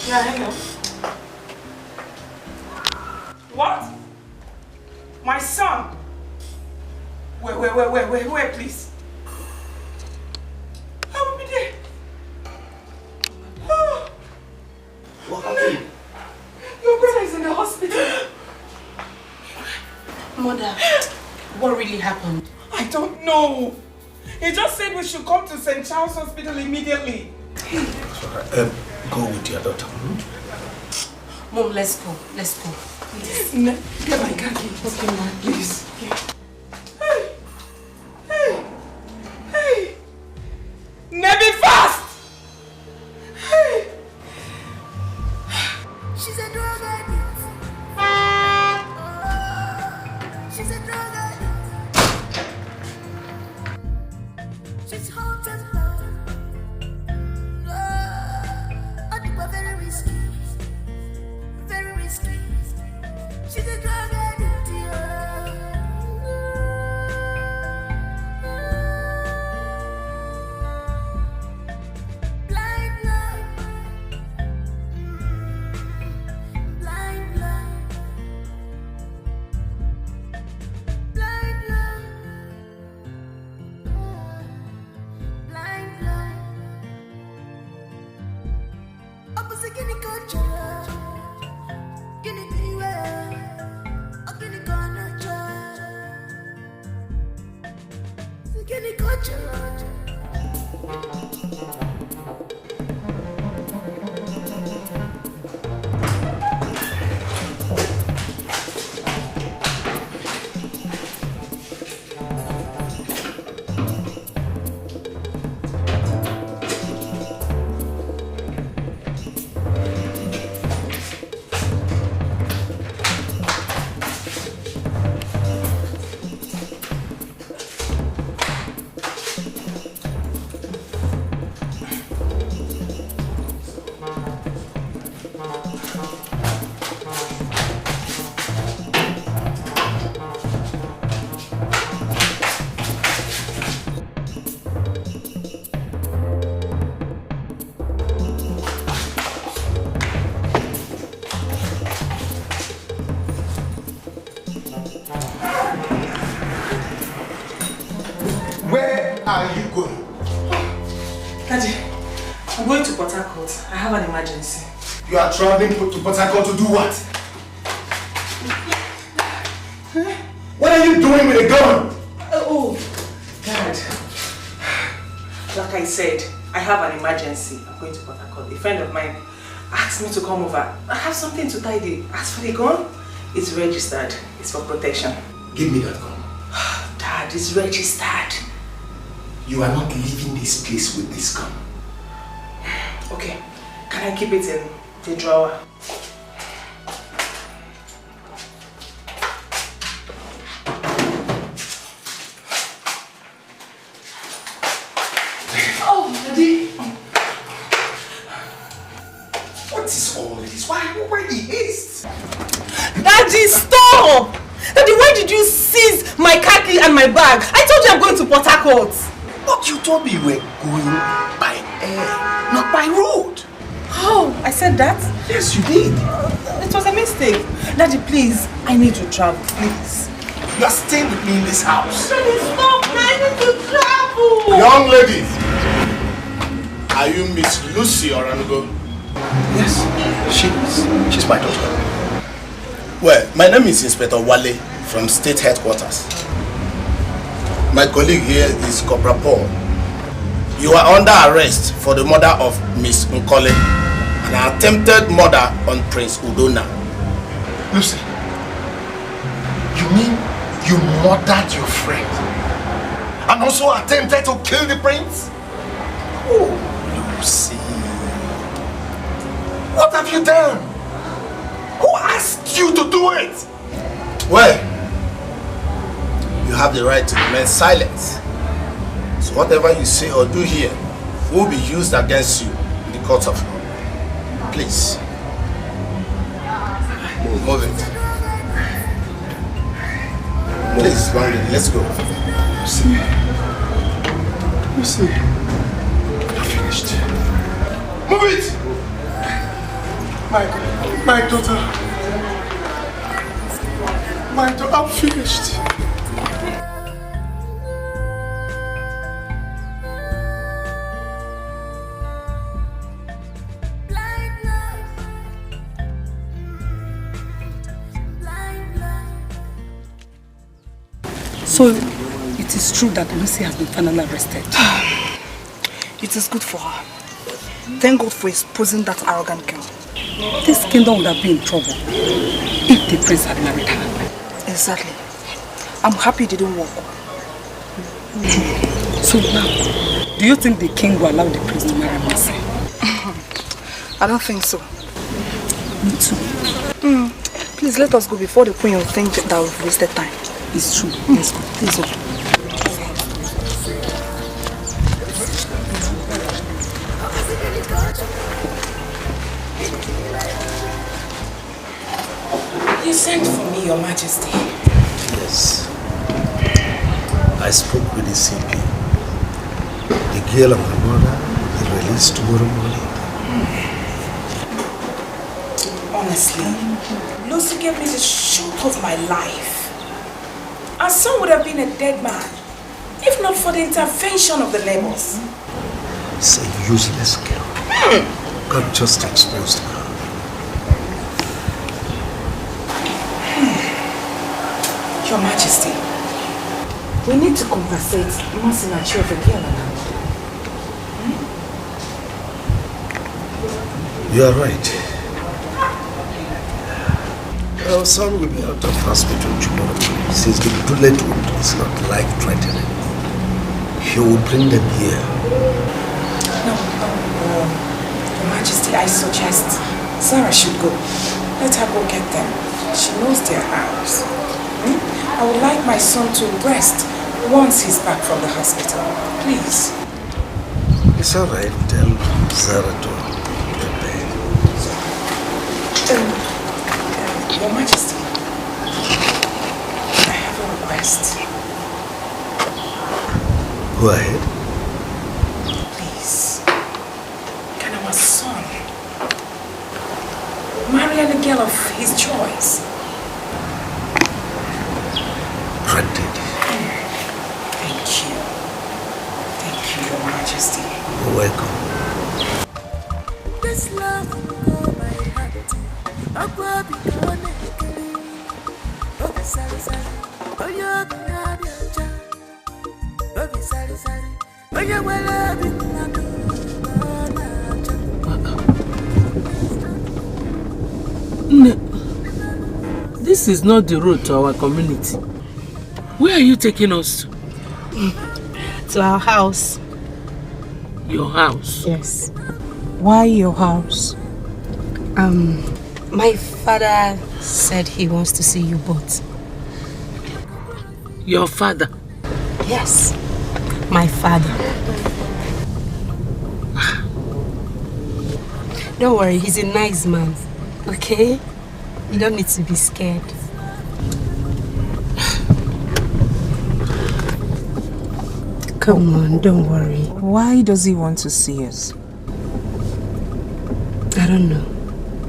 Yeah, hello. What? My son? Where, please? I will be there. What happened? Your brother is in the hospital. Mother, what really happened? I don't know. He just said we should come to St. Charles Hospital immediately. Go with your daughter. Mom, let's go. Let's go. Please. No, get my car key. Okay, Mom. Please. Hey! Never fast! Hey! She's a drug addict. She's a drug addict. She's hot and low. I think we're very risky. Very risky. She's a drug addict. Blind love. Blind love. Blind love. Blind love. Opposite guinea culture. Guinea beware. A guinea corner child. Guinea culture. Where are you going? Daddy, I'm going to Port Harcourt. I have an emergency. You are traveling to Port Harcourt to do what? What are you doing with a gun? Oh, Dad. Like I said, I have an emergency. I'm going to Port Harcourt. A friend of mine asked me to come over. I have something to tidy. As for the gun, it's registered. It's for protection. Give me that gun. Dad, it's registered. You are not leaving this place with this gun. Okay. Can I keep it in the drawer? Daddy, stop! Daddy, why did you seize my car key and my bag? I told you I'm going to Port Harcourt. But you told me you were going by air, not by road. Oh, I said that? Yes, you did. It was a mistake. Daddy, please, I need to travel, please. You are staying with me in this house. Daddy, stop! I need to travel! Young lady, are you Miss Lucy Orango? Yes, she's my daughter. Well, my name is Inspector Wale from State Headquarters. My colleague here is Corporal Paul. You are under arrest for the murder of Miss Nkole and an attempted murder on Prince Udona. Lucy, you mean you murdered your friend and also attempted to kill the prince? Oh, Lucy. What have you done? Who asked you to do it? Well, you have the right to remain silent. So whatever you say or do here will be used against you in the court of law. Please. Move it. Please, young lady, let's go. Lucy, I'm finished. Move it! My daughter. I'm finished. So, it is true that Lucy has been finally arrested. It is good for her. Thank God for exposing that arrogant girl. This kingdom would have been in trouble if the prince had married her. Exactly. I'm happy it didn't work. So now, do you think the king will allow the prince to marry Mercy? I don't think so. Me too. Please let us go before the queen will think that we've wasted time. It's true. Let's go. Let's go. You sent for me, Your Majesty. Yes. I spoke with the CP. The girl and her mother will be released tomorrow morning. Honestly, Lucy gave me the shock of my life. Our son would have been a dead man, if not for the intervention of the neighbors. It's a useless girl. God just exposed her. Your Majesty, we need to compensate Mercy and Chief again. You are right. Our son will be out of hospital tomorrow since the bullet wound is not life-threatening. He will bring them here. No. Your Majesty, I suggest Sarah should go. Let her go get them. She knows their house. I would like my son to rest once he's back from the hospital. Please. It's all right. Tell Sarah to prepare. Your Majesty, I have a request. Go ahead. Please, can our son marry a girl of his choice? Granted. Thank you. Thank you, Your Majesty. You're welcome. This love will go by heart. Agua bikone kiri. Obi sari sari. Oyo biya ja. Obi sari sari. Oyo wala binadu. This is not the road to our community. Where are you taking us to? To our house. Your house? Yes. Why your house? My father said he wants to see you both. Your father? Yes. My father. Don't worry, he's a nice man. Okay? You don't need to be scared. Come on, don't worry. Why does he want to see us? I don't know.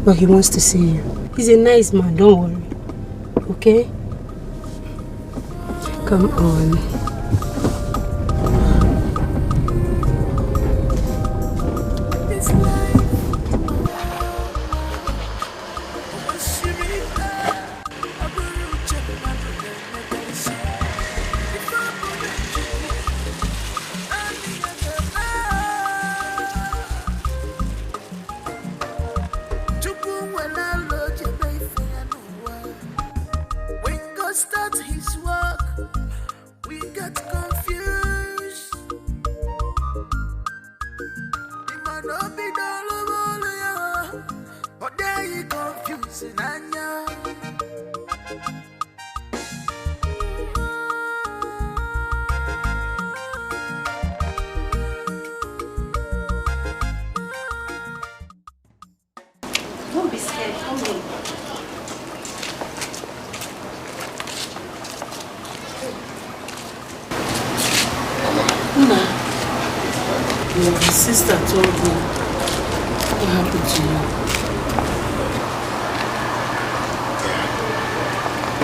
But he wants to see you. He's a nice man, don't worry. Okay? Come on. Don't be scared, come in. Una, your sister told me what happened to you.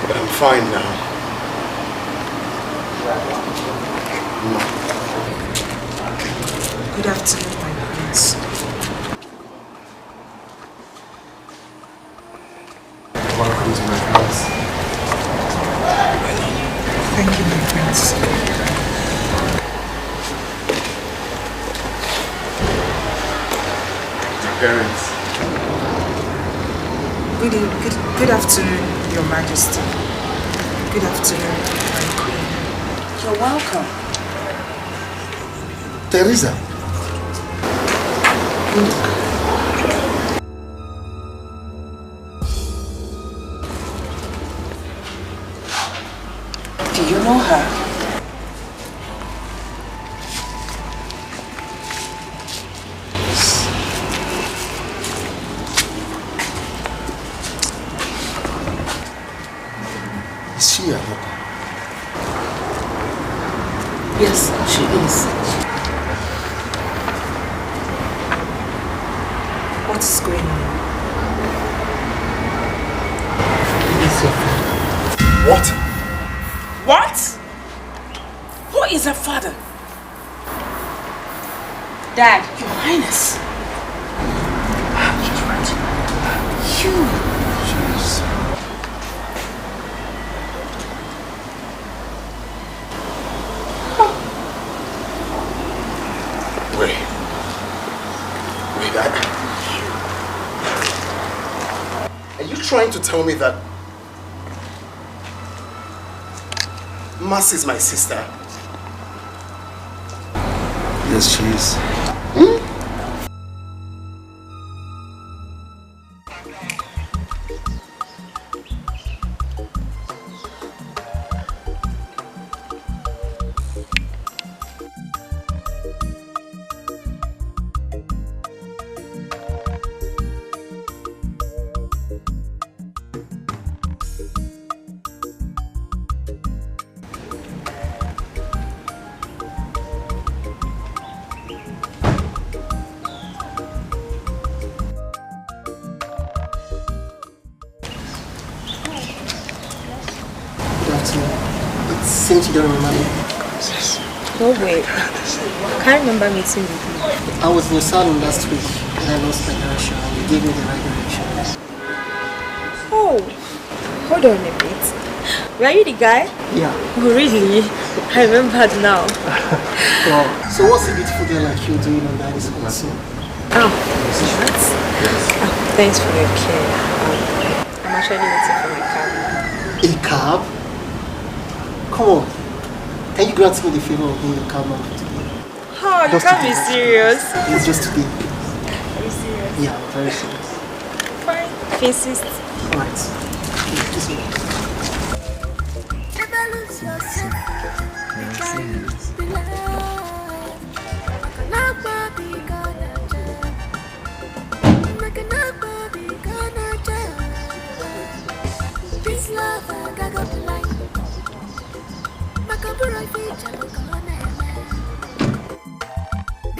But I'm fine now. Good afternoon, my prince. Welcome to my house. Thank you, my prince. My parents. Good afternoon, Your Majesty. Good afternoon, my queen. You're welcome. Teresa. Do you know her? Is she your daughter? Yes, she is. What is going on? It's your father. What? What? Who is her father? Dad. Your Highness. She's right. You. She's... Wait, are you trying to tell me that Mas is my sister? Yes, she is. It seems you don't remember me. No way. I can't remember meeting with you. I was in your salon last week and I lost my direction and you gave me the right direction. Oh, hold on a bit. Were you the guy? Yeah. Oh, really? I remembered now. Wow. So what's a beautiful girl like you doing on that is awesome? Oh, what? Oh, thanks for your care. I'm actually waiting for my cab. A cab? Come on. Can you grant me the favor of being a cab man for today? Oh, you can't be serious. It's just today. Are you serious? Yeah, I'm very serious. Fine. If you insist. Alright. This way.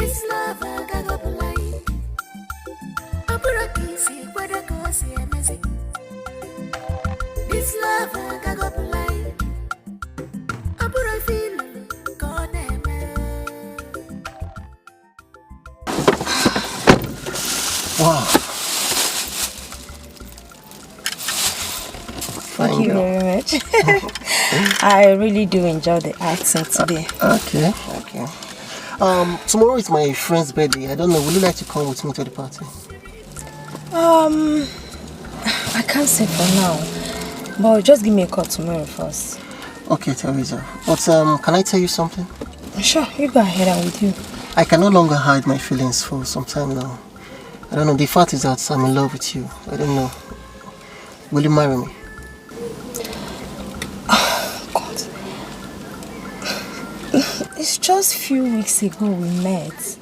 This love gago blind. Abura kisi kwada kosi emezi. This love gago blind. Abura feel gone me. Wow. Thank you very much. I really do enjoy the accent today. Okay. Tomorrow is my friend's birthday. I don't know, would you like to come with me to the party? I can't say for now, but just give me a call tomorrow first. Okay, Teresa. But can I tell you something? Sure, you go ahead, I'm with you. I can no longer hide my feelings for some time now. I don't know, the fact is that I'm in love with you. I don't know. Will you marry me? It's just a few weeks ago we met.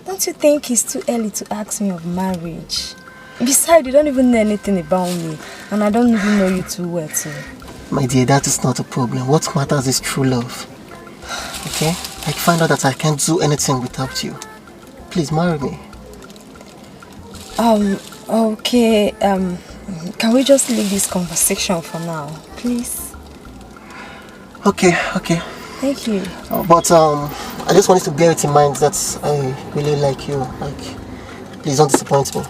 Don't you think it's too early to ask me of marriage? Besides, you don't even know anything about me, and I don't even know you too well too. My dear, that is not a problem. What matters is true love. Okay? I find out that I can't do anything without you. Please marry me. Okay, can we just leave this conversation for now, please? Okay. Thank you. But I just wanted to bear it in mind that I really like you. Please don't disappoint me.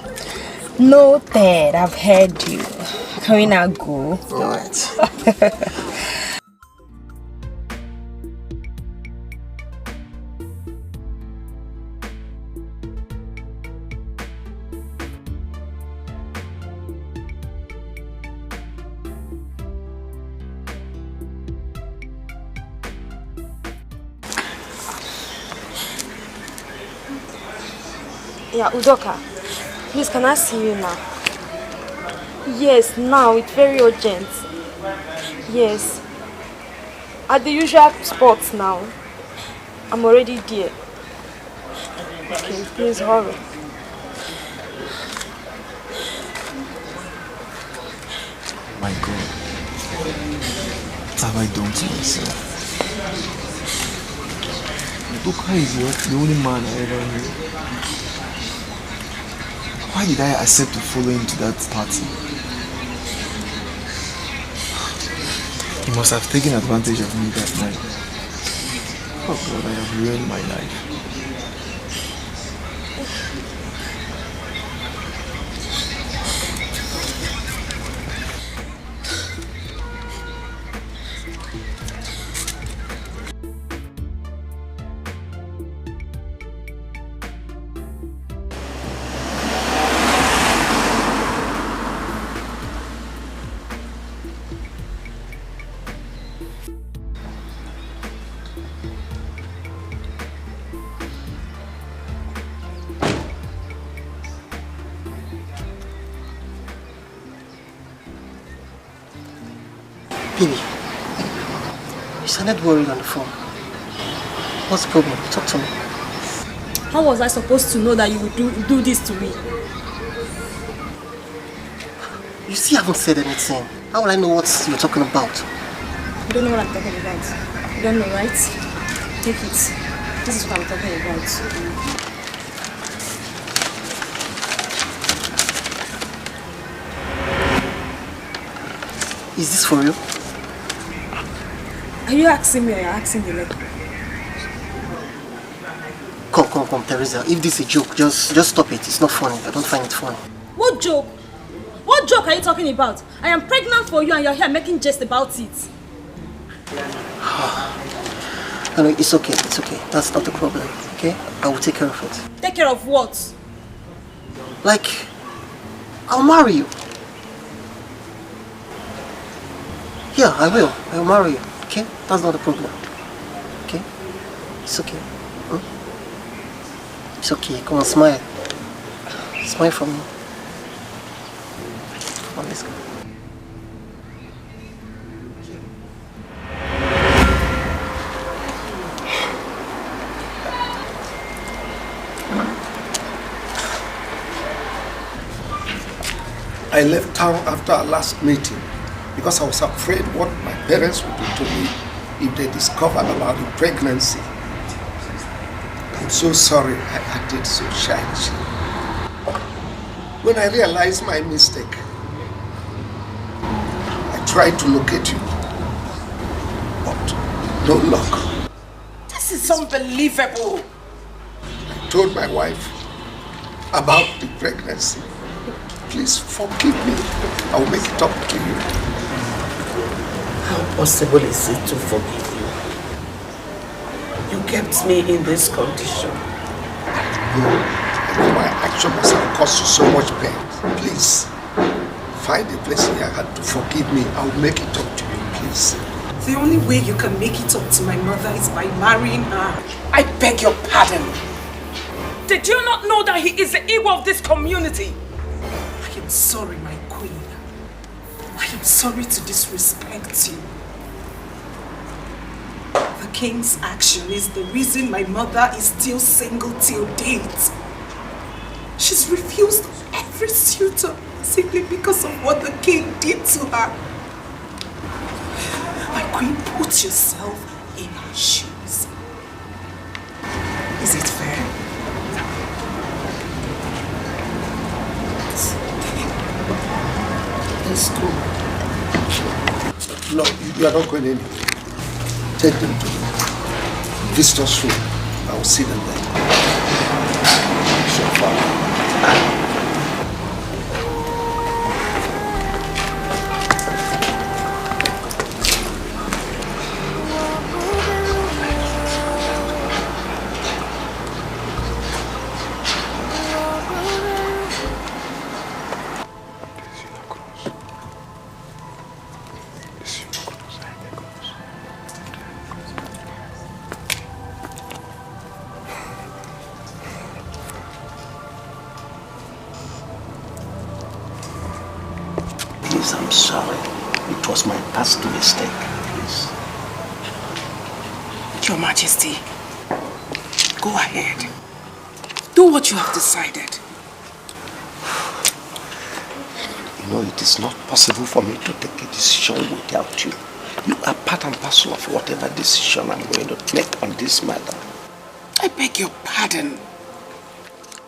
Noted, I've heard you. Can we now go? Alright. Yeah, Udoka, please can I see you now? Yes, now, it's very urgent. Yes. At the usual spots now. I'm already there. Okay, please hurry. My God, what have I done to myself? Udoka is the only man I ever knew. Why did I accept to follow him to that party? He must have taken advantage of me that night. Oh God, I have ruined my life. Baby, you sounded worried on the phone. What's the problem? Talk to me. How was I supposed to know that you would do this to me? You still haven't said anything. How will I know what you're talking about? You don't know what I'm talking about. You don't know, right? Take it. This is what I'm talking about. Is this for real? Are you asking me or you're asking the lady? Come, Teresa. If this is a joke, just stop it. It's not funny. I don't find it funny. What joke? What joke are you talking about? I am pregnant for you and you're here making jest about it. No, it's okay. It's okay. That's not the problem. Okay? I will take care of it. Take care of what? Like, I'll marry you. Yeah, I will. I'll marry you. Okay? That's not the problem. Okay? It's okay. It's okay. Come on, smile. Smile for me. Come on, let's go. I left town after our last meeting because I was afraid what my parents would do to me if they discovered about the pregnancy. I'm so sorry I acted so childish. When I realized my mistake, I tried to locate you, but no luck. This is unbelievable. I told my wife about the pregnancy. Please forgive me. I will make it up to you. How possible is it to forgive you? You kept me in this condition. I know my action must have caused you so much pain. Please, find a place here and to forgive me. I will make it up to you, please. The only way you can make it up to my mother is by marrying her. I beg your pardon. Did you not know that he is the ego of this community? I am sorry, my queen. I am sorry to disrespect you. The king's action is the reason my mother is still single till date. She's refused every suitor simply because of what the king did to her. My queen, put yourself in her shoes. Is it fair? Let's go. No, you are not going anywhere. Take them to the visitor's room. I will see them there. So far. Please, I'm sorry. It was my past mistake. Please. Your Majesty, go ahead. Do what you have decided. You know, it is not possible for me to take a decision without you. You are part and parcel of whatever decision I'm going to make on this matter. I beg your pardon.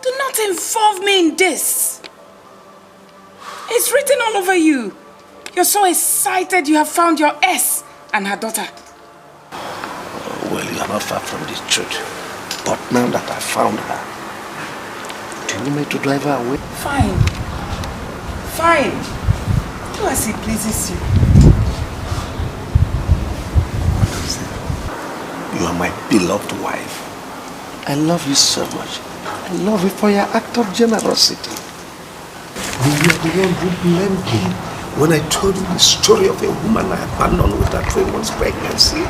Do not involve me in this. It's written all over you. You're so excited you have found your S and her daughter. Well, you are not far from the truth. But now that I found her, do you want me to drive her away? Fine. Fine. Do as it pleases you. You are my beloved wife. I love you so much. I love you for your act of generosity. You are the one who blamed me when I told you the story of a woman I abandoned with her 3 months pregnancy.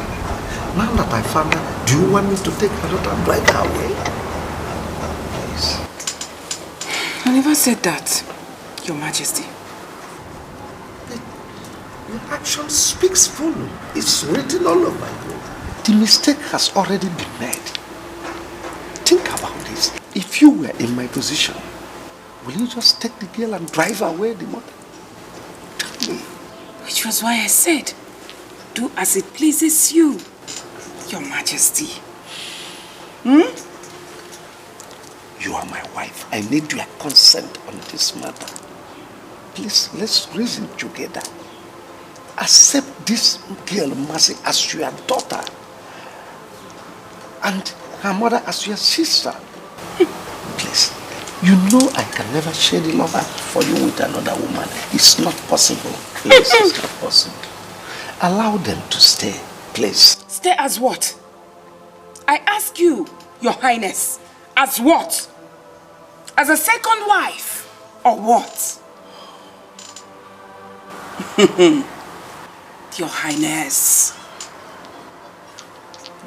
Now that I found her, do you want me to take her daughter and drive her away? Please. I never said that, Your Majesty. Your action speaks full. It's written all over you. The mistake has already been made. Think about this. If you were in my position, will you just take the girl and drive away the mother? Tell me. Which was why I said, do as it pleases you, Your Majesty. You are my wife. I need your consent on this matter. Please, let's reason together. Accept this girl, Mercy, as your daughter. And her mother as your sister. Please. You know I can never share the love for you with another woman. It's not possible. Please, it's not possible. Allow them to stay, please. Stay as what? I ask you, Your Highness, as what? As a second wife, or what? Your Highness,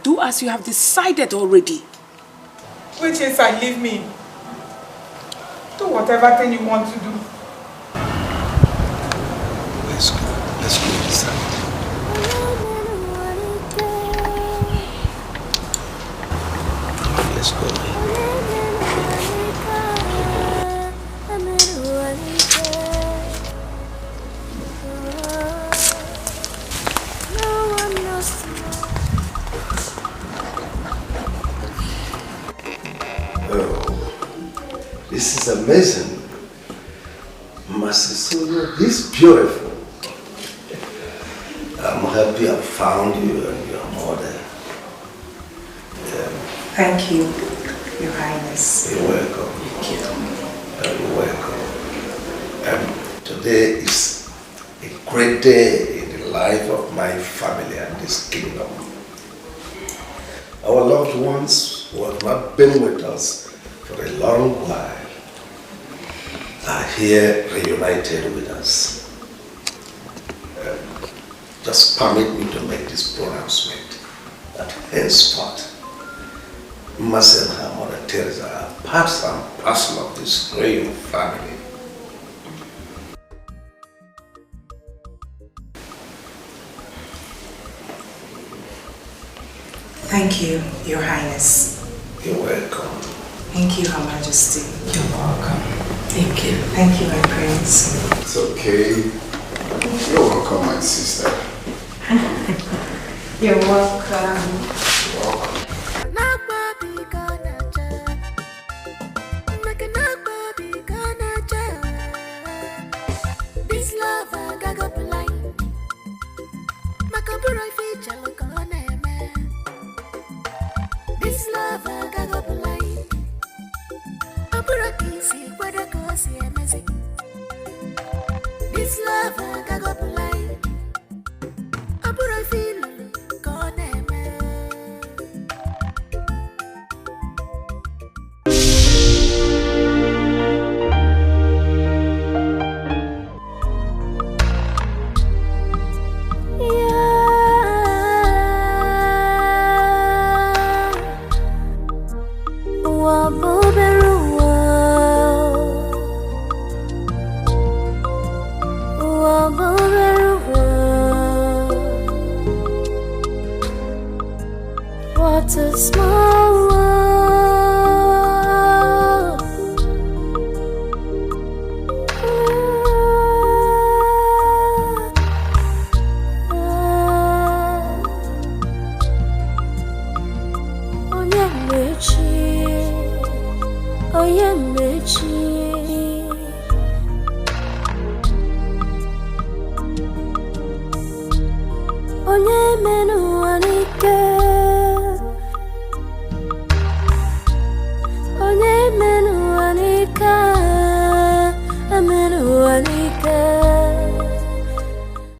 do as you have decided already. Which is I leave me. Do whatever thing you want to do. Let's go. Let's go inside. Let's go. Oh, this is amazing. Masisoyo is beautiful. I'm happy I found you and your mother. Thank you, Your Highness. You're welcome. Thank you. You're welcome. Today is a great day in the life of my family and this kingdom. Our loved ones who have not been with us for a long while are here reunited with us. Just permit me to make this pronouncement that henceforth, Mercy and her mother Teresa are part and parcel of this royal family. Thank you, Your Highness. You're welcome. Thank you, Her Majesty. You're welcome. Thank you. Thank you, my prince. It's okay. You're welcome, my sister. You're welcome. You're welcome. This love I got blind. Makabura feature look on this love I got blind. Abura kisi kwada kosi amazing. This love I got blind. Abura feel gone What a small world. Onye menu